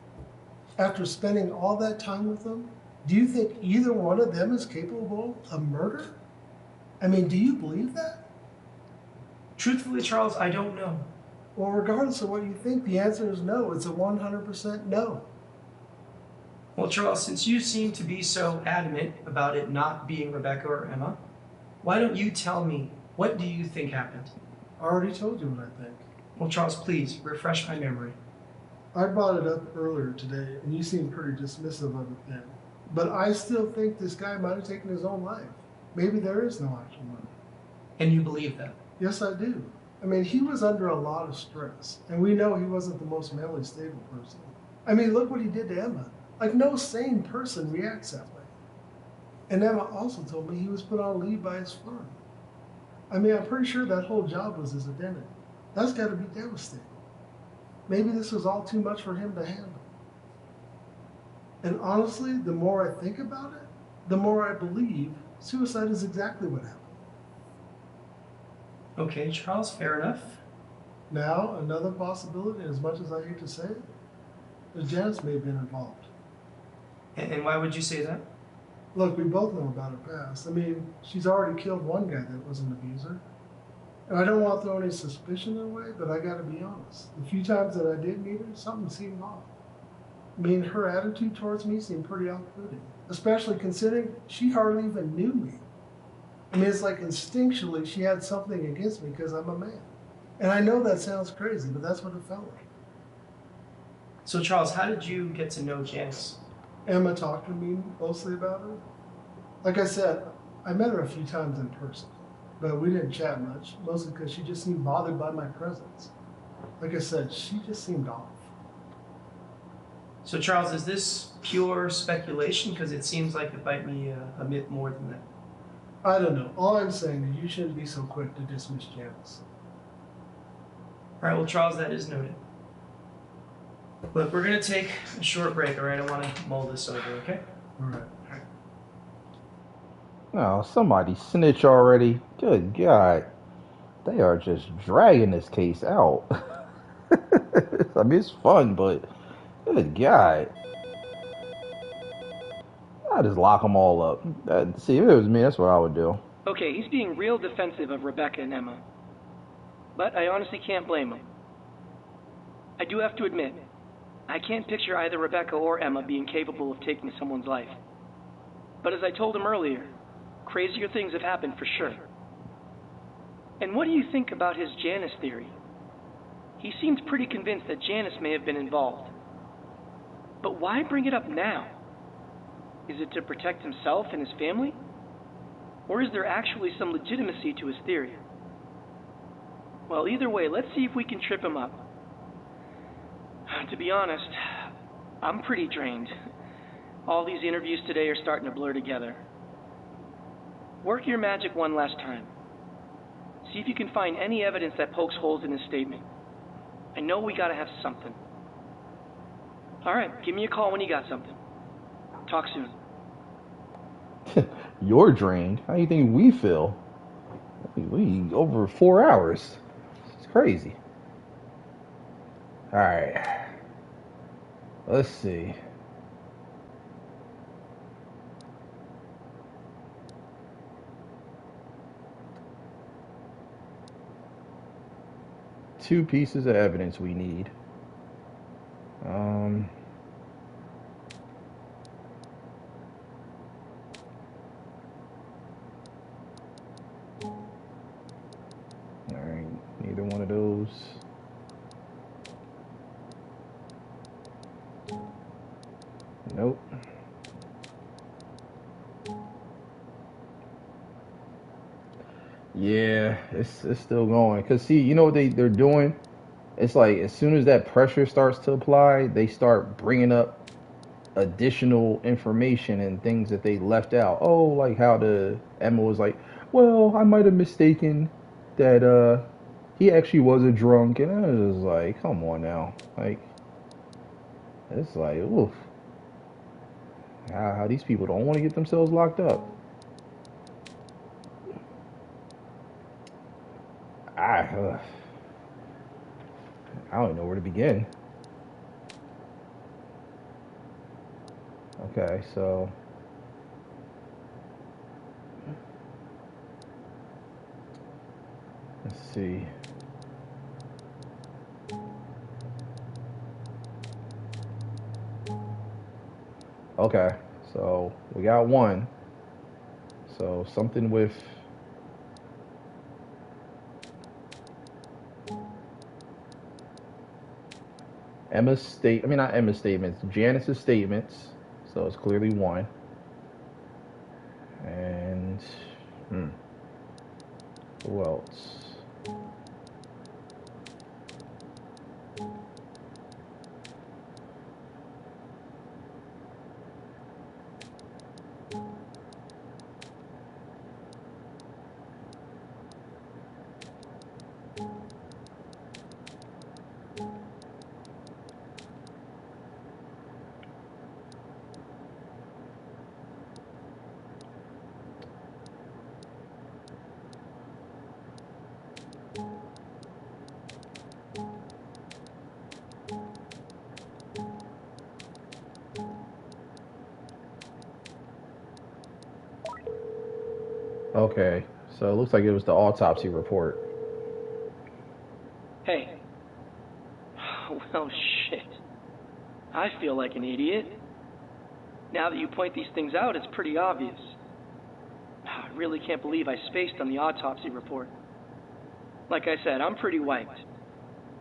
After spending all that time with them, do you think either one of them is capable of murder? I mean, do you believe that? Truthfully, Charles, I don't know. Well, regardless of what you think, the answer is no. It's a 100% no. Well, Charles, since you seem to be so adamant about it not being Rebecca or Emma, why don't you tell me, what do you think happened? I already told you what I think. Well, Charles, please, refresh my memory. I brought it up earlier today, and you seemed pretty dismissive of it then. But I still think this guy might have taken his own life. Maybe there is no actual murder. And you believe that? Yes, I do. I mean, he was under a lot of stress, and we know he wasn't the most mentally stable person. I mean, look what he did to Emma. Like, no sane person reacts that way. And Emma also told me he was put on leave by his firm. I mean, I'm pretty sure that whole job was his identity. That's got to be devastating. Maybe this was all too much for him to handle. And honestly, the more I think about it, the more I believe suicide is exactly what happened. Okay, Charles, fair enough. Now, another possibility, as much as I hate to say it, is Janice may have been involved. And why would you say that? Look, we both know about her past. I mean, she's already killed one guy that was an abuser. And I don't want to throw any suspicion her way, but I got to be honest. The few times that I did meet her, something seemed off. I mean, her attitude towards me seemed pretty off-putting, especially considering she hardly even knew me. I mean, it's like instinctually she had something against me because I'm a man. And I know that sounds crazy, but that's what it felt like. So, Charles, how did you get to know Janice? Emma talked to me mostly about her. Like I said, I met her a few times in person, but we didn't chat much, mostly because she just seemed bothered by my presence. Like I said, she just seemed off. So, Charles, is this pure speculation? Because it seems like it might be a bit more than that. I don't know. All I'm saying is you shouldn't be so quick to dismiss Janice. All right, well, Charles, that is noted. Look, we're going to take a short break, all right? I want to mull this over, okay? All right. Oh, somebody snitch already. Good God. They are just dragging this case out. I mean, it's fun, but good God. I just lock them all up. See, if it was me, that's what I would do. Okay, he's being real defensive of Rebecca and Emma. But I honestly can't blame him. I do have to admit, I can't picture either Rebecca or Emma being capable of taking someone's life. But as I told him earlier, crazier things have happened for sure. And what do you think about his Janice theory? He seemed pretty convinced that Janice may have been involved. But why bring it up now? Is it to protect himself and his family? Or is there actually some legitimacy to his theory? Well, either way, let's see if we can trip him up. To be honest, I'm pretty drained. All these interviews today are starting to blur together. Work your magic one last time. See if you can find any evidence that pokes holes in his statement. I know we gotta have something. Alright, give me a call when you got something. Talk soon. You're drained. How do you think we feel? We over 4 hours. It's crazy. Alright. Let's see. Two pieces of evidence we need. Alright, neither one of those. Nope. Yeah, it's still going. Cause see, you know what they're doing? It's like as soon as that pressure starts to apply, they start bringing up additional information and things that they left out. Oh, like how the Emma was like, well, I might have mistaken that he actually was a drunk, and I was just like, come on now, like it's like, oof, how these people don't want to get themselves locked up. I I don't know where to begin. Okay, so let's see. Okay, so we got one. So something with not Emma's statements, Janice's statements. So it's clearly one. And who else? Okay, so it looks like it was the autopsy report. Hey. Well, shit. I feel like an idiot. Now that you point these things out, it's pretty obvious. I really can't believe I spaced on the autopsy report. Like I said, I'm pretty wiped.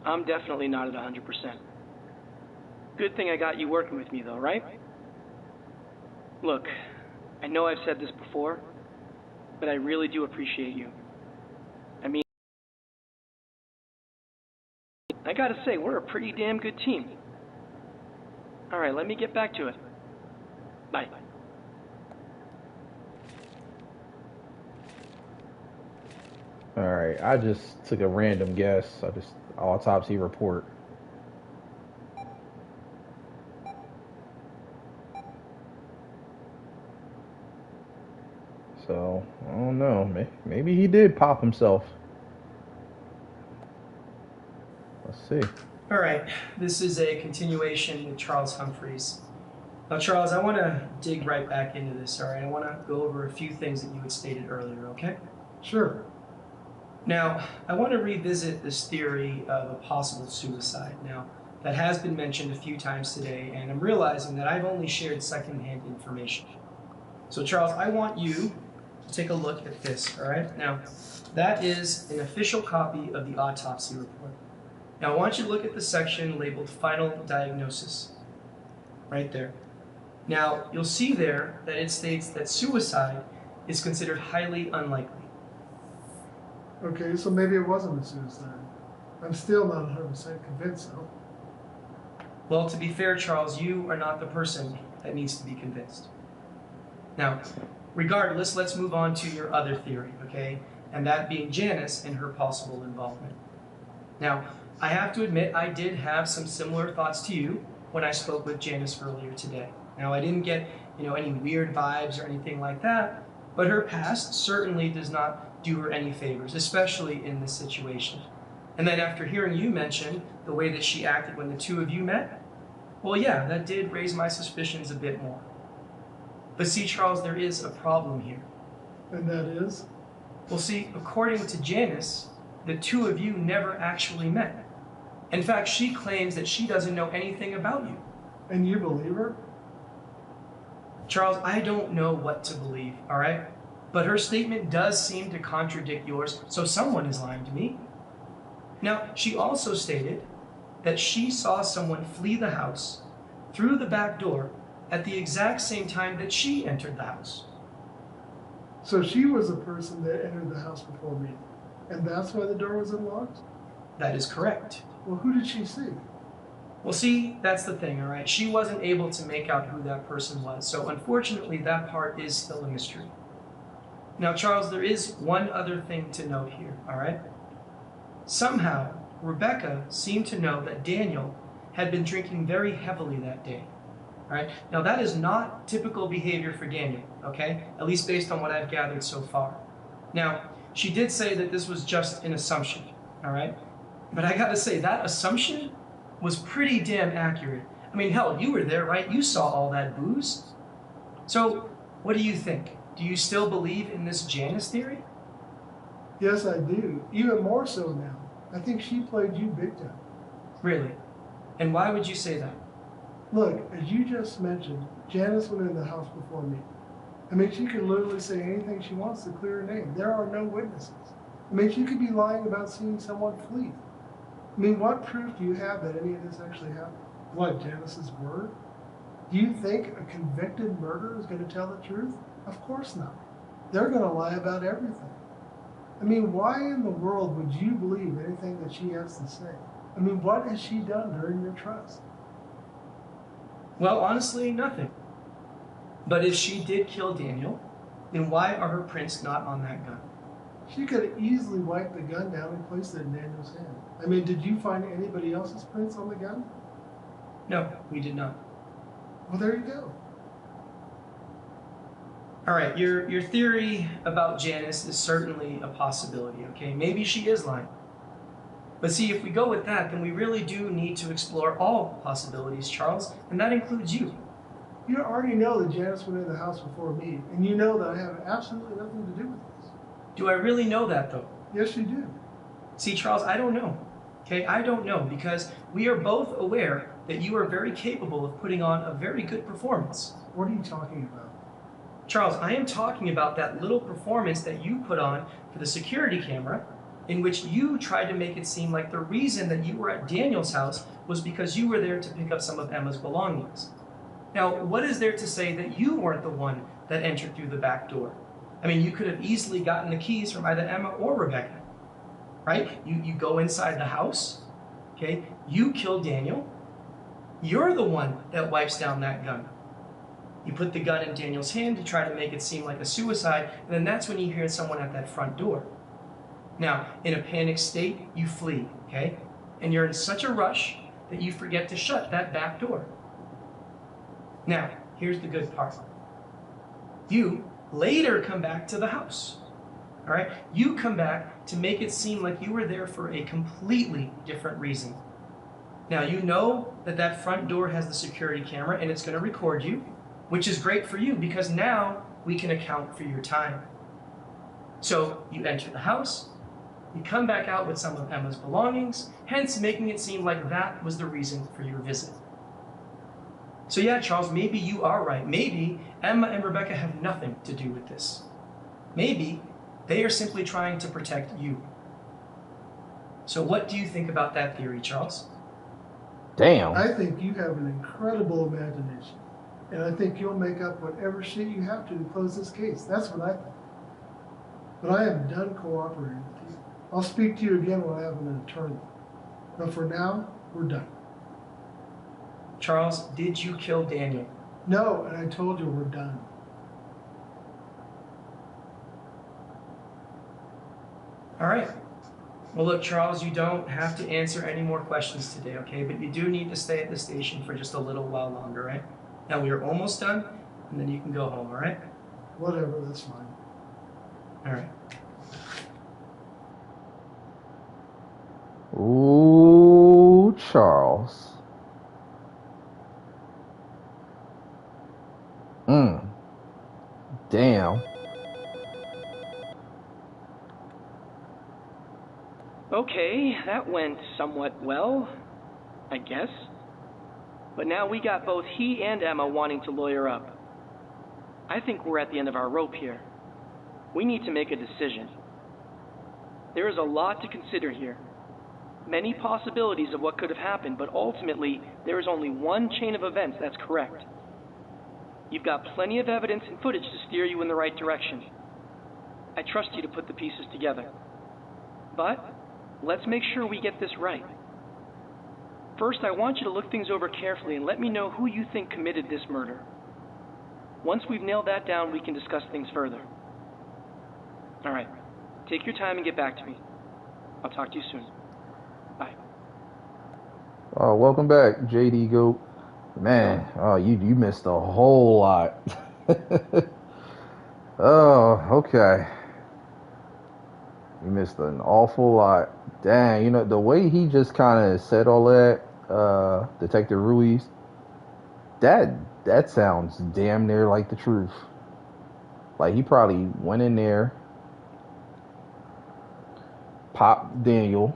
I'm definitely not at 100%. Good thing I got you working with me, though, right? Look, I know I've said this before, but I really do appreciate you. I mean, I gotta say, we're a pretty damn good team. Alright, let me get back to it. Bye. Alright, I just took a random guess. Autopsy report. So, I don't know. Maybe he did pop himself. Let's see. All right, this is a continuation with Charles Humphreys. Now, Charles, I want to dig right back into this, all right? I want to go over a few things that you had stated earlier, okay? Sure. Now, I want to revisit this theory of a possible suicide. Now, that has been mentioned a few times today, and I'm realizing that I've only shared secondhand information. So, Charles, I want you to take a look at this, all right? Now, that is an official copy of the autopsy report. Now, I want you to look at the section labeled Final Diagnosis, right there. Now, you'll see there that it states that suicide is considered highly unlikely. Okay, so maybe it wasn't a suicide. I'm still not 100% convinced, though. Well, to be fair, Charles, you are not the person that needs to be convinced. Now, regardless, let's move on to your other theory, okay? And that being Janice and her possible involvement. Now, I have to admit, I did have some similar thoughts to you when I spoke with Janice earlier today. Now, I didn't get, any weird vibes or anything like that, but her past certainly does not do her any favors, especially in this situation. And then after hearing you mention the way that she acted when the two of you met, well, yeah, that did raise my suspicions a bit more. But see, Charles, there is a problem here. And that is? Well, see, according to Janice, the two of you never actually met. In fact, she claims that she doesn't know anything about you. And you believe her? Charles, I don't know what to believe, all right? But her statement does seem to contradict yours, so someone is lying to me. Now, she also stated that she saw someone flee the house through the back door at the exact same time that she entered the house. So she was the person that entered the house before me, and that's why the door was unlocked? That is correct. Well, who did she see? Well, see, that's the thing, all right? She wasn't able to make out who that person was, so unfortunately, that part is still a mystery. Now, Charles, there is one other thing to note here, all right? Somehow, Rebecca seemed to know that Daniel had been drinking very heavily that day, all right? Now, that is not typical behavior for Daniel, okay? At least based on what I've gathered so far. Now, she did say that this was just an assumption, all right? But I gotta say, that assumption was pretty damn accurate. I mean, hell, you were there, right? You saw all that booze. So, what do you think? Do you still believe in this Janice theory? Yes, I do. Even more so now. I think she played you big time. Really? And why would you say that? Look, as you just mentioned, Janice went in the house before me. I mean, she could literally say anything she wants to clear her name. There are no witnesses. I mean, she could be lying about seeing someone flee. I mean, what proof do you have that any of this actually happened? What, Janice's word? Do you think a convicted murderer is going to tell the truth? Of course not. They're going to lie about everything. I mean, why in the world would you believe anything that she has to say? I mean, what has she done to earn your trust? Well, honestly, nothing. But if she did kill Daniel, then why are her prints not on that gun? She could have easily wiped the gun down and placed it in Daniel's hand. I mean, did you find anybody else's prints on the gun? No, we did not. Well, there you go. All right, your theory about Janice is certainly a possibility, okay? Maybe she is lying. But see, if we go with that, then we really do need to explore all possibilities, Charles, and that includes you. You already know that Janice went in the house before me, and you know that I have absolutely nothing to do with this. Do I really know that, though? Yes, you do. See, Charles, I don't know. Okay, I don't know, because we are both aware that you are very capable of putting on a very good performance. What are you talking about? Charles, I am talking about that little performance that you put on for the security camera, in which you tried to make it seem like the reason that you were at Daniel's house was because you were there to pick up some of Emma's belongings. Now, what is there to say that you weren't the one that entered through the back door? I mean, you could have easily gotten the keys from either Emma or Rebecca, right? You go inside the house, okay? You kill Daniel. You're the one that wipes down that gun. You put the gun in Daniel's hand to try to make it seem like a suicide, and then that's when you hear someone at that front door. Now, in a panic state, you flee, okay? And you're in such a rush that you forget to shut that back door. Now, here's the good part. You later come back to the house, all right? You come back to make it seem like you were there for a completely different reason. Now, you know that that front door has the security camera and it's going to record you, which is great for you because now we can account for your time. So you enter the house, you come back out with some of Emma's belongings, hence making it seem like that was the reason for your visit. So yeah, Charles, maybe you are right. Maybe Emma and Rebecca have nothing to do with this. Maybe they are simply trying to protect you. So what do you think about that theory, Charles? Damn. I think you have an incredible imagination. And I think you'll make up whatever shit you have to close this case. That's what I think. But I am done cooperating with you. I'll speak to you again when I have an attorney. But for now, we're done. Charles, did you kill Daniel? No, and I told you we're done. All right. Well, look, Charles, you don't have to answer any more questions today, okay? But you do need to stay at the station for just a little while longer, right? Now, we are almost done, and then you can go home, all right? Whatever, that's fine. All right. Ooh, Charles. Damn. Okay, that went somewhat well, I guess. But now we got both he and Emma wanting to lawyer up. I think we're at the end of our rope here. We need to make a decision. There is a lot to consider here. Many possibilities of what could have happened, but ultimately, there is only one chain of events that's correct. You've got plenty of evidence and footage to steer you in the right direction. I trust you to put the pieces together. But let's make sure we get this right. First, I want you to look things over carefully and let me know who you think committed this murder. Once we've nailed that down, we can discuss things further. All right. Take your time and get back to me. I'll talk to you soon. Bye. Welcome back, JD Goat. Man, you missed a whole lot. Oh, okay. You missed an awful lot. Dang, you know, the way he just kind of said all that, Detective Ruiz, that sounds damn near like the truth. Like, he probably went in there, popped Daniel,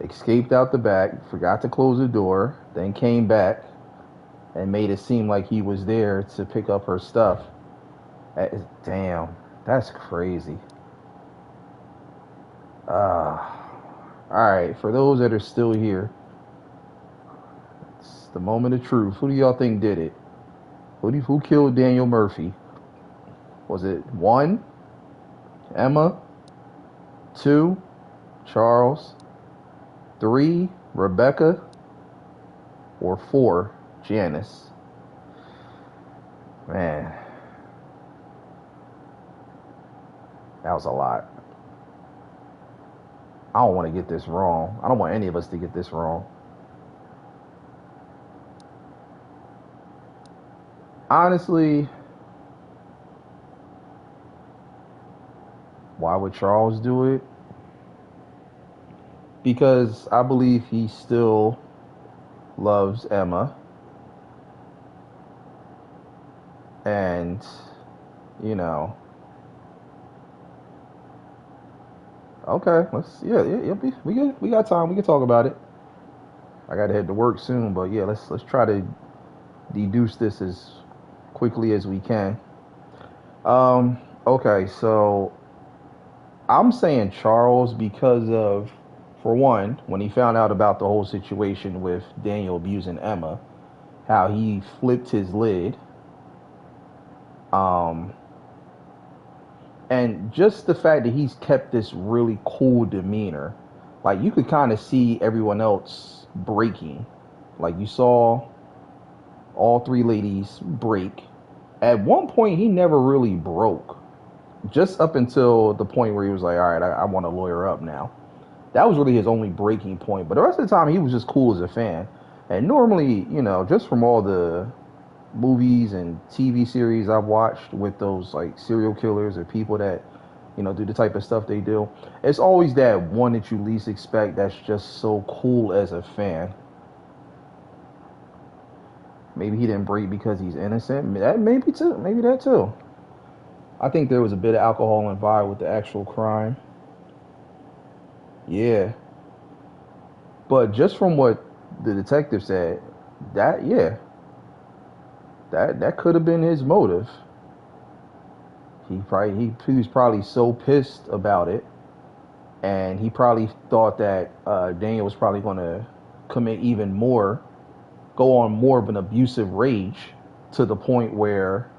escaped out the back, forgot to close the door, then came back and made it seem like he was there to pick up her stuff. Damn, that's crazy. Alright, for those that are still here, it's the moment of truth. Who do y'all think did it? Who killed Daniel Murphy? Was it 1, Emma, 2, Charles, 3, Rebecca, or 4, Janice? Man, that was a lot. I don't want to get this wrong. I don't want any of us to get this wrong. Honestly, why would Charles do it? Because I believe he still loves Emma. And, you know, okay, we got time. We can talk about it. I gotta head to work soon, but yeah, let's try to deduce this as quickly as we can. Okay, so I'm saying Charles because of, for one, when he found out about the whole situation with Daniel abusing Emma, how he flipped his lid. And just the fact that he's kept this really cool demeanor, like you could kind of see everyone else breaking. Like you saw all three ladies break. At one point, he never really broke. Just up until the point where he was like, all right, I want to lawyer up now. That was really his only breaking point. But the rest of the time, he was just cool as a fan. And normally, you know, just from all the movies and TV series I've watched with those like serial killers or people that, you know, do the type of stuff they do, it's always that one that you least expect that's just so cool as a fan. Maybe he didn't break because he's innocent. That maybe too. Maybe that too. I think there was a bit of alcohol involved with the actual crime. Yeah. But just from what the detective said, that yeah, that could have been his motive. He was probably so pissed about it, and he probably thought that Daniel was probably going to commit even more, go on more of an abusive rage to the point where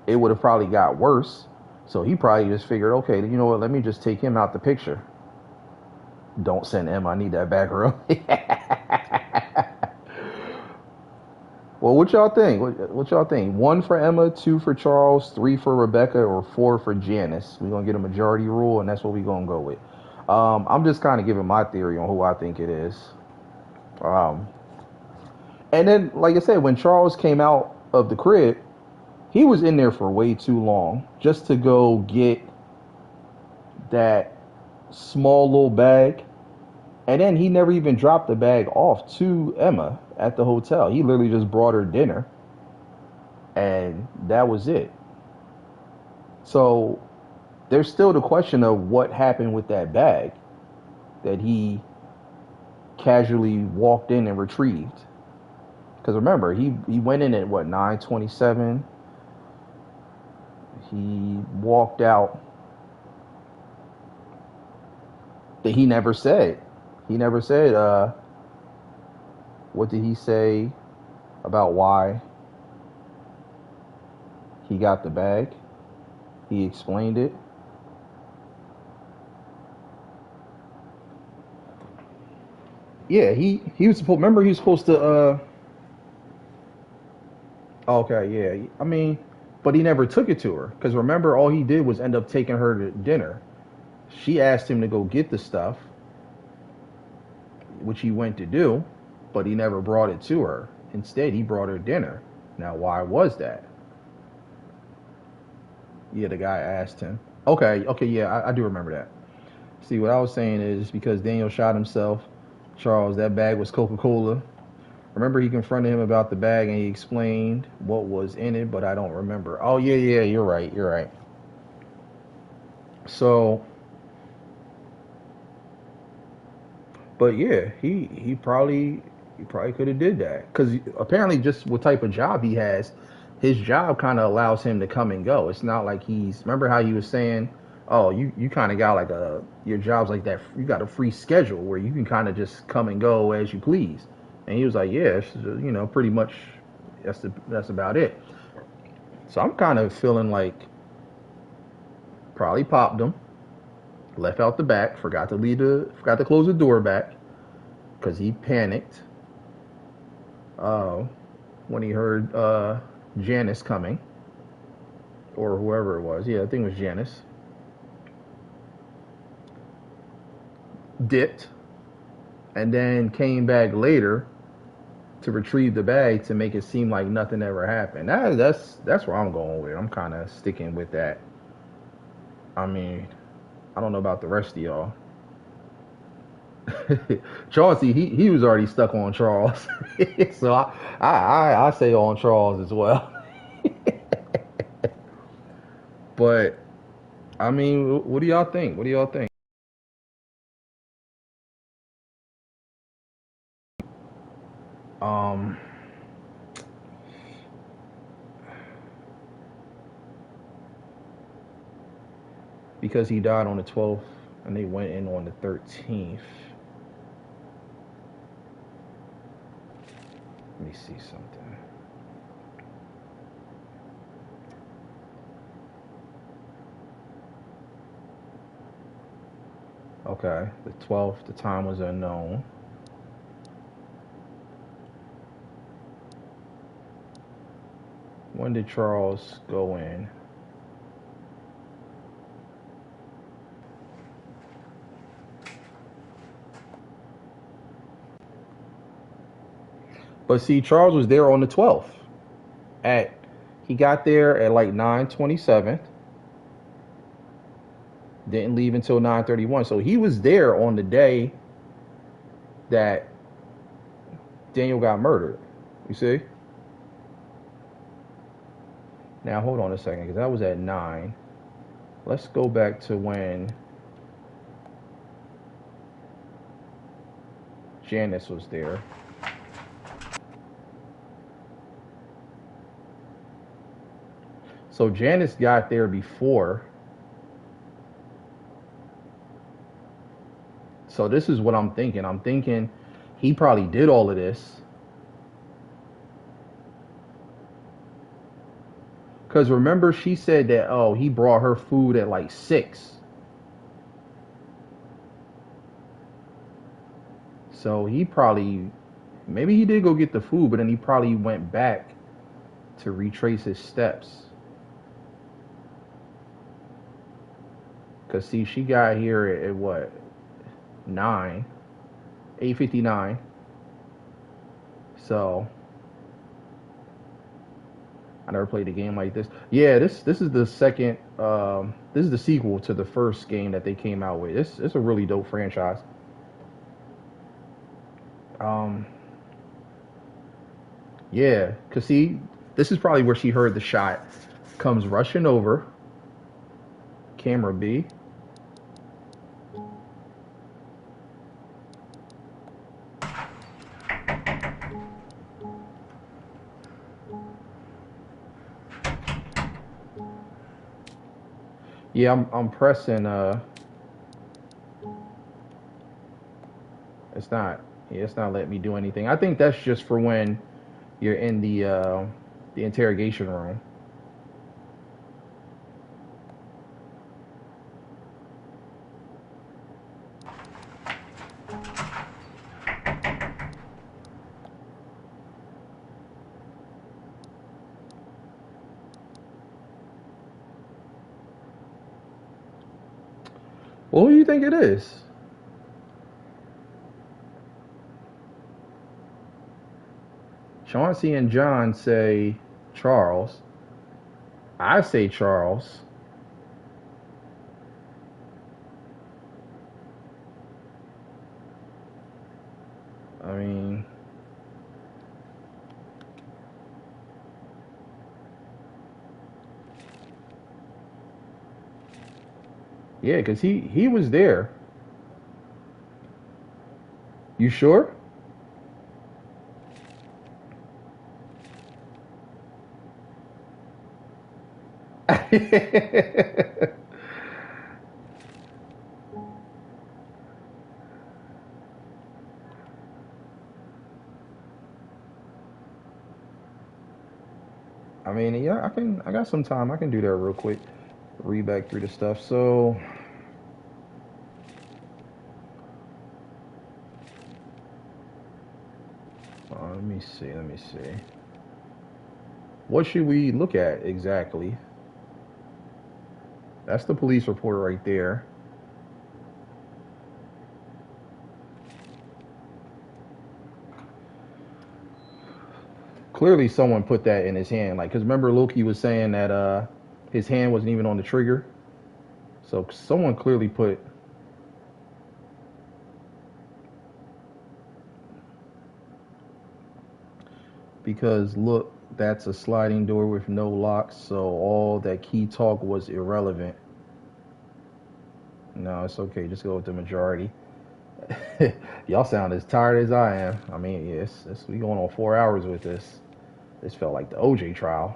it would have probably got worse. So he probably just figured, okay, you know what? Let me just take him out the picture. Don't send Emma. I need that back room. Well, what y'all think? What y'all think? 1 for Emma, 2 for Charles, 3 for Rebecca, or 4 for Janice? We're gonna get a majority rule, and that's what we're gonna go with. I'm just kind of giving my theory on who I think it is. And then, like I said, when Charles came out of the crib, he was in there for way too long just to go get that small little bag. And then he never even dropped the bag off to Emma at the hotel. He literally just brought her dinner. And that was it. So there's still the question of what happened with that bag that he casually walked in and retrieved. Because remember, he went in at what, 9:27? He walked out. That he never said. He never said, what did he say about why he got the bag? He explained it. Yeah, he was supposed. Remember, he was supposed to. Okay, yeah. I mean, but he never took it to her because remember, all he did was end up taking her to dinner. She asked him to go get the stuff, which he went to do, but he never brought it to her. Instead, he brought her dinner. Now, why was that? Yeah, the guy asked him. Okay, yeah, I do remember that. See, what I was saying is because Daniel shot himself, Charles, that bag was Coca-Cola. Remember, he confronted him about the bag and he explained what was in it, but I don't remember. Oh, yeah, you're right. So, but yeah, he probably could have did that because apparently, just what type of job he has, his job kind of allows him to come and go. It's not like he's. Remember how he was saying, "Oh, you kind of got like your job's like that. You got a free schedule where you can kind of just come and go as you please." And he was like, "Yeah, you know, pretty much that's about it." So I'm kind of feeling like probably popped him, left out the back, forgot to close the door back because he panicked when he heard Janice coming or whoever it was. Yeah, I think it was Janice. Dipped and then came back later to retrieve the bag to make it seem like nothing ever happened. That's where I'm going with. I'm kind of sticking with that. I mean, I don't know about the rest of y'all. Charles, he was already stuck on Charles, so I say on Charles as well. But I mean, what do y'all think? What do y'all think? Um, because he died on the 12th and they went in on the 13th. Let me see something. Okay, the 12th, the time was unknown. When did Charles go in? But see, Charles was there on the 12th. He got there at like 9:27. Didn't leave until 9:31. So he was there on the day that Daniel got murdered. You see? Now hold on a second, because that was at 9. Let's go back to when Janice was there. So Janice got there before. So this is what I'm thinking. I'm thinking he probably did all of this. Because remember, she said that, oh, he brought her food at like 6. So he probably, maybe he did go get the food, but then he probably went back to retrace his steps. Because see, she got here at what? 9. 8:59. So I never played a game like this. Yeah, this is the second. This is the sequel to the first game that they came out with. It's a really dope franchise. Yeah, cause see, this is probably where she heard the shot. Comes rushing over. Camera B. Yeah, I'm pressing. It's not. Yeah, it's not letting me do anything. I think that's just for when you're in the interrogation room. Well, who do you think it is? Chauncey and John say Charles. I say Charles. I mean, yeah, because he was there. You sure? I mean, yeah, I got some time. I can do that real quick. Read back through the stuff. So, let me see. Let me see. What should we look at exactly? That's the police report right there. Clearly, someone put that in his hand. Like, because remember, Loki was saying that his hand wasn't even on the trigger. So someone clearly put. Because look, that's a sliding door with no locks. So all that key talk was irrelevant. No, it's okay. Just go with the majority. Y'all sound as tired as I am. I mean, yes, we going on 4 hours with this. This felt like the OJ trial.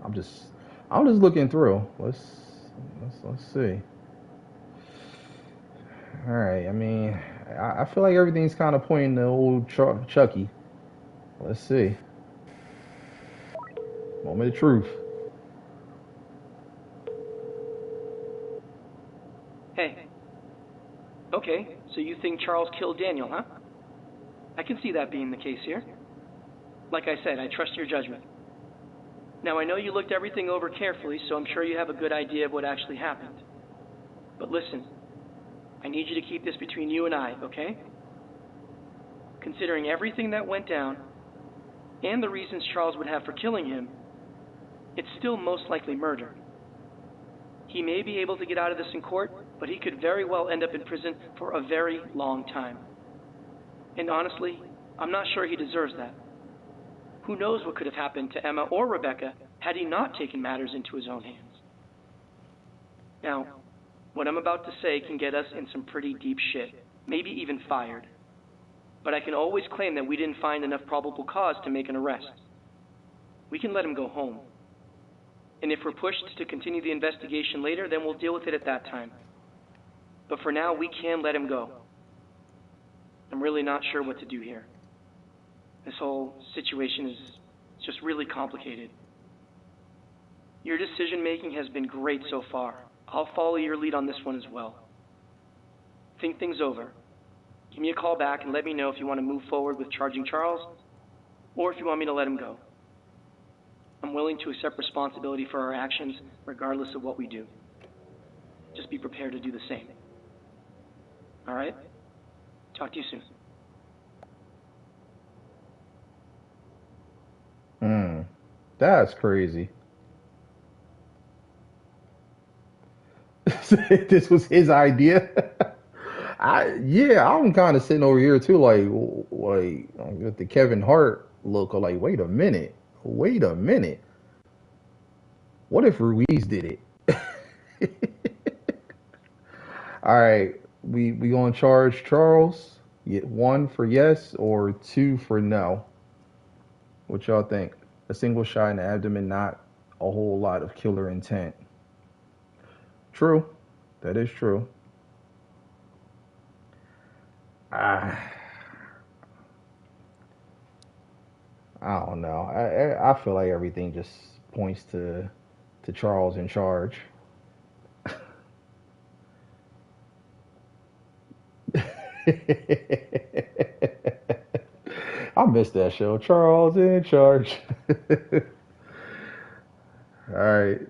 I'm just looking through. Let's see. All right. I mean, I feel like everything's kind of pointing to old Chucky. Let's see. Moment of truth. Okay, so you think Charles killed Daniel, huh? I can see that being the case here. Like I said, I trust your judgment. Now, I know you looked everything over carefully, so I'm sure you have a good idea of what actually happened. But listen, I need you to keep this between you and I, okay? Considering everything that went down, and the reasons Charles would have for killing him, it's still most likely murder. He may be able to get out of this in court, but he could very well end up in prison for a very long time. And honestly, I'm not sure he deserves that. Who knows what could have happened to Emma or Rebecca had he not taken matters into his own hands. Now, what I'm about to say can get us in some pretty deep shit, maybe even fired. But I can always claim that we didn't find enough probable cause to make an arrest. We can let him go home. And if we're pushed to continue the investigation later, then we'll deal with it at that time. But for now, we can let him go. I'm really not sure what to do here. This whole situation is just really complicated. Your decision-making has been great so far. I'll follow your lead on this one as well. Think things over. Give me a call back and let me know if you want to move forward with charging Charles, or if you want me to let him go. I'm willing to accept responsibility for our actions, regardless of what we do. Just be prepared to do the same. All right? Talk to you soon. That's crazy. This was his idea. I'm kind of sitting over here too, like with the Kevin Hart look. Like, wait a minute. What if Ruiz did it? All right, we gonna charge Charles. 1 for yes or 2 for no. What y'all think? A single shot in the abdomen, not a whole lot of killer intent. True, that is true. I don't know. I feel like everything just points to Charles in charge. I missed that show. Charles in charge. All right.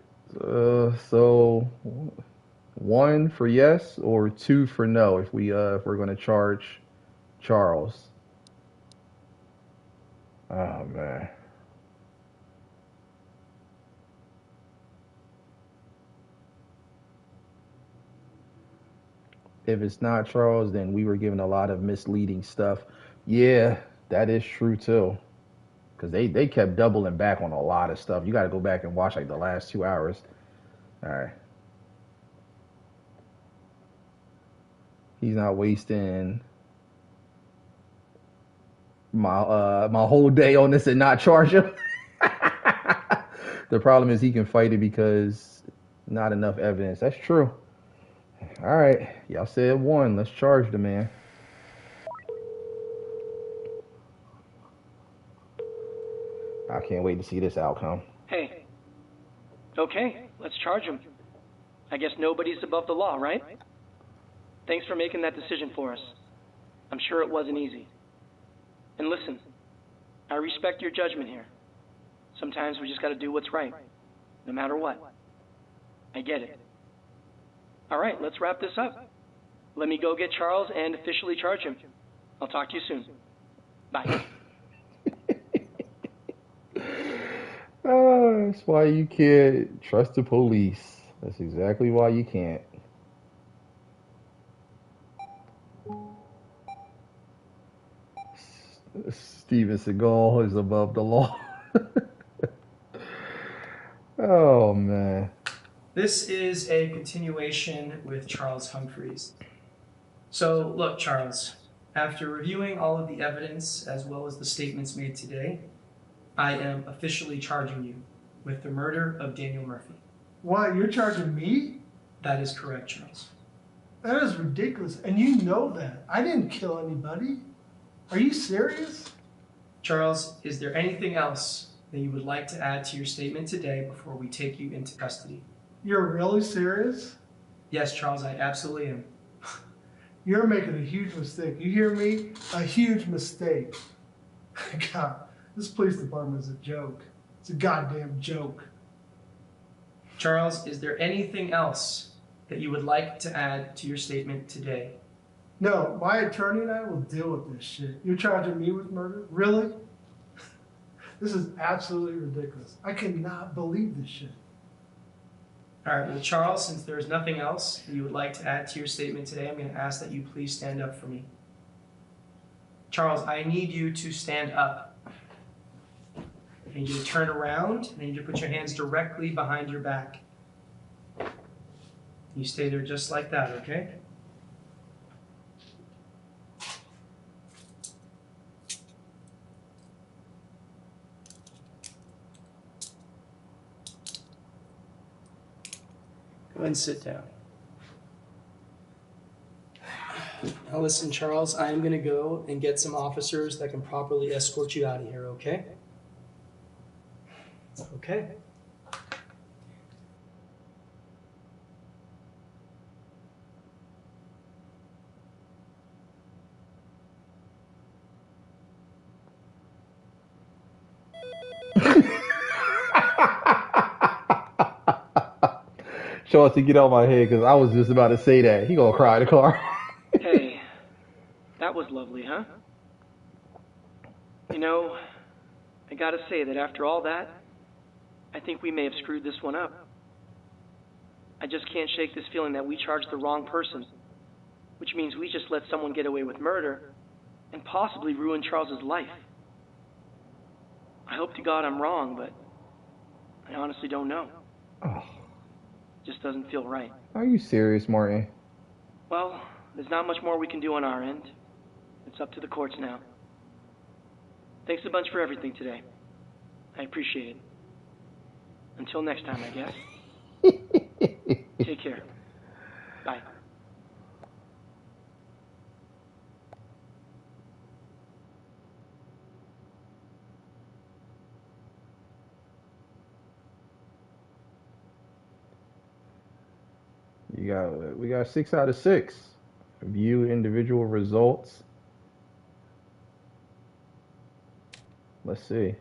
So 1 for yes or 2 for no if we're gonna charge Charles. Oh man. If it's not Charles, then we were given a lot of misleading stuff. Yeah, that is true too. Because they kept doubling back on a lot of stuff. You got to go back and watch like the last 2 hours. All right. He's not wasting my whole day on this and not charge him. The problem is he can fight it because not enough evidence. That's true. All right, y'all said 1. Let's charge the man. I can't wait to see this outcome. Hey. Okay, let's charge him. I guess nobody's above the law, right? Thanks for making that decision for us. I'm sure it wasn't easy. And listen, I respect your judgment here. Sometimes we just gotta do what's right, no matter what. I get it. All right, let's wrap this up. Let me go get Charles and officially charge him. I'll talk to you soon. Bye. That's why you can't trust the police. That's exactly why you can't. Steven Seagal is above the law. Oh, man. This is a continuation with Charles Humphreys. So, look, Charles, after reviewing all of the evidence as well as the statements made today, I am officially charging you with the murder of Daniel Murphy. What, you're charging me? That is correct, Charles. That is ridiculous, and you know that. I didn't kill anybody. Are you serious? Charles, is there anything else that you would like to add to your statement today before we take you into custody? You're really serious? Yes, Charles, I absolutely am. You're making a huge mistake. You hear me? A huge mistake. God, this police department is a joke. It's a goddamn joke. Charles, is there anything else that you would like to add to your statement today? No, my attorney and I will deal with this shit. You're charging me with murder? Really? This is absolutely ridiculous. I cannot believe this shit. All right, well, Charles, since there is nothing else that you would like to add to your statement today, I'm going to ask that you please stand up for me. Charles, I need you to stand up. I need you to turn around, and I need you to put your hands directly behind your back. You stay there just like that, okay? Go ahead and sit down. Now listen, Charles, I am going to go and get some officers that can properly escort you out of here, okay? Okay. Charles, to get out of my head, because I was just about to say that. He gonna cry in the car. Hey, that was lovely, huh? You know, I gotta say that after all that, I think we may have screwed this one up. I just can't shake this feeling that we charged the wrong person, which means we just let someone get away with murder and possibly ruin Charles's life. I hope to God I'm wrong, but I honestly don't know. Oh, Just doesn't feel right. are you serious, Martin? Well, there's not much more we can do on our end. It's up to the courts now. Thanks a bunch for everything today. I appreciate it. Until next time, I guess. Take care. Bye. We got 6 out of 6. View individual results. Let's see.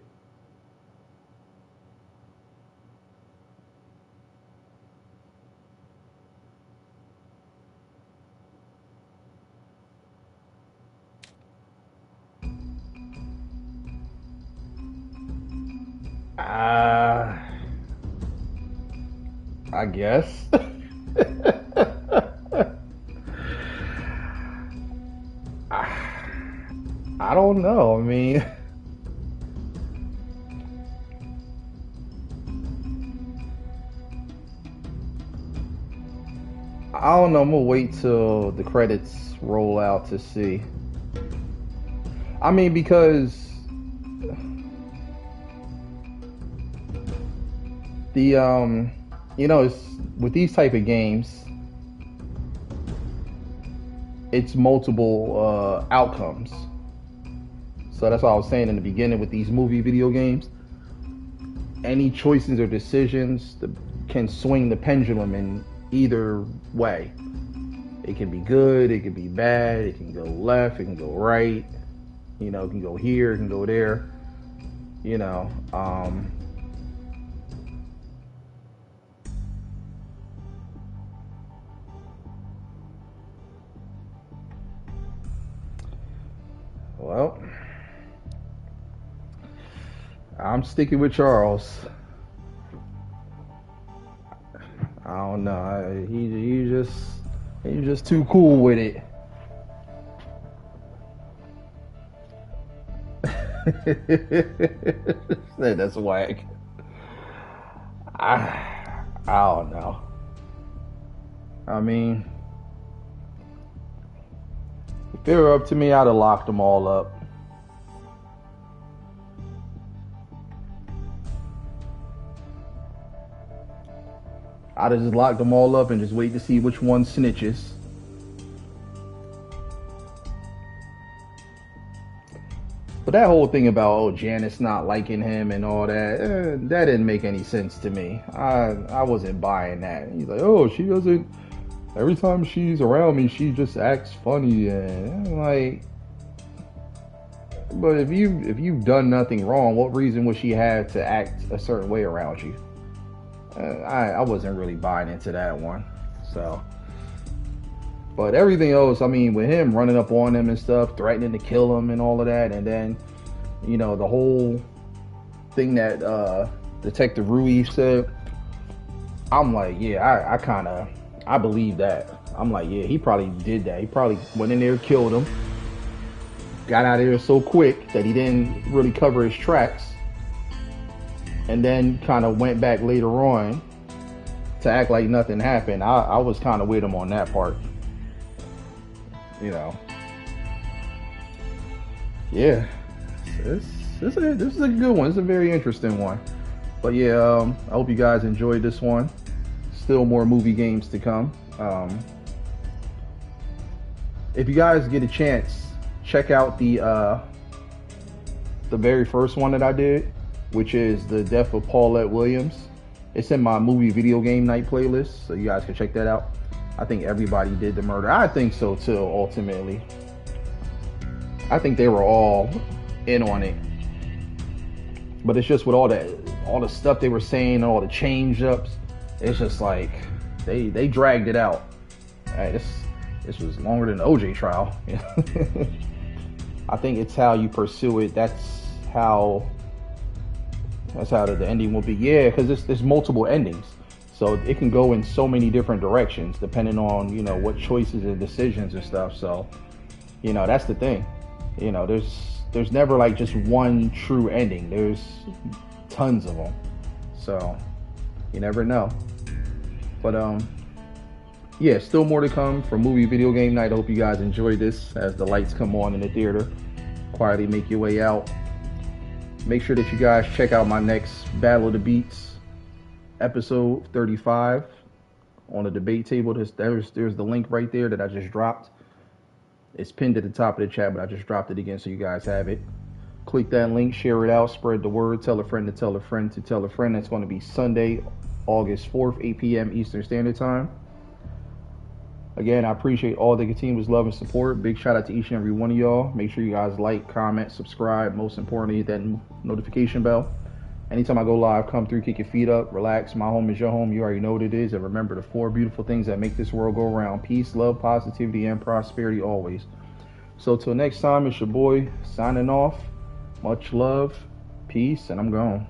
I guess. I don't know. I mean, I don't know. I'm gonna wait till the credits roll out to see. I mean, because the you know, it's, with these type of games, it's multiple outcomes. So that's what I was saying in the beginning with these movie video games. Any choices or decisions can swing the pendulum in either way. It can be good, it can be bad, it can go left, it can go right. You know, it can go here, it can go there. You know, well, I'm sticking with Charles. I don't know. He's just too cool with it. That's whack. I don't know. I mean, if they were up to me, I'd have locked them all up. I'd have just locked them all up and just wait to see which one snitches. But that whole thing about Janice not liking him and all that, that didn't make any sense to me. I wasn't buying that. He's like, oh, she doesn't Every time she's around me, she just acts funny, and I'm like, but if you've done nothing wrong, what reason would she have to act a certain way around you? I wasn't really buying into that one. So, but everything else, I mean, with him running up on him and stuff, threatening to kill him and all of that, and then, you know, the whole thing that Detective Rui said, I'm like, yeah, I believe that. I'm like, yeah, he probably did that. He probably went in there, killed him, got out of there so quick that he didn't really cover his tracks, and then kind of went back later on to act like nothing happened. I was kind of with him on that part. You know. Yeah. This is a good one. It's a very interesting one. But yeah, I hope you guys enjoyed this one. Still more movie games to come. If you guys get a chance, check out the very first one that I did, which is the death of Paulette Williams. It's in my movie video game night playlist, so you guys can check that out. I think everybody did the murder. I think so too, ultimately. I think they were all in on it. But it's just with all the stuff they were saying, all the change ups, it's just like they dragged it out. Right, this was longer than the OJ trial. I think it's how you pursue it. That's how the ending will be. Yeah, because there's multiple endings, so it can go in so many different directions depending on, you know, what choices and decisions and stuff. So, you know, that's the thing. You know, there's never like just one true ending. There's tons of them, so you never know. But yeah, still more to come for movie video game night. I hope you guys enjoy this as the lights come on in the theater. Quietly make your way out. Make sure that you guys check out my next Battle of the Beats episode 35 on the debate table. There's the link right there that I just dropped. It's pinned at the top of the chat, but I just dropped it again so you guys have it. Click that link, share it out, spread the word, tell a friend to tell a friend to tell a friend. That's going to be Sunday, August 4th, 8 p.m. Eastern Standard Time. Again, I appreciate all the continuous love and support. Big shout out to each and every one of y'all. Make sure you guys like, comment, subscribe. Most importantly, hit that notification bell. Anytime I go live, come through, kick your feet up, relax. My home is your home. You already know what it is. And remember the 4 beautiful things that make this world go around. Peace, love, positivity, and prosperity always. So till next time, it's your boy signing off. Much love, peace, and I'm gone.